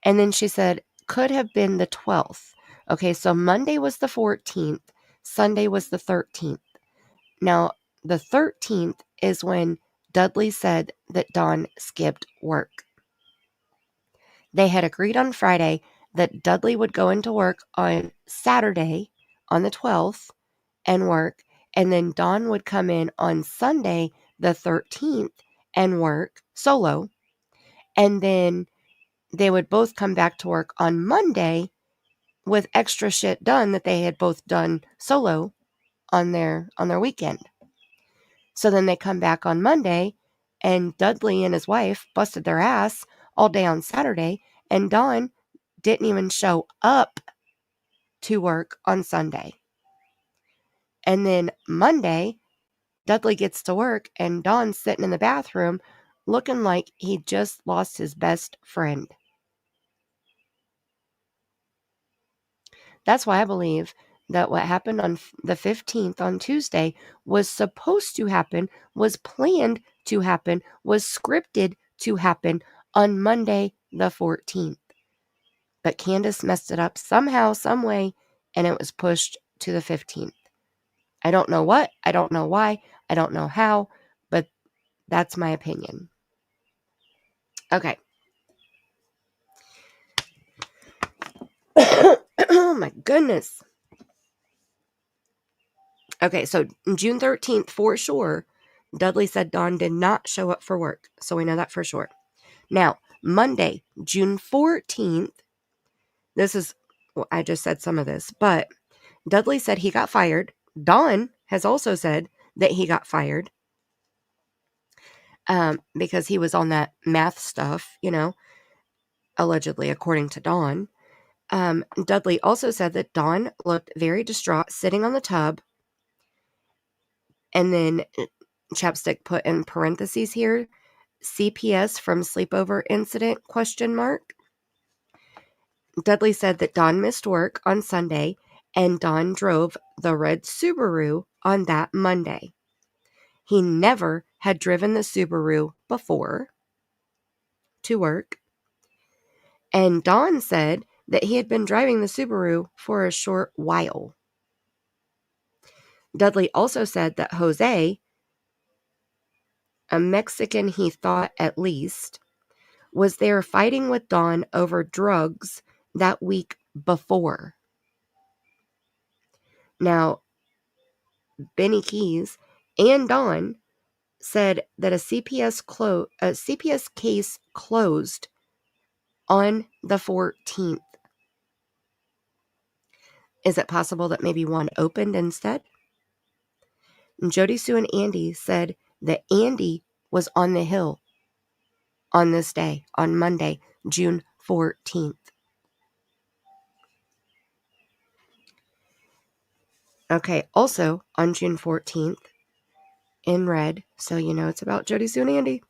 And then she said, could have been the 12th. Okay, so Monday was the 14th, Sunday was the 13th. Now, the 13th is when Dudley said that Dawn skipped work. They had agreed on Friday that Dudley would go into work on Saturday, on the 12th, and work, and then Dawn would come in on Sunday, the 13th, and work solo, and then they would both come back to work on Monday with extra shit done that they had both done solo on their weekend. So then they come back on Monday, and Dudley and his wife busted their ass all day on Saturday, and Dawn didn't even show up to work on Sunday. And then Monday, Dudley gets to work, and Dawn's sitting in the bathroom looking like he just lost his best friend. That's why I believe that what happened on the 15th on Tuesday was supposed to happen, was planned to happen, was scripted to happen on Monday the 14th. But Candus messed it up somehow, some way, and it was pushed to the 15th. I don't know what, I don't know why, I don't know how, but that's my opinion. Okay. Oh my goodness. Okay, so June 13th, for sure, Dudley said Dawn did not show up for work. So we know that for sure. Now, Monday, June 14th, this is, well, I just said some of this, but Dudley said he got fired. Dawn has also said that he got fired because he was on that math stuff, allegedly, according to Dawn. Dudley also said that Dawn looked very distraught sitting on the tub. And then Chapstick put in parentheses here, CPS from sleepover incident, ? Dudley said that Dawn missed work on Sunday, and Dawn drove the red Subaru on that Monday. He never had driven the Subaru before to work. And Dawn said that he had been driving the Subaru for a short while. Dudley also said that Jose, a Mexican he thought at least, was there fighting with Dawn over drugs that week before. Now, Benny Keys and Dawn said that a CPS case closed on the 14th. Is it possible that maybe one opened instead? Jody Sue and Andy said that Andy was on the hill on this day, on Monday, June 14th. Okay, also on June 14th, in red, so you know it's about Jody Sue and Andy.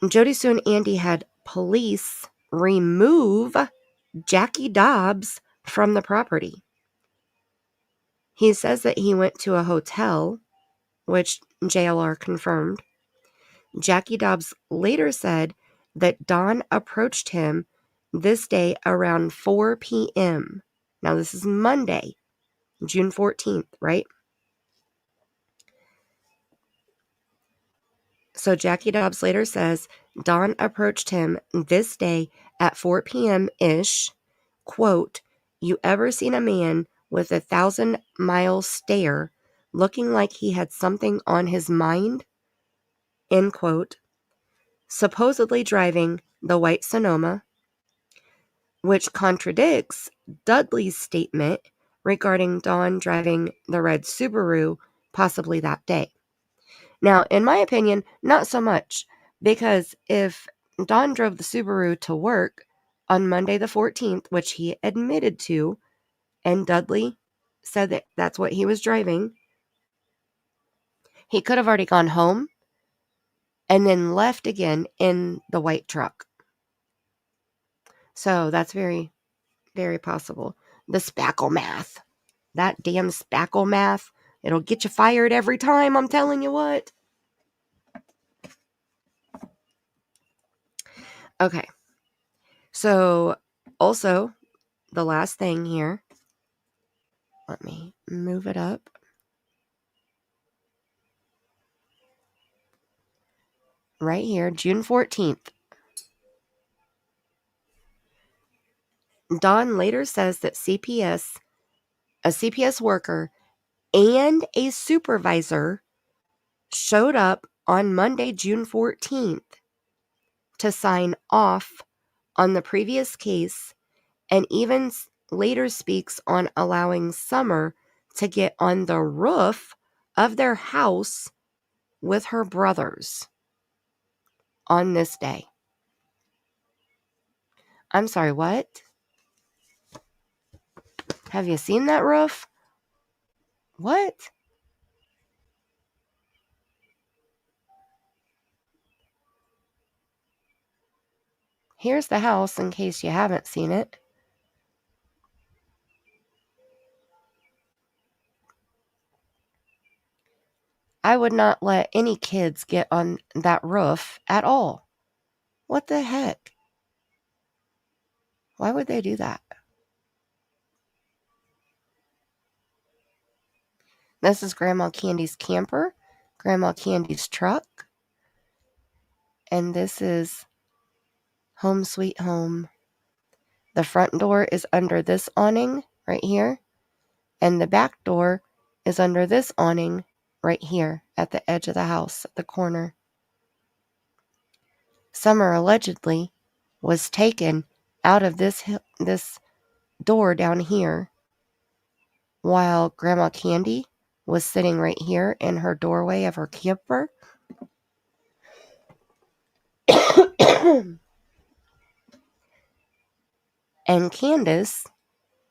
Jody Sue and Andy had police remove Jackie Dobbs from the property. He says that he went to a hotel, which JLR confirmed. Jackie Dobbs later said that Dawn approached him this day around 4 p.m. Now, this is Monday, June 14th, right? So Jackie Dobbs later says Dawn approached him this day at 4 p.m.-ish. Quote, "You ever seen a man with a 1,000-mile stare looking like he had something on his mind?" End quote. Supposedly driving the white Sonoma, which contradicts Dudley's statement regarding Dawn driving the red Subaru possibly that day. Now, in my opinion, not so much, because if Dawn drove the Subaru to work on Monday the 14th, which he admitted to, and Dudley said that that's what he was driving, He could have already gone home and then left again in the white truck. So that's very, very possible. The spackle math. That damn spackle math. It'll get you fired every time, I'm telling you what. Okay. So, also, the last thing here. Let me move it up. Right here, June 14th. Dawn later says that a CPS worker, and a supervisor showed up on Monday, June 14th to sign off on the previous case, and even later speaks on allowing Summer to get on the roof of their house with her brothers on this day. I'm sorry, what? Have you seen that roof? What? Here's the house in case you haven't seen it. I would not let any kids get on that roof at all. What the heck? Why would they do that? This is Grandma Candy's camper, Grandma Candy's truck, and this is Home Sweet Home. The front door is under this awning right here, and the back door is under this awning right here at the edge of the house, at the corner. Summer allegedly was taken out of this door down here while Grandma Candy was sitting right here in her doorway of her camper. And Candus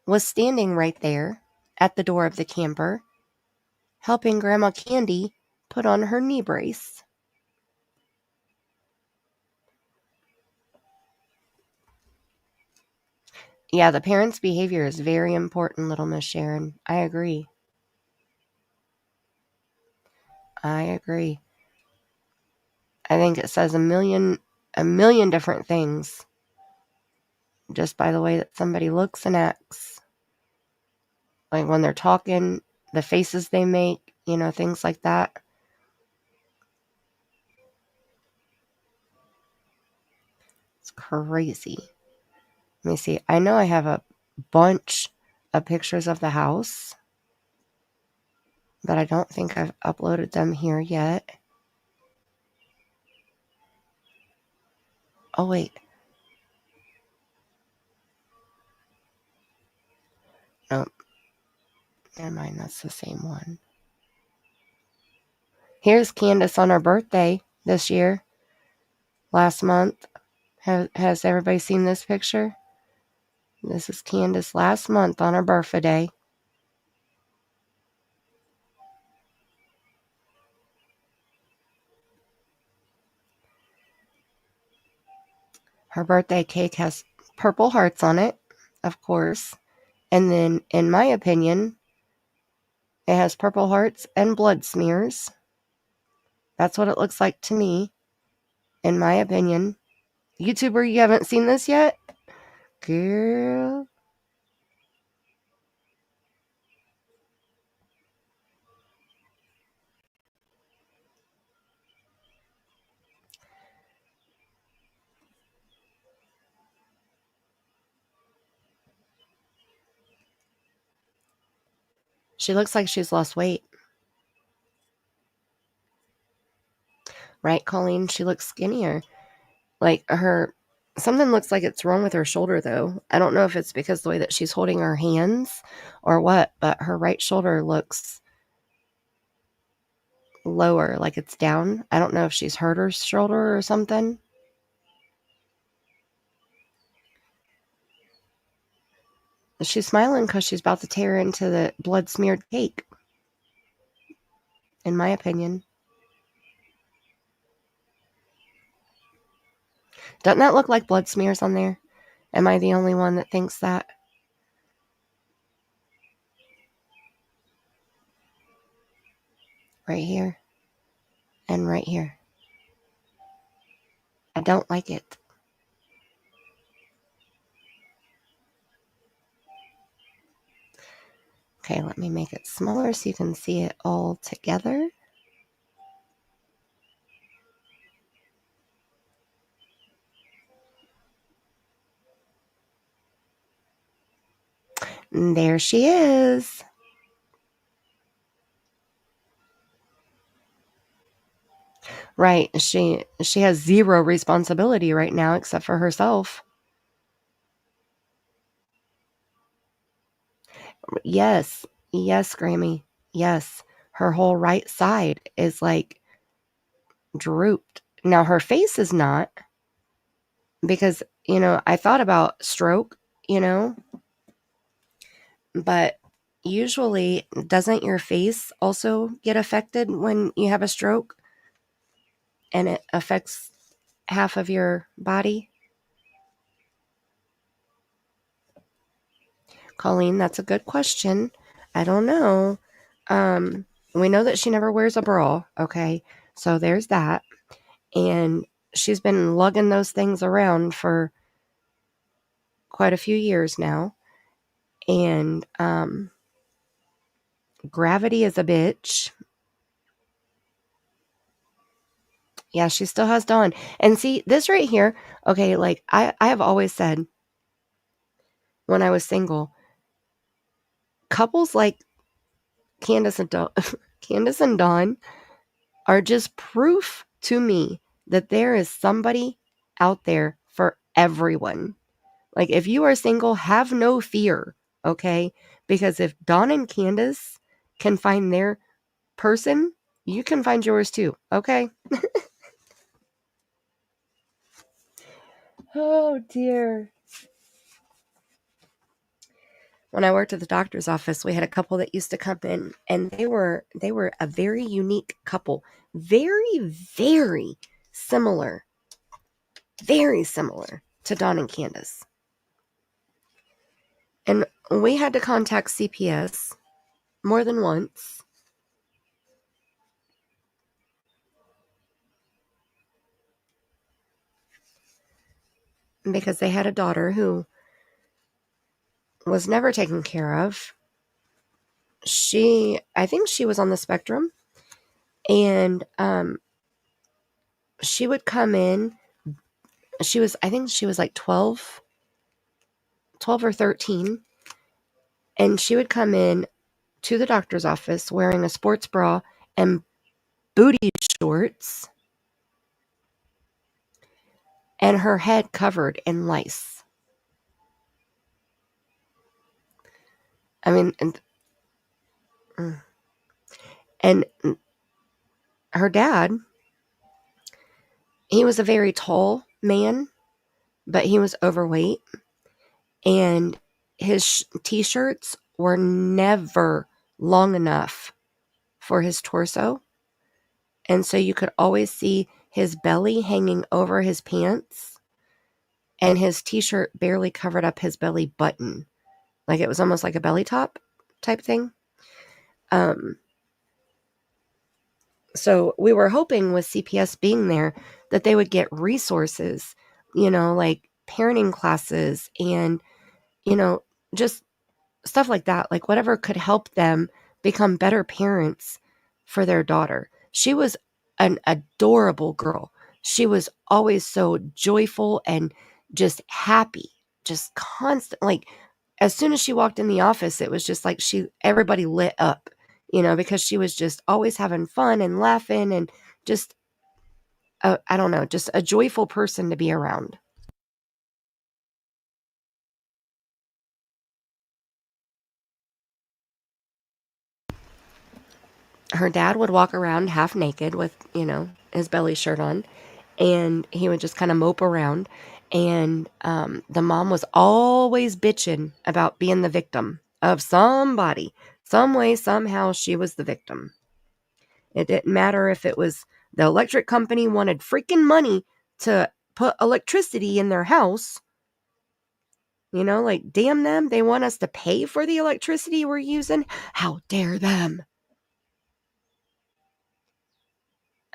was standing right there at the door of the camper, helping Grandma Candy put on her knee brace. Yeah, the parents' behavior is very important, Little Miss Sharon. I agree. I think it says a million different things just by the way that somebody looks and acts. Like when they're talking, the faces they make, things like that. It's crazy. Let me see. I know I have a bunch of pictures of the house, but I don't think I've uploaded them here yet. Oh, wait. Nope. Never mind, that's the same one. Here's Candus on her birthday this year. Last month. Has everybody seen this picture? This is Candus last month on her birthday. Her birthday cake has purple hearts on it, of course. And then, in my opinion, it has purple hearts and blood smears. That's what it looks like to me, in my opinion. YouTuber, you haven't seen this yet? Girl. She looks like she's lost weight. Right, Colleen? She looks skinnier. Like something looks like it's wrong with her shoulder, though. I don't know if it's because the way that she's holding her hands or what, but her right shoulder looks lower, like it's down. I don't know if she's hurt her shoulder or something. She's smiling because she's about to tear into the blood-smeared cake. in my opinion. Doesn't that look like blood smears on there? Am I the only one that thinks that? Right here and right here. I don't like it. Okay, let me make it smaller so you can see it all together. And there she is. Right, she has zero responsibility right now except for herself. Yes, yes, Grammy. Yes, her whole right side is like drooped. Now her face is not, because, you know, I thought about stroke, you know, but usually doesn't your face also get affected when you have a stroke and it affects half of your body? Colleen, that's a good question. I don't know. We know that she never wears a bra, okay? So there's that. And she's been lugging those things around for quite a few years now. And gravity is a bitch. Yeah, she still has Dawn. And see, this right here, okay, like I have always said when I was single, couples like Candus and Dawn are just proof to me that there is somebody out there for everyone. Like, if you are single, have no fear, okay? Because if Dawn and Candus can find their person, you can find yours too, okay? Oh, dear. When I worked at the doctor's office, we had a couple that used to come in, and they were a very unique couple. Very, very similar. Very similar to Dawn and Candus. And we had to contact CPS more than once. Because they had a daughter who was never taken care of. I think she was on the spectrum. And she would come in. I think she was like 12 or 13. And she would come in to the doctor's office wearing a sports bra and booty shorts, and her head covered in lice. I mean, and her dad, he was a very tall man, but he was overweight, and his t-shirts were never long enough for his torso. And so you could always see his belly hanging over his pants, and his t-shirt barely covered up his belly button. Like, it was almost like a belly top type thing. So we were hoping with CPS being there that they would get resources, you know, like parenting classes and, you know, just stuff like that. Like, whatever could help them become better parents for their daughter. She was an adorable girl. She was always so joyful and just happy, just constant. Like, as soon as she walked in the office, it was just like everybody lit up, you know, because she was just always having fun and laughing and just, I don't know, just a joyful person to be around. Her dad would walk around half naked with, you know, his belly shirt on, and he would just kind of mope around. And the mom was always bitching about being the victim of somebody. Some way, somehow, she was the victim. It didn't matter if it was the electric company wanted freaking money to put electricity in their house. You know, like, damn them. They want us to pay for the electricity we're using. How dare them?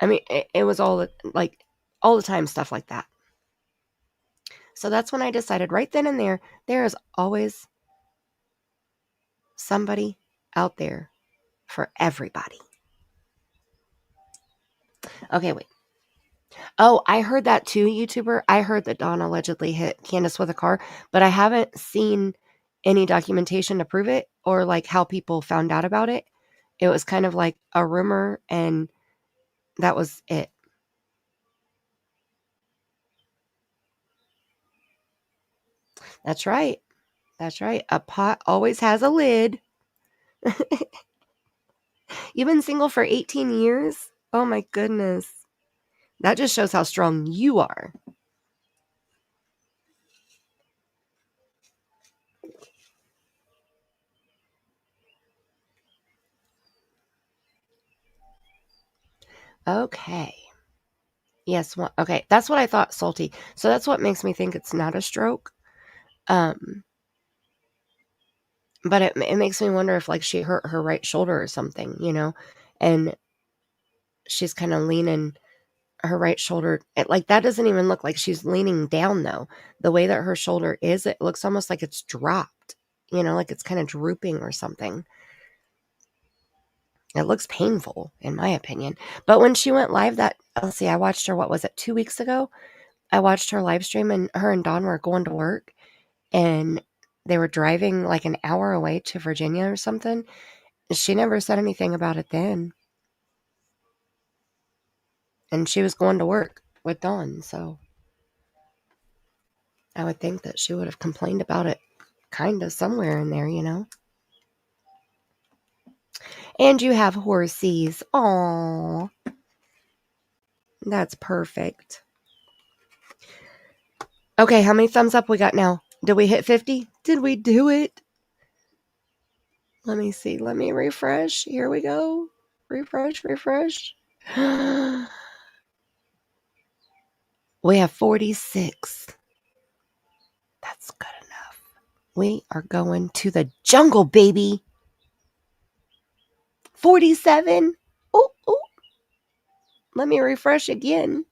I mean, it was all the time stuff like that. So that's when I decided right then and there is always somebody out there for everybody. Okay, wait. Oh, I heard that too, YouTuber. I heard that Dawn allegedly hit Candus with a car, but I haven't seen any documentation to prove it or like how people found out about it. It was kind of like a rumor and that was it. That's right. That's right. A pot always has a lid. You've been single for 18 years? Oh my goodness. That just shows how strong you are. Okay. Yes. Okay. That's what I thought, Salty. So that's what makes me think it's not a stroke. But it makes me wonder if like she hurt her right shoulder or something, you know, and she's kind of leaning her right shoulder. Like that doesn't even look like she's leaning down though. The way that her shoulder is, it looks almost like it's dropped, you know, like it's kind of drooping or something. It looks painful in my opinion. But when she went live let's see, I watched her, what was it, 2 weeks ago? I watched her live stream and her and Dawn were going to work and they were driving like an hour away to Virginia or something. She never said anything about it then. And she was going to work with Dawn, so I would think that she would have complained about it kind of somewhere in there, you know. And you have horsies. Aww. That's perfect. Okay, how many thumbs up we got now? Did we hit 50? Did we do it? Let me see. Let me refresh. Here we go. Refresh. We have 46. That's good enough. We are going to the jungle, baby. 47. Oh. Let me refresh again.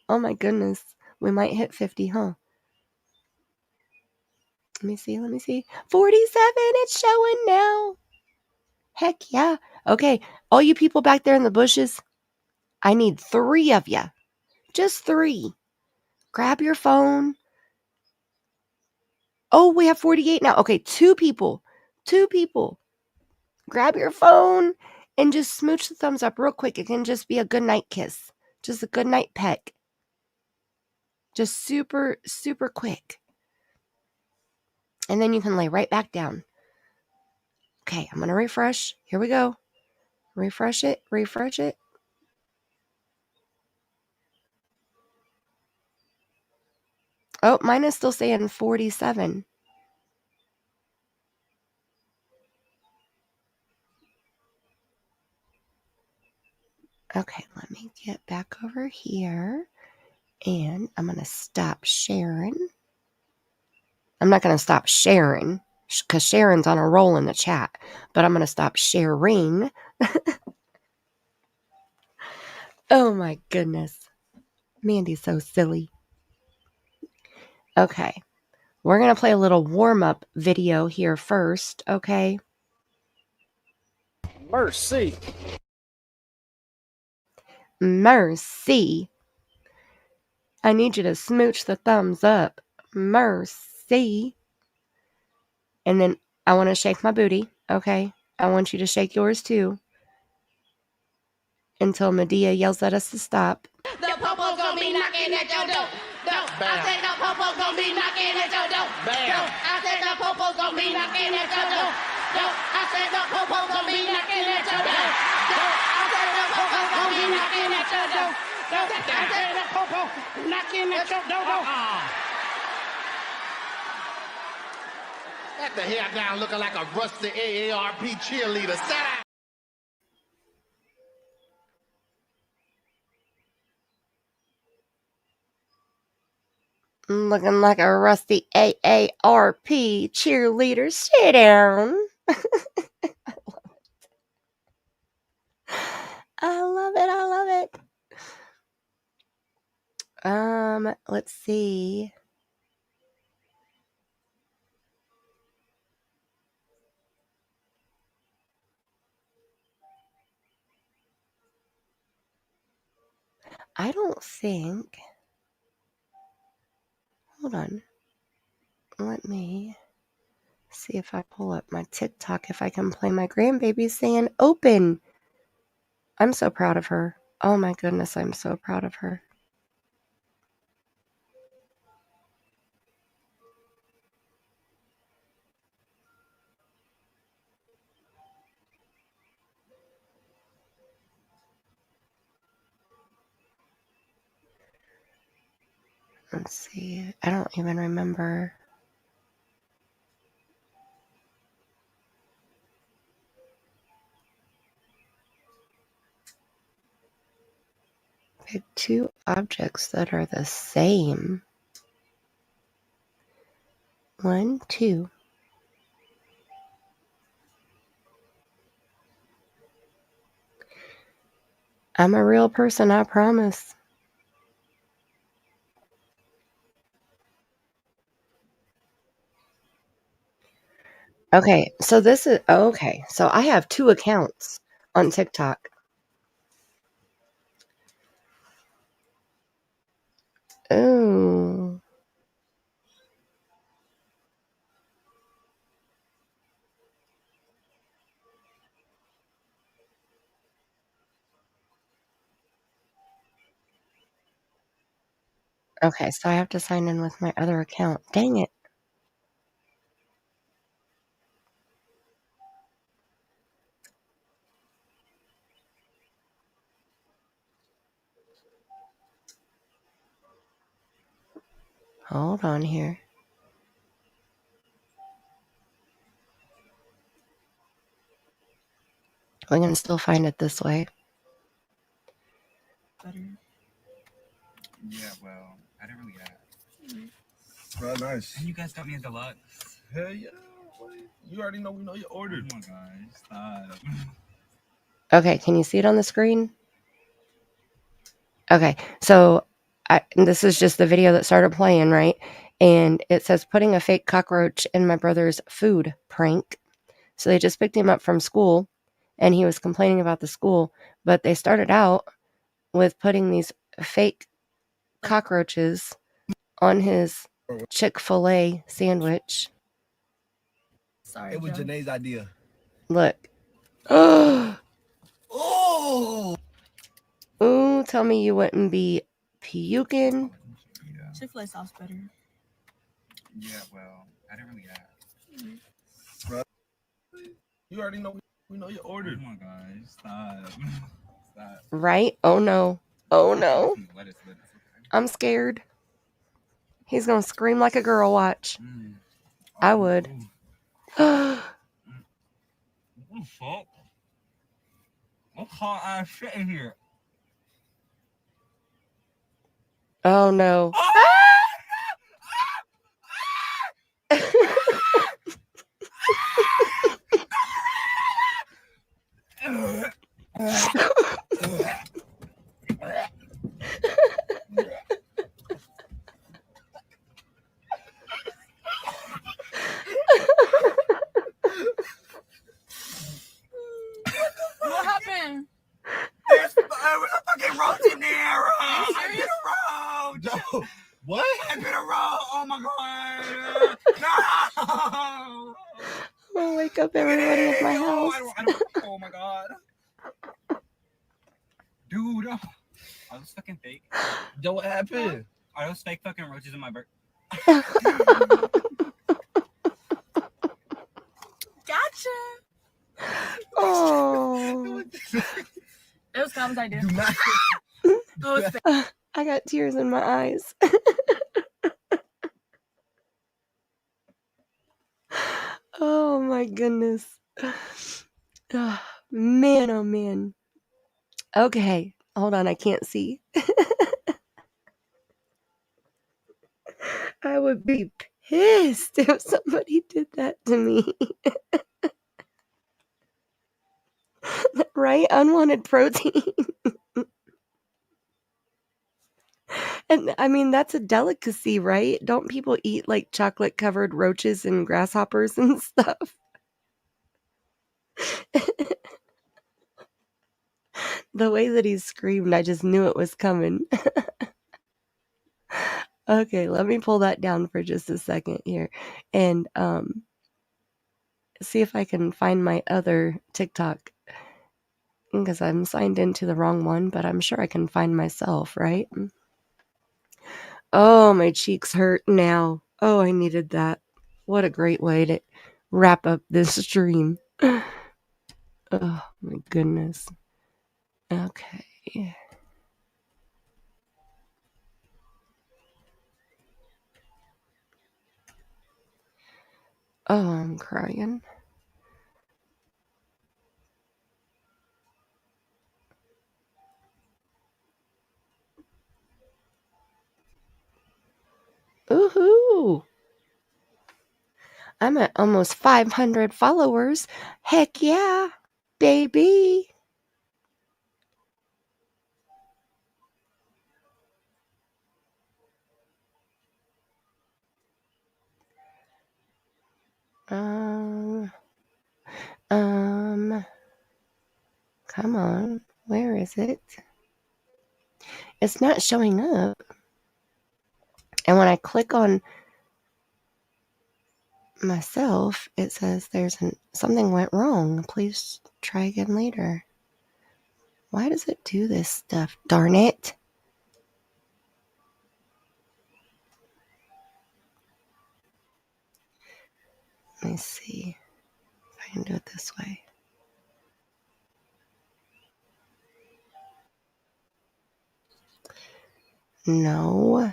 Oh my goodness. We might hit 50, huh? Let me see. 47. It's showing now. Heck yeah. Okay. All you people back there in the bushes, I need 3 of you. Just 3. Grab your phone. Oh, we have 48 now. Okay, 2 people. 2 people. Grab your phone and just smooch the thumbs up real quick. It can just be a good night kiss. Just a good night peck. Just super, super quick. And then you can lay right back down. Okay, I'm going to refresh. Here we go. Refresh it. Oh, mine is still saying 47. Okay, let me get back over here. And I'm going to stop sharing. I'm not going to stop sharing because Sharon's on a roll in the chat. But I'm going to stop sharing. Oh my goodness. Mandy's so silly. Okay. We're going to play a little warm-up video here first, okay? Mercy. Mercy. I need you to smooch the thumbs up. Mercy. And then I want to shake my booty, okay? I want you to shake yours too. Until Medea yells at us to stop. The popo's gonna be knocking at your door. I said the popo's gonna be knocking at your door. I said the popo's gonna be knocking at your door. I said the popo's gonna be knocking at your door. I said the popo's gonna be knocking at your door. I said the popo knocking at your door. Let the hair down looking like a rusty AARP cheerleader. Looking like a rusty AARP cheerleader. Sit down. I love it. I love it. Let's see. I don't think. Hold on. Let me see if I pull up my TikTok, if I can play my grandbaby saying open. I'm so proud of her. Oh my goodness, I'm so proud of her. Let's see. I don't even remember. Pick two objects that are the same. 1, 2. I'm a real person, I promise. Okay, so this is okay. So I have 2 accounts on TikTok. Oh. Okay, so I have to sign in with my other account. Dang it. Hold on here. We can still find it this way. Better. Yeah, well, I didn't really ask. Well, nice. And you guys got me a deluxe. Hell yeah. You already know we know your order. Oh my gosh, stop. Okay, can you see it on the screen? Okay, so this is just the video that started playing, right? And it says putting a fake cockroach in my brother's food prank. So they just picked him up from school, and he was complaining about the school, but they started out with putting these fake cockroaches on his Chick-fil-A sandwich. Sorry, It was Joe. Janae's idea. Look. Oh! Ooh, tell me you wouldn't be puking. Chick-fil-A sauce better. Yeah, well, I didn't really ask. You already know we know your order. Oh my gosh, stop. Stop. Right? Oh no. Oh no. Lettuce, okay. I'm scared. He's gonna scream like a girl, watch. I would. What the fuck? What hot ass shit in here? Oh no. What happened? There's a fucking roach in there! I bit a roach! No. What? I bit a roach! Oh my god! No! I'll wake up everybody at my house. Oh my god. Dude, are those fucking fake? Yo, what happened? Are those fake fucking roaches in my burger? Gotcha. Oh. It was Tom's idea. Do not. It was fake. I got tears in my eyes. Oh my goodness. Oh, man, oh man. Okay, hold on, I can't see. I would be pissed if somebody did that to me. Right? Unwanted protein. And I mean, that's a delicacy, right? Don't people eat like chocolate covered roaches and grasshoppers and stuff? The way that he screamed, I just knew it was coming. Okay, let me pull that down for just a second here and see if I can find my other TikTok, because I'm signed into the wrong one, but I'm sure I can find myself, right? Oh, my cheeks hurt now. Oh, I needed that. What a great way to wrap up this stream. Oh, my goodness. Okay. Oh, I'm crying. Ooh-hoo. I'm at almost 500 followers. Heck yeah, baby. Come on. Where is it? It's not showing up. And when I click on myself, it says something went wrong. Please try again later. Why does it do this stuff? Darn it. Let me see if I can do it this way. No.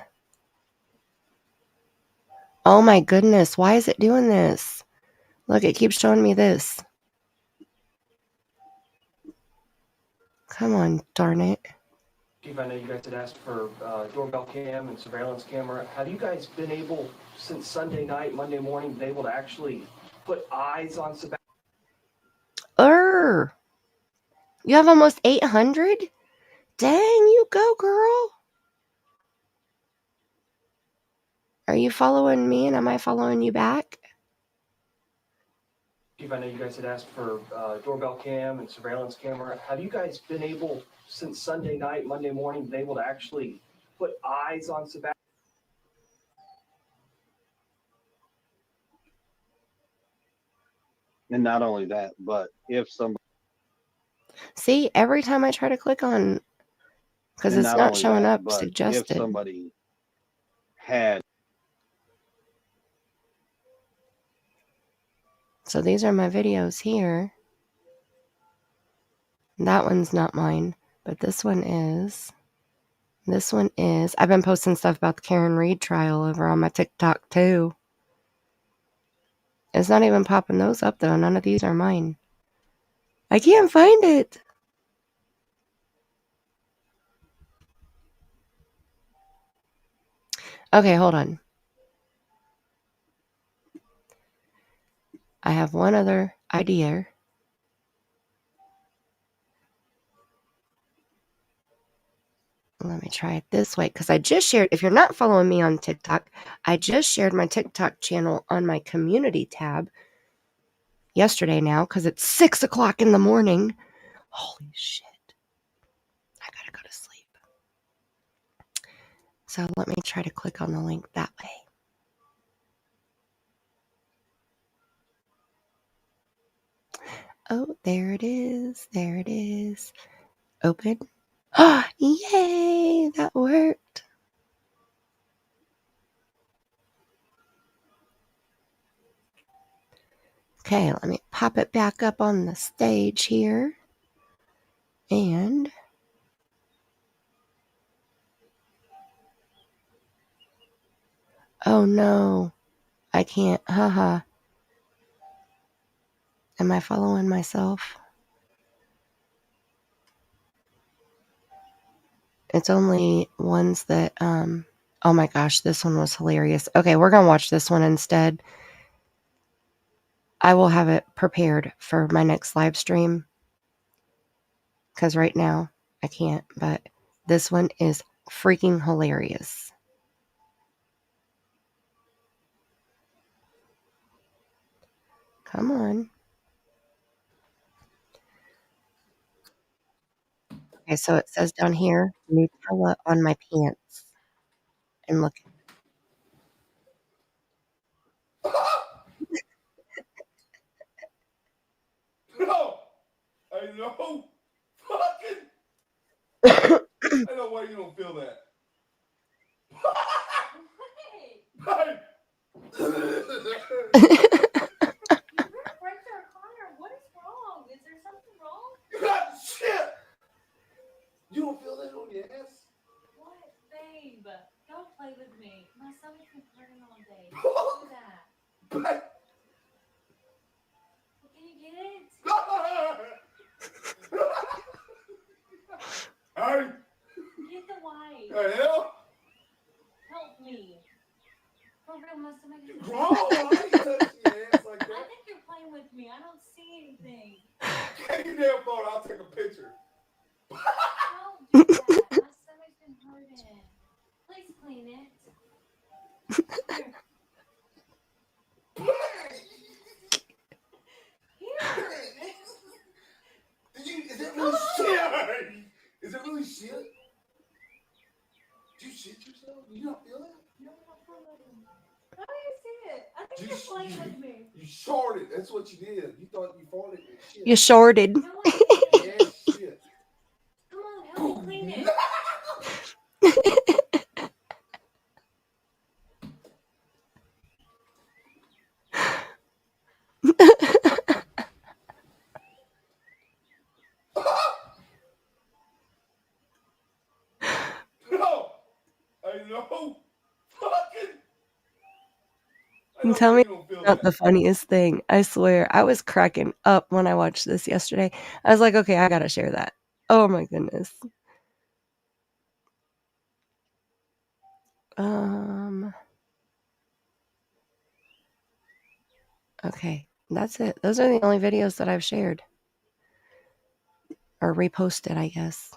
Oh my goodness. Why is it doing this? Look, it keeps showing me this. Come on, darn it. Chief, I know you guys had asked for doorbell cam and surveillance camera. Have you guys been able, since Sunday night, Monday morning, been able to actually put eyes on Sebastian? You have almost 800? Dang, you go, girl. Are you following me and am I following you back? Chief, I know you guys had asked for doorbell cam and surveillance camera. Have you guys been able, since Sunday night, Monday morning, been able to actually put eyes on Sebastian? And not only that, but if somebody... See, every time I try to click on, because it's not showing up suggested. If somebody had... So these are my videos here. That one's not mine, but this one is. This one is. I've been posting stuff about the Karen Reed trial over on my TikTok too. It's not even popping those up though. None of these are mine. I can't find it. Okay, hold on. I have one other idea. Let me try it this way, because I just shared, if you're not following me on TikTok, I just shared my TikTok channel on my community tab yesterday now, because it's 6 o'clock in the morning. Holy shit. I gotta go to sleep. So let me try to click on the link that way. Oh, there it is. There it is. Open. Oh, yay! That worked. Okay, let me pop it back up on the stage here. And oh no, I can't. Haha. Am I following myself? It's only ones that, oh, Oh my gosh, this one was hilarious. Okay, we're going to watch this one instead. I will have it prepared for my next live stream. Because right now, I can't. But this one is freaking hilarious. Come on. Okay, so it says down here, Nutella on my pants. And look. No! I know! Fucking! I know why you don't feel that. Hey! Your friends are Connor. What is wrong? Is there something wrong? You got shit! You don't feel that on your ass? What, babe? Don't play with me. My stomach's been hurting all day. Don't do that. But Can you get it? Hey! Get the wipe. The hell? Help me. For real, my stomach is Grown! I ain't touching your ass like I that. think you're playing with me. I don't see anything. Take your damn phone. I'll take a picture. Don't do that. My stomach's been hurting. Please clean it. Here. Is that really shit? Is it really shit? Did you shit yourself? You don't feel it? No, not for me. How do you see it? I think you're playing with me. You shorted. That's what you did. You thought you farted and shit. You shorted. No, I didn't. Yeah, shit. Come on, help me clean it. No! I know! Fucking! And tell me about the funniest thing. I swear, I was cracking up when I watched this yesterday. I was like, okay, I gotta share that. Oh my goodness. Okay, that's it. Those are the only videos that I've shared. Or reposted, I guess.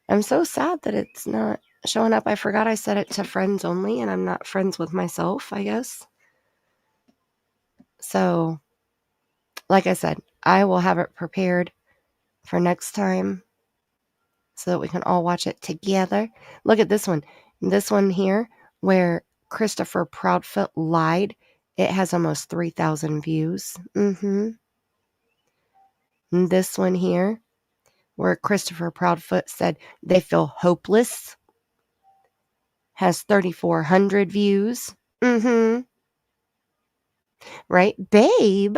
I'm so sad that it's not showing up. I forgot I set it to friends only, and I'm not friends with myself, I guess. So, like I said, I will have it prepared for next time so that we can all watch it together. Look at this one. This one here, where Christopher Proudfoot lied. It has almost 3,000 views. And this one here, where Christopher Proudfoot said they feel hopeless, has 3,400 views. Right, babe?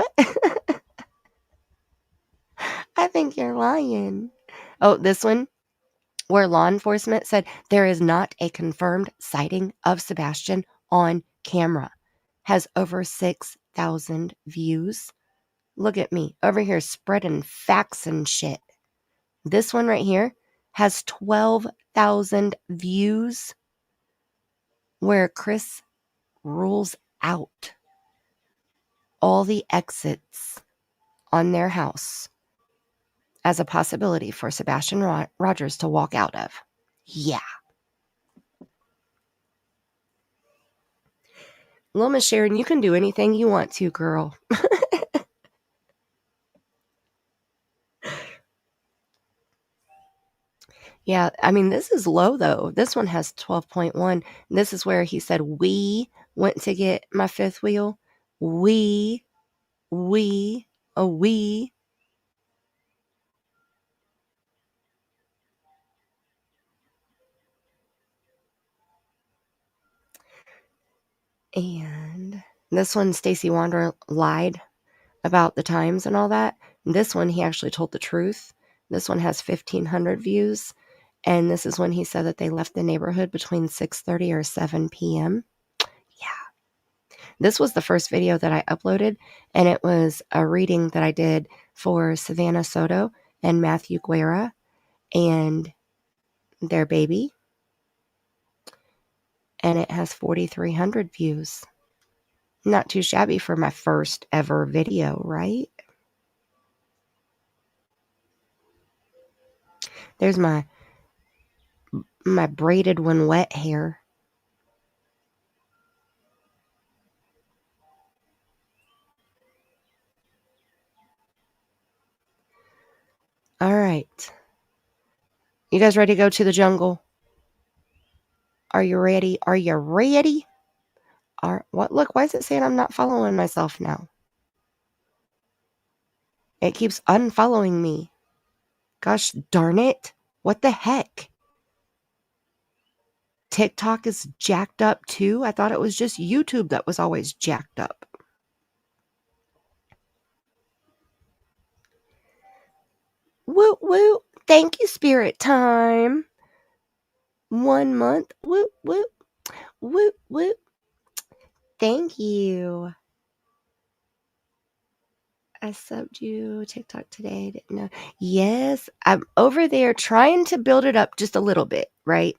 I think you're lying. Oh, this one, where law enforcement said there is not a confirmed sighting of Sebastian on camera, has over 6,000 views. Look at me over here spreading facts and shit. This one right here has 12,000 views, where Chris rules out all the exits on their house as a possibility for Sebastian Rogers to walk out of. Yeah. Little Miss Sharon, you can do anything you want to, girl. Yeah, I mean, this is low, though. This one has 12.1. This is where he said, we went to get my fifth wheel. We. And this one, Stacey Wander lied about the times and all that. This one, he actually told the truth. This one has 1,500 views. And this is when he said that they left the neighborhood between 6:30 or 7 p.m. Yeah. This was the first video that I uploaded, and it was a reading that I did for Savannah Soto and Matthew Guerra and their baby. and it has 4,300 views. Not too shabby for my first ever video, right? There's my braided when wet hair. All right. You guys ready to go to the jungle? Are you ready? Are you ready? What? Look, why is it saying I'm not following myself now? It keeps unfollowing me. Gosh darn it. What the heck? TikTok is jacked up too? I thought it was just YouTube that was always jacked up. Woo woo. Thank you, Spirit Time. 1 month. Woo woo. Woo woo. Thank you. I subbed you TikTok today. Didn't know. Yes, I'm over there trying to build it up just a little bit, right?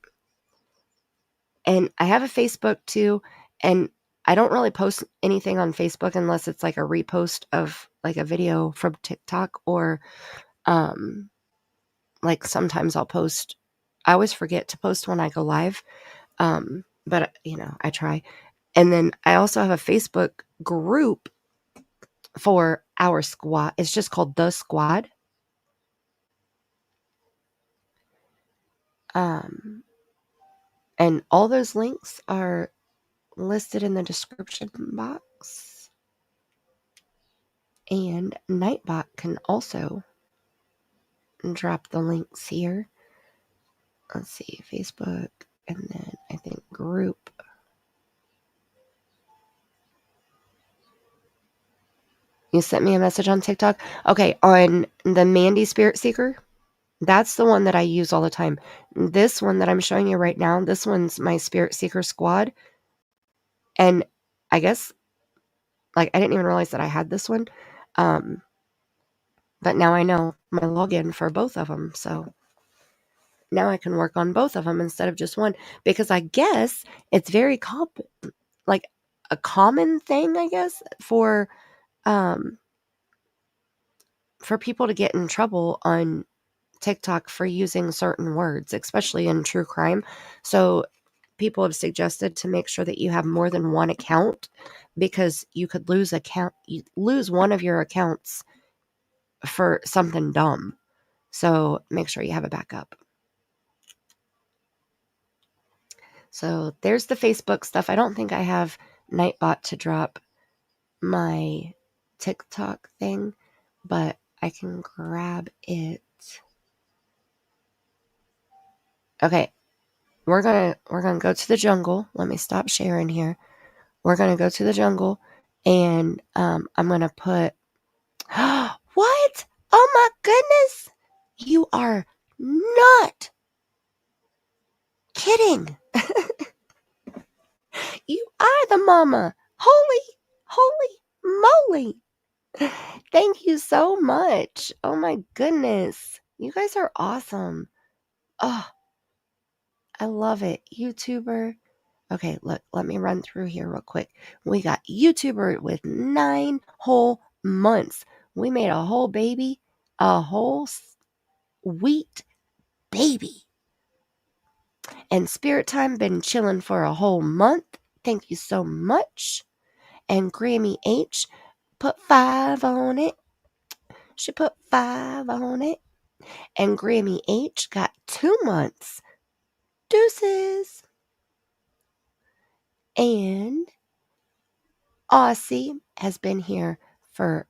And I have a Facebook too, and I don't really post anything on Facebook unless it's like a repost of like a video from TikTok, or like sometimes I'll post. I always forget to post when I go live, but you know, I try. And then I also have a Facebook group for our squad. It's just called The Squad. And all those links are listed in the description box. And Nightbot can also drop the links here. Let's see, Facebook, and then I think group. You sent me a message on TikTok? Okay, on the Mandy Spirit Seeker, that's the one that I use all the time. This one that I'm showing you right now, this one's my Spirit Seeker squad. And I guess, like, I didn't even realize that I had this one. But now I know my login for both of them. So now I can work on both of them instead of just one. Because I guess it's very like a common thing, I guess, for people to get in trouble on TikTok for using certain words, especially in true crime. So people have suggested to make sure that you have more than one account, because you could lose one of your accounts for something dumb. So make sure you have a backup. So there's the Facebook stuff. I don't think I have Nightbot to drop my TikTok thing, but I can grab it. Okay, we're gonna go to the jungle. Let me stop sharing here. We're gonna go to the jungle, and I'm gonna put. What? Oh my goodness! You are not kidding. You are the mama. Holy moly! Thank you so much. Oh my goodness, you guys are awesome. Oh, I love it. YouTuber. Okay, look, let me run through here real quick. We got YouTuber with 9 whole months. We made a whole baby, a whole sweet baby. And Spirit Time been chilling for a whole month. Thank you so much. And Grammy H put 5 on it. She put 5 on it. And Grammy H got 2 months. Deuces. And Aussie has been here for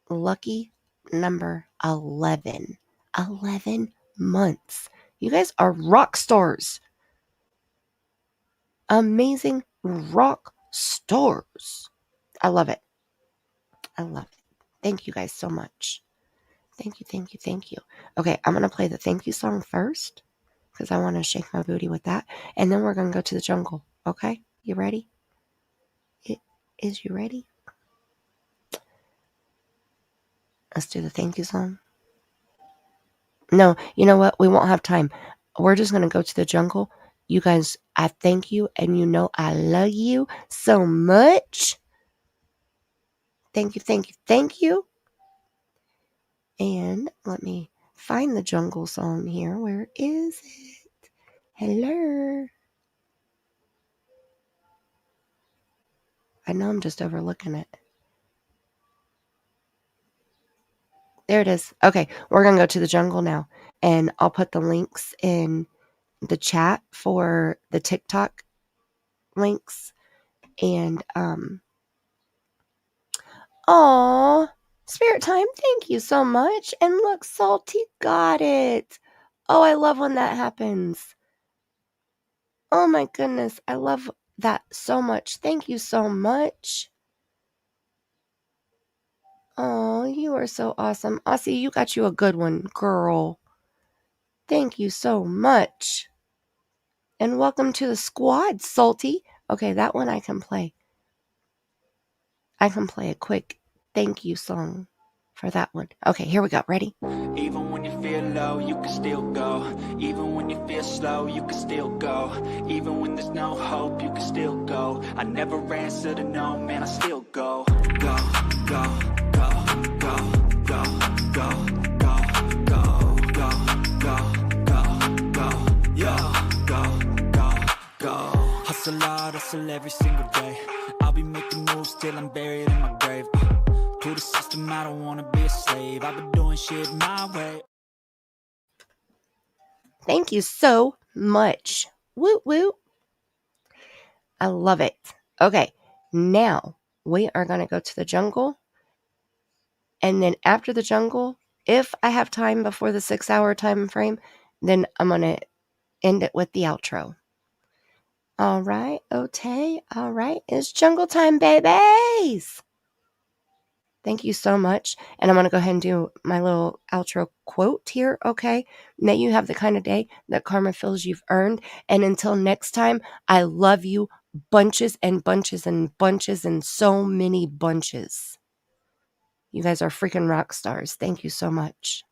lucky number 11. 11 months. You guys are rock stars. Amazing rock stars. I love it. I love it. Thank you guys so much. Thank you. Okay, I'm going to play the thank you song first, because I want to shake my booty with that. And then we're going to go to the jungle. Okay? You ready? Is you ready? Let's do the thank you song. No, you know what? We won't have time. We're just going to go to the jungle. You guys, I thank you, and you know I love you so much. Thank you, thank you, thank you. And let me find the jungle song here. Where is it? Hello. I know I'm just overlooking it. There it is. Okay, we're going to go to the jungle now. And I'll put the links in the chat for the TikTok links. And, aw, Spirit Time, thank you so much. And look, Salty got it. Oh, I love when that happens. Oh my goodness, I love that so much. Thank you so much. Oh, you are so awesome. Aussie, you got you a good one, girl. Thank you so much. And welcome to the squad, Salty. Okay, that one I can play. I can play a quick thank you song for that one. Okay, here we go. Ready? Even when you feel low, you can still go. Even when you feel slow, you can still go. Even when there's no hope, you can still go. I never answer to no, man, I still go. Go, go, go, go, go, go, go, go, go, go, go, go, yo, go, go, go. Hustle hard, hustle every single day. I'll be making moves till I'm buried in my grave. To the system, I don't wanna be a slave. I've been doing shit my way. Thank you so much. Woo woo. I love it. Okay, now we are going to go to the jungle. And then after the jungle, if I have time before the 6-hour time frame, then I'm going to end it with the outro. All right, okay. All right, it's jungle time, babies. Thank you so much. And I'm going to go ahead and do my little outro quote here, okay? May you have the kind of day that karma feels you've earned. And until next time, I love you bunches and bunches and bunches and so many bunches. You guys are freaking rock stars. Thank you so much.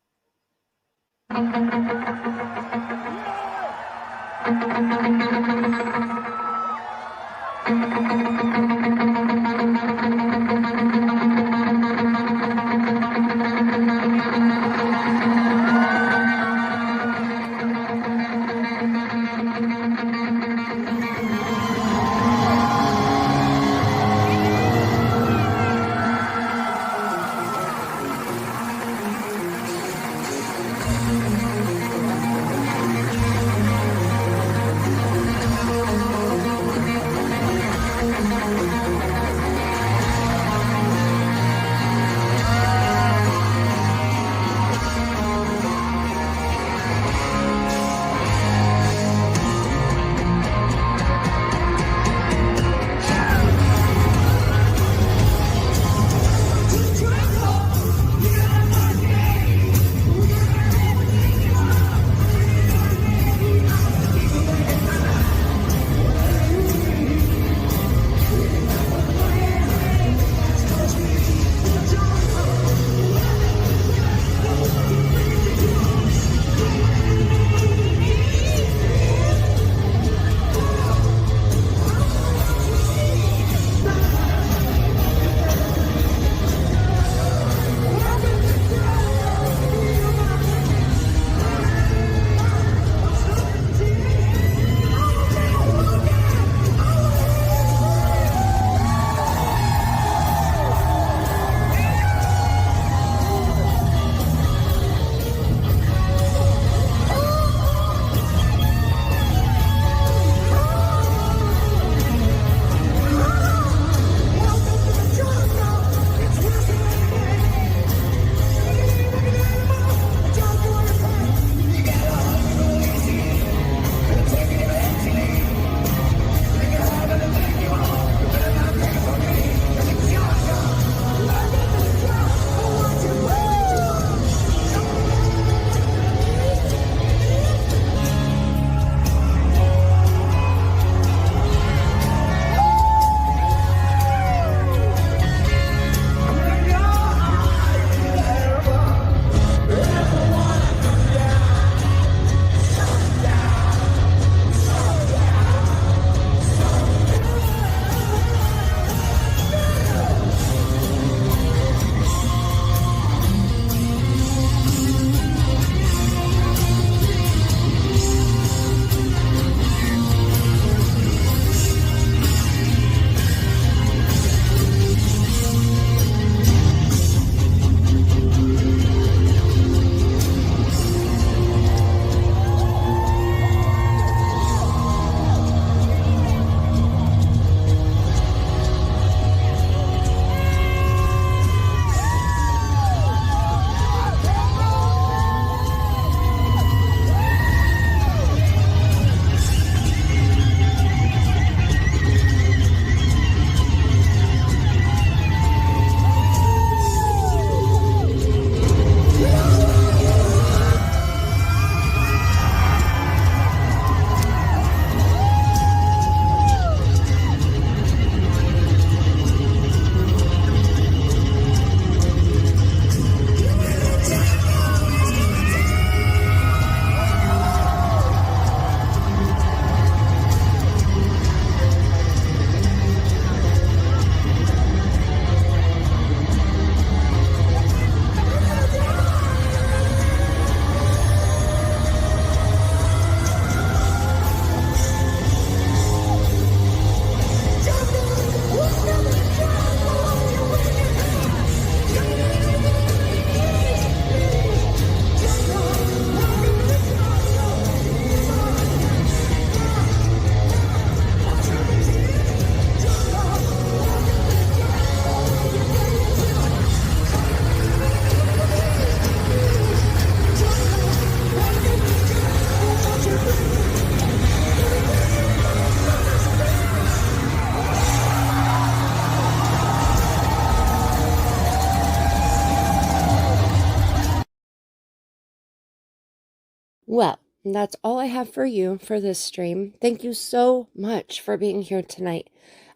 Well, that's all I have for you for this stream. Thank you so much for being here tonight.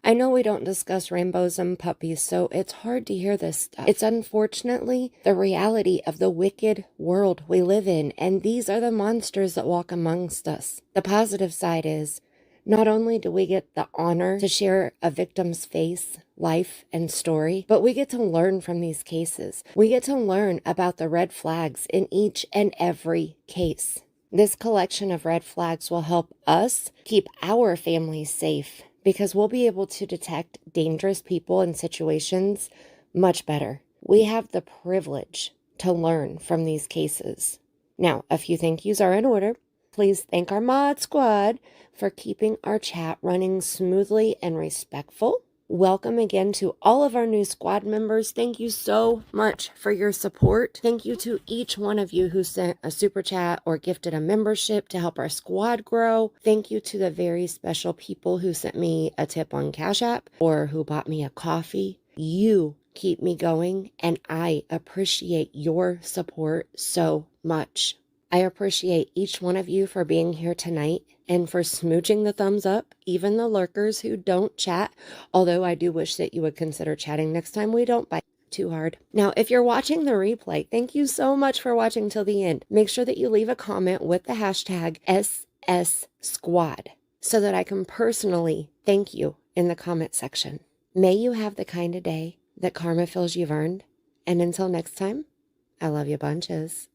I know we don't discuss rainbows and puppies, so it's hard to hear this stuff. It's unfortunately the reality of the wicked world we live in, and these are the monsters that walk amongst us. The positive side is, not only do we get the honor to share a victim's face, life, and story, but we get to learn from these cases. We get to learn about the red flags in each and every case. This collection of red flags will help us keep our families safe because we'll be able to detect dangerous people and situations much better. We have the privilege to learn from these cases. Now, a few thank yous are in order. Please thank our mod squad for keeping our chat running smoothly and respectful. Welcome again to all of our new squad members. Thank you so much for your support. Thank you to each one of you who sent a super chat or gifted a membership to help our squad grow. Thank you to the very special people who sent me a tip on Cash App or who bought me a coffee. You keep me going, and I appreciate your support so much. I appreciate each one of you for being here tonight and for smooching the thumbs up, even the lurkers who don't chat, although I do wish that you would consider chatting next time we don't bite too hard. Now, if you're watching the replay, thank you so much for watching till the end. Make sure that you leave a comment with the hashtag SSSquad so that I can personally thank you in the comment section. May you have the kind of day that karma feels you've earned. And until next time, I love you bunches.